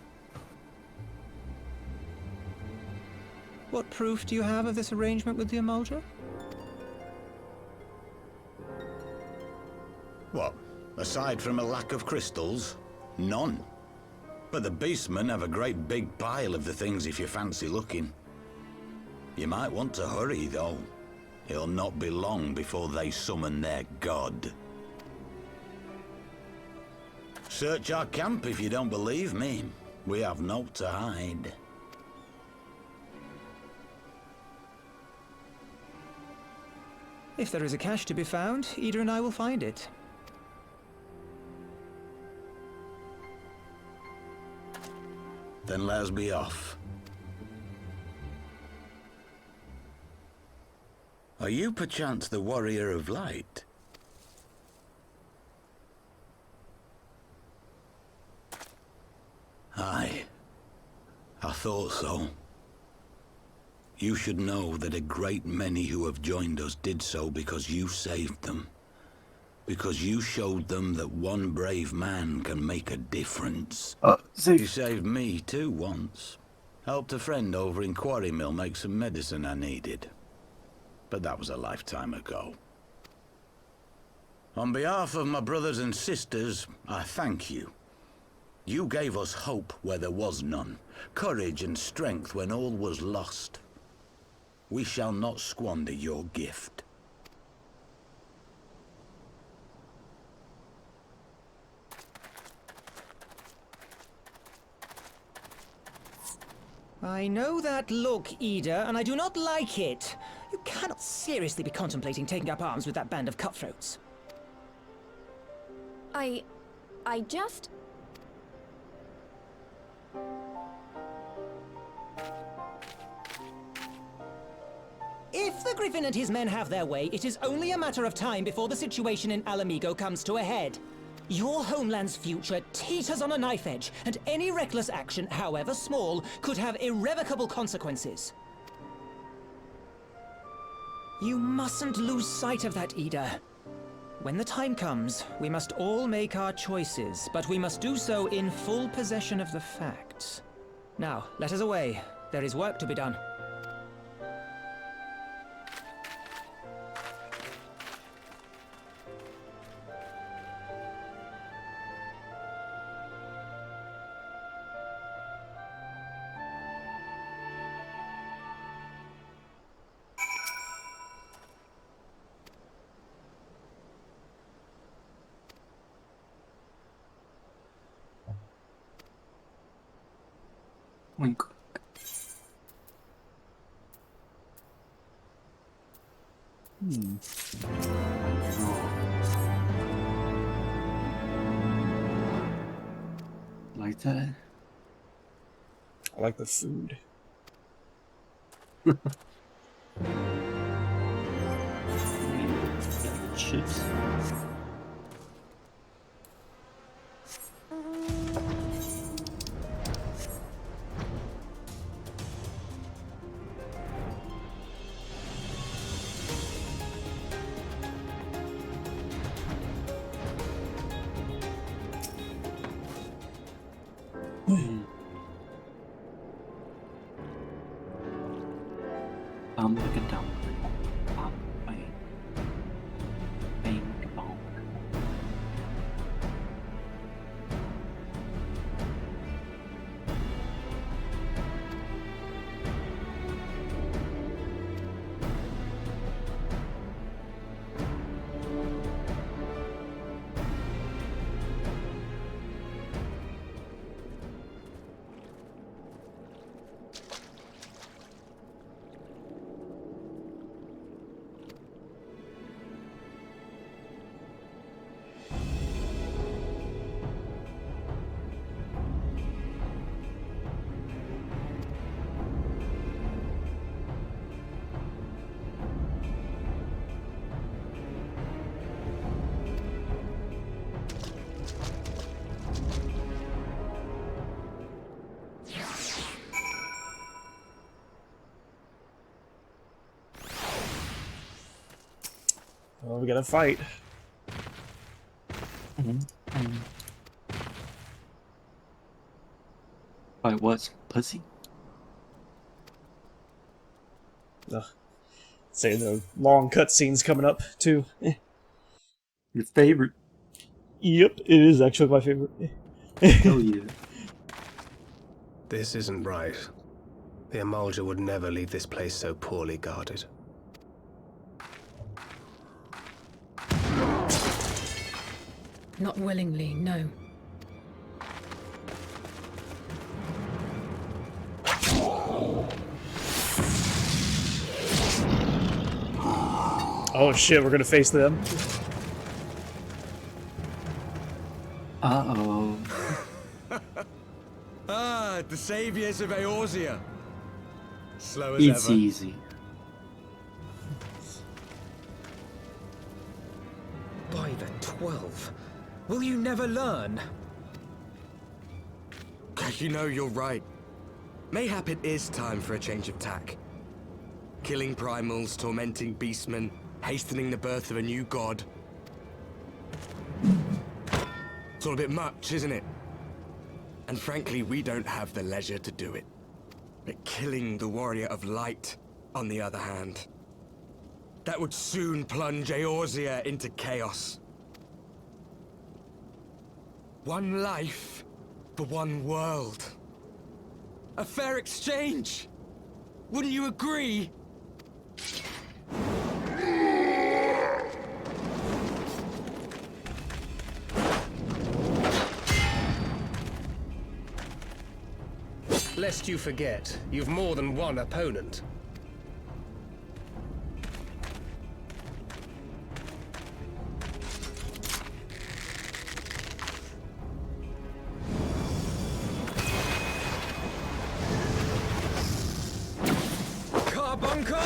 What proof do you have of this arrangement with the Emulger? What? Aside from a lack of crystals? None. But the beastmen have a great big pile of the things if you fancy looking. You might want to hurry, though. It'll not be long before they summon their god. Search our camp if you don't believe me. We have naught to hide. If there is a cache to be found, Ida and I will find it. Then let us be off. Are you perchance the Warrior of Light? Aye. I thought so. You should know that a great many who have joined us did so because you saved them. Because you showed them that one brave man can make a difference. You saved me too once. Helped a friend over in Quarry Mill make some medicine I needed. But that was a lifetime ago. On behalf of my brothers and sisters, I thank you. You gave us hope where there was none, courage and strength when all was lost. We shall not squander your gift. I know that look, Ida, and I do not like it. You cannot seriously be contemplating taking up arms with that band of cutthroats. I just... If the Griffin and his men have their way, it is only a matter of time before the situation in Alamigo comes to a head. Your homeland's future teeters on a knife edge, and any reckless action, however small, could have irrevocable consequences. You mustn't lose sight of that, Ida. When the time comes, we must all make our choices, but we must do so in full possession of the facts. Now, let us away. There is work to be done. Wink. Like that? I like the food. Chips. Like a dumpling. Bang. Bang, bong. Well, we gotta fight. Fight what? Pussy? Ugh. Say the long cutscenes coming up too. Your favorite? Yep, it is actually my favorite. Hell yeah. This isn't right. The Amalja would never leave this place so poorly guarded. Not willingly, no. Oh shit, we're gonna face them. Uh-oh. Ah, the saviors of Eorzea. Slow as It's ever. easy. By the 12. Will you never learn? You know, you're right. Mayhap it is time for a change of tack. Killing primals, tormenting beastmen, hastening the birth of a new god. It's all a bit much, isn't it? And frankly, we don't have the leisure to do it. But killing the Warrior of Light, on the other hand, that would soon plunge Eorzea into chaos. One life for one world. A fair exchange! Wouldn't you agree? Lest you forget, you've more than one opponent. Carbuncle!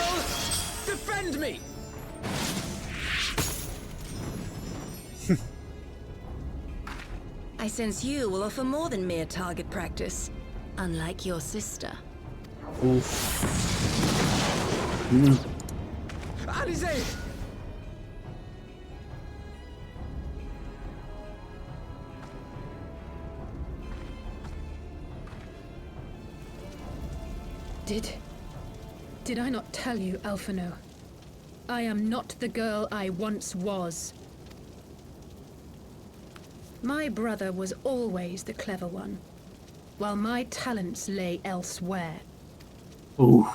Defend me! I sense you will offer more than mere target practice, unlike your sister. Oof. Alize! Did I not tell you, Alphino? I am not the girl I once was. My brother was always the clever one, while my talents lay elsewhere. Ooh.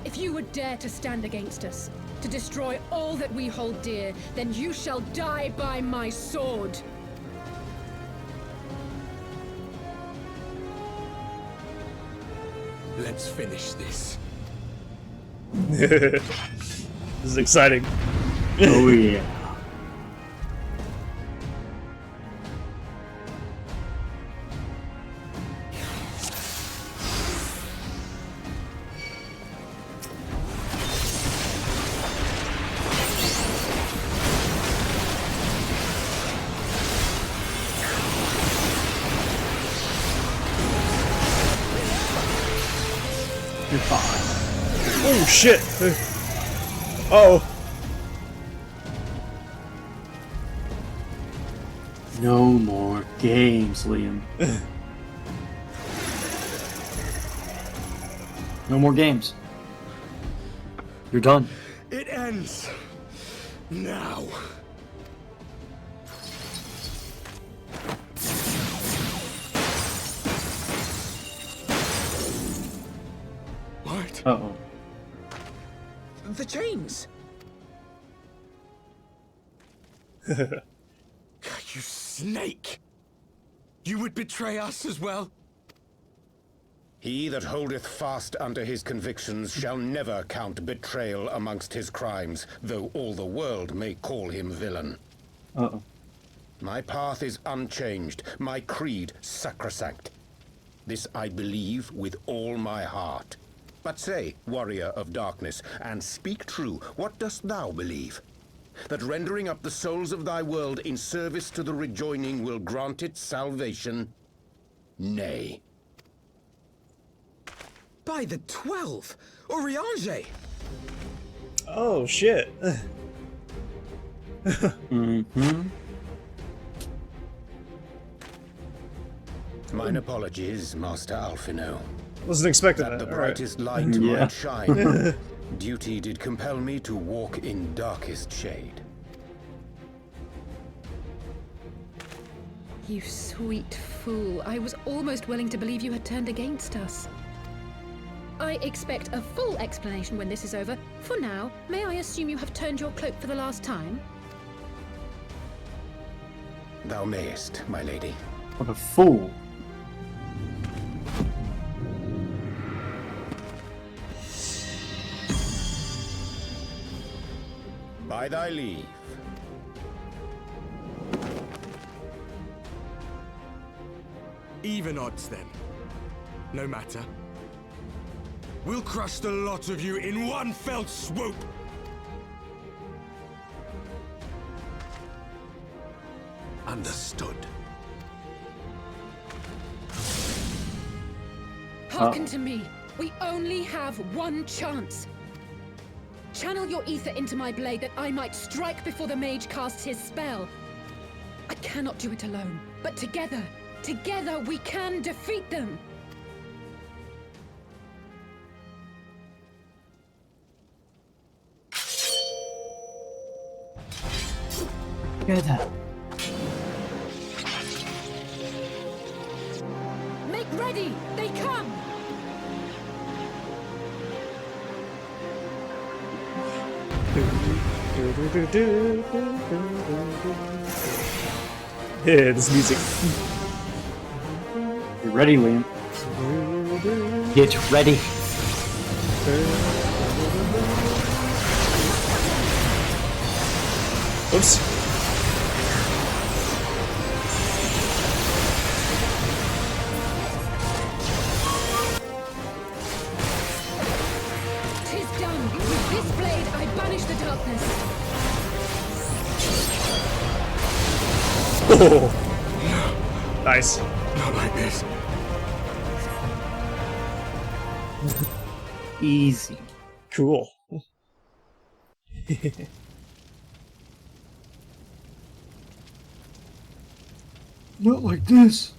If you would dare to stand against us, to destroy all that we hold dear, then you shall die by my sword. Let's finish this. This is exciting. Oh yeah. You're fine. Oh shit! Oh. No more games, Liam. No more games. You're done. It ends now. What? Uh-oh. The chains! You snake! You would betray us as well? He that holdeth fast unto his convictions shall never count betrayal amongst his crimes, though all the world may call him villain. Uh-oh. My path is unchanged, my creed sacrosanct. This I believe with all my heart. But say, warrior of darkness, and speak true, what dost thou believe? That rendering up the souls of thy world in service to the rejoining will grant it salvation? Nay. By the 12! Oriange! Oh, shit. Mine apologies, Master Alphino. Wasn't expecting that. that. The brightest light might shine. Duty did compel me to walk in darkest shade. You sweet fool. I was almost willing to believe you had turned against us. I expect a full explanation when this is over. For now, may I assume you have turned your cloak for the last time? Thou mayest, my lady. What a fool. By thy leave. Even odds, then. No matter. We'll crush the lot of you in one fell swoop! Understood. Hearken to me. We only have one chance. Channel your ether into my blade that I might strike before the mage casts his spell. I cannot do it alone, but together we can defeat them. Together. Make ready! They come! Yeah, this music. You ready, Liam? Get ready. Oops. Tis done. With this blade, I banish the darkness. Oh. Nice. Not like this. Easy. Cool. Not like this.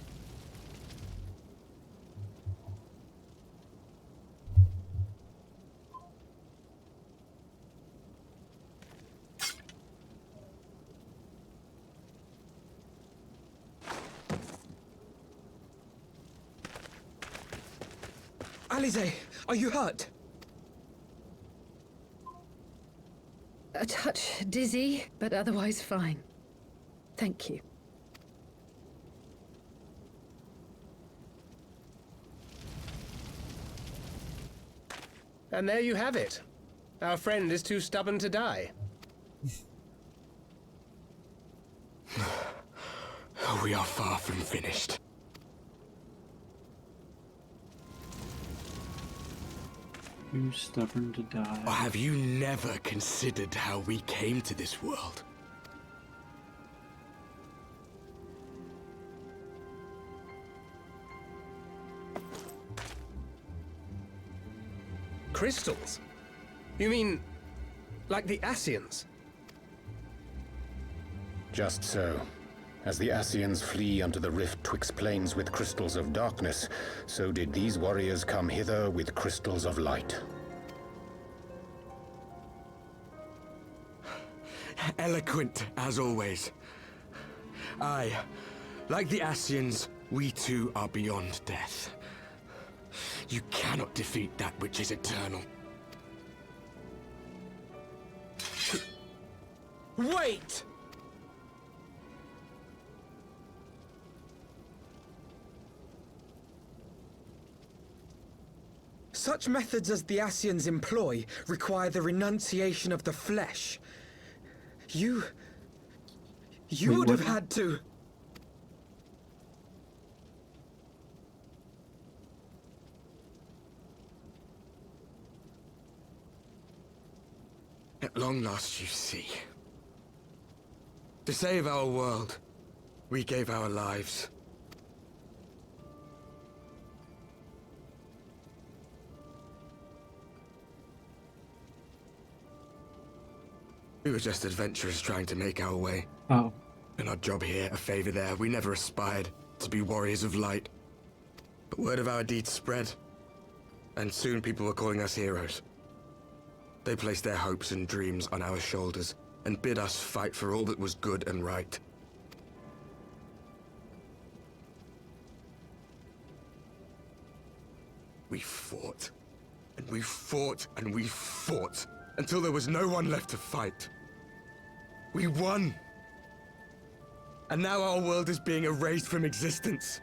Alize, are you hurt? A touch dizzy, but otherwise fine. Thank you. And there you have it. Our friend is too stubborn to die. We are far from finished. Too stubborn to die. Or have you never considered how we came to this world? Crystals? You mean, like the Ascians? Just so. As the Ascians flee unto the rift twixt planes with crystals of darkness, so did these warriors come hither with crystals of light. Eloquent, as always. Aye, like the Ascians, we too are beyond death. You cannot defeat that which is eternal. Wait! Such methods as the Ascians employ require the renunciation of the flesh. You would have had to... At long last, you see. To save our world, we gave our lives. We were just adventurers trying to make our way. Oh. An odd job here, a favor there. We never aspired to be warriors of light. But word of our deeds spread, and soon people were calling us heroes. They placed their hopes and dreams on our shoulders, and bid us fight for all that was good and right. We fought, and we fought, and we fought, until there was no one left to fight. We won! And now our world is being erased from existence.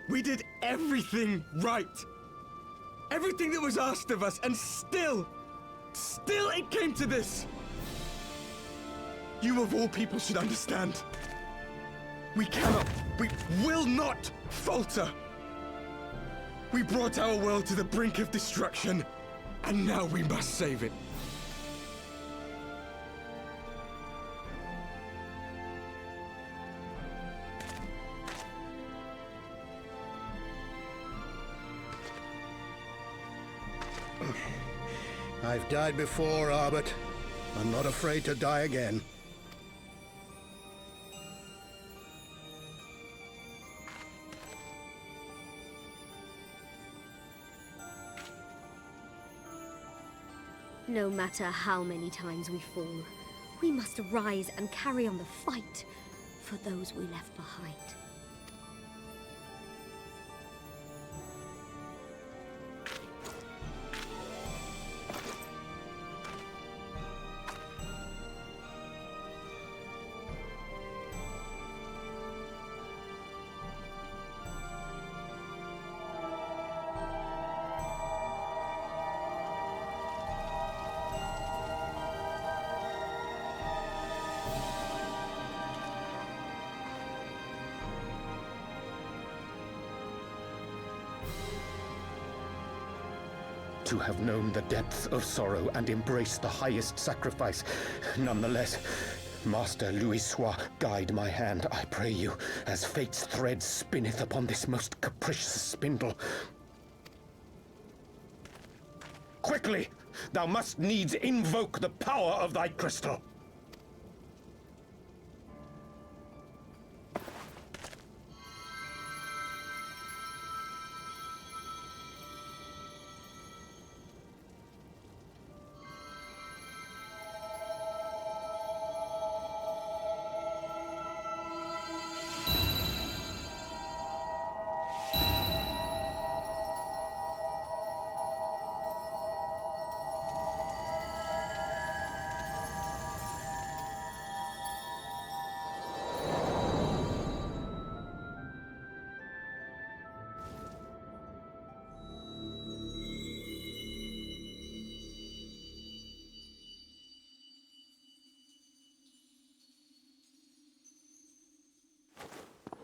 We did everything right. Everything that was asked of us, and still it came to this. You of all people should understand. We will not falter. We brought our world to the brink of destruction, and now we must save it. I've died before, Arbet. I'm not afraid to die again. No matter how many times we fall, we must rise and carry on the fight for those we left behind. To have known the depths of sorrow and embraced the highest sacrifice. Nonetheless, Master Louis-Sois, guide my hand, I pray you, as fate's thread spinneth upon this most capricious spindle. Quickly! Thou must needs invoke the power of thy crystal.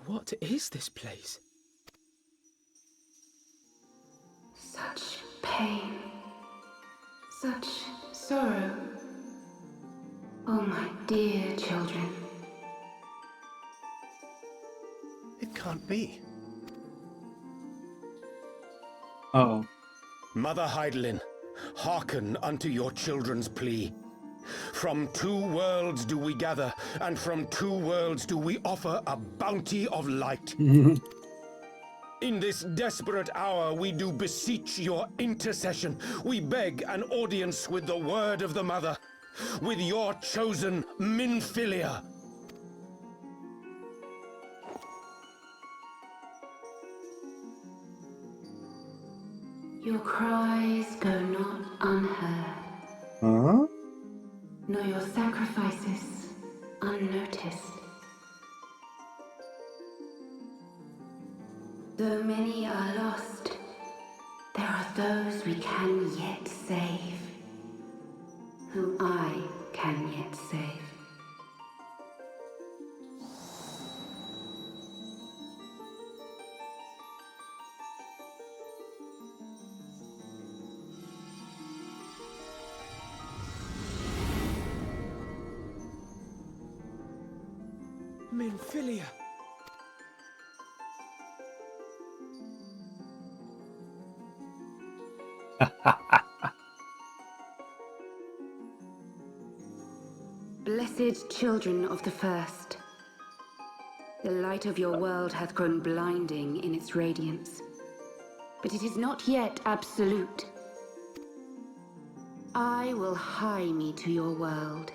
What is this place? Such pain. Such sorrow. Oh, my dear children. It can't be. Uh-oh. Mother Heidelin, hearken unto your children's plea. From two worlds do we gather, and from two worlds do we offer a bounty of light. In this desperate hour we do beseech your intercession. We beg an audience with the word of the mother, with your chosen Minfilia. Your cries go not unheard. Huh? Nor your sacrifices unnoticed. Though many are lost, there are those we can yet save, whom I can yet save. Minfilia. Blessed children of the First, the light of your world hath grown blinding in its radiance, but it is not yet absolute. I will hie me to your world,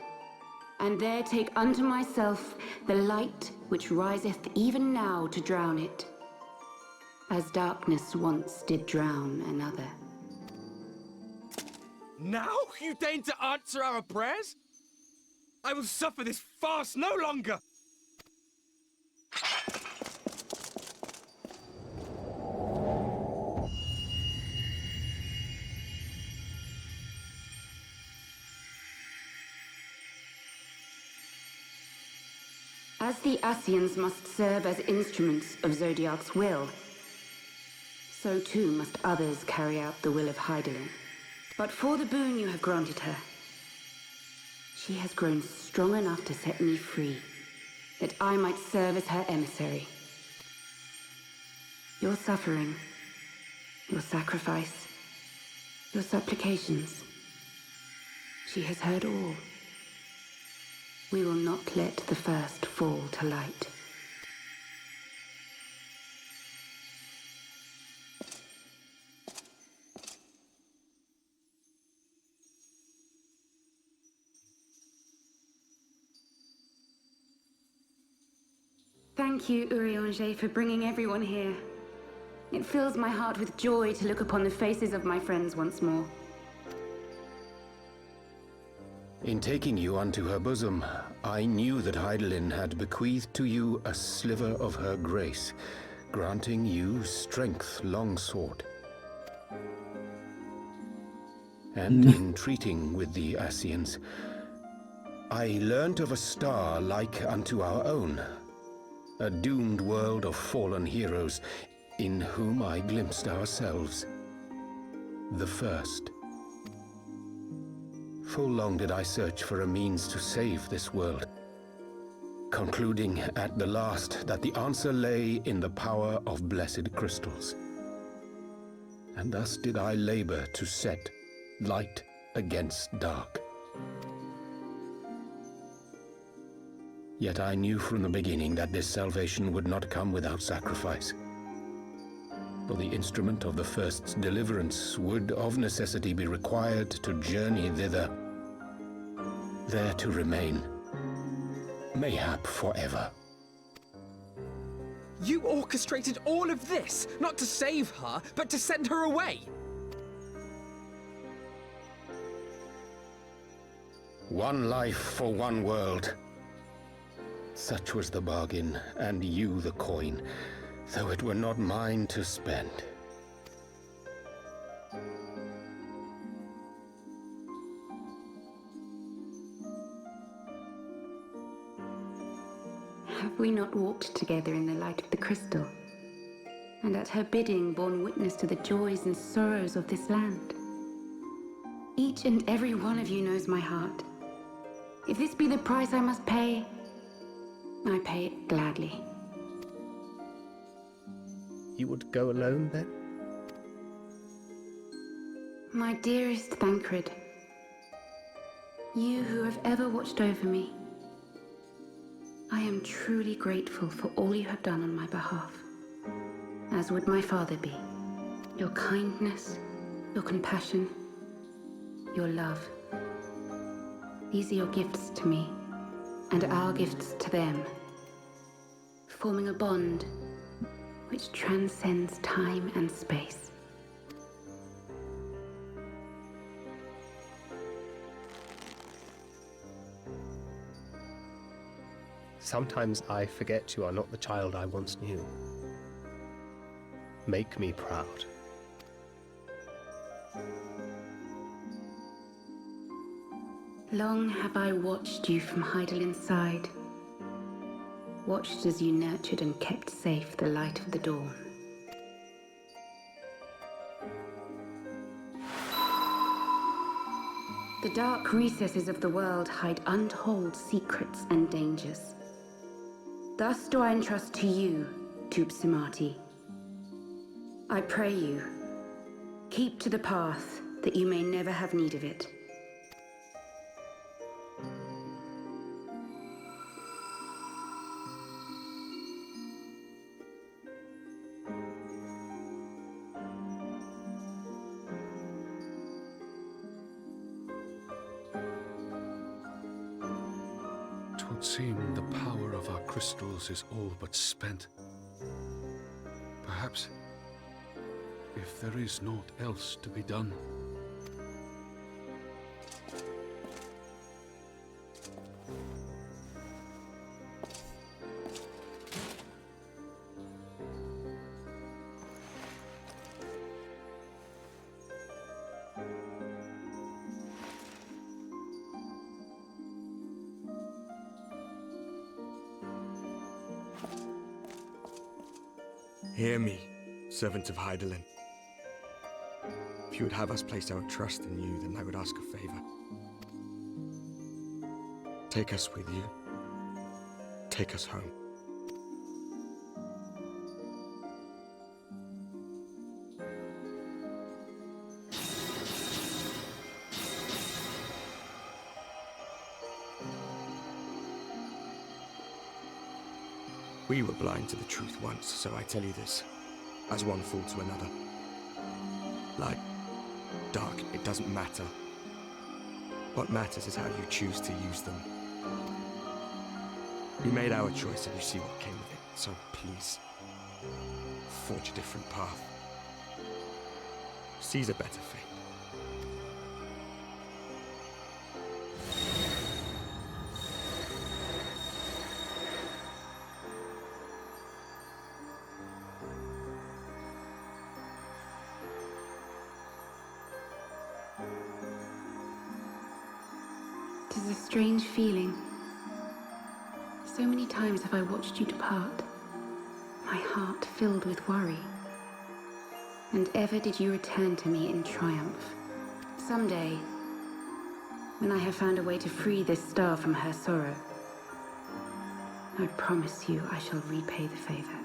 and there take unto myself the light which riseth even now to drown it, as darkness once did drown another. Now you deign to answer our prayers? I will suffer this farce no longer! As the Ascians must serve as instruments of Zodiark's will, so too must others carry out the will of Hydaelyn. But for the boon you have granted her, she has grown strong enough to set me free, that I might serve as her emissary. Your suffering, your sacrifice, your supplications, she has heard all. We will not let the first fall to light. Thank you, Urianger, for bringing everyone here. It fills my heart with joy to look upon the faces of my friends once more. In taking you unto her bosom, I knew that Hydaelyn had bequeathed to you a sliver of her grace, granting you strength long sought. And in treating with the Ascians, I learnt of a star like unto our own, a doomed world of fallen heroes, in whom I glimpsed ourselves, the first. Full long did I search for a means to save this world, concluding at the last that the answer lay in the power of blessed crystals. And thus did I labor to set light against dark. Yet I knew from the beginning that this salvation would not come without sacrifice. For the instrument of the first's deliverance would of necessity be required to journey thither, there to remain, mayhap forever. You orchestrated all of this, not to save her, but to send her away! One life for one world. Such was the bargain, and you the coin, though it were not mine to spend. Have we not walked together in the light of the crystal, and at her bidding borne witness to the joys and sorrows of this land? Each and every one of you knows my heart. If this be the price I must pay, I pay it gladly. You would go alone, then? My dearest Thancred, you who have ever watched over me, I am truly grateful for all you have done on my behalf, as would my father be. Your kindness, your compassion, your love. These are your gifts to me, and our gifts to them, forming a bond which transcends time and space. Sometimes I forget you are not the child I once knew. Make me proud. Long have I watched you from Hydaelyn's side, watched as you nurtured and kept safe the light of the dawn. The dark recesses of the world hide untold secrets and dangers. Thus do I entrust to you, Tupsimati. I pray you, keep to the path that you may never have need of it. Twould seem the power of our crystals is all but spent. Perhaps, if there is naught else to be done. Hear me, servant of Hydaelyn. If you would have us place our trust in you, then I would ask a favor. Take us with you. Take us home. We were blind to the truth once, so I tell you this, as one fool to another. Light, dark, it doesn't matter. What matters is how you choose to use them. We made our choice and you see what came with it, so please, forge a different path. Seize a better fate. It is a strange feeling. So many times have I watched you depart, my heart filled with worry. And ever did you return to me in triumph. Someday, when I have found a way to free this star from her sorrow, I promise you I shall repay the favor.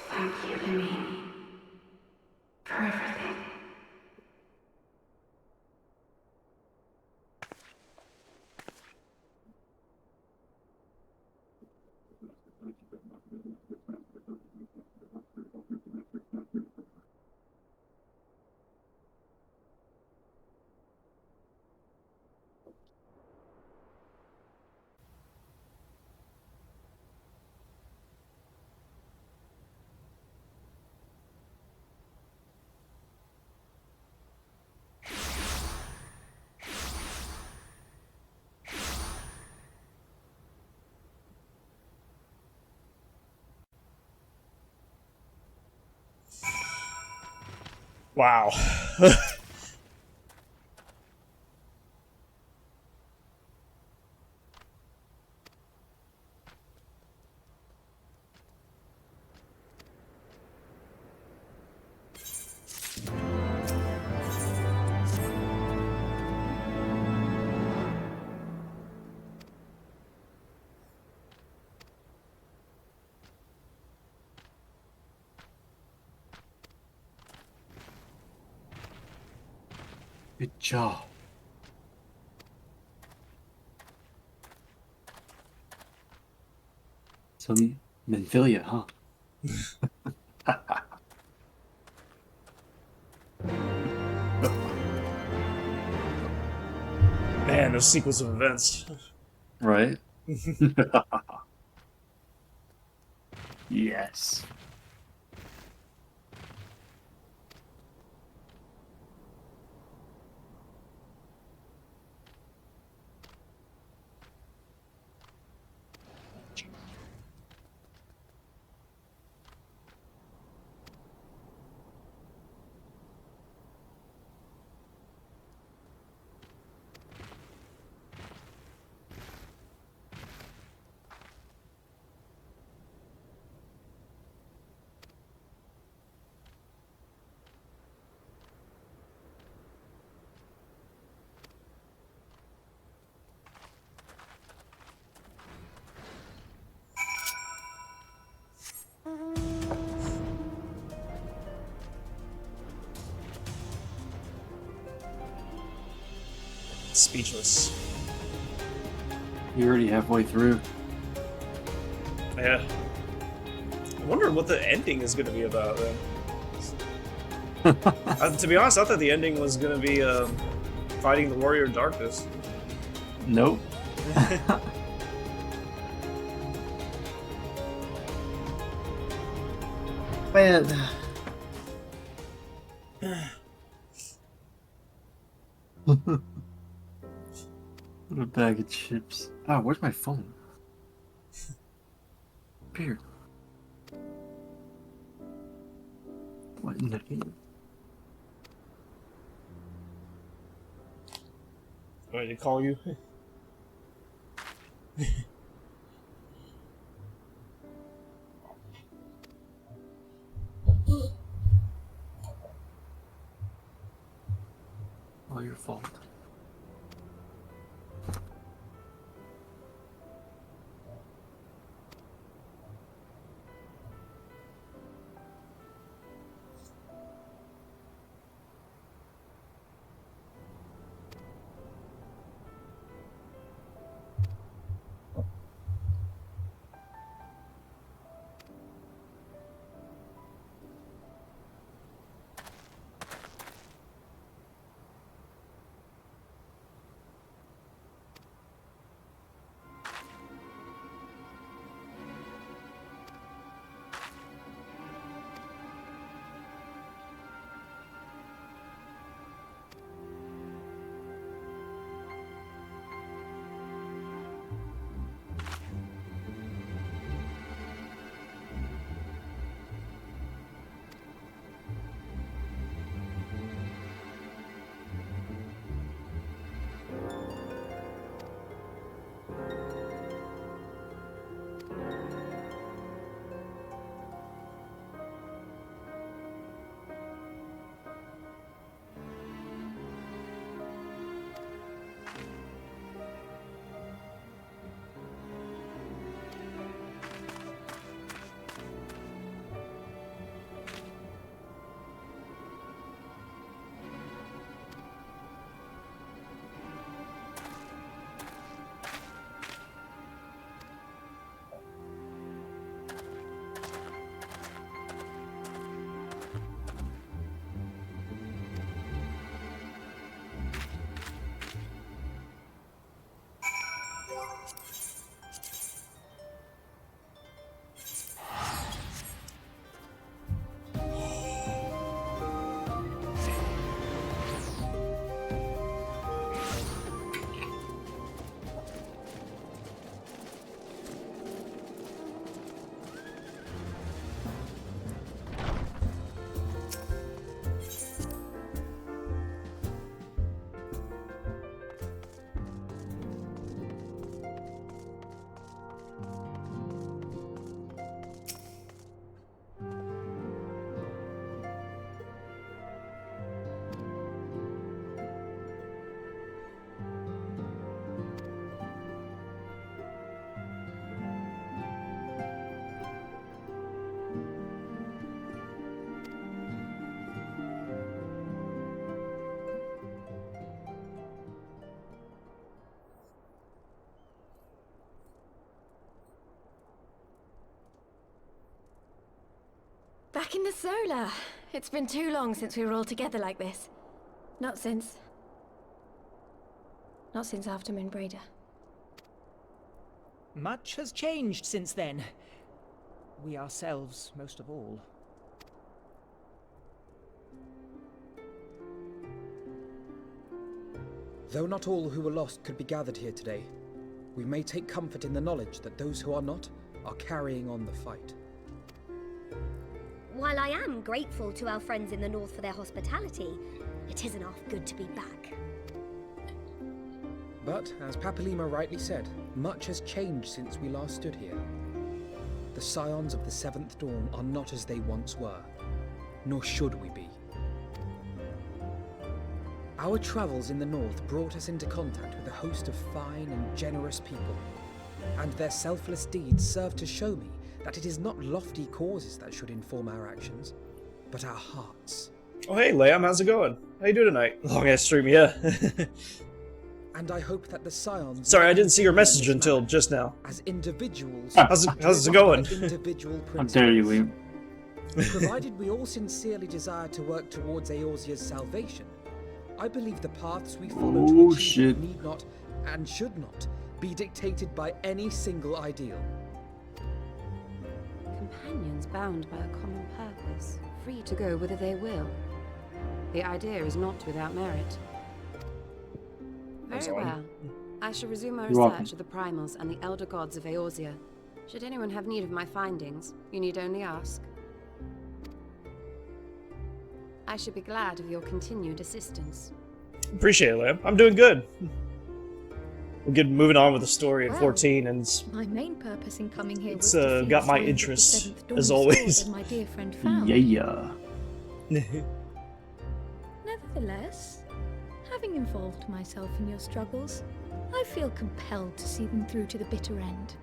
Thank you, Lemine, for everything. Wow. Good job. Some Menphilia, huh? Man, those sequence of events. Right? Yes. Speechless. You're already halfway through. Yeah. I wonder what the ending is going to be about, then. To be honest, I thought the ending was going to be fighting the Warrior of Darkness. Nope. Man. What a bag of chips. Oh, where's my phone? Here. What in the game? Wait, they call you? All your fault. Back in the Solar. It's been too long since we were all together like this. Not since after Moonbraider. Much has changed since then. We ourselves, most of all. Though not all who were lost could be gathered here today, we may take comfort in the knowledge that those who are not are carrying on the fight. While I am grateful to our friends in the north for their hospitality, it isn't half good to be back. But, as Papalima rightly said, much has changed since we last stood here. The Scions of the Seventh Dawn are not as they once were, nor should we be. Our travels in the north brought us into contact with a host of fine and generous people, and their selfless deeds serve to show me that it is not lofty causes that should inform our actions, but our hearts. Oh hey, Liam, how's it going? How you doing tonight? Long ass stream, yeah. And I hope that the Scions... Sorry, I didn't see your message until just now. As individuals... How's it going? Individual How dare you, Liam. Provided we all sincerely desire to work towards Eorzea's salvation, I believe the paths we follow to achieve it need not, and should not, be dictated by any single ideal. Companions bound by a common purpose, free to go whither they will. The idea is not without merit. Very well. I shall resume my research of the primals and the elder gods of Eorzea. Should anyone have need of my findings, you need only ask. I should be glad of your continued assistance. Appreciate it, Lamb. I'm doing good. We're getting moving on with the story in 14, and my main purpose in coming here it's was got my interest as always. My dear friend found. Yeah. Nevertheless, having involved myself in your struggles, I feel compelled to see them through to the bitter end.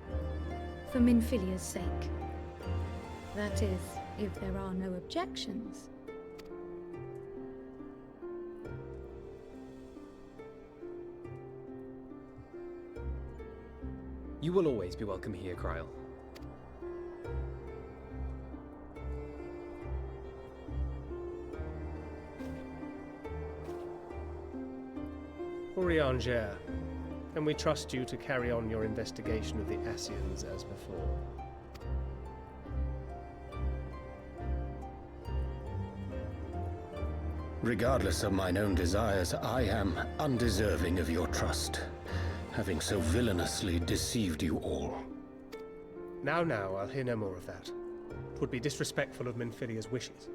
For Minfilia's sake. That is, if there are no objections. You will always be welcome here, Kryl. Urianger, can we trust you to carry on your investigation of the Ascians as before? Regardless of mine own desires, I am undeserving of your trust, having so villainously deceived you all. Now, I'll hear no more of that. It would be disrespectful of Minfilia's wishes.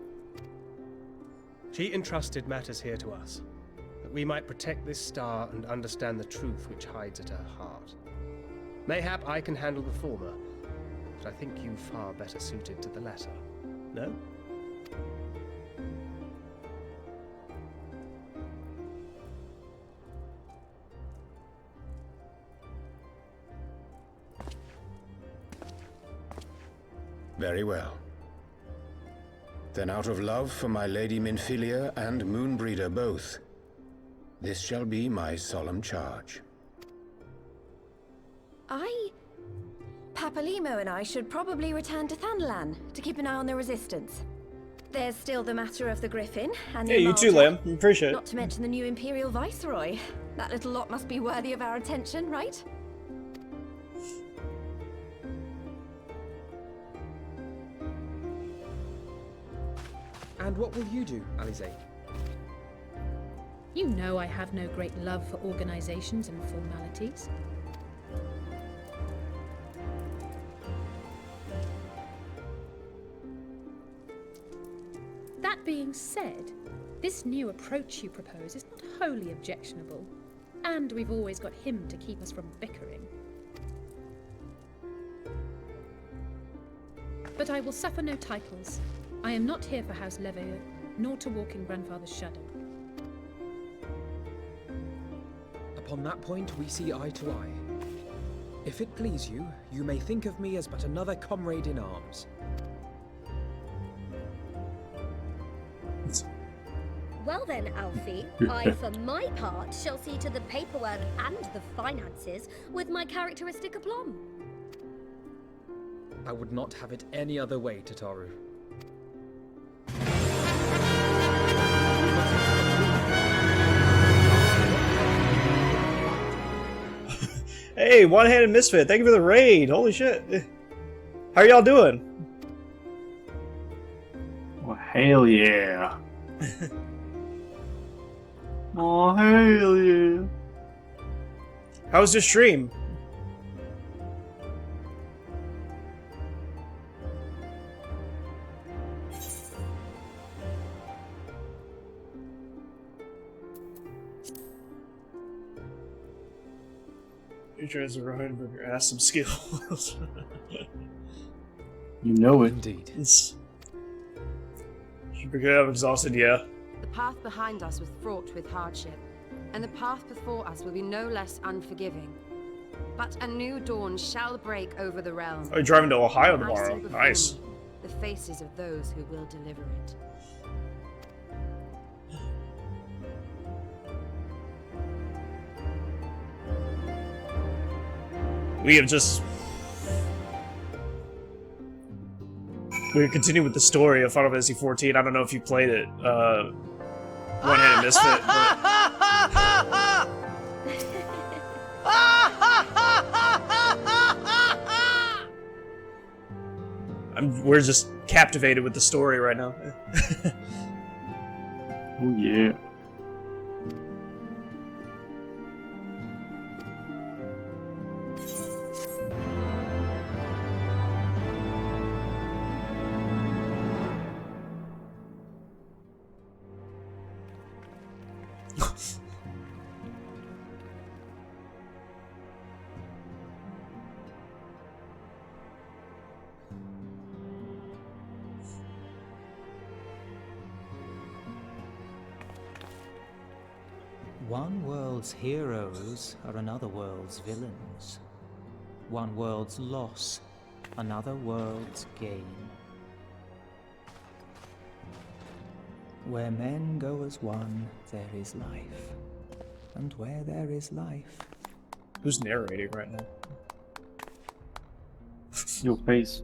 She entrusted matters here to us, that we might protect this star and understand the truth which hides at her heart. Mayhap I can handle the former, but I think you far better suited to the latter. No? Very well. Then out of love for my Lady Minfilia and Moonbreeder both, this shall be my solemn charge. Papalimo and I should probably return to Thanalan to keep an eye on the Resistance. There's still the matter of the Griffin and the you too, Lamb. Appreciate it. Not to mention the new Imperial Viceroy. That little lot must be worthy of our attention, right? And what will you do, Alize? You know I have no great love for organizations and formalities. That being said, this new approach you propose is not wholly objectionable, and we've always got him to keep us from bickering. But I will suffer no titles. I am not here for House Leveilleur, nor to walk in Grandfather's shadow. Upon that point, we see eye to eye. If it please you, you may think of me as but another comrade in arms. Well then, Alfie, I for my part shall see to the paperwork and the finances with my characteristic aplomb. I would not have it any other way, Tataru. Hey, one-handed misfit, thank you for the raid. Holy shit. How are y'all doing? Well, hell yeah. Oh, hell yeah. How was your stream? You tries to run with your ass some skills. You know it. Indeed. Should be good. I'm exhausted, yeah. The path behind us was fraught with hardship, and the path before us will be no less unforgiving. But a new dawn shall break over the realm. Oh, you're driving to Ohio I tomorrow. see before Nice. me the faces of those who will deliver it. We have just... We continue with the story of Final Fantasy XIV. I don't know if you played it. One-handed misfit. We're just captivated with the story right now. Oh yeah. One world's heroes are another world's villains. One world's loss, another world's gain. Where men go as one, there is life. And where there is life... Who's narrating right now? Your face.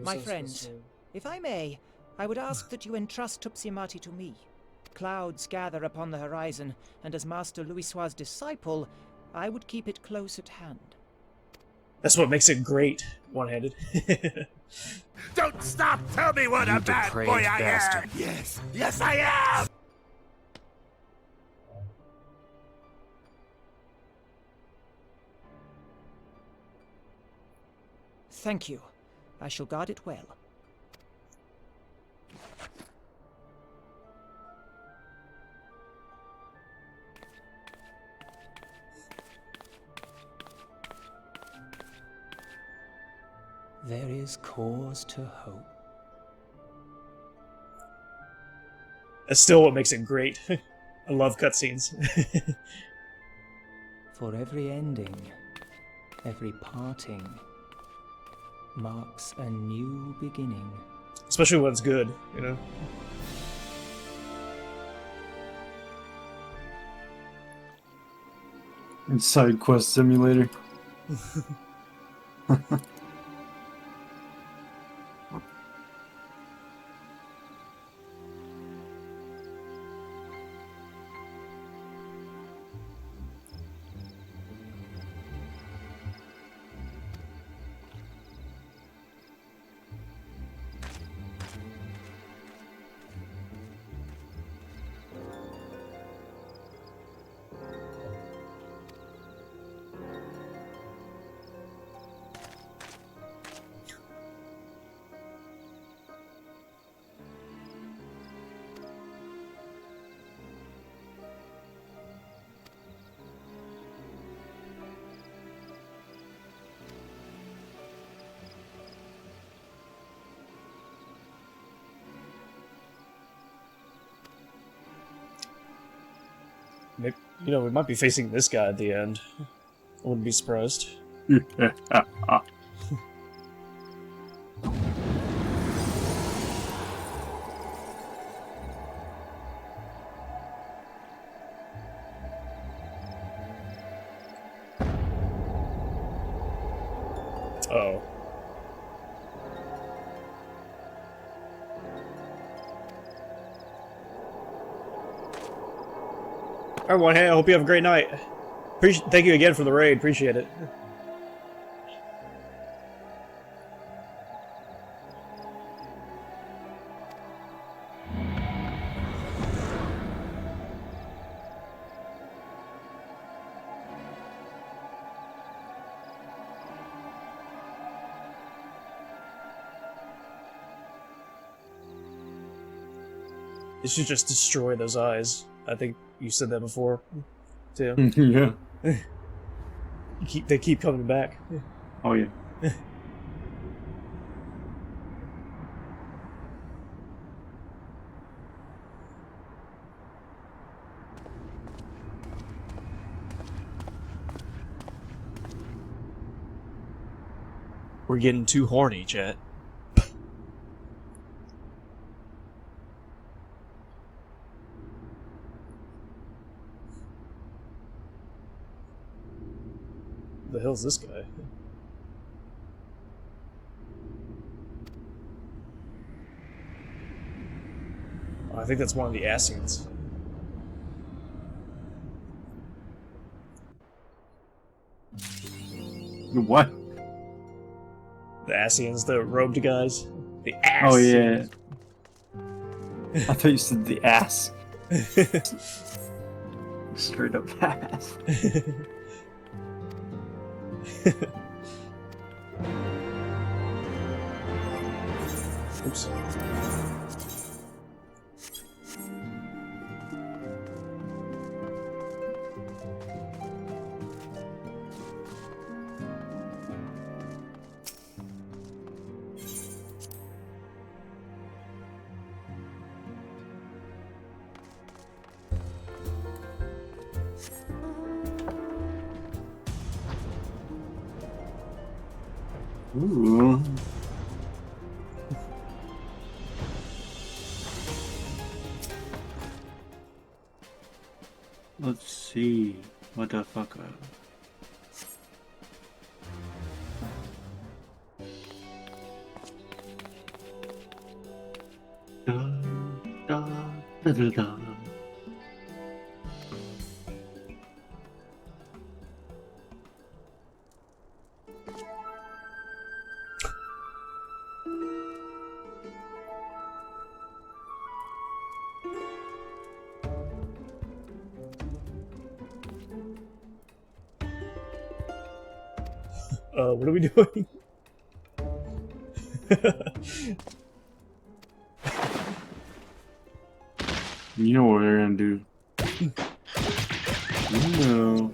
My friends, if I may, I would ask that you entrust Tupsimati to me. Clouds gather upon the horizon, and as Master Louisoix's disciple, I would keep it close at hand. That's what makes it great, one-handed. Don't stop! Tell me what a bad boy I am! Yes! Yes, I am! Thank you. I shall guard it well. There is cause to hope. That's still what makes it great. I love cutscenes. For every ending, every parting, marks a new beginning. Especially when it's good, you know? It's Side Quest Simulator. Maybe, you know, we might be facing this guy at the end. I wouldn't be surprised. Uh-oh. Everyone, hey, I hope you have a great night. Thank you again for the raid, appreciate it. It should just destroy those eyes. I think you said that before, too. Yeah. They keep coming back. Oh yeah. We're getting too horny, chat. The hell's this guy? I think that's one of the Ascians. What? The Ascians, the robed guys. The Ascians. Oh yeah. I thought you said the ass. Straight up ass. Oops. Ooh. Let's see. What the fuck? Da, da, da, da, da. What are we doing? You know what we're gonna do. You know.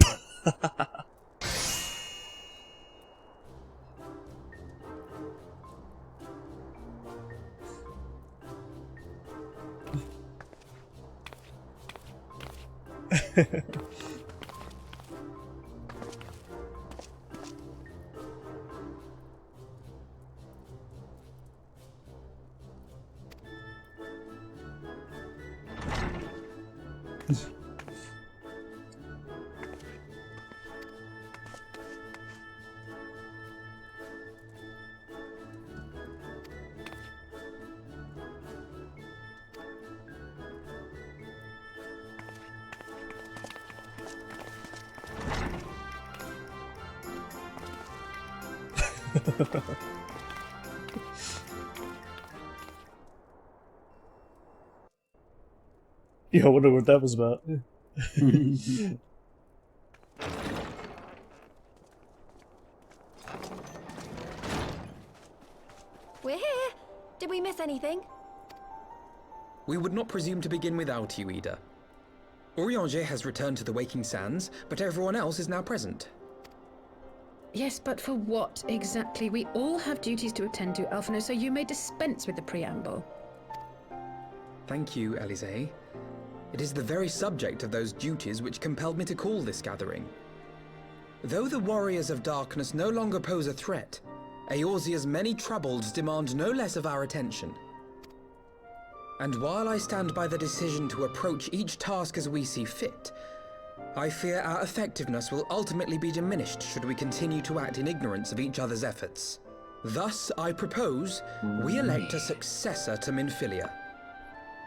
Yeah, I wonder what that was about. We're here. Did we miss anything? We would not presume to begin without you, Ida. Urianger has returned to the Waking Sands, but everyone else is now present. Yes, but for what exactly? We all have duties to attend to, Alphino, so you may dispense with the preamble. Thank you, Elise. It is the very subject of those duties which compelled me to call this gathering. Though the Warriors of Darkness no longer pose a threat, Eorzea's many troubles demand no less of our attention. And while I stand by the decision to approach each task as we see fit, I fear our effectiveness will ultimately be diminished should we continue to act in ignorance of each other's efforts. Thus, I propose we elect a successor to Minfilia.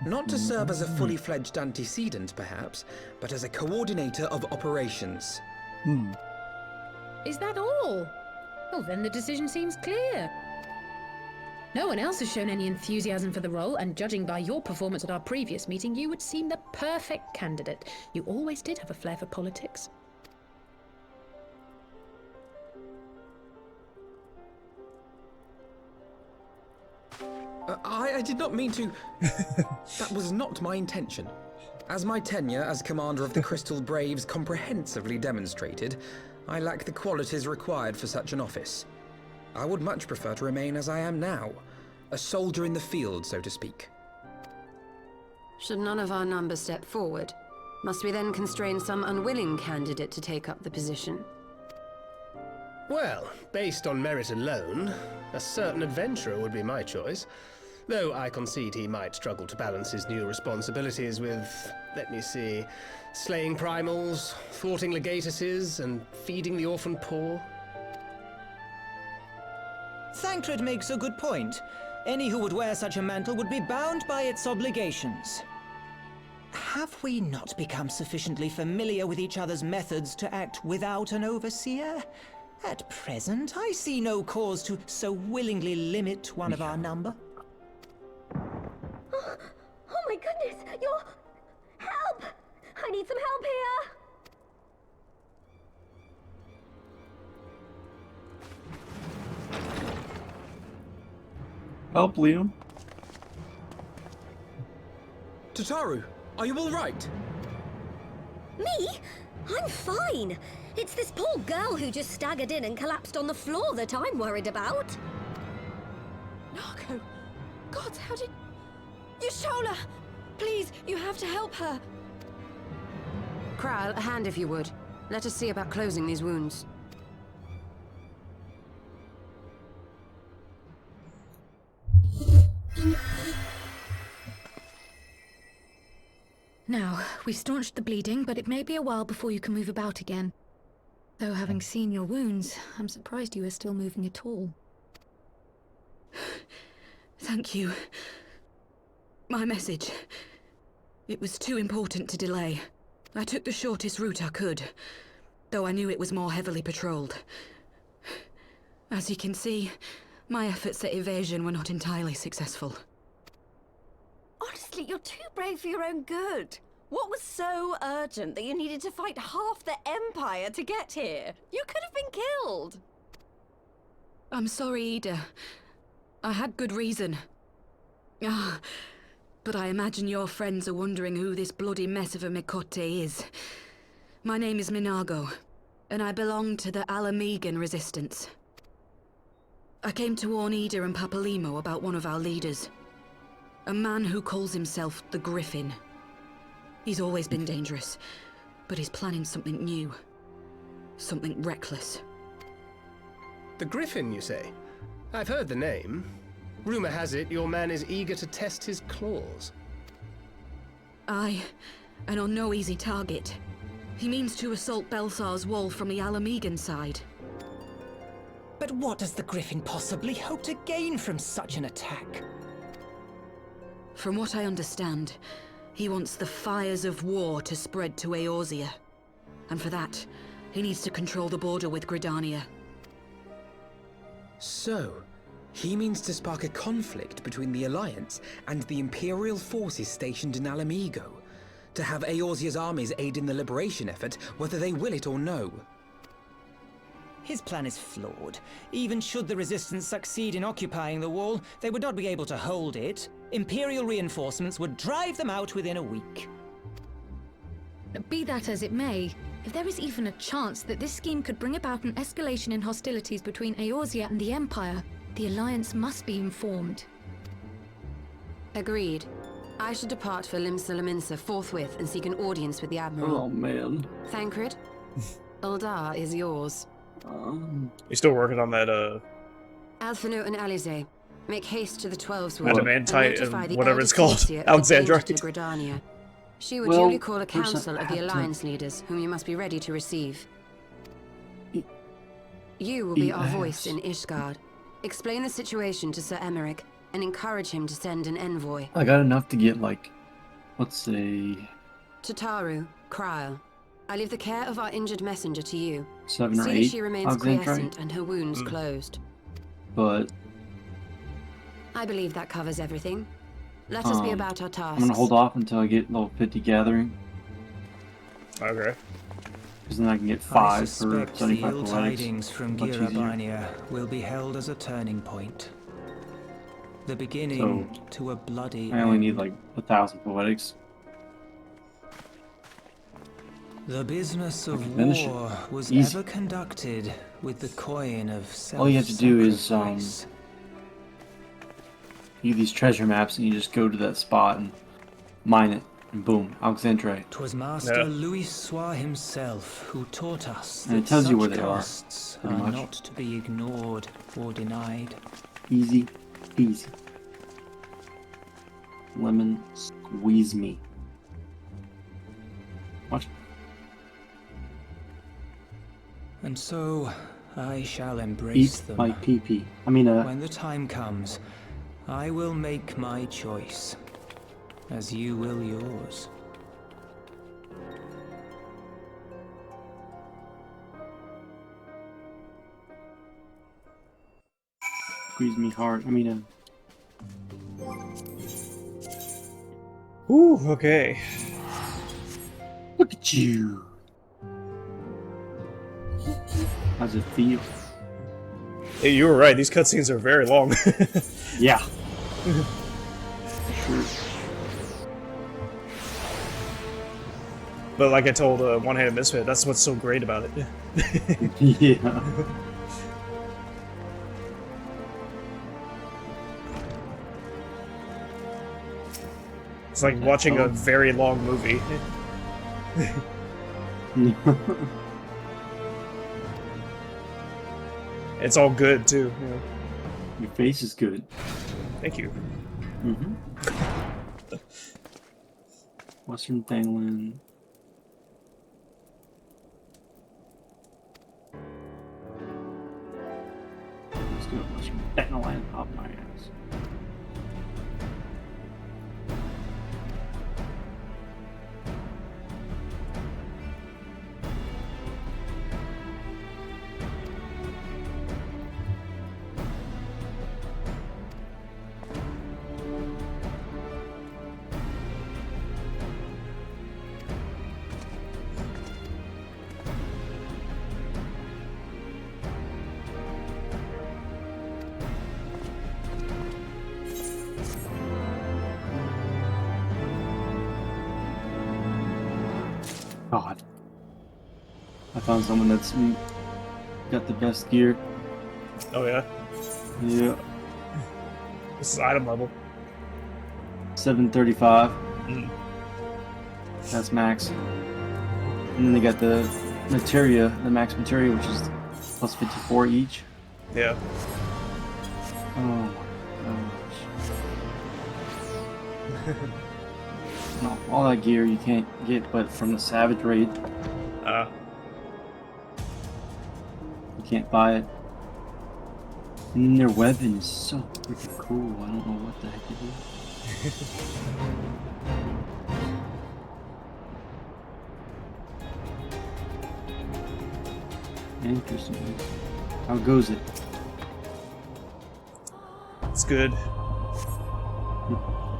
Not to serve as a fully fledged antecedent, perhaps, but as a coordinator of operations. Is that all? Well, then the decision seems clear. No one else has shown any enthusiasm for the role, and judging by your performance at our previous meeting, you would seem the perfect candidate. You always did have a flair for politics. I did not mean to... That was not my intention. As my tenure as commander of the Crystal Braves comprehensively demonstrated, I lack the qualities required for such an office. I would much prefer to remain as I am now, a soldier in the field, so to speak. Should none of our numbers step forward, must we then constrain some unwilling candidate to take up the position? Well, based on merit alone, a certain adventurer would be my choice. Though I concede he might struggle to balance his new responsibilities with, let me see, slaying primals, thwarting legatuses, and feeding the orphan poor. Thancred makes a good point. Any who would wear such a mantle would be bound by its obligations. Have we not become sufficiently familiar with each other's methods to act without an overseer? At present, I see no cause to so willingly limit one of our number. Oh my goodness, you're... Help! I need some help here! Help, Liam. Tataru, are you all right? Me? I'm fine. It's this poor girl who just staggered in and collapsed on the floor that I'm worried about. Narco! God, how did... Y'shtola! Please, you have to help her. Kral, a hand if you would. Let us see about closing these wounds. Now, we've staunched the bleeding, but it may be a while before you can move about again. Though having seen your wounds, I'm surprised you are still moving at all. Thank you. My message. It was too important to delay. I took the shortest route I could, though I knew it was more heavily patrolled. As you can see, my efforts at evasion were not entirely successful. Honestly, you're too brave for your own good. What was so urgent that you needed to fight half the Empire to get here? You could have been killed. I'm sorry, Ida. I had good reason. But I imagine your friends are wondering who this bloody mess of a Mikote is. My name is Minago, and I belong to the Alamegan Resistance. I came to warn Ida and Papalimo about one of our leaders. A man who calls himself the Griffin. He's always been dangerous, but he's planning something new. Something reckless. The Griffin, you say? I've heard the name. Rumor has it your man is eager to test his claws. Aye, and on no easy target. He means to assault Belsar's wall from the Alamegan side. But what does the Griffin possibly hope to gain from such an attack? From what I understand, he wants the fires of war to spread to Eorzea. And for that, he needs to control the border with Gridania. So, he means to spark a conflict between the Alliance and the Imperial forces stationed in Alamigo, to have Eorzea's armies aid in the liberation effort, whether they will it or no. His plan is flawed. Even should the Resistance succeed in occupying the wall, they would not be able to hold it. Imperial reinforcements would drive them out within a week. Be that as it may, if there is even a chance that this scheme could bring about an escalation in hostilities between Eorzea and the Empire, the Alliance must be informed. Agreed. I should depart for Limsa forthwith and seek an audience with the Admiral. Oh, man. Thancred, Uldar is yours. You're still working on that, Alphino and Alize, make haste to the 12's wall Adamantite and notify and the whatever it's called. Eldest Alexandra. to Gridania. She would Well, duly call a there's council of the have to- Alliance leaders, whom you must be ready to receive. You will be our voice in Ishgard. Explain the situation to Sir Emeric, and encourage him to send an envoy. I got enough to get, like, let's say... Tataru, Krile, I leave the care of our injured messenger to you. 7 or See 8 that she remains Alexandrite. quiescent and her wounds closed. But I believe that covers everything. Let us be about our tasks. I'm gonna hold off until I get level 50 gathering. Okay. Because then I can get I 5 for suspect the 75 ill athletics. tidings from Much easier. Girabania will be held as a turning point. The beginning So, to a bloody I only end. need like 1,000 poetics. The business of finish it. war was Easy. ever conducted with the coin of self-sacrifice. All you have to do is you get these treasure maps and you just go to that spot and mine it. And boom, Alexandre. 'Twas Master Louis himself who taught us And it that tells you where such they are, costs pretty are much. not to be ignored or denied. Easy peasy. Lemon squeeze me. What? And so I shall embrace Eat them. my pee-pee. I mean, When the time comes, I will make my choice, as you will yours. squeeze me hard. I mean, Ooh, okay. Look at you. How's it feel? Hey, you were right. These cutscenes are very long. Yeah. Sure. But like I told One-Handed Misfit, that's what's so great about it. Yeah. It's like watching a very long movie. It's all good too. You know. Your face is good. Thank you. Mm-hmm. Western Thangland. Let's do it. Western Thangland up my ass. God. I found someone that's got the best gear. Oh yeah? Yeah. This is item level. 735. Mm. That's max. And then they got the materia, the max materia, which is plus 54 each. Yeah. Oh my gosh. No, all that gear you can't get but from the Savage Raid. You can't buy it. And then their weapon is so freaking cool. I don't know what the heck it is. Interesting. How goes it? It's good.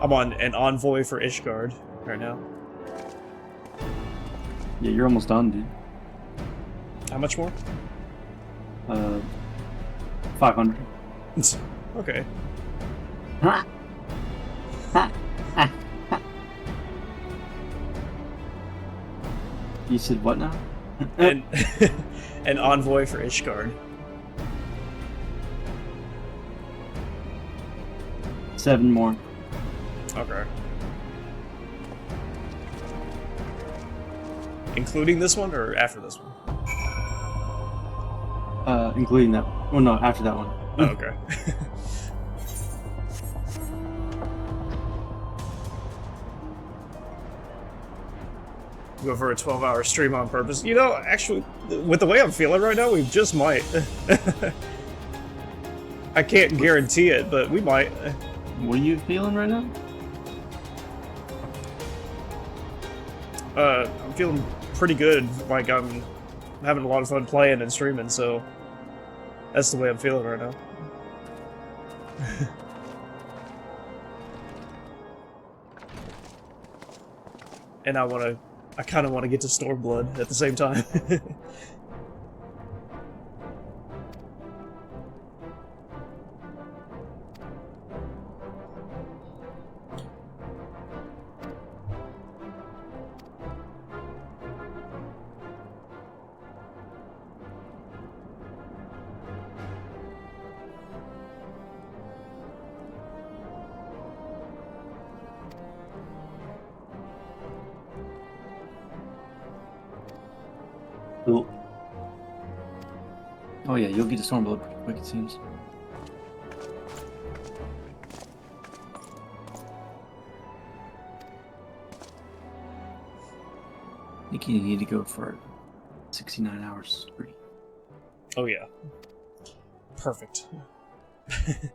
I'm on an envoy for Ishgard right now. Yeah, you're almost done, dude. How much more? 500. Okay. You said what now? an envoy for Ishgard. 7 more. Okay. Including this one or after this one? Including that. Oh no, after that one. Oh, okay. Go for a 12-hour stream on purpose. You know, actually, with the way I'm feeling right now, we just might. I can't guarantee it, but we might. What are you feeling right now? I'm feeling pretty good. Like, I'm having a lot of fun playing and streaming, so that's the way I'm feeling right now. And I kind of want to get to Stormblood at the same time. yeah, you'll get to Stormblood pretty quick, it seems. I think you need to go for 69 hours free. Oh yeah. Perfect. I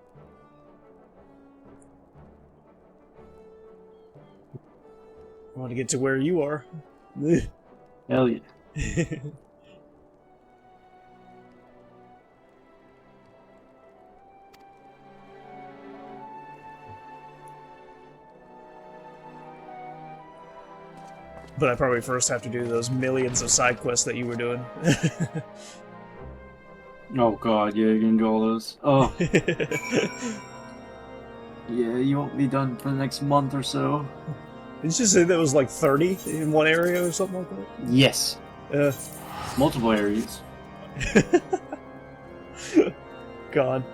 want to get to where you are. Hell yeah. But I probably first have to do those millions of side quests that you were doing. Oh god, yeah, you're gonna do all those. Oh. Yeah, you won't be done for the next month or so. Did you say that was like 30 in one area or something like that? Yes. Multiple areas. God.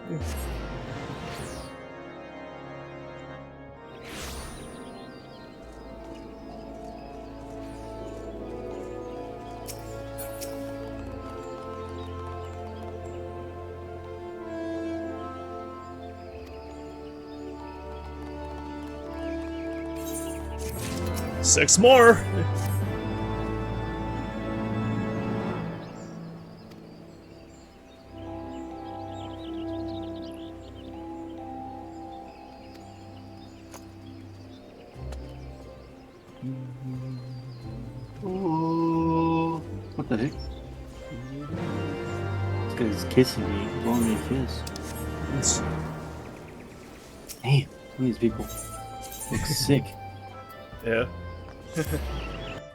Six more! Oh, what the heck? This guy's kissing me, blowing me a kiss. Damn, some of these people look sick. Yeah.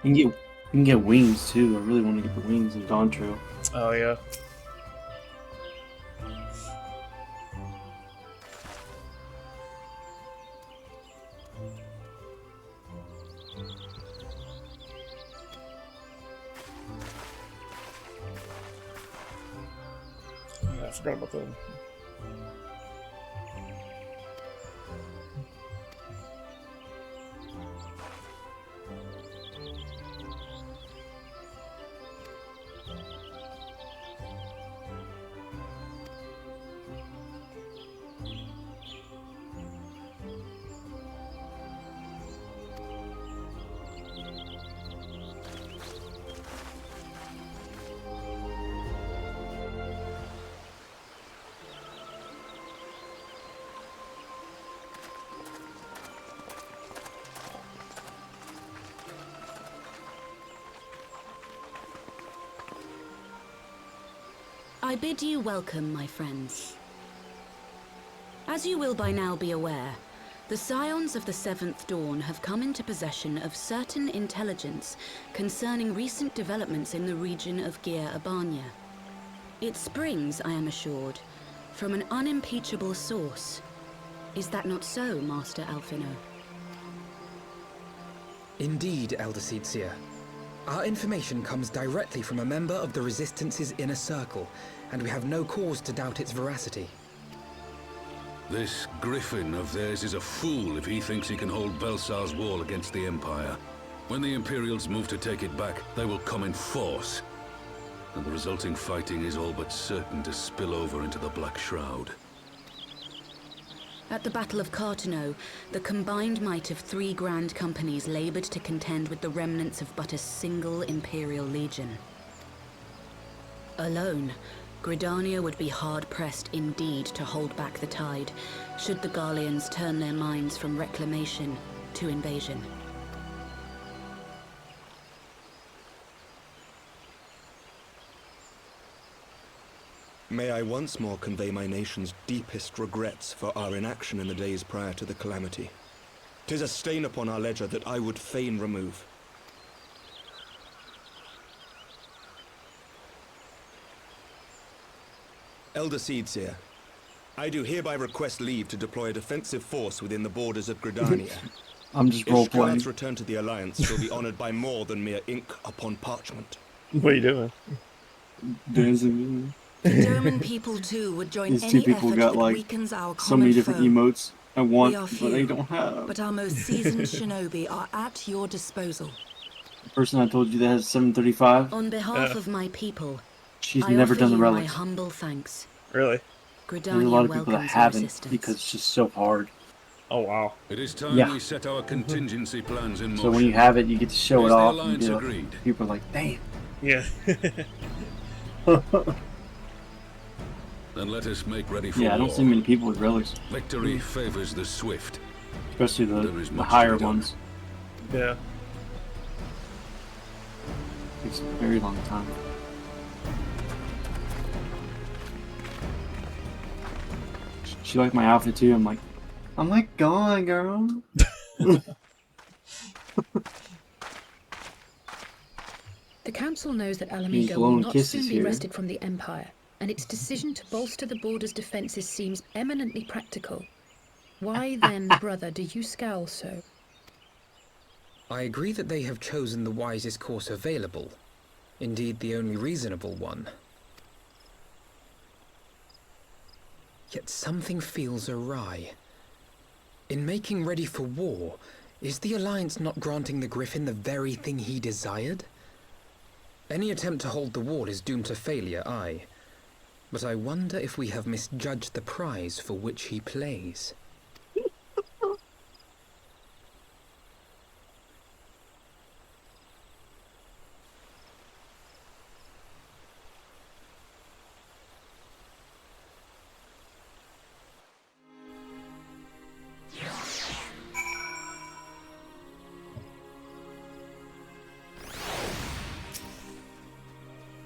You can get wings too. I really want to get the wings in Dawn Trail. Oh yeah. I forgot about that. I bid you welcome, my friends. As you will by now be aware, the Scions of the Seventh Dawn have come into possession of certain intelligence concerning recent developments in the region of Gyr Abania. It springs, I am assured, from an unimpeachable source. Is that not so, Master Alfino? Indeed, Elder Seedseer. Our information comes directly from a member of the Resistance's inner circle, and we have no cause to doubt its veracity. This griffin of theirs is a fool if he thinks he can hold Belsar's wall against the Empire. When the Imperials move to take it back, they will come in force. And the resulting fighting is all but certain to spill over into the Black Shroud. At the Battle of Cartano, the combined might of 3 grand companies labored to contend with the remnants of but a single Imperial legion. Alone, Gridania would be hard-pressed indeed to hold back the tide, should the Garleans turn their minds from reclamation to invasion. May I once more convey my nation's deepest regrets for our inaction in the days prior to the calamity. 'Tis a stain upon our ledger that I would fain remove. Elder Seedseer, I do hereby request leave to deploy a defensive force within the borders of Gridania. I'm just role-playing. Ishgard's return to the Alliance will be honored by more than mere ink upon parchment. What are you doing? Dancing. The German people too would join These any two people effort got that like weakens our so common many different foe. emotes I want, We are but few, they don't have. but our most seasoned shinobi are at your disposal. The person I told you that has 735. On behalf of my people, She's I never offer done the you my relics. humble thanks. Really? There's a Gridania lot of people that welcomes the haven't resistance. because it's just so hard. Oh wow. It is time Yeah. we set our contingency plans in motion. So when you have it, you get to show Is it the off, and Alliance be like, agreed? people are like, "Damn." Yeah. Then let us make ready for Yeah, I don't war. see many people with relics, Victory favors the swift. especially There is the much to higher be done. ones. Yeah. Takes a very long time. She liked my outfit too. I'm like, go on, girl. The Council knows that He's Alamigo will blowing not kisses soon be here. wrested from the Empire, and its decision to bolster the border's defences seems eminently practical. Why then, brother, do you scowl so? I agree that they have chosen the wisest course available. Indeed, the only reasonable one. Yet something feels awry. In making ready for war, is the Alliance not granting the Griffin the very thing he desired? Any attempt to hold the wall is doomed to failure, aye. But I wonder if we have misjudged the prize for which he plays.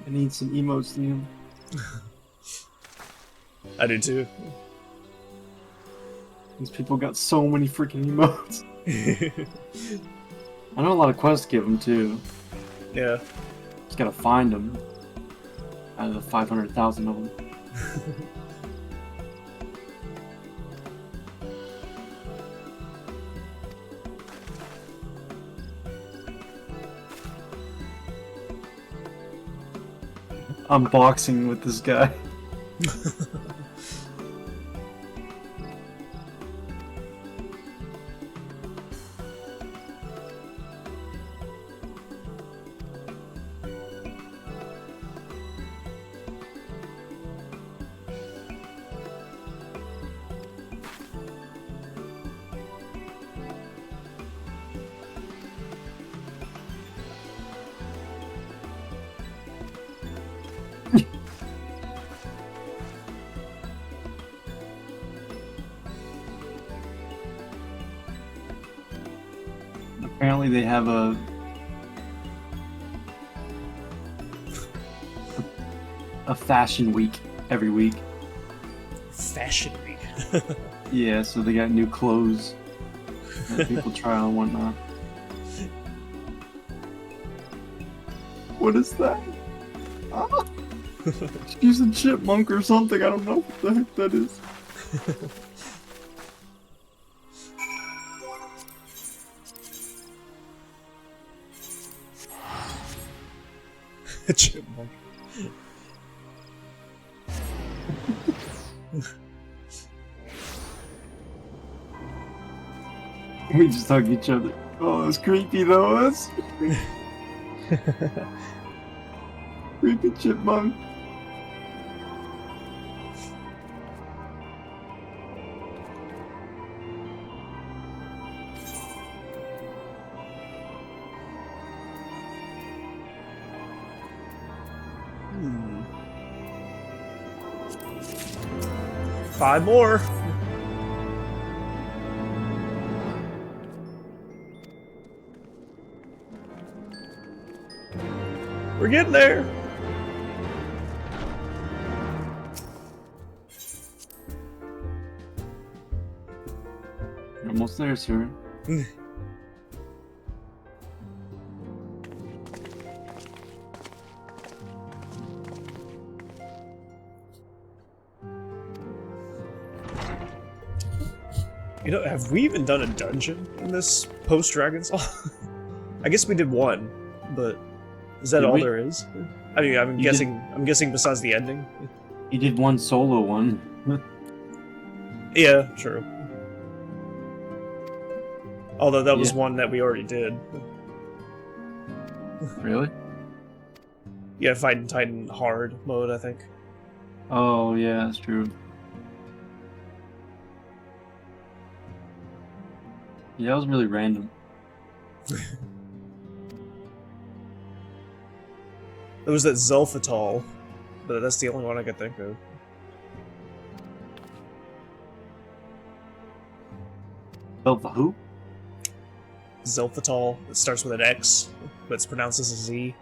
I need some emotes, Liam. I do too. These people got so many freaking emotes. I know a lot of quests give them too. Yeah. Just gotta find them. Out of the 500,000 of them. I'm boxing with this guy. Apparently they have a fashion week every week. Fashion week. Yeah, so they got new clothes that people try on and whatnot. What is that? Ah! She's a chipmunk or something. I don't know what the heck that is. A chipmunk. We just hug each other. Oh, it's creepy though. That's creepy chipmunk. Hmm. 5 more. We're getting there. You're almost there, sir. You know, have we even done a dungeon in this post-Dragon's Law? I guess we did one, but is that Did all we? there is? I mean, I'm You guessing. I'm guessing besides the ending. You did one solo one. Yeah, true. Although that was Yeah. one that we already did. Really? Yeah, Fighting Titan hard mode, I think. Oh yeah, that's true. Yeah, that was really random. There was that Zelfatol, but that's the only one I could think of. Zelfa who? Zelfatol. It starts with an X, but it's pronounced as a Z.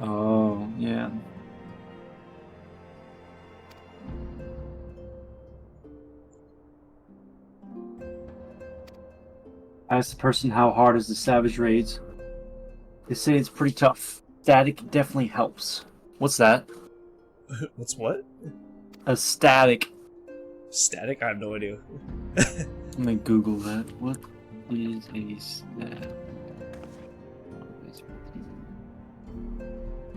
Oh, yeah. I asked the person how hard is the Savage Raids. They say it's pretty tough. Static definitely helps. What's that? What's what? A static. Static? I have no idea. Let me Google that. What is a static?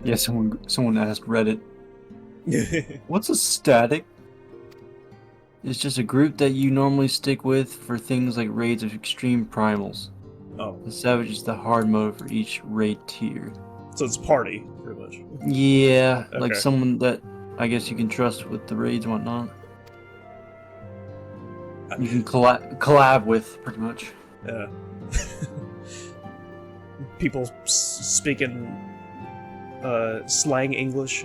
Yeah, someone asked Reddit. What's a static? It's just a group that you normally stick with for things like raids of extreme primals. Oh. The Savage is the hard mode for each raid tier. So it's party, pretty much. Yeah, Okay. like someone that I guess you can trust with the raids and whatnot. You can collab with, pretty much. Yeah. People speaking slang English.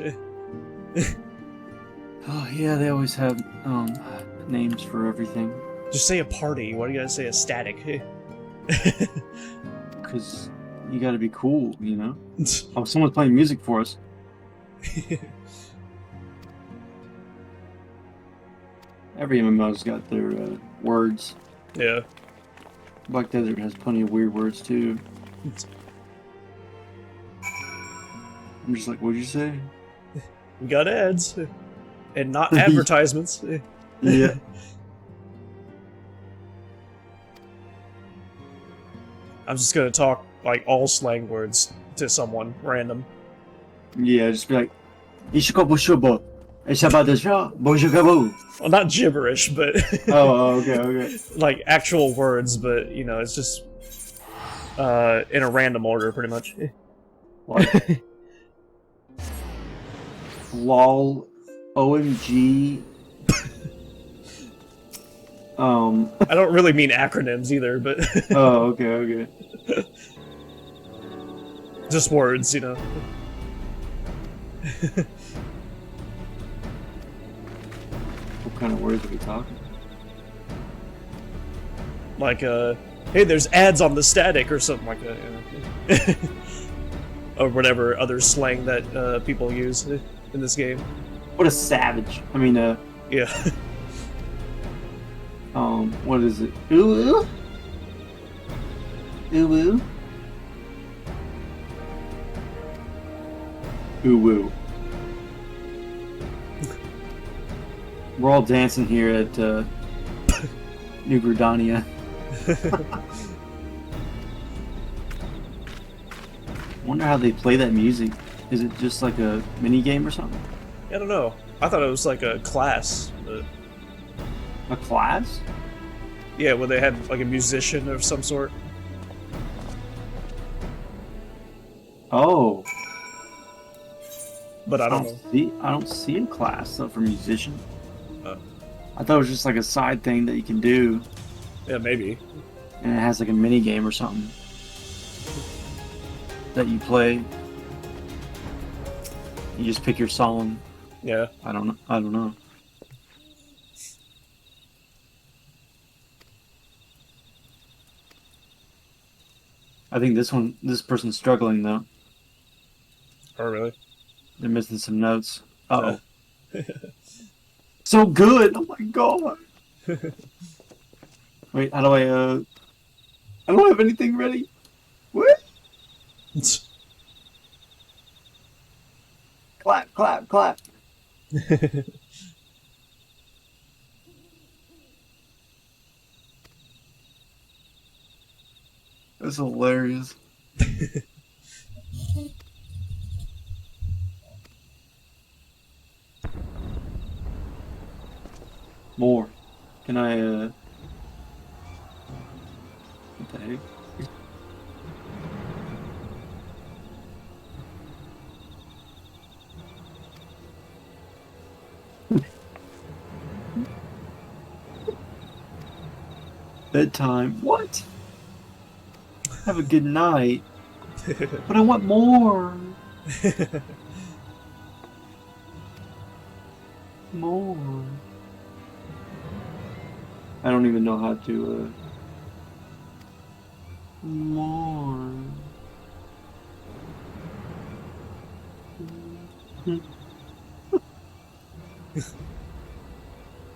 Oh yeah, they always have names for everything. Just say a party. Why do you gotta say a static? Because you gotta be cool, you know? Oh, someone's playing music for us. Every MMO's got their words. Yeah. Black Desert has plenty of weird words too. I'm just like, what'd you say? We got ads. And not advertisements. Yeah. I'm just gonna talk like all slang words to someone random. Yeah, just be like, well, not gibberish, but oh, okay. Like actual words, but you know, it's just in a random order, pretty much. Like, lol, OMG. I don't really mean acronyms either, but oh, okay. Just words, you know. What kind of words are we talking? Like, hey, there's ads on the static or something like that. You know? Or whatever other slang that people use in this game. What a savage. I mean, yeah. What is it? Ooh. Ooh. Ooh woo. We're all dancing here at New Gridania. Wonder how they play that music. Is it just like a mini game or something? I don't know. I thought it was like a class. But... A class? Yeah, where they had like a musician of some sort. Oh. But I don't know. I don't see a class though for musician. I thought it was just like a side thing that you can do. Yeah, maybe. And it has like a mini game or something that you play. You just pick your song. Yeah. I don't know. I think this person's struggling though. Oh, really? They're missing some notes. Uh oh. So good! Oh my god! Wait, how do I don't have anything ready. What? Clap, clap, clap. That's hilarious. More. Can I, what the heck? Bedtime. What? Have a good night. But I want more. More. I don't even know how to, more.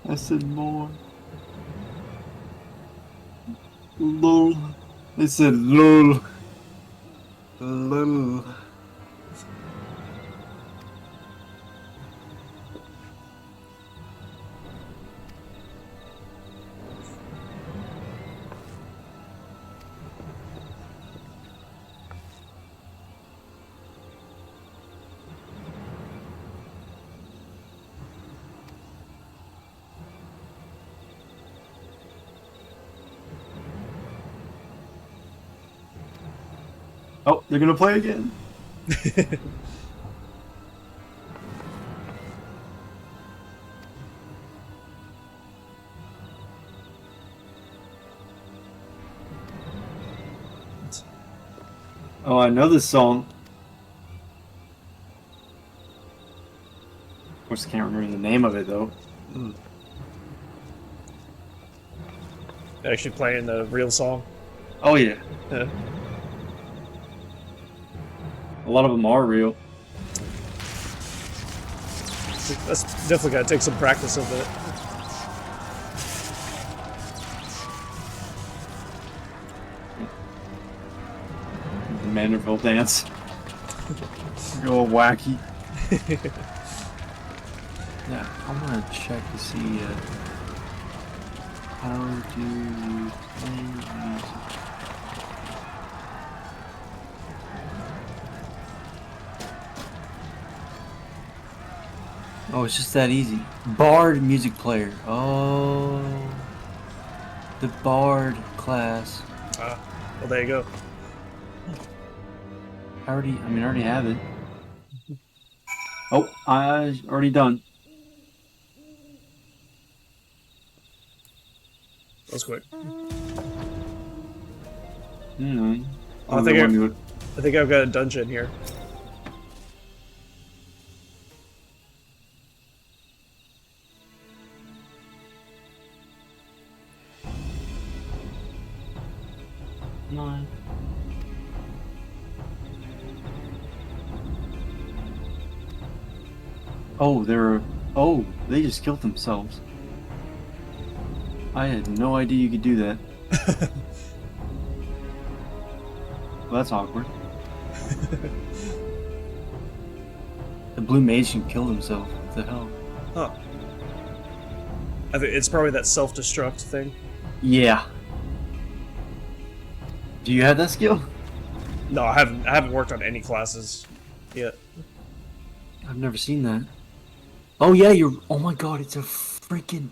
I said more. Lol. I said lol. Lol. Oh, they're gonna play again. Oh, I know this song. Of course, I can't remember the name of it though. Actually playing the real song. Oh yeah. Yeah. A lot of them are real. That's definitely gotta take some practice of it. The Manderville dance. Go wacky. Yeah, I'm gonna check to see how do you play music. Oh, it's just that easy. Bard music player. Oh, the Bard class. Well, there you go. I already have it. Oh, I already done. That was quick. I think I've got a dungeon here. No. Oh, they just killed themselves. I had no idea you could do that. Well, that's awkward. The blue mage can kill himself. What the hell? Huh. I think it's probably that self-destruct thing. Yeah. Do you have that skill? No, I haven't worked on any classes yet. I've never seen that. Oh yeah, oh my god, it's a freaking...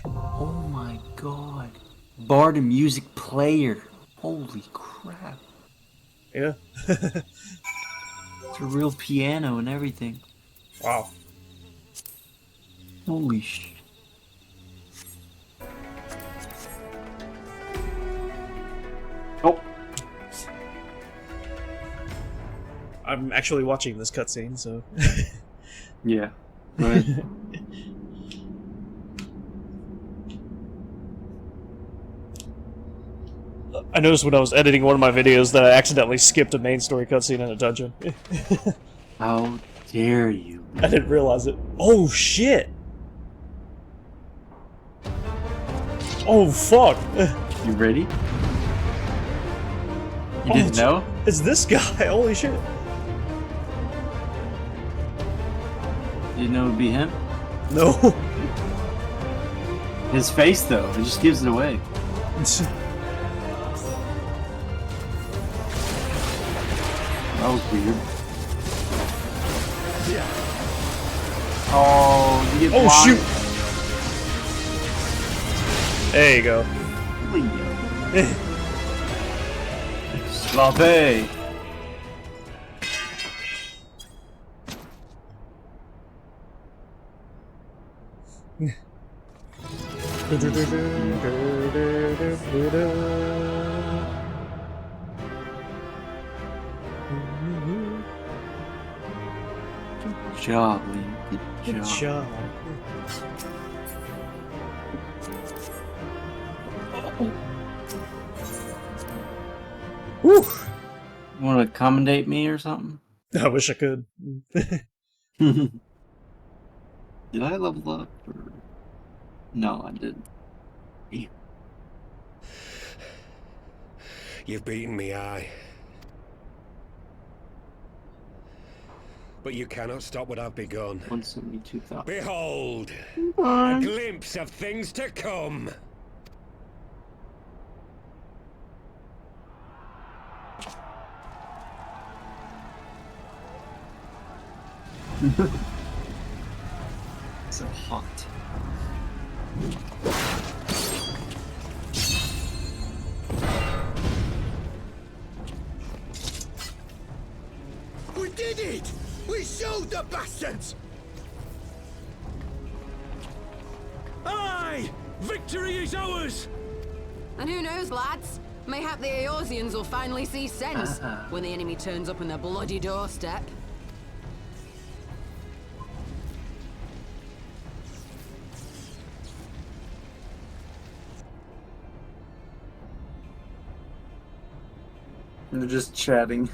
Oh my god. Bard and music player. Holy crap. Yeah. It's a real piano and everything. Wow. Holy sh... Oh. I'm actually watching this cutscene, so... Yeah. Right. I noticed when I was editing one of my videos that I accidentally skipped a main story cutscene in a dungeon. How dare you? I didn't realize it. Oh shit! Oh fuck! You ready? You didn't know? It's this guy, holy shit. You didn't know it would be him? No. His face though, it just gives it away. That was weird. Yeah. Oh, you get oh blind. Shoot! There you go. Sloppy. Good job, Liam. Good job. Woo! You want to accommodate me or something? I wish I could. Did I level up? Or... No, I didn't. Yeah. You've beaten me, aye. But you cannot stop what I've begun. 172,000. Behold! A glimpse of things to come! So hot. We did it! We showed the bastards! Aye! Victory is ours! And who knows, lads? Mayhap the Eorzeans will finally see sense when the enemy turns up on their bloody doorstep. They're just chatting.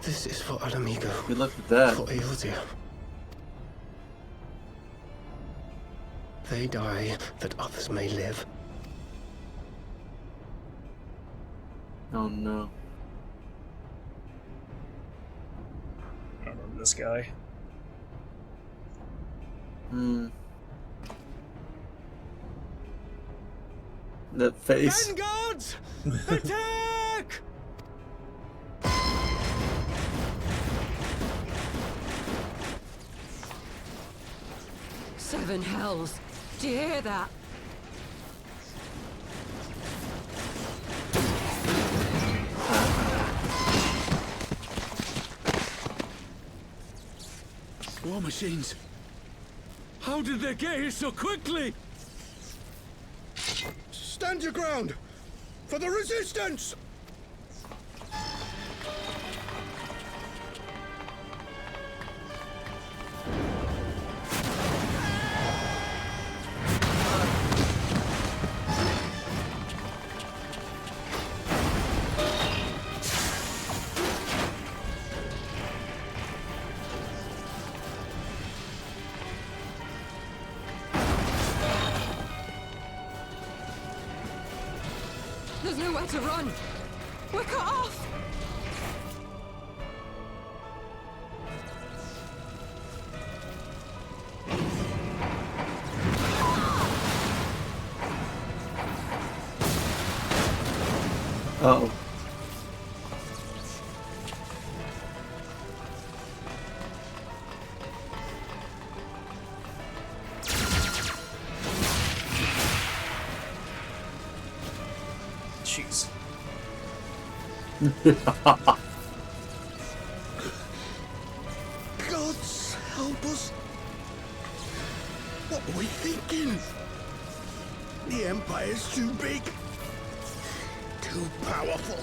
This is for Alamigo. Good luck with that. For Eorzea. They die that others may live. Oh no. I remember this guy. That face. Vanguards! Attack! Seven hells. Do you hear that? War machines. How did they get here so quickly? Stand your ground! For the resistance! There's nowhere to run. We're cut off. Uh-oh. Jeez. Gods help us! What were we thinking? The Empire's too big. Too powerful.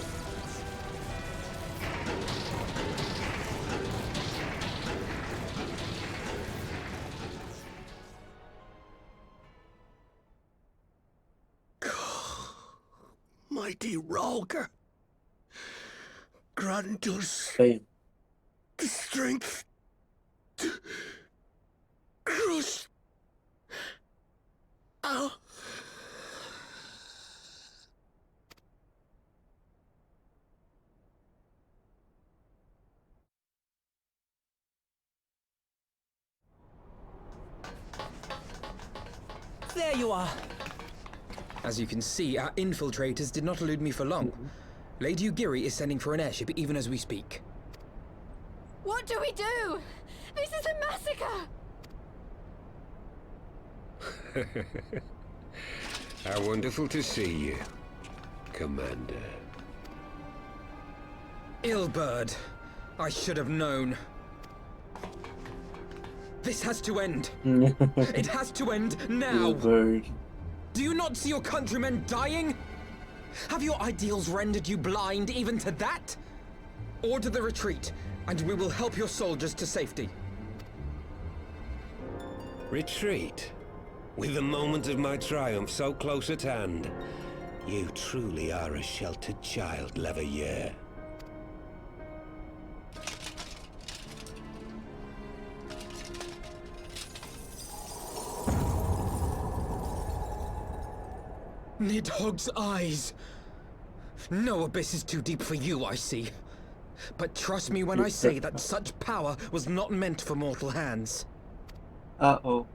Mighty Rolger, grant us the strength to crush our... There you are. As you can see, our infiltrators did not elude me for long. Lady Ugiri is sending for an airship even as we speak. What do we do? This is a massacre! How wonderful to see you, Commander. Ilbird, I should have known. This has to end. It has to end now. Do you not see your countrymen dying? Have your ideals rendered you blind even to that? Order the retreat, and we will help your soldiers to safety. Retreat? With the moment of my triumph so close at hand? You truly are a sheltered child, Leveilleur. Nidhogg's eyes. No abyss is too deep for you, I see. But trust me when I say that such power was not meant for mortal hands. Uh-oh.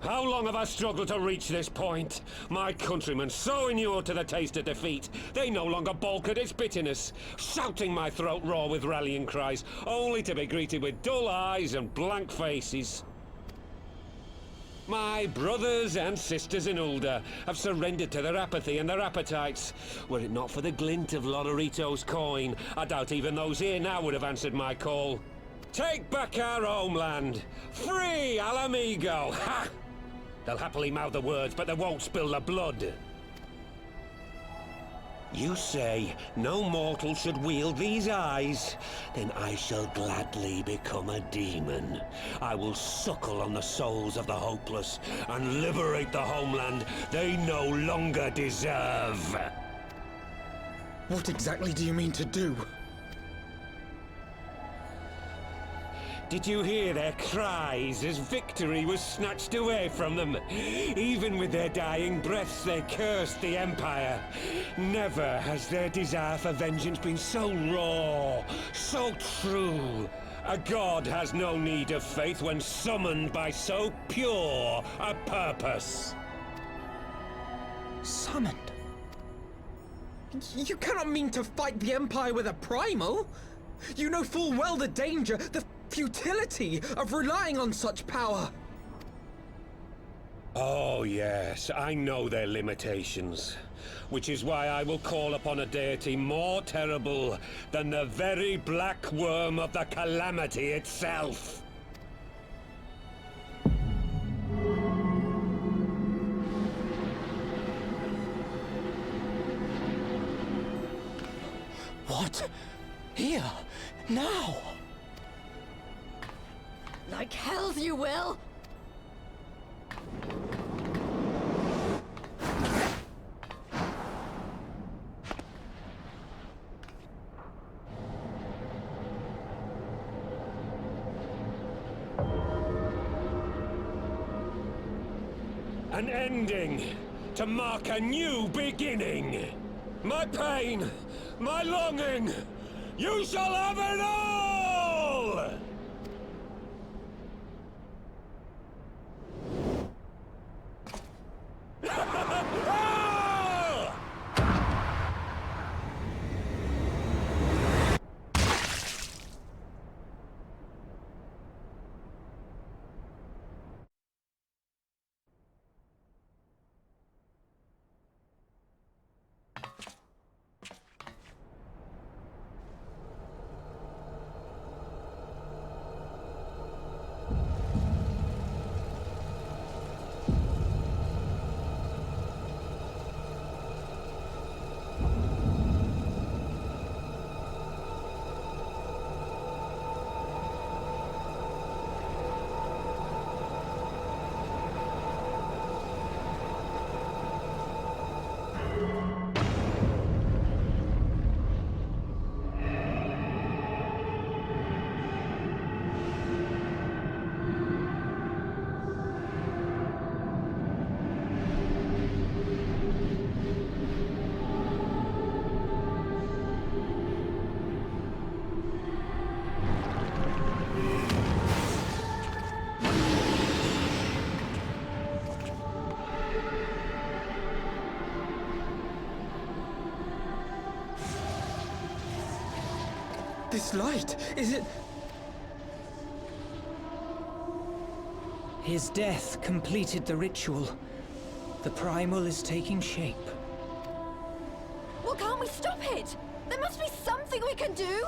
How long have I struggled to reach this point? My countrymen so inured to the taste of defeat, they no longer balk at its bitterness, shouting my throat raw with rallying cries, only to be greeted with dull eyes and blank faces. My brothers and sisters in Ulda have surrendered to their apathy and their appetites. Were it not for the glint of Lodorito's coin, I doubt even those here now would have answered my call. Take back our homeland! Free Alamigo! Ha! They'll happily mouth the words, but they won't spill the blood. You say no mortal should wield these eyes? Then I shall gladly become a demon. I will suckle on the souls of the hopeless and liberate the homeland they no longer deserve. What exactly do you mean to do? Did you hear their cries as victory was snatched away from them? Even with their dying breaths, they cursed the Empire. Never has their desire for vengeance been so raw, so true. A god has no need of faith when summoned by so pure a purpose. Summoned? You cannot mean to fight the Empire with a primal. You know full well the danger, the futility of relying on such power. Oh yes, I know their limitations. Which is why I will call upon a deity more terrible than the very black worm of the calamity itself. What? Here? Now? Like hells you will! An ending to mark a new beginning. My pain, my longing, you shall have it all! This light, is it... His death completed the ritual. The primal is taking shape. Well, can't we stop it? There must be something we can do!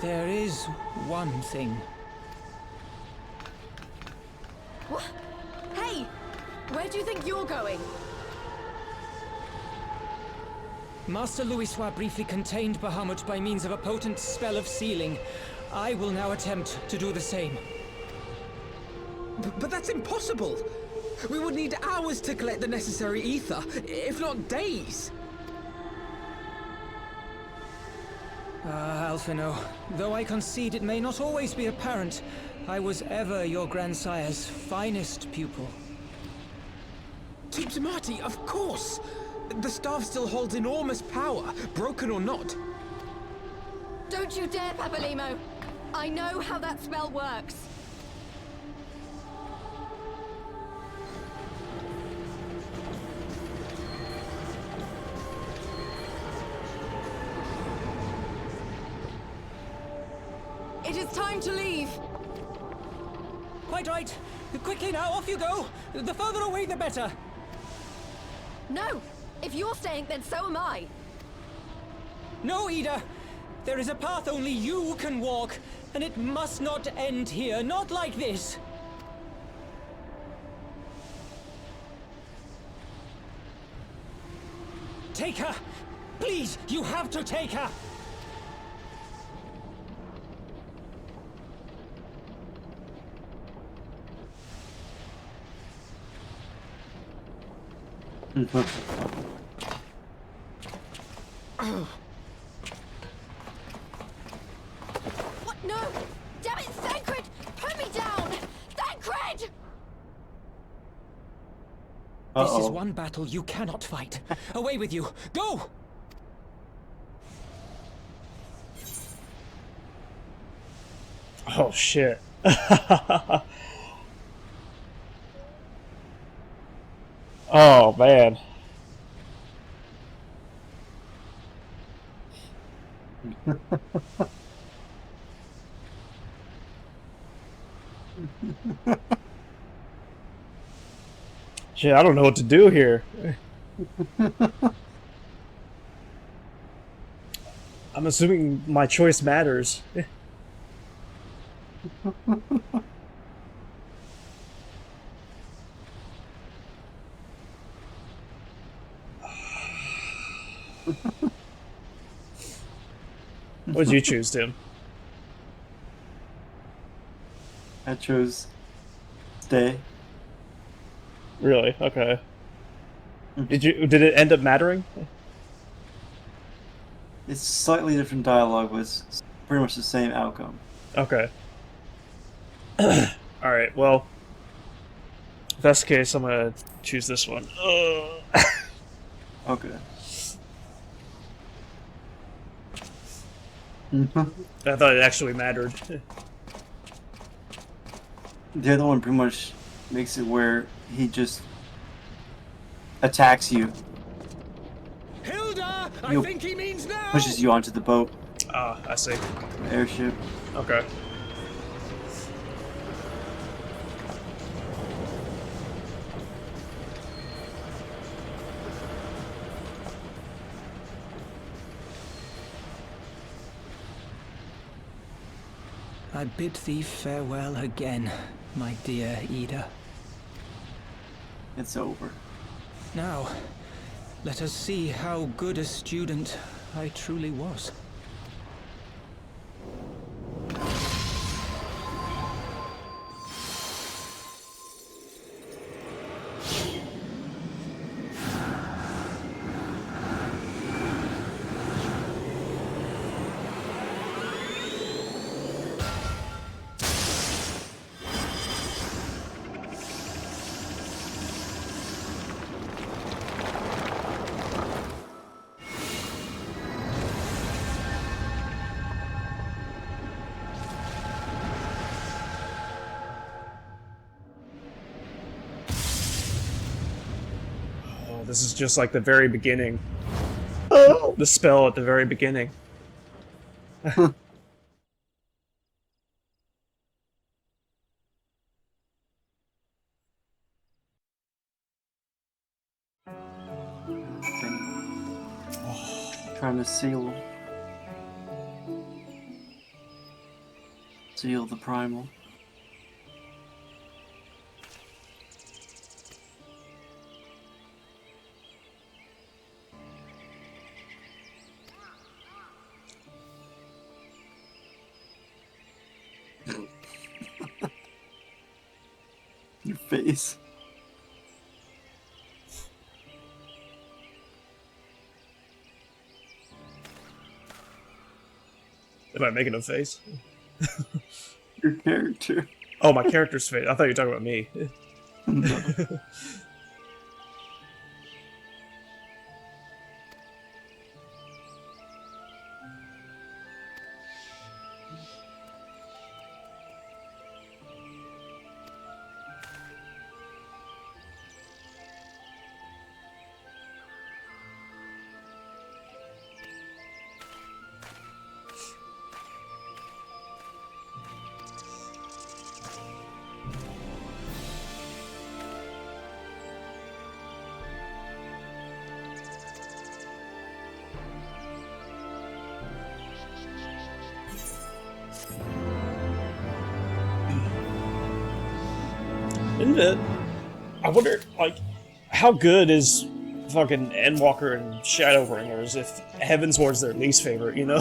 There is one thing. What? Hey! Where do you think you're going? Master Louisoix briefly contained Bahamut by means of a potent spell of sealing. I will now attempt to do the same. But that's impossible! We would need hours to collect the necessary ether, if not days! Ah, Alphino, though I concede it may not always be apparent, I was ever your grandsire's finest pupil. Marty, of course! The staff still holds enormous power, broken or not. Don't you dare, Papalimo! I know how that spell works! It is time to leave! Quite right. Quickly now, off you go! The further away, the better! No! If you're staying, then so am I! No, Ida! There is a path only you can walk, and it must not end here, not like this! Take her! Please, you have to take her! What? No! Damn it, Thancred! Put me down! Thancred! This is one battle you cannot fight. Away with you! Go! Oh shit. Oh man. Shit, I don't know what to do here. I'm assuming my choice matters. What did you choose, Tim? I chose stay. Really? Okay. Did it end up mattering? It's slightly different dialogue, but it's pretty much the same outcome. Okay. Alright, well, if that's the case, I'm gonna choose this one. Okay. I thought it actually mattered. The other one pretty much makes it where he just attacks you. Hilda, I think he means now. Pushes you onto the boat. Ah, I see. The airship. Okay. I bid thee farewell again, my dear Ida. It's over. Now, let us see how good a student I truly was. This is just like the very beginning. Oh. The spell at the very beginning. Trying to seal. Seal the primal. Your face. Am I making a face? Your character. Oh, my character's face. I thought you were talking about me. No. Isn't it? I wonder, like, how good is fucking Endwalker and Shadowbringers if Heavensward's their least favorite, you know?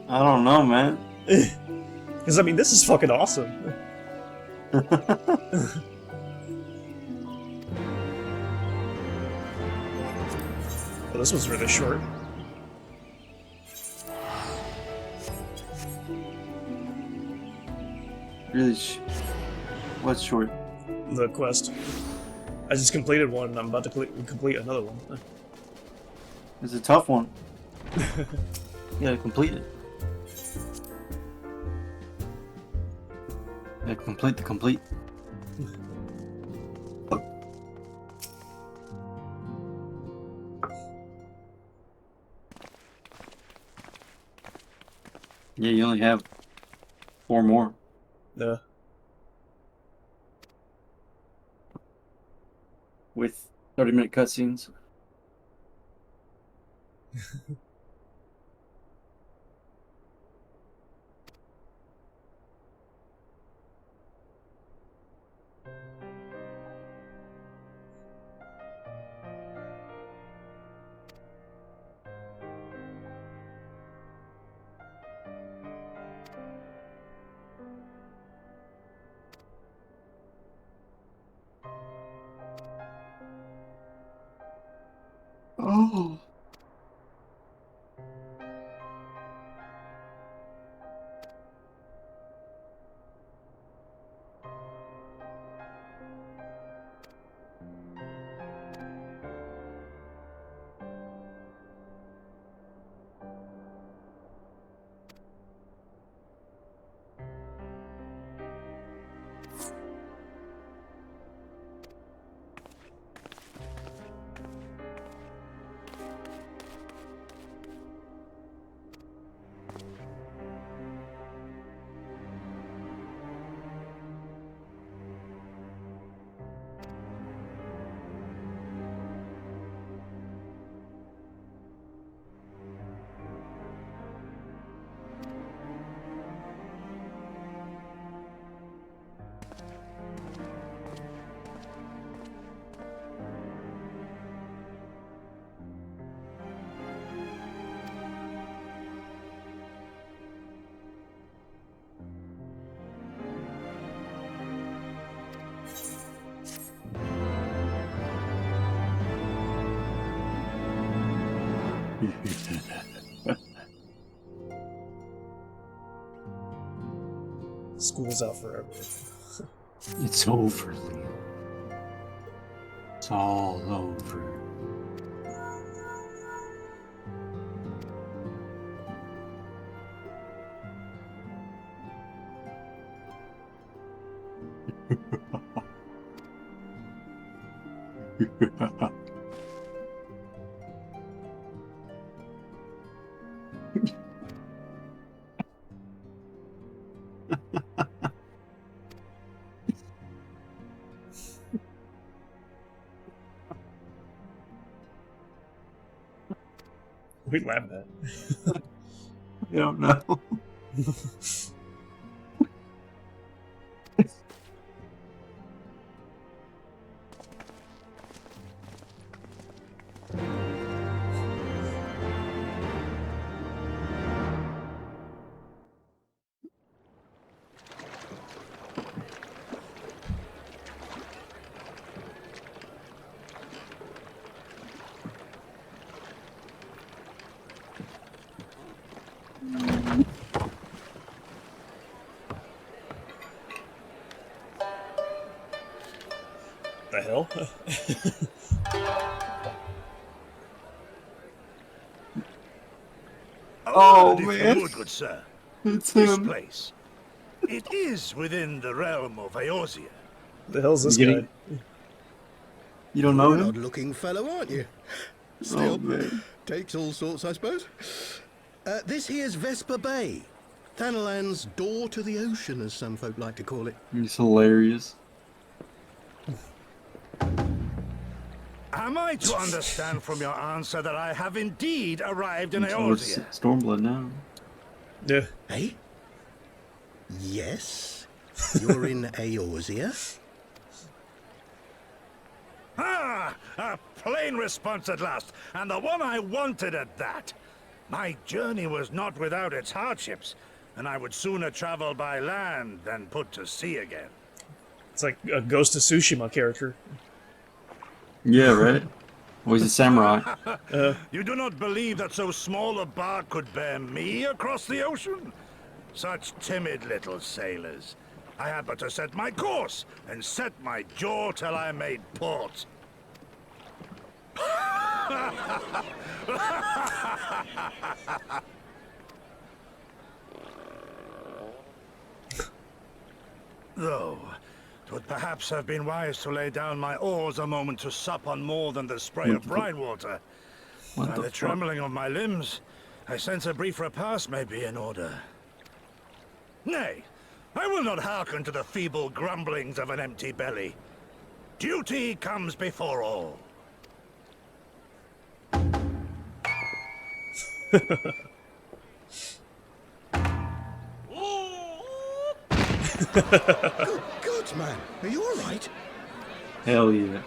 I don't know, man. Because, I mean, this is fucking awesome. Well, this was really short. Really what's short? The quest. I just completed one, and I'm about to complete another one. It's a tough one. You gotta complete it. You gotta complete the complete. Yeah, you only have 4 more. Yeah. With 30-minute cutscenes. Oh. School's out forever. It's over, Leo. It's all over. We laughed at. I don't know. The hell? Oh, If man. you would, good sir. It's This him. place. It is within the realm of Eorzea. The hell's this You guy? You don't know You're an him? odd-looking fellow, aren't you? Oh, Still, man. takes all sorts, I suppose. This here's Vesper Bay. Thanalan's door to the ocean, as some folk like to call it. He's hilarious. Am I to understand from your answer that I have indeed arrived in Towards Eorzea? Stormblood now. Yeah. Hey? Yes? You're in Eorzea? Ah! A plain response at last, and the one I wanted at that. My journey was not without its hardships, and I would sooner travel by land than put to sea again. It's like a Ghost of Tsushima character. Yeah, right? Well, he's a samurai. You do not believe that so small a bark could bear me across the ocean? Such timid little sailors. I had but to set my course and set my jaw till I made port. Though, 'twould perhaps have been wise to lay down my oars a moment to sup on more than the spray of brine water. By the trembling of my limbs, I sense a brief repast may be in order. Nay, I will not hearken to the feeble grumblings of an empty belly. Duty comes before all. Good God, man. Are you alright? Hell yeah.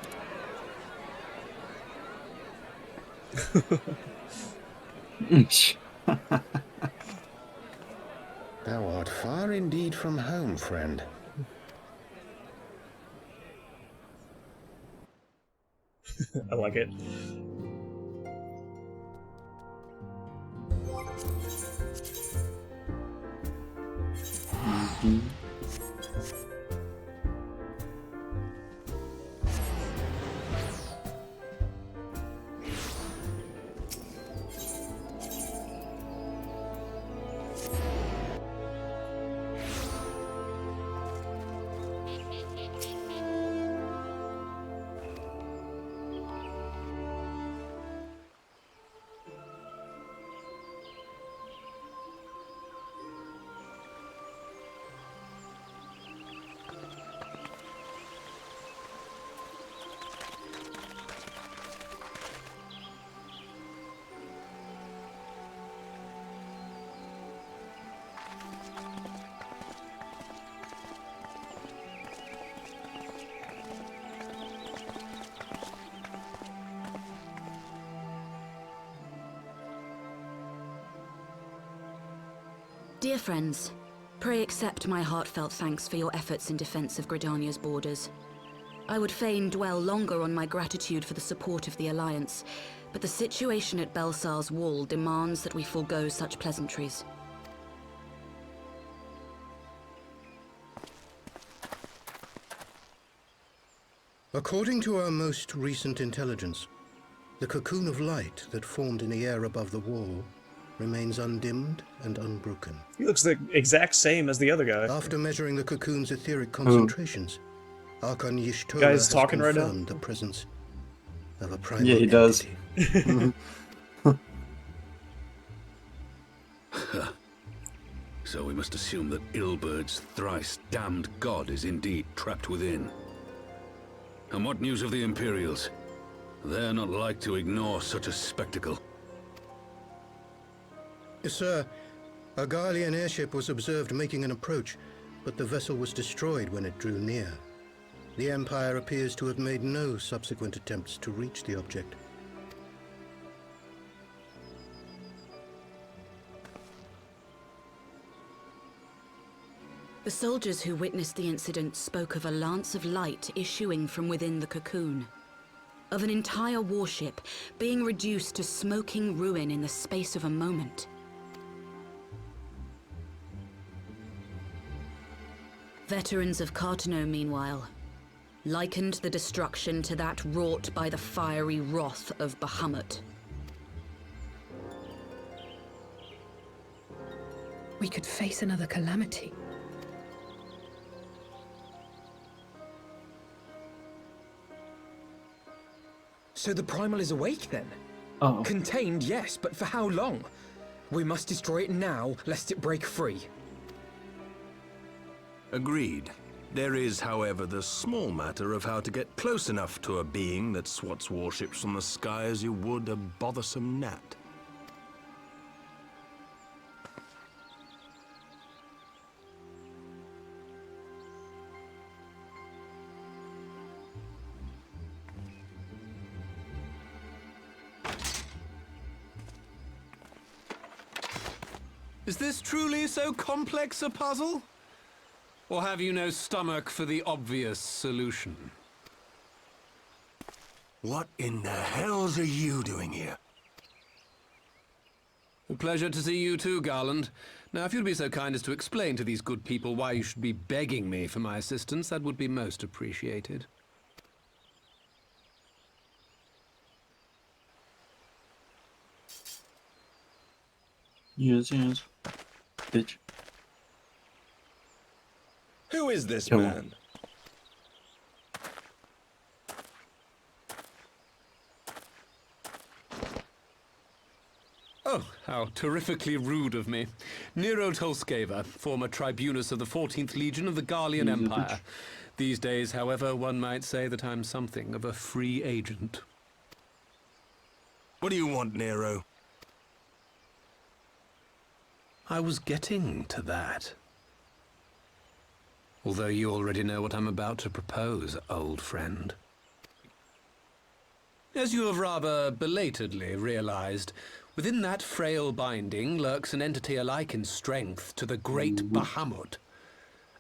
Thou art far indeed from home, friend. I like it. Dear friends, pray accept my heartfelt thanks for your efforts in defense of Gridania's borders. I would fain dwell longer on my gratitude for the support of the Alliance, but the situation at Belsar's Wall demands that we forego such pleasantries. According to our most recent intelligence, the cocoon of light that formed in the air above the wall remains undimmed and unbroken. He looks the exact same as the other guy. After measuring the cocoon's etheric concentrations, Archon Y'shtola Guy's has talking right now? confirmed the presence of a primal Yeah, he does. So we must assume that Ilbert's thrice damned god is indeed trapped within. And what news of the Imperials? They're not like to ignore such a spectacle. Sir, A Garlean airship was observed making an approach, but the vessel was destroyed when it drew near. The Empire appears to have made no subsequent attempts to reach the object. The soldiers who witnessed the incident spoke of a lance of light issuing from within the cocoon, of an entire warship being reduced to smoking ruin in the space of a moment. Veterans of Cartano, meanwhile, likened the destruction to that wrought by the fiery wrath of Bahamut. We could face another calamity. So the Primal is awake then? Oh. Contained, yes, but for how long? We must destroy it now, lest it break free. Agreed. There is, however, the small matter of how to get close enough to a being that swats warships from the sky as you would a bothersome gnat. Is this truly so complex a puzzle? Or have you no stomach for the obvious solution? What in the hells are you doing here? A pleasure to see you too, Garland. Now, if you'd be so kind as to explain to these good people why you should be begging me for my assistance, that would be most appreciated. Yes. Bitch. Who is this Yo. man? Oh, how terrifically rude of me. Nero Tolskeva, former tribunus of the 14th Legion of the Garlean Empire. These days, however, one might say that I'm something of a free agent. What do you want, Nero? I was getting to that. Although you already know what I'm about to propose, old friend. As you have rather belatedly realized, within that frail binding lurks an entity alike in strength to the great Bahamut,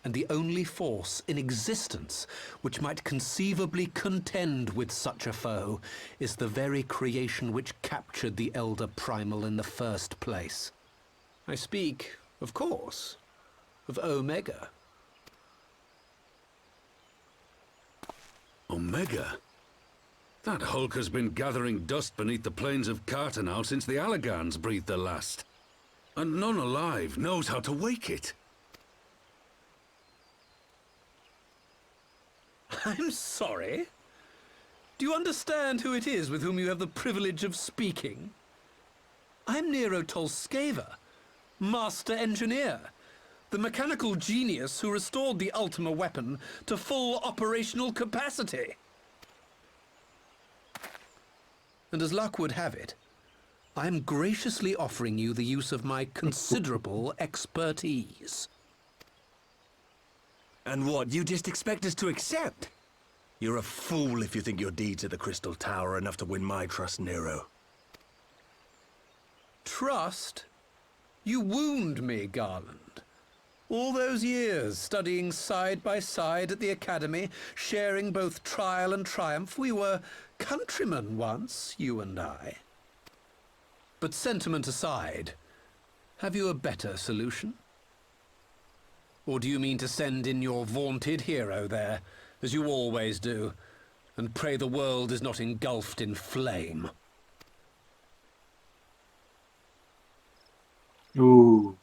and the only force in existence which might conceivably contend with such a foe is the very creation which captured the Elder Primal in the first place. I speak, of course, of Omega. Omega? That hulk has been gathering dust beneath the plains of Cartanow since the Allagans breathed their last. And none alive knows how to wake it. I'm sorry? Do you understand who it is with whom you have the privilege of speaking? I'm Nero Tolskeva, Master Engineer, the mechanical genius who restored the Ultima weapon to full operational capacity. And as luck would have it, I am graciously offering you the use of my considerable expertise. And what, you just expect us to accept? You're a fool if you think your deeds at the Crystal Tower are enough to win my trust, Nero. Trust? You wound me, Garland. All those years, studying side by side at the Academy, sharing both trial and triumph, we were countrymen once, you and I. But sentiment aside, have you a better solution? Or do you mean to send in your vaunted hero there, as you always do, and pray the world is not engulfed in flame? Ooh.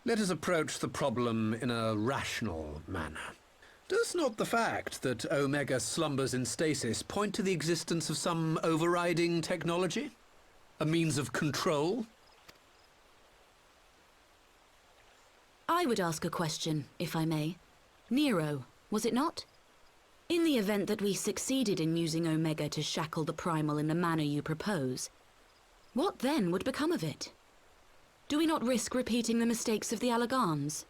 Let us approach the problem in a rational manner. Does not the fact that Omega slumbers in stasis point to the existence of some overriding technology? A means of control? I would ask a question, if I may. Nero, was it not? In the event that we succeeded in using Omega to shackle the Primal in the manner you propose, what then would become of it? Do we not risk repeating the mistakes of the Alagans?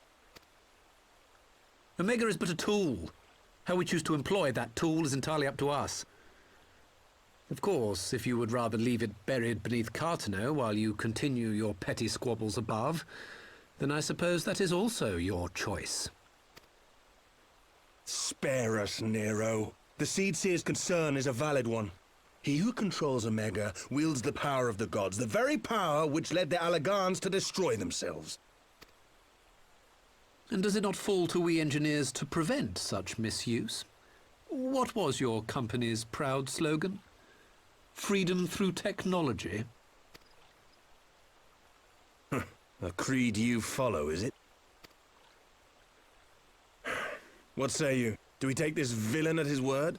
Omega is but a tool. How we choose to employ that tool is entirely up to us. Of course, if you would rather leave it buried beneath Cartano while you continue your petty squabbles above, then I suppose that is also your choice. Spare us, Nero. The Seedseer's concern is a valid one. He who controls Omega wields the power of the gods, the very power which led the Alagans to destroy themselves. And does it not fall to we engineers to prevent such misuse? What was your company's proud slogan? Freedom through technology? A creed you follow, is it? What say you? Do we take this villain at his word?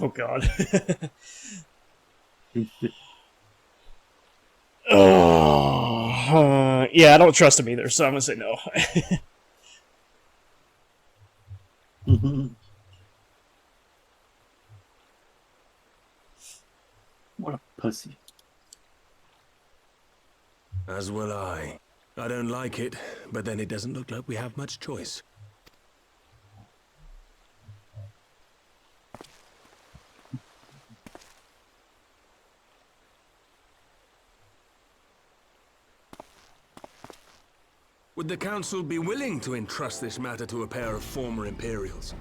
Oh god. Oh, yeah, I don't trust him either, so I'm gonna say no. What a pussy. As will I. I don't like it, but then it doesn't look like we have much choice. Would the Council be willing to entrust this matter to a pair of former Imperials?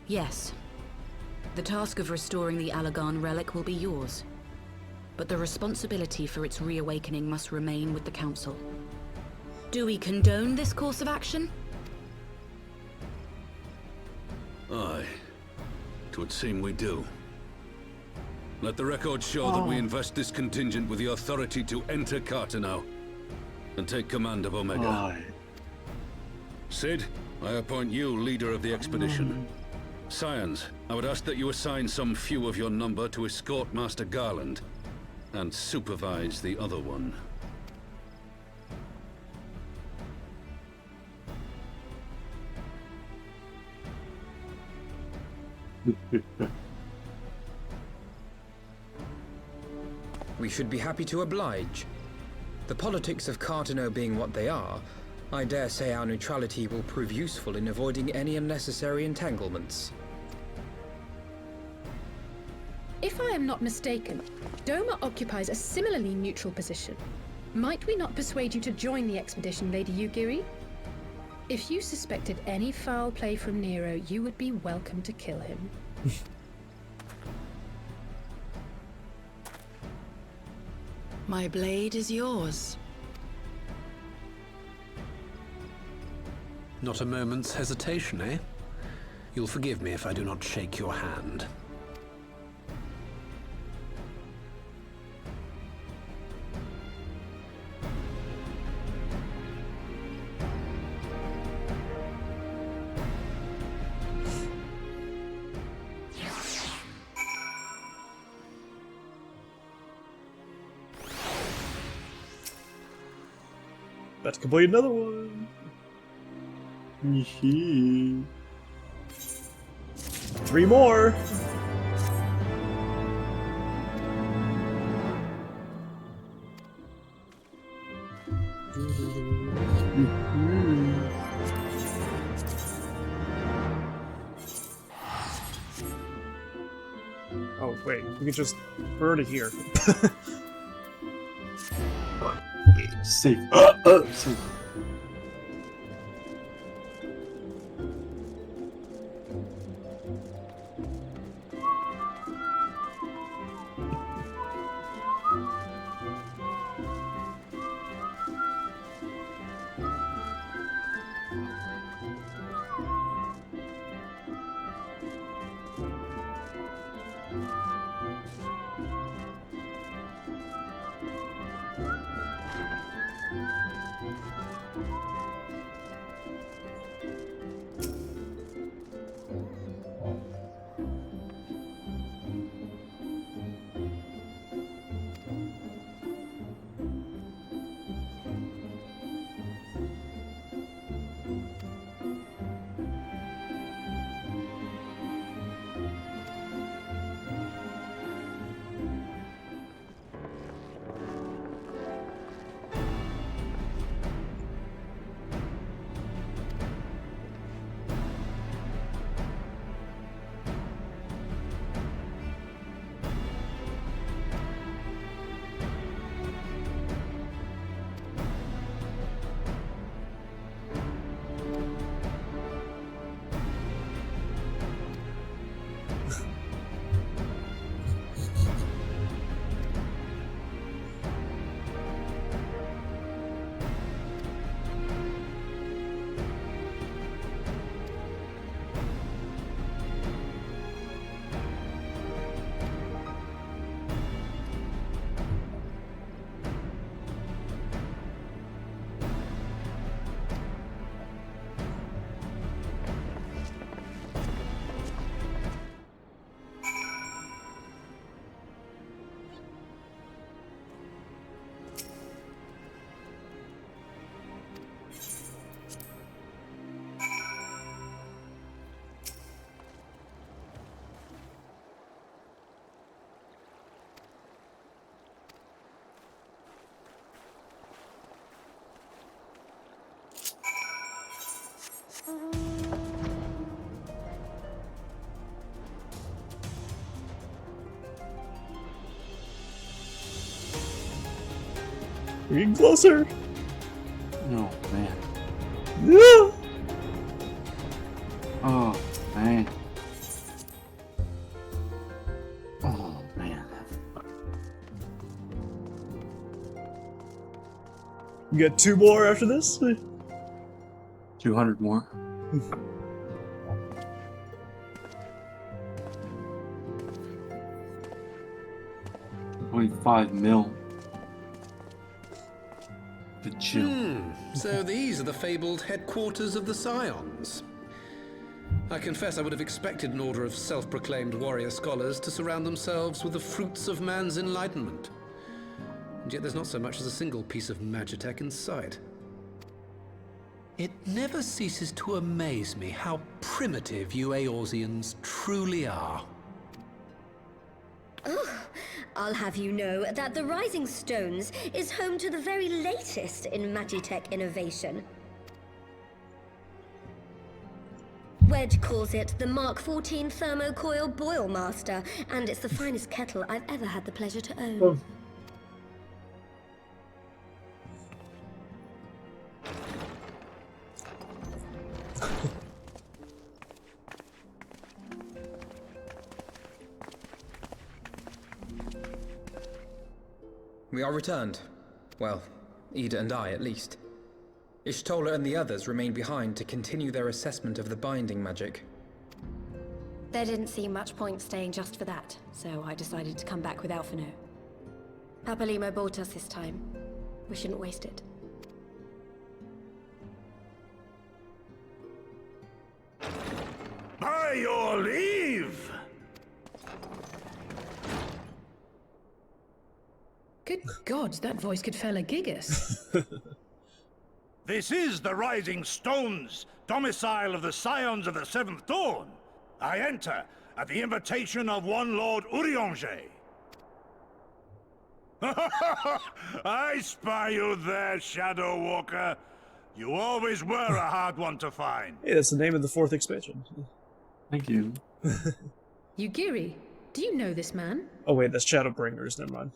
Yes. The task of restoring the Alagan relic will be yours. But the responsibility for its reawakening must remain with the Council. Do we condone this course of action? Aye. 'Twould seem we do. Let the record show that we invest this contingent with the authority to enter Cartano and take command of Omega. Aye. Sid, I appoint you leader of the expedition. Scions, I would ask that you assign some few of your number to escort Master Garland and supervise the other one. We should be happy to oblige. The politics of Cartano being what they are, I dare say our neutrality will prove useful in avoiding any unnecessary entanglements. If I am not mistaken, Doma occupies a similarly neutral position. Might we not persuade you to join the expedition, Lady Yugiri? If you suspected any foul play from Nero, you would be welcome to kill him. My blade is yours. Not a moment's hesitation, eh? You'll forgive me if I do not shake your hand. About to complete another one. 3 more. Oh wait, we can just burn it here. Safe. Safe. We're getting closer. Oh, man. Yeah. Oh, man. Oh, man. You got 2 more after this? 200 more. 25 mil. Good chill. So these are the fabled headquarters of the Scions. I confess I would have expected an order of self-proclaimed warrior scholars to surround themselves with the fruits of man's enlightenment. And yet there's not so much as a single piece of magitech in sight. It never ceases to amaze me how primitive you Eorzeans truly are. I'll have you know that the Rising Stones is home to the very latest in magitech innovation. Wedge calls it the Mark 14 Thermocoil Boil Master, and it's the finest kettle I've ever had the pleasure to own. Oh. We are returned. Well, Ida and I, at least. Ishtola and the others remain behind to continue their assessment of the binding magic. There didn't seem much point staying just for that, so I decided to come back with Alphino. Papalimo bought us this time. We shouldn't waste it. By your leave! Good God, that voice could fell a gigas. This is the Rising Stones, domicile of the Scions of the Seventh Dawn. I enter at the invitation of one Lord Urianger. I spy you there, Shadow Walker. You always were a hard one to find. Hey, that's the name of the 4th expansion. Thank you. Yugiri, do you know this man? Oh wait, that's Shadowbringers, never mind.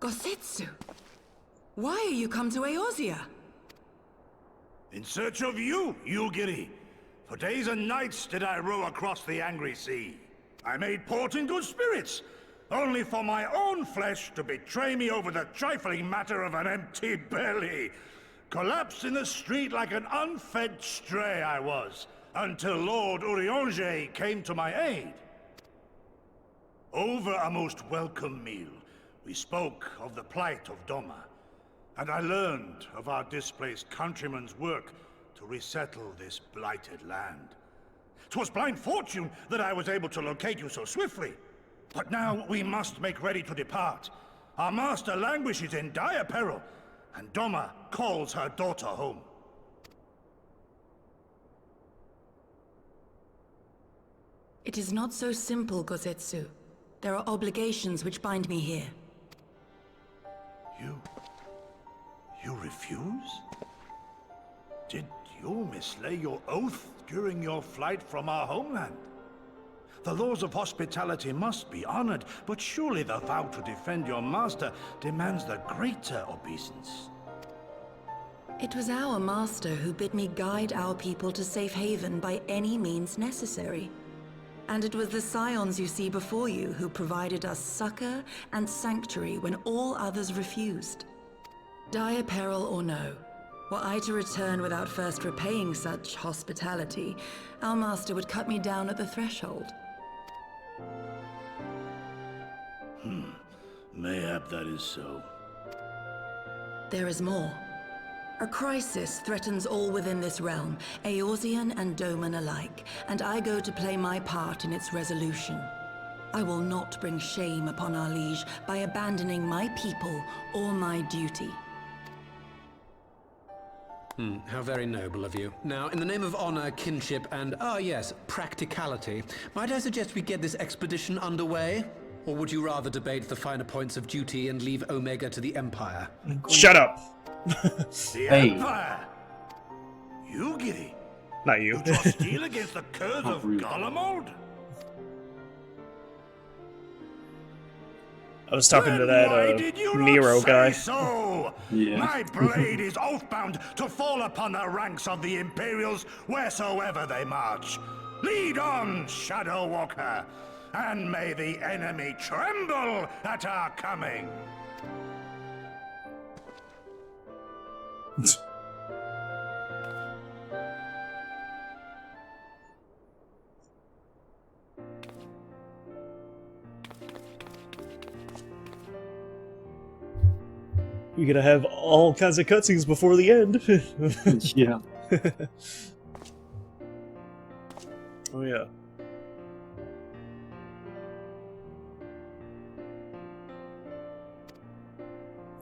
Gosetsu, why are you come to Eorzea? In search of you, Yugiri. For days and nights did I row across the angry sea. I made port in good spirits, only for my own flesh to betray me over the trifling matter of an empty belly. Collapsed in the street like an unfed stray I was, until Lord Urianger came to my aid. Over a most welcome meal, we spoke of the plight of Doma, and I learned of our displaced countrymen's work to resettle this blighted land. 'Twas blind fortune that I was able to locate you so swiftly. But now we must make ready to depart. Our master languishes in dire peril, and Doma calls her daughter home. It is not so simple, Gosetsu. There are obligations which bind me here. You refuse? Did you mislay your oath during your flight from our homeland? The laws of hospitality must be honored, but surely the vow to defend your master demands the greater obeisance. It was our master who bid me guide our people to safe haven by any means necessary. And it was the Scions you see before you who provided us succor and sanctuary when all others refused. Dire peril or no, were I to return without first repaying such hospitality, our master would cut me down at the threshold. Mayhap that is so. There is more. A crisis threatens all within this realm, Eorzean and Doman alike, and I go to play my part in its resolution. I will not bring shame upon our liege by abandoning my people or my duty. How very noble of you. Now, in the name of honor, kinship, and, practicality, might I suggest we get this expedition underway? Or would you rather debate the finer points of duty and leave Omega to the Empire? Shut up! The Empire? You, Giddy? Not you. You draw steel against the curse of Garlemald? I was talking to Why that did you Nero not say guy. So? Yeah. My blade is oath-bound to fall upon the ranks of the Imperials wheresoever they march. Lead on, Shadow Walker, and may the enemy tremble at our coming. You're gonna have all kinds of cutscenes before the end. Yeah. Oh yeah.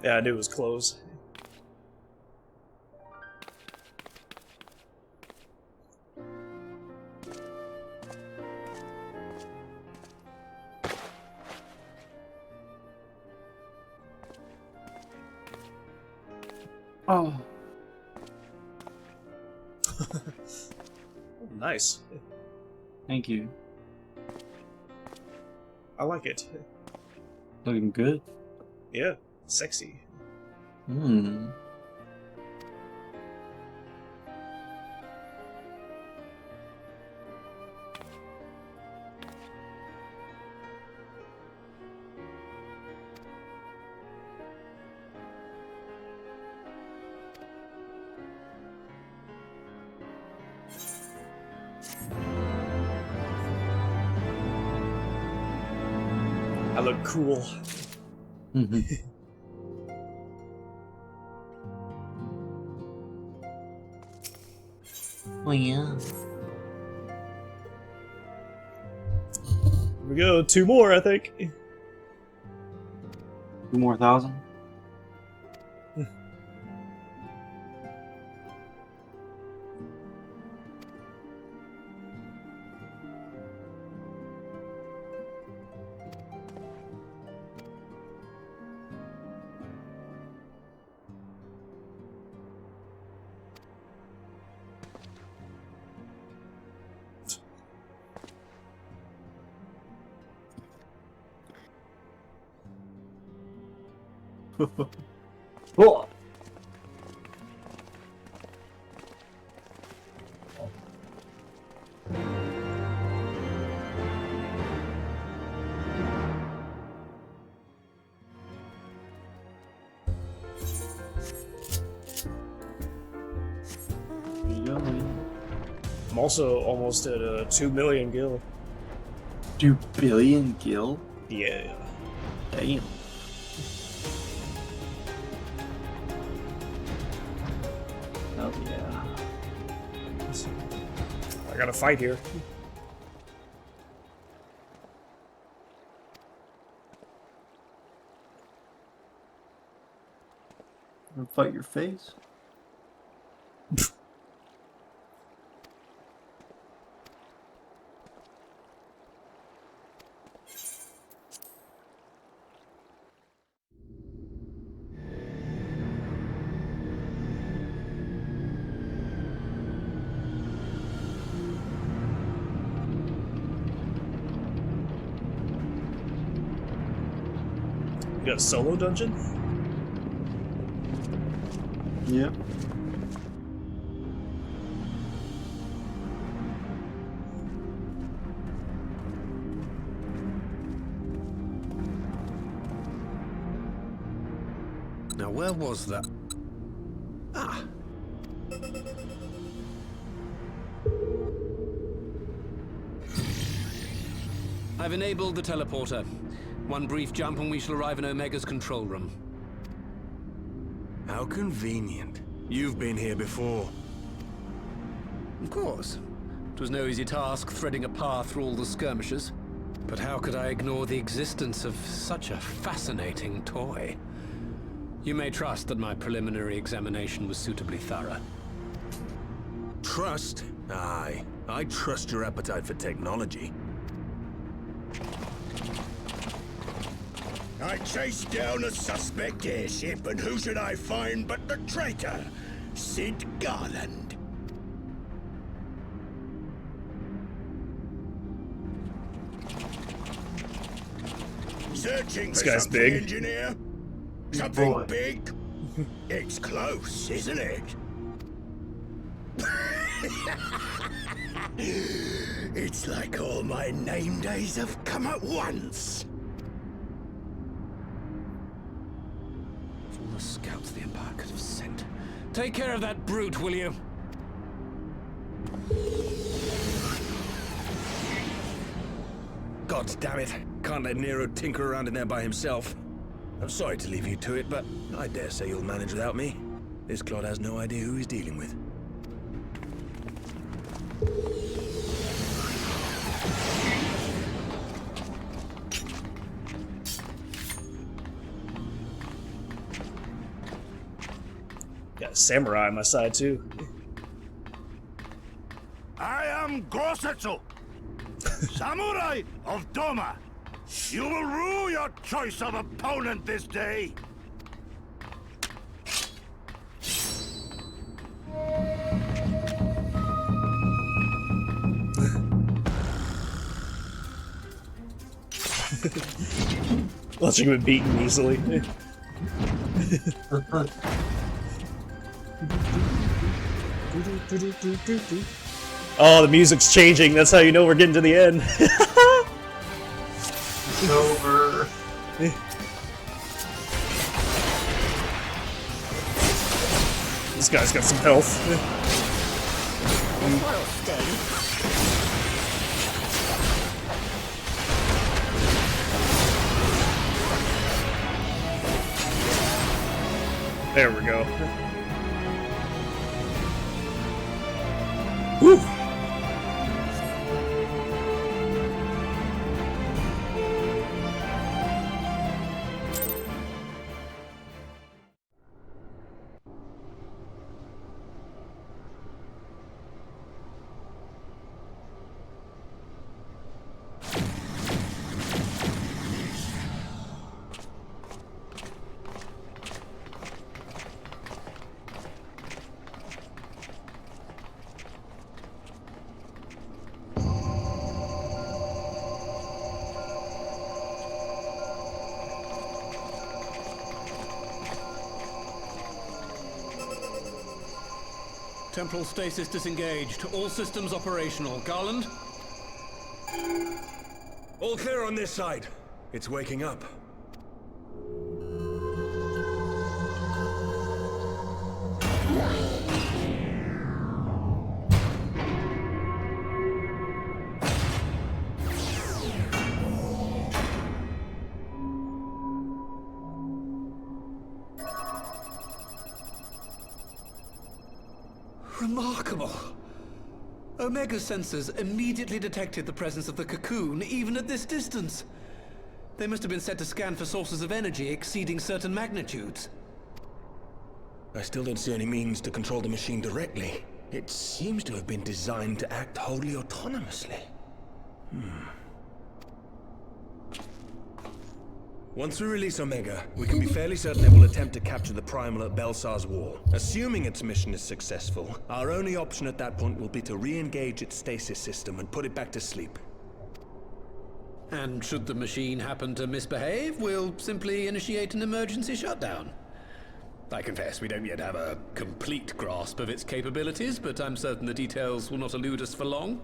Yeah, I knew it was close. Oh. Nice. Thank you. I like it. Looking good. Yeah, sexy. Hmm. I look cool. Oh yeah. Here we go, 2 more, I think. 2 more thousand. Oh. I'm also almost at 2 million gil. 2 billion gil? Yeah. Damn. Oh yeah. I gotta fight here. Wanna fight your face? You got a solo dungeon? Yeah. Now, where was that? Ah. I've enabled the teleporter. One brief jump and we shall arrive in Omega's control room. How convenient. You've been here before. Of course. It was no easy task threading a path through all the skirmishes. But how could I ignore the existence of such a fascinating toy? You may trust that my preliminary examination was suitably thorough. Trust? Aye. I trust your appetite for technology. I chased down a suspect airship, and who should I find but the traitor, Sid Garland. Searching This for guy's something, big. engineer? Something big? It's close, isn't it? It's like all my name days have come at once. Of all the scouts the Empire could have sent. Take care of that brute, will you? God damn it. Can't let Nero tinker around in there by himself. I'm sorry to leave you to it, but I dare say you'll manage without me. This clod has no idea who he's dealing with. Got a samurai on my side too. I am Gosetsu, samurai of Doma. You will rue your choice of opponent this day. Watching him beaten easily. Oh, the music's changing. That's how you know we're getting to the end. It's over. This guy's got some health. There we go. Whew. Temporal stasis disengaged. All systems operational. Garland? All clear on this side. It's waking up. Remarkable. Omega sensors immediately detected the presence of the cocoon, even at this distance. They must have been set to scan for sources of energy exceeding certain magnitudes. I still don't see any means to control the machine directly. It seems to have been designed to act wholly autonomously. Once we release Omega, we can be fairly certain it will attempt to capture the Primal at Belsar's Wall. Assuming its mission is successful, our only option at that point will be to re-engage its stasis system and put it back to sleep. And should the machine happen to misbehave, we'll simply initiate an emergency shutdown. I confess we don't yet have a complete grasp of its capabilities, but I'm certain the details will not elude us for long.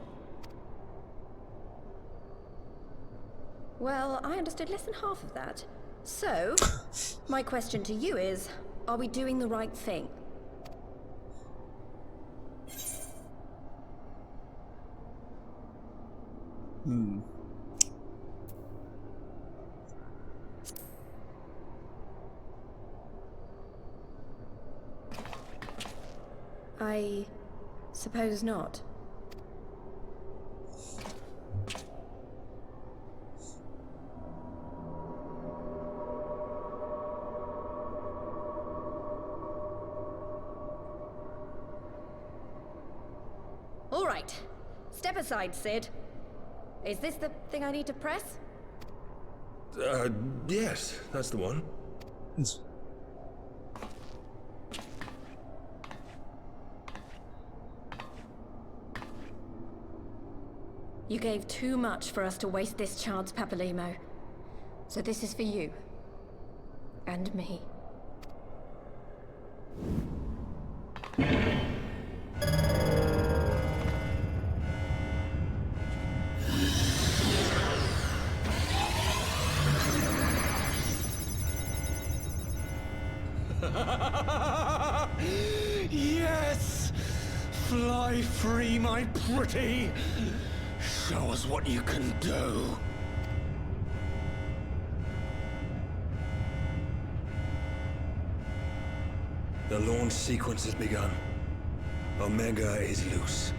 Well, I understood less than half of that. So, my question to you is, are we doing the right thing? I suppose not. All right. Step aside, Sid. Is this the thing I need to press? Yes, that's the one. You gave too much for us to waste this chance, Papalimo. So this is for you. And me. Yes! Fly free, my pretty! Show us what you can do. The launch sequence has begun. Omega is loose.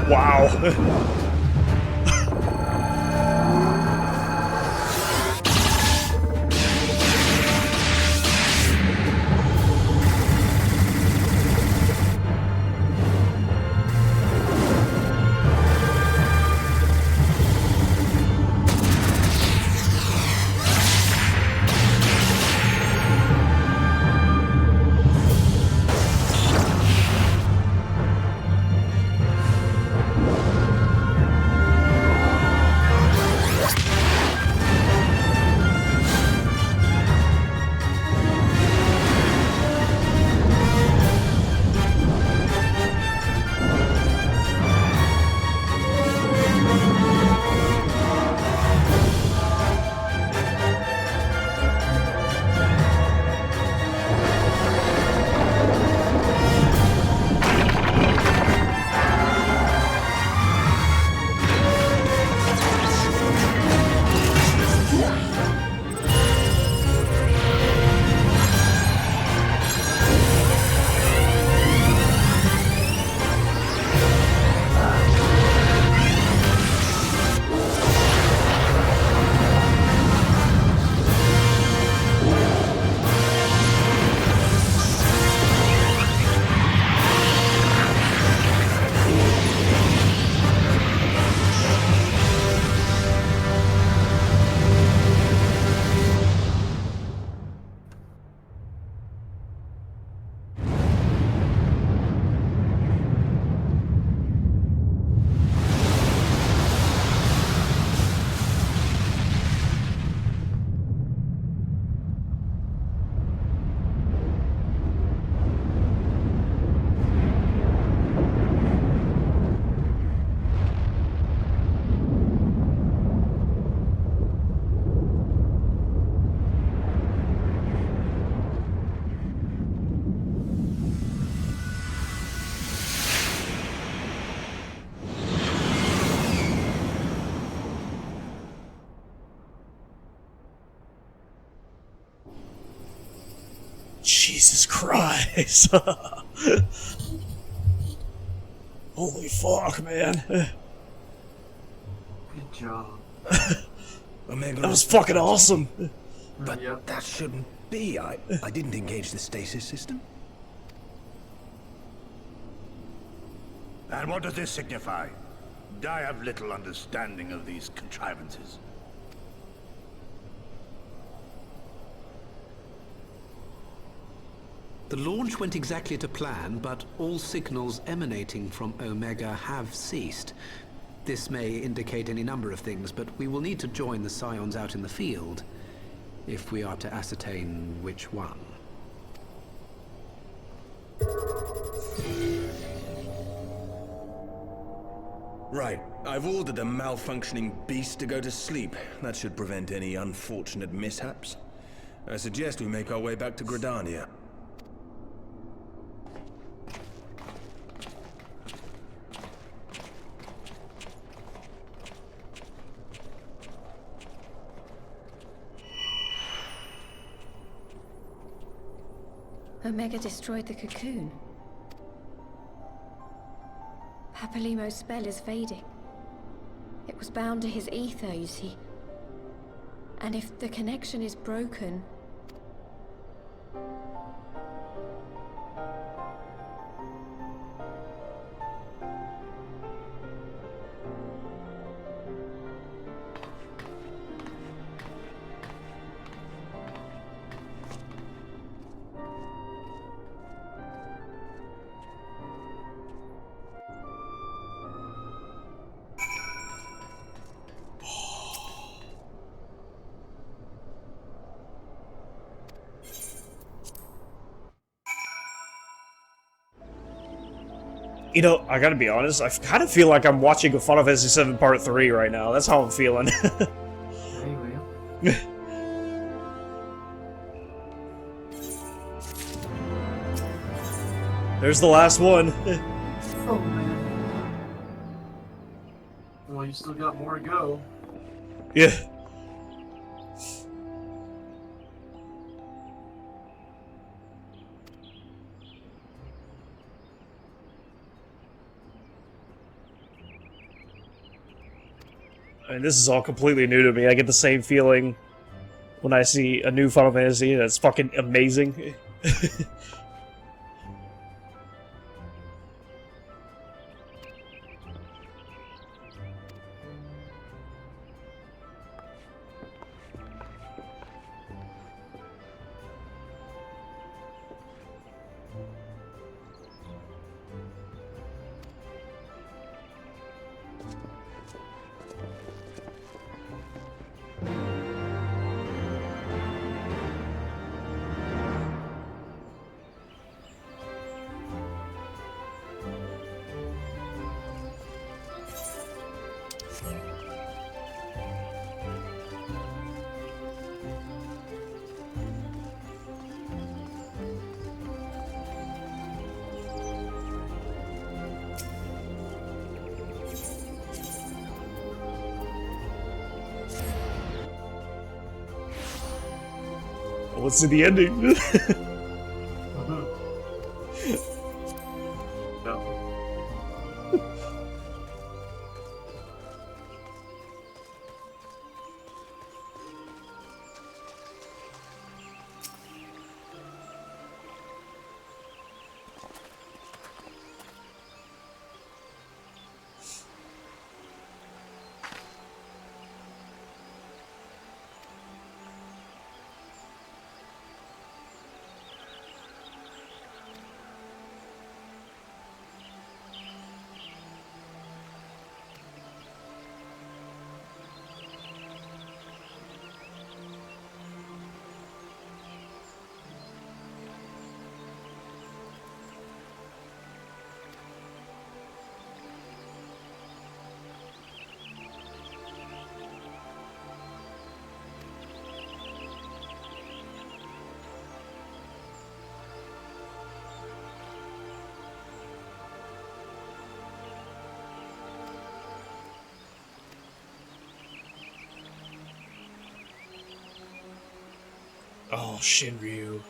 Wow. Jesus Christ. Holy fuck, man. Good job. Omega, That was fucking awesome. But that shouldn't be. I didn't engage the stasis system. And what does this signify? I have little understanding of these contrivances. The launch went exactly to plan, but all signals emanating from Omega have ceased. This may indicate any number of things, but we will need to join the Scions out in the field if we are to ascertain which one. Right. I've ordered a malfunctioning beast to go to sleep. That should prevent any unfortunate mishaps. I suggest we make our way back to Gridania. Omega destroyed the cocoon. Papalimo's spell is fading. It was bound to his ether, you see. And if the connection is broken... You know, I gotta be honest, I kind of feel like I'm watching a Final Fantasy VII Part 3 right now. That's how I'm feeling. There's the last one. Oh, man. Well, you still got more to go. Yeah. I mean, this is all completely new to me. I get the same feeling when I see a new Final Fantasy, and it's fucking amazing. Let's see the ending. Oh, Shinryu.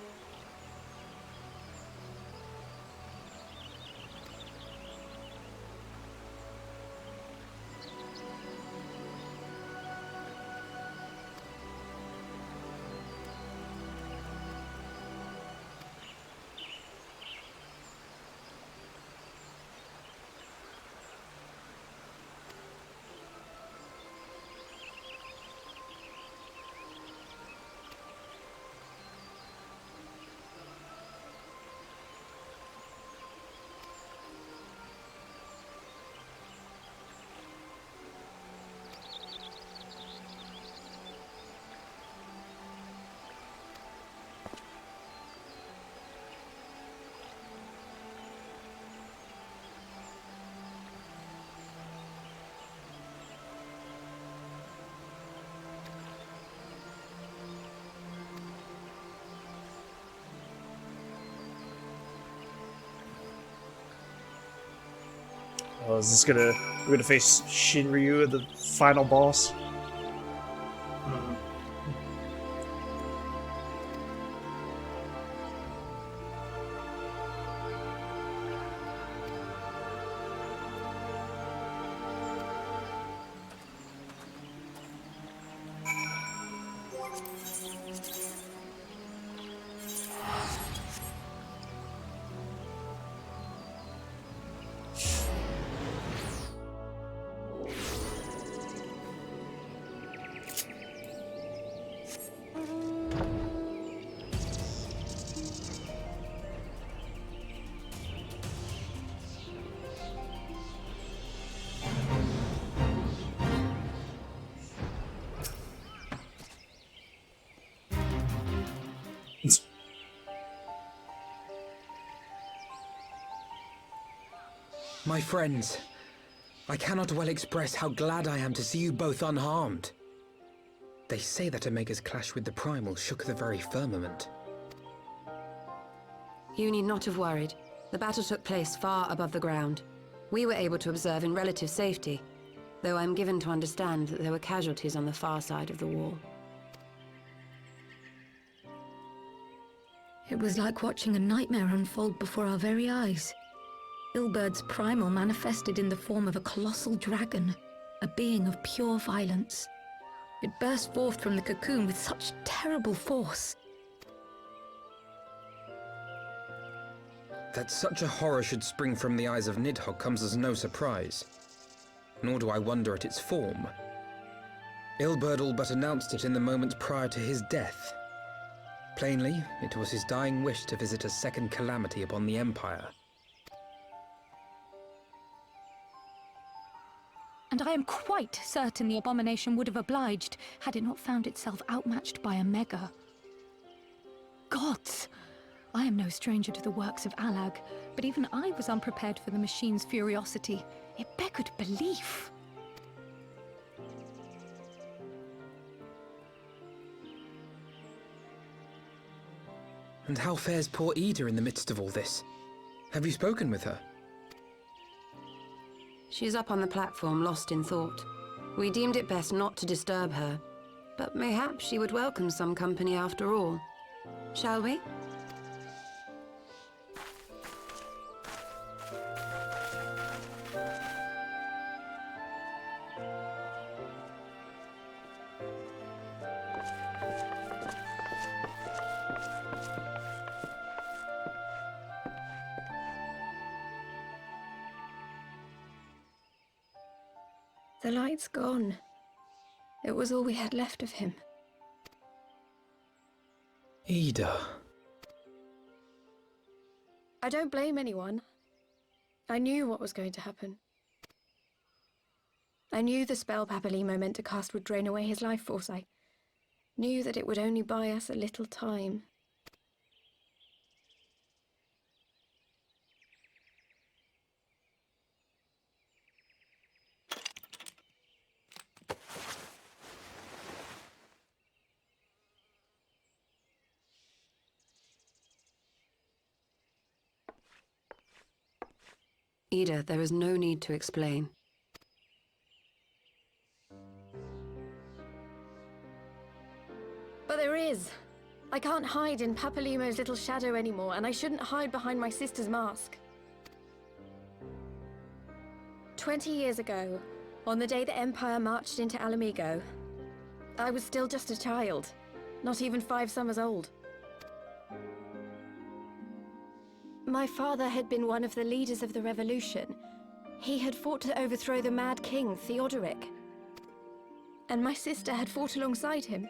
Oh, is this gonna... We're gonna face Shinryu, the final boss? My friends, I cannot well express how glad I am to see you both unharmed. They say that Omega's clash with the Primal shook the very firmament. You need not have worried. The battle took place far above the ground. We were able to observe in relative safety, though I'm given to understand that there were casualties on the far side of the wall. It was like watching a nightmare unfold before our very eyes. Ilbird's primal manifested in the form of a colossal dragon, a being of pure violence. It burst forth from the cocoon with such terrible force. That such a horror should spring from the eyes of Nidhogg comes as no surprise. Nor do I wonder at its form. Ilberd all but announced it in the moments prior to his death. Plainly, it was his dying wish to visit a second calamity upon the Empire. And I am quite certain the abomination would have obliged had it not found itself outmatched by Omega. Gods! I am no stranger to the works of Alag, but even I was unprepared for the machine's furiosity. It beggared belief. And how fares poor Ida in the midst of all this? Have you spoken with her? She's up on the platform, lost in thought. We deemed it best not to disturb her, but mayhaps she would welcome some company after all. Shall we? The light's gone. It was all we had left of him. Ida. I don't blame anyone. I knew what was going to happen. I knew the spell Papalimo meant to cast would drain away his life force. I knew that it would only buy us a little time. Ida, there is no need to explain. But there is. I can't hide in Papalimo's little shadow anymore, and I shouldn't hide behind my sister's mask. 20 years ago, on the day the Empire marched into Alamigo, I was still just a child, not even 5 summers old. My father had been one of the leaders of the revolution. He had fought to overthrow the Mad King, Theodoric. And my sister had fought alongside him.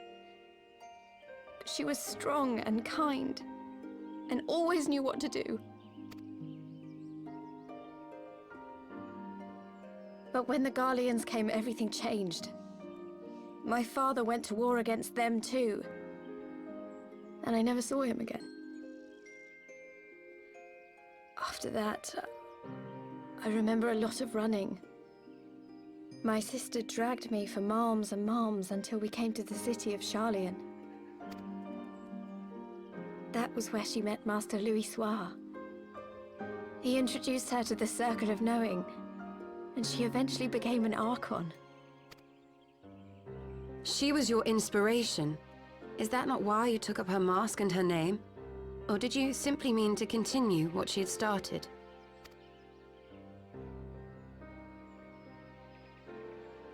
But she was strong and kind, and always knew what to do. But when the Garleans came, everything changed. My father went to war against them too, and I never saw him again. After that, I remember a lot of running. My sister dragged me for malms and malms until we came to the city of Charlian. That was where she met Master Louis Soir. He introduced her to the Circle of Knowing, and she eventually became an Archon. She was your inspiration. Is that not why you took up her mask and her name? Or did you simply mean to continue what she had started?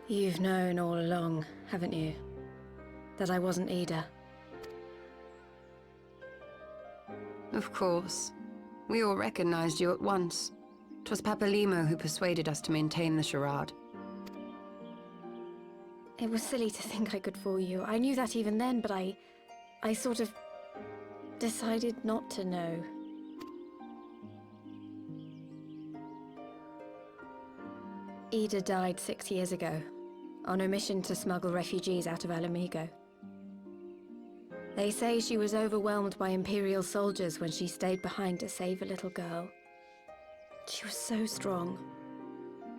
You've known all along, haven't you? That I wasn't Ida. Of course. We all recognized you at once. 'Twas Papalimo who persuaded us to maintain the charade. It was silly to think I could fool you. I knew that even then, but I sort of decided not to know. Ida died 6 years ago, on a mission to smuggle refugees out of Alamigo. They say she was overwhelmed by Imperial soldiers when she stayed behind to save a little girl. She was so strong.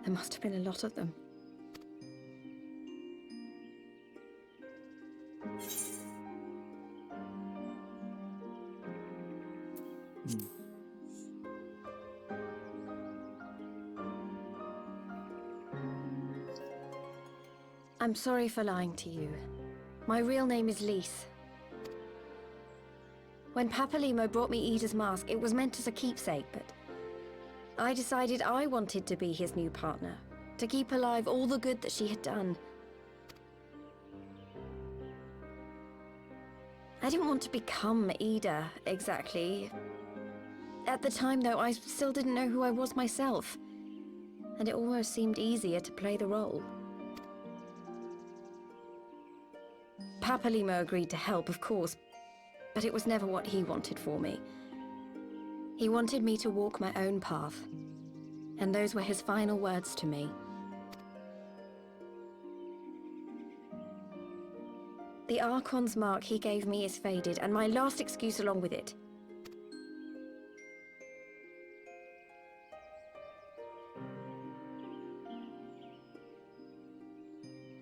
There must have been a lot of them. I'm sorry for lying to you. My real name is Lise. When Papalimo brought me Ida's mask, it was meant as a keepsake, but I decided I wanted to be his new partner, to keep alive all the good that she had done. I didn't want to become Ida, exactly. At the time, though, I still didn't know who I was myself, and it almost seemed easier to play the role. Papalimo agreed to help, of course, but it was never what he wanted for me. He wanted me to walk my own path, and those were his final words to me. The Archon's mark he gave me is faded, and my last excuse along with it.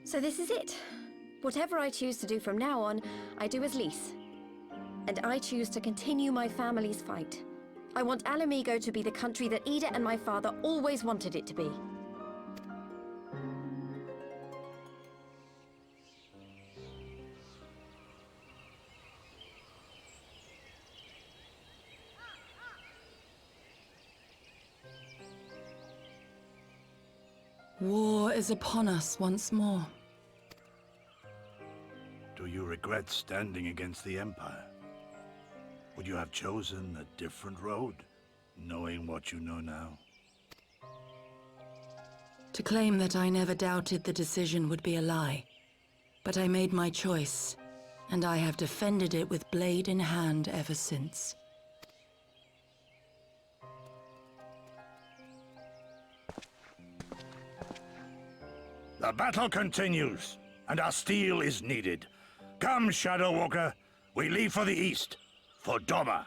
So this is it. Whatever I choose to do from now on, I do as Lise. And I choose to continue my family's fight. I want Alamigo to be the country that Ida and my father always wanted it to be. War is upon us once more. Do you regret standing against the Empire? Would you have chosen a different road, knowing what you know now? To claim that I never doubted the decision would be a lie. But I made my choice, and I have defended it with blade in hand ever since. The battle continues, and our steel is needed. Come, Shadow Walker, we leave for the east, for Doma.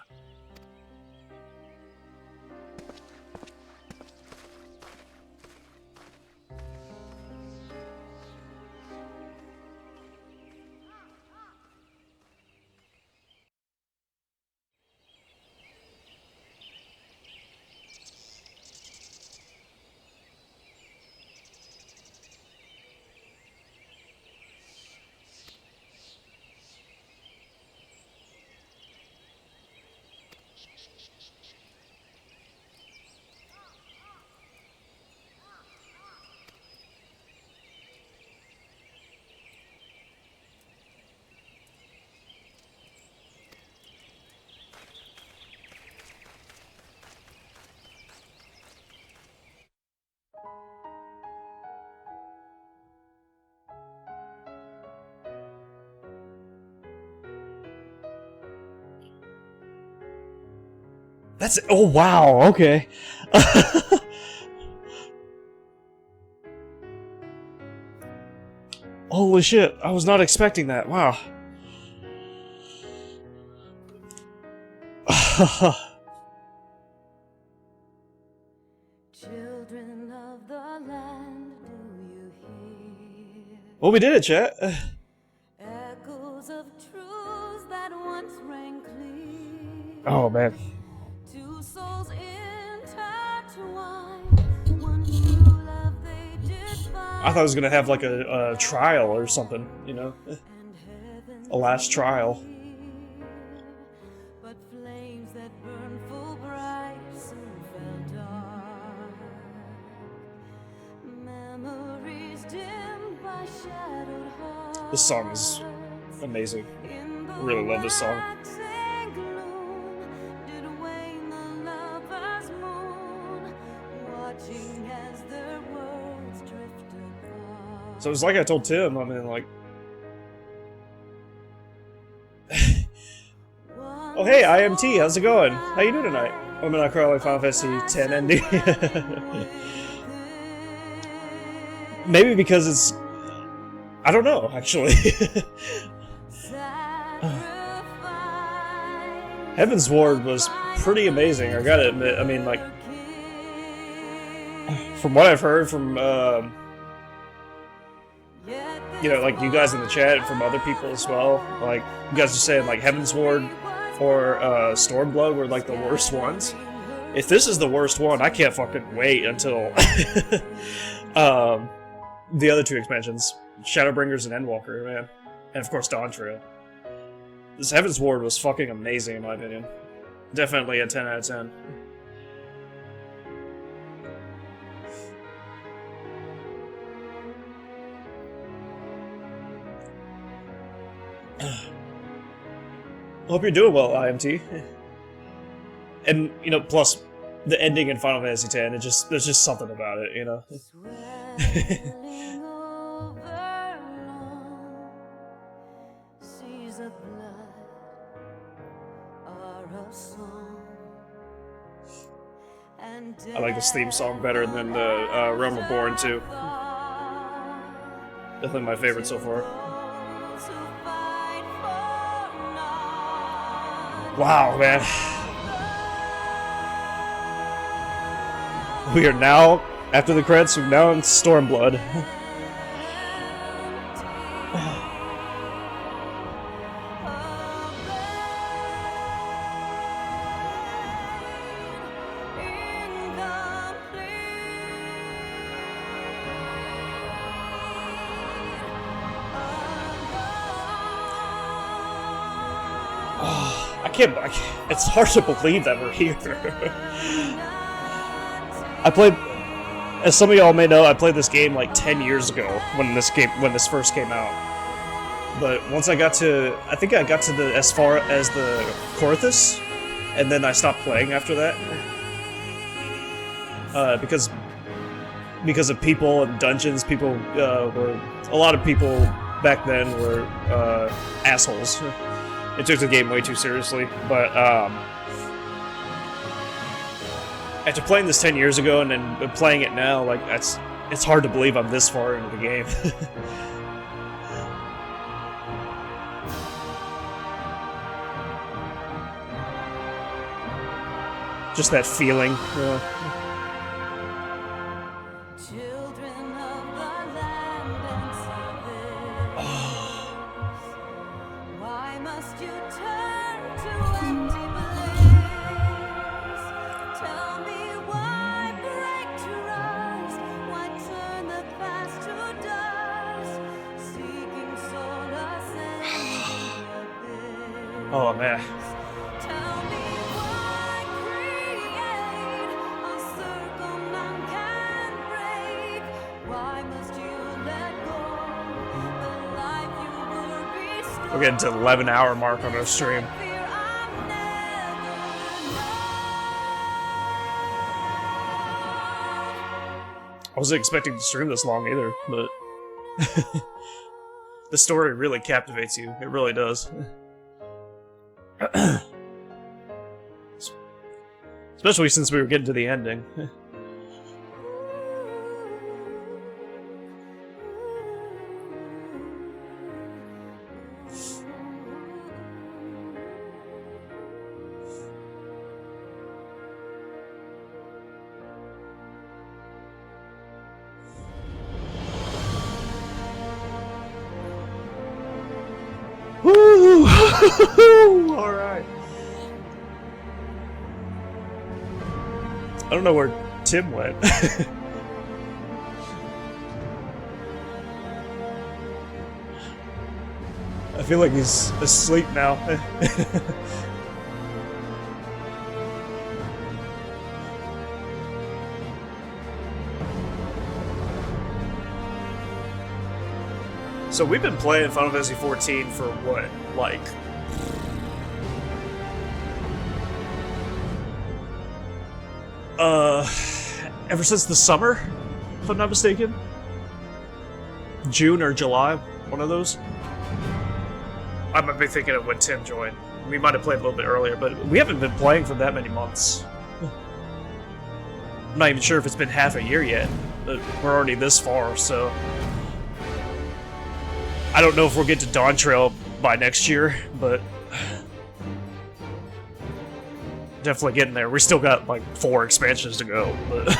That's oh wow, okay. Holy shit, I was not expecting that. Wow. Children of the land, do you hear? Well, we did it, chat. Echoes of truths that once rang clear. Oh man. Two souls intertwined, one true love they I thought I was gonna have like a trial or something, you know, a last trial. But flames that burn full bright soon fell dark. Memories dimmed by shadowed hearts. This song is amazing. I really love this song. So it's like I told Tim, I mean, like... Oh hey, IMT, how's it going? How you doing tonight? I'm in a Final Fantasy X ending. Maybe because it's... I don't know, actually. Heavensward was pretty amazing, I gotta admit. I mean, like... From what I've heard from, you know, like you guys in the chat and from other people as well, like you guys are saying like Heavensward or Stormblood were like the worst ones. If this is the worst one, I can't fucking wait until the other two expansions, Shadowbringers and Endwalker, man, and of course Dawn Trail. This Heavensward was fucking amazing in my opinion. Definitely a 10 out of 10. Hope you're doing well, IMT. And, you know, plus, the ending in Final Fantasy X, there's just something about it, you know? I like this theme song better than the Realm Reborn, too. Definitely my favorite so far. Wow, man. We are now, after the credits, we're now in Stormblood. It's hard to believe that we're here. I played, as some of y'all may know, I played this game like 10 years ago when this first came out. But once I got to, I think I got to the as far as the Korthus, and then I stopped playing after that. Because of people and dungeons, a lot of people back then were assholes. It took the game way too seriously, but after playing this 10 years ago and then playing it now, like it's hard to believe I'm this far into the game. Just that feeling. Oh man. We're getting to the 11-hour mark on our stream. I wasn't expecting to stream this long either, but the story really captivates you. It really does. Especially since we were getting to the ending. Woo! Alright. I don't know where Tim went. feel like he's asleep now. So we've been playing Final Fantasy XIV for what, like... ever since the summer, if I'm not mistaken? June or July, one of those? I might be thinking of when Tim joined. We might have played a little bit earlier, but we haven't been playing for that many months. I'm not even sure if it's been half a year yet, but we're already this far, so... I don't know if we'll get to Dawn Trail by next year, but... definitely getting there. We still got, like, 4 expansions to go, but...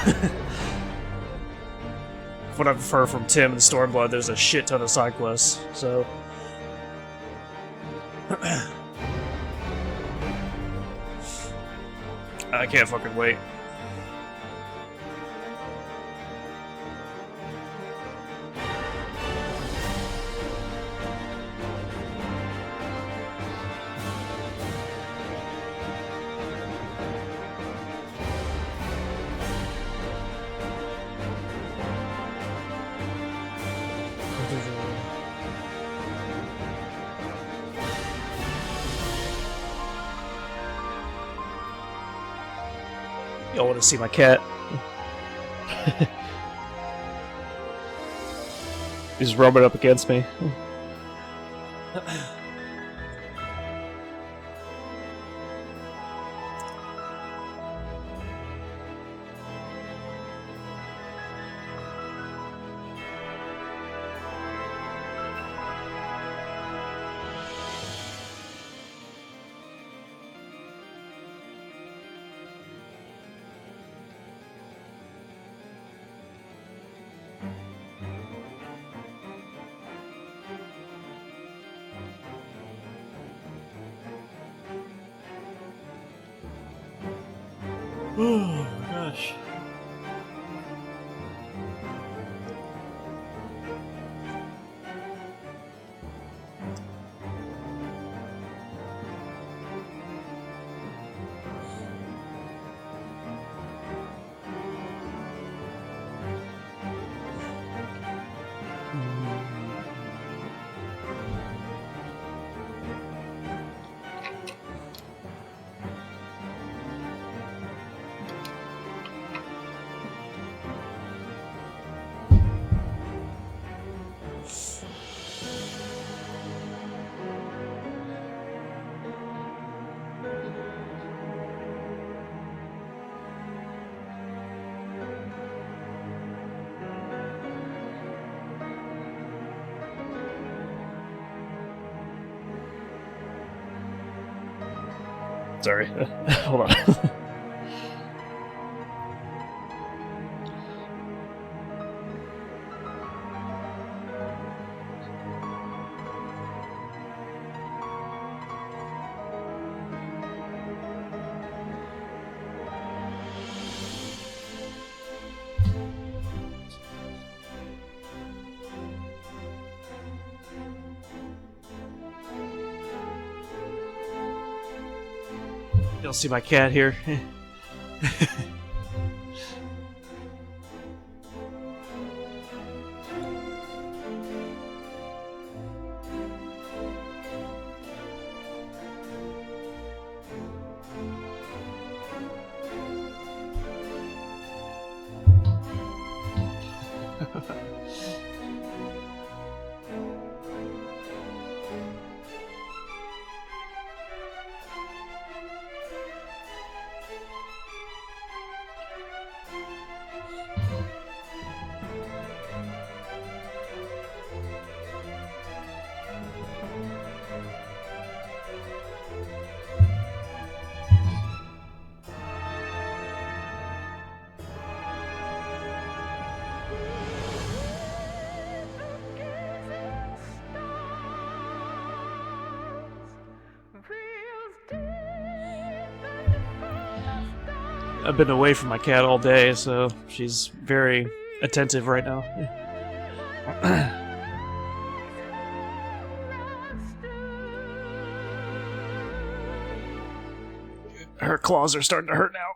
what I've heard from Tim and Stormblood, there's a shit ton of side quests, so... I can't fucking wait. Y'all want to see my cat? He's rubbing up against me. Oh my gosh. Sorry. Hold on. You'll see my cat here. I've been away from my cat all day, so she's very attentive right now. Her claws are starting to hurt now.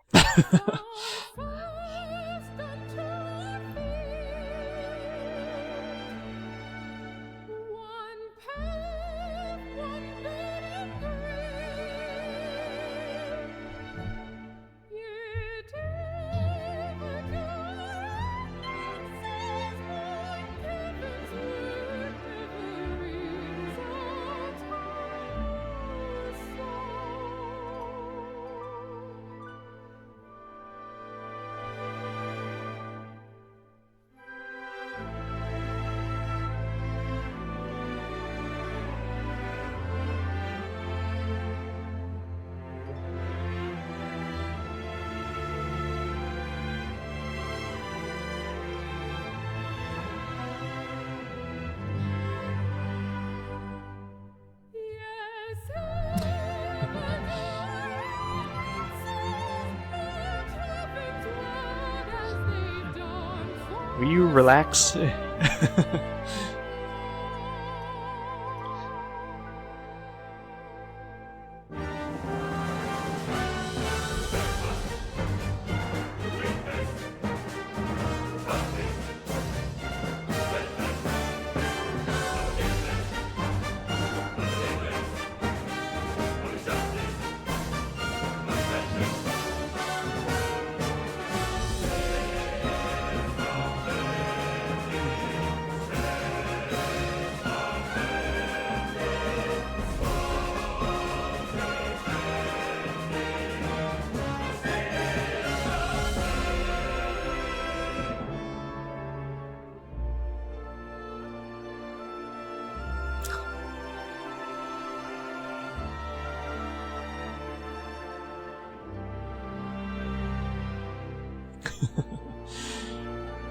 Will you relax?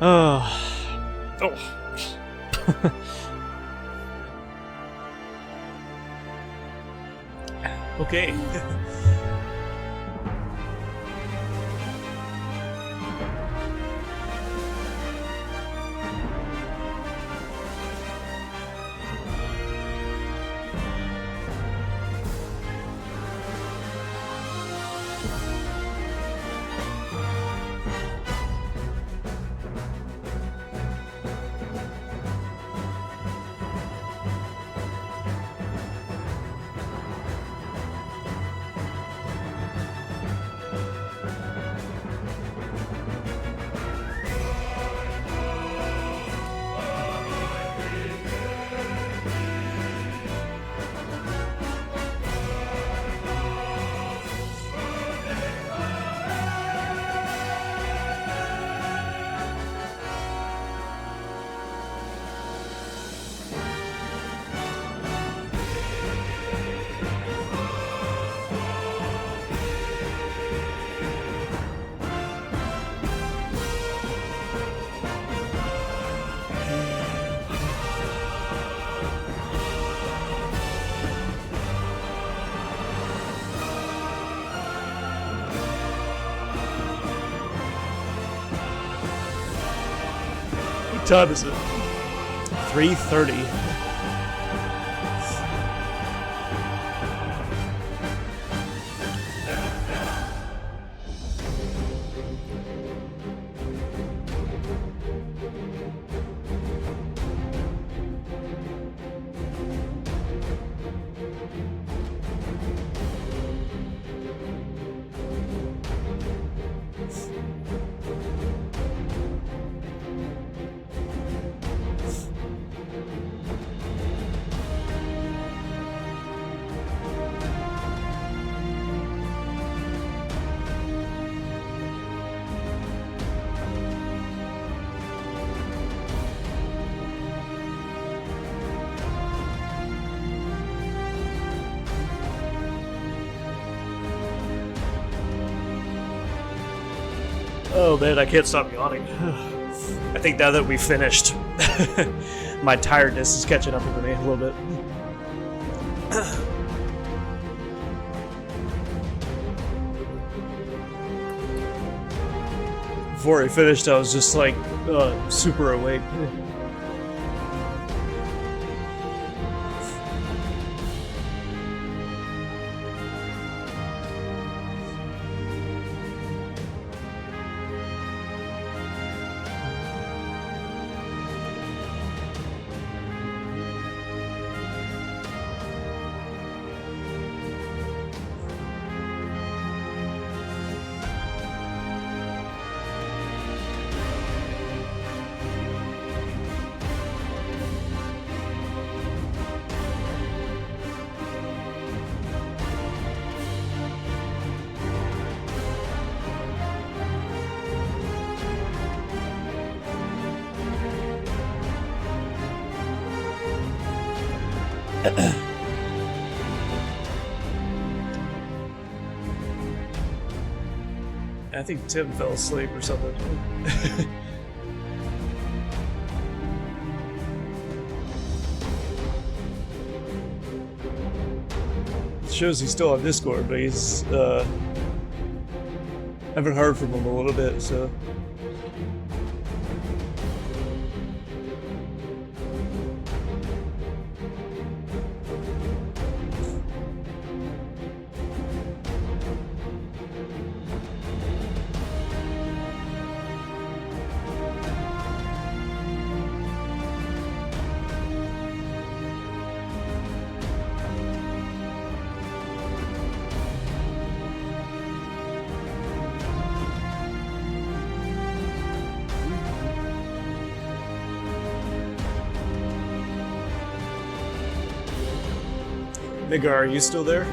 Oh. Okay. What time is it? 3:30. Oh man, I can't stop yawning. I think now that we've finished, my tiredness is catching up with me a little bit. Before I finished, I was just like super awake. I think Tim fell asleep or something. It shows he's still on Discord, but he's haven't heard from him a little bit, so. Nigga, are you still there?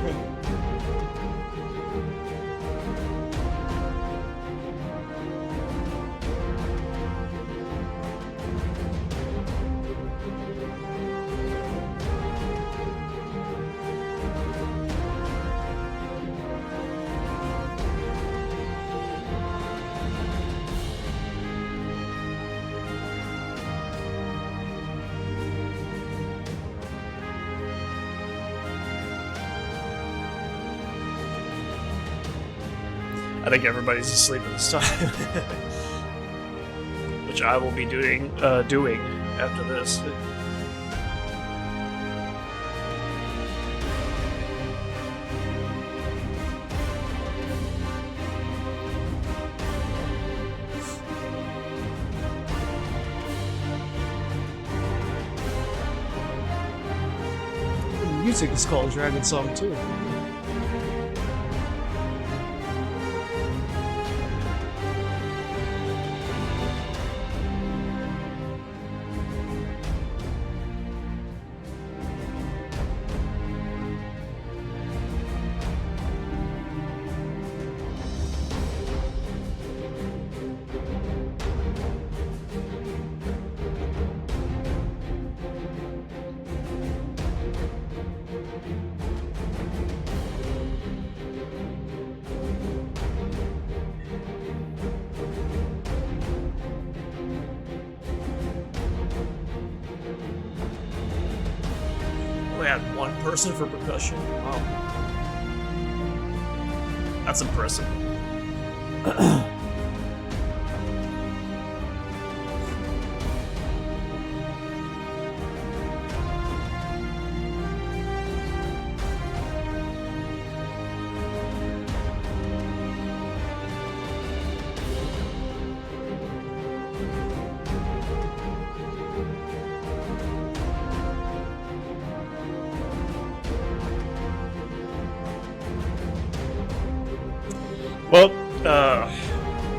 I think everybody's asleep at this time, which I will be doing after this. The music is called Dragon Song 2. Only had one person for percussion. Wow. That's impressive. Well,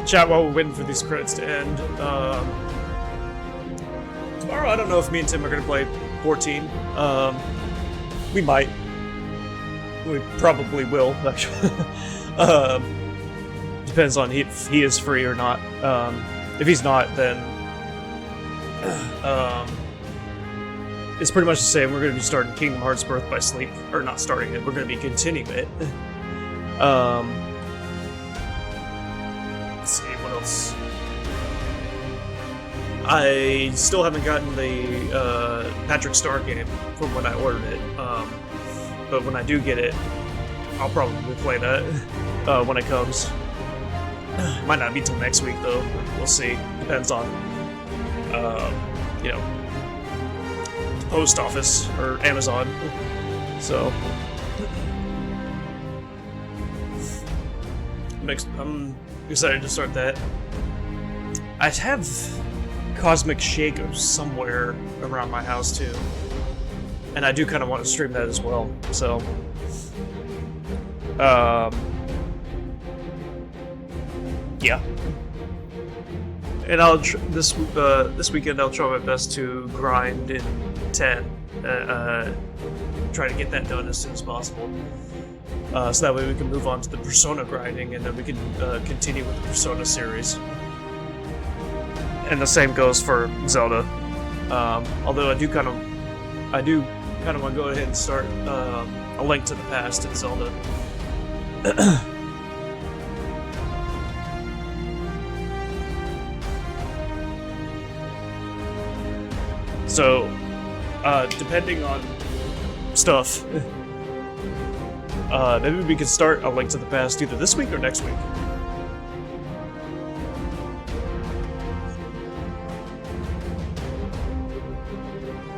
chat while we're waiting for these credits to end. Tomorrow, I don't know if me and Tim are going to play 14. We might. We probably will, actually. Depends on if he is free or not. If he's not, then it's pretty much the same. We're going to be starting Kingdom Hearts Birth by Sleep. Or not starting it, we're going to be continuing it. Let's see, what else? I still haven't gotten the Patrick Star game from when I ordered it, but when I do get it, I'll probably play that when it comes. Might not be till next week though. We'll see. Depends on, you know, the post office or Amazon. So I'm excited to start that. I have Cosmic Shaco somewhere around my house too, and I do kind of want to stream that as well. So, yeah. And I'll this weekend I'll try my best to grind in 10. Try to get that done as soon as possible. So that way we can move on to the Persona grinding, and then we can continue with the Persona series. And the same goes for Zelda. Although I do kind kind of want to go ahead and start A Link to the Past in Zelda. So, depending on stuff, maybe we could start A Link to the Past either this week or next week.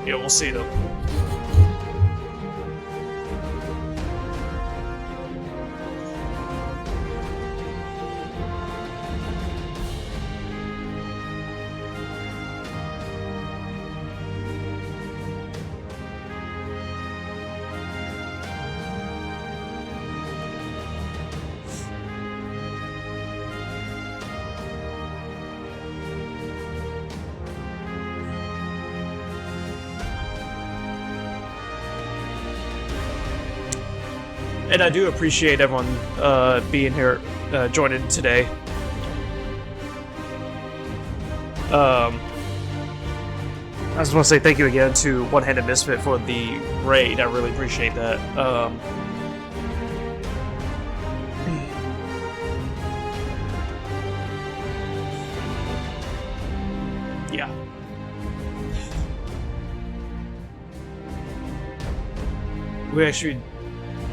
Yeah, we'll see though. And I do appreciate everyone being here, joining today. I just want to say thank you again to One Handed Misfit for the raid. I really appreciate that. Yeah. We actually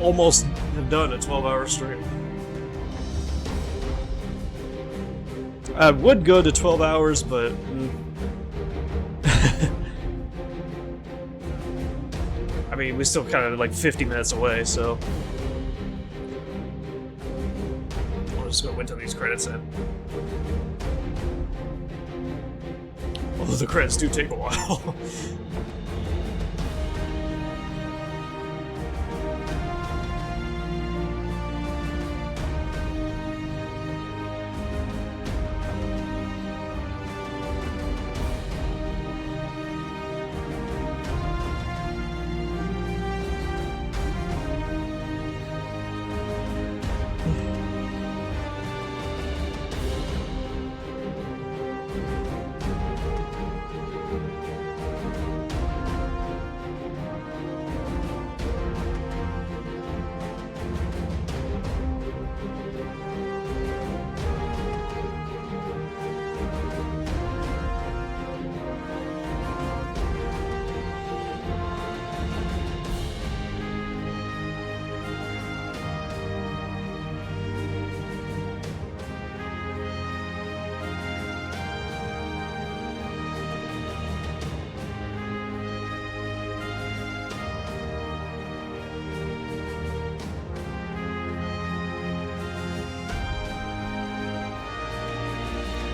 almost have done a 12-hour stream. I would go to 12 hours, but I mean, we're still kind of like 50 minutes away, so we'll just go wait till these credits end. Although the credits do take a while.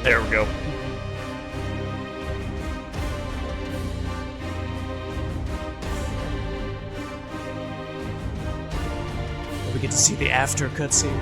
There we go. We get to see the after cutscene.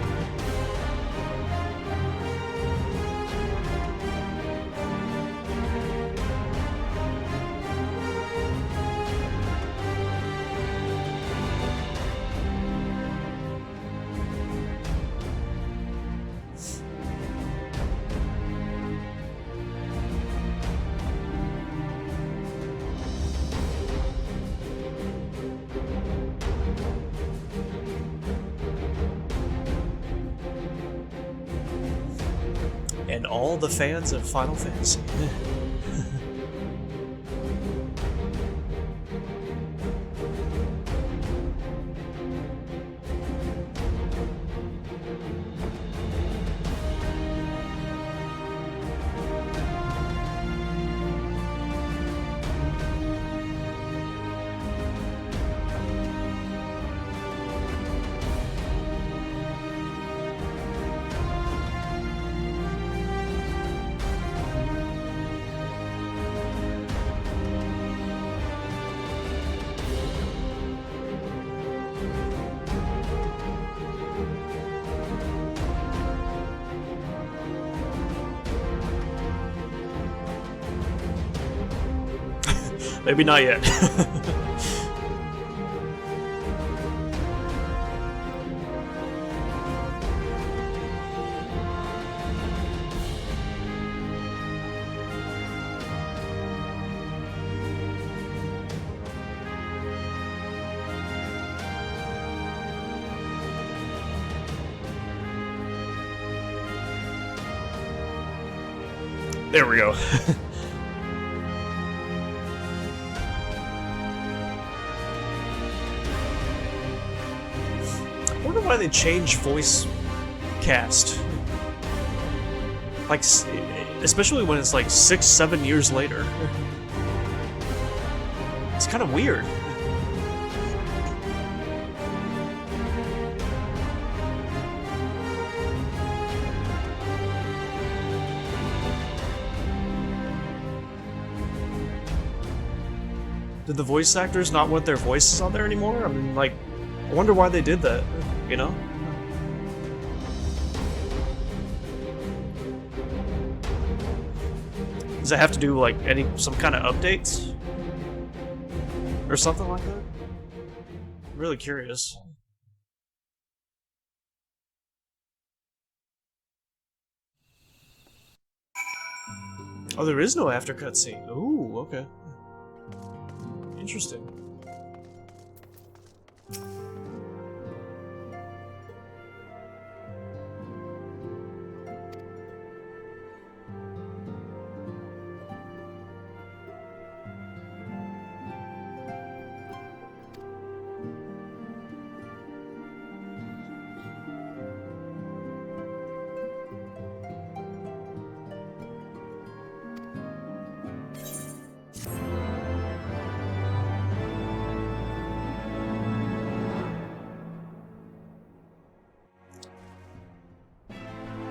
And all the fans of Final Fantasy. Maybe not yet. There we go. I wonder why they changed voice cast. Like, especially when it's like 6-7 years later. It's kind of weird. Did the voice actors not want their voices on there anymore? I mean, like, I wonder why they did that, you know? Does it have to do, like, some kind of updates? Or something like that? I'm really curious. Oh, there is no after cutscene. Ooh, okay. Interesting.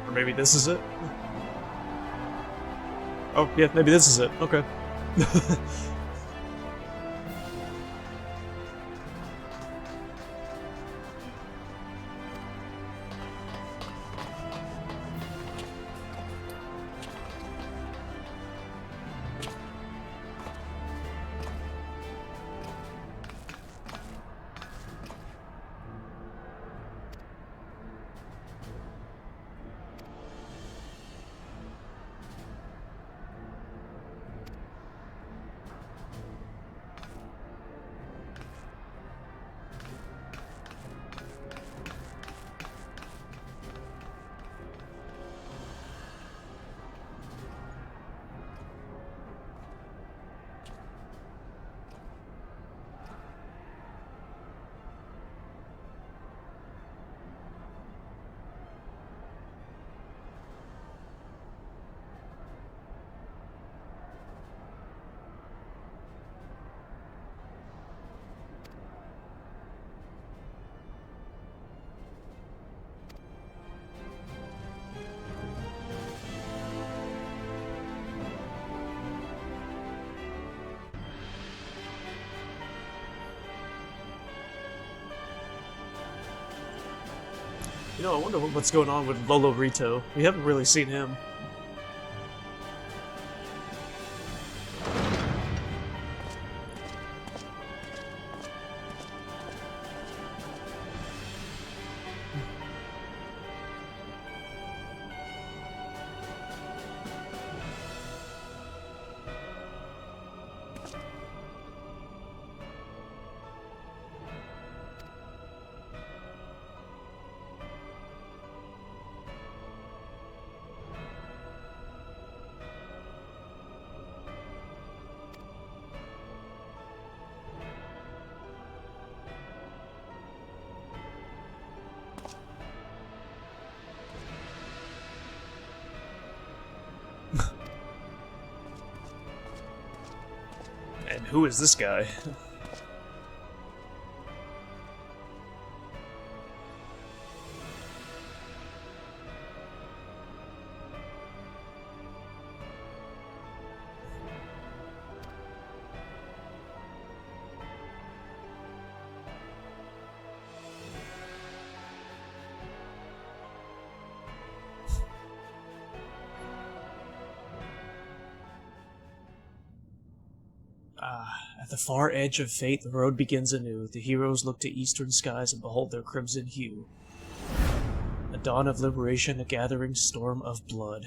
Or maybe this is it? Oh, yeah, maybe this is it. Okay. You know, I wonder what's going on with Lolo Rito. We haven't really seen him. And who is this guy? At the far edge of fate, the road begins anew. The heroes look to eastern skies and behold their crimson hue. A dawn of liberation, a gathering storm of blood.